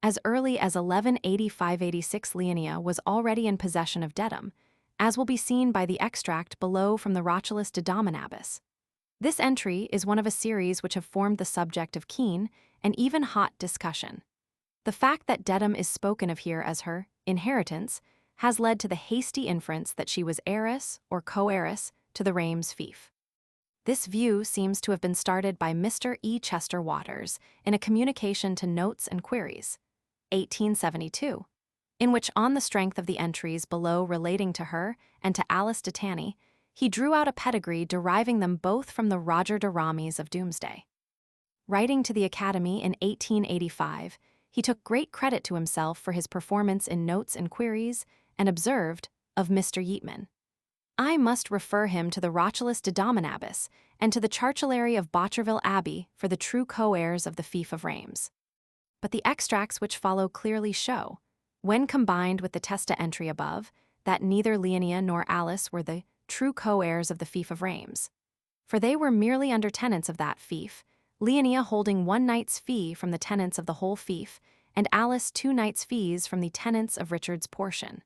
As early as 1185-86 Leonia was already in possession of Dedham, as will be seen by the extract below from the Rochulus de Dominabus. This entry is one of a series which have formed the subject of keen and even hot discussion. The fact that Dedham is spoken of here as her inheritance has led to the hasty inference that she was heiress or co-heiress to the Reims fief. This view seems to have been started by Mr. E. Chester Waters in a communication to Notes and Queries, 1872, in which, on the strength of the entries below relating to her and to Alice de Tanny, he drew out a pedigree deriving them both from the Roger de Ramis of Doomsday. Writing to the Academy in 1885, he took great credit to himself for his performance in Notes and Queries, and observed, of Mr. Yeatman, "I must refer him to the Rochulus de Dominabus and to the Charcelary of Botcherville Abbey for the true co-heirs of the fief of Reims." But the extracts which follow clearly show, when combined with the testa entry above, that neither Leonia nor Alice were the true co-heirs of the fief of Reims. For they were merely under tenants of that fief, Leonia holding 1 knight's fee from the tenants of the whole fief, and Alice 2 knights' fees from the tenants of Richard's portion.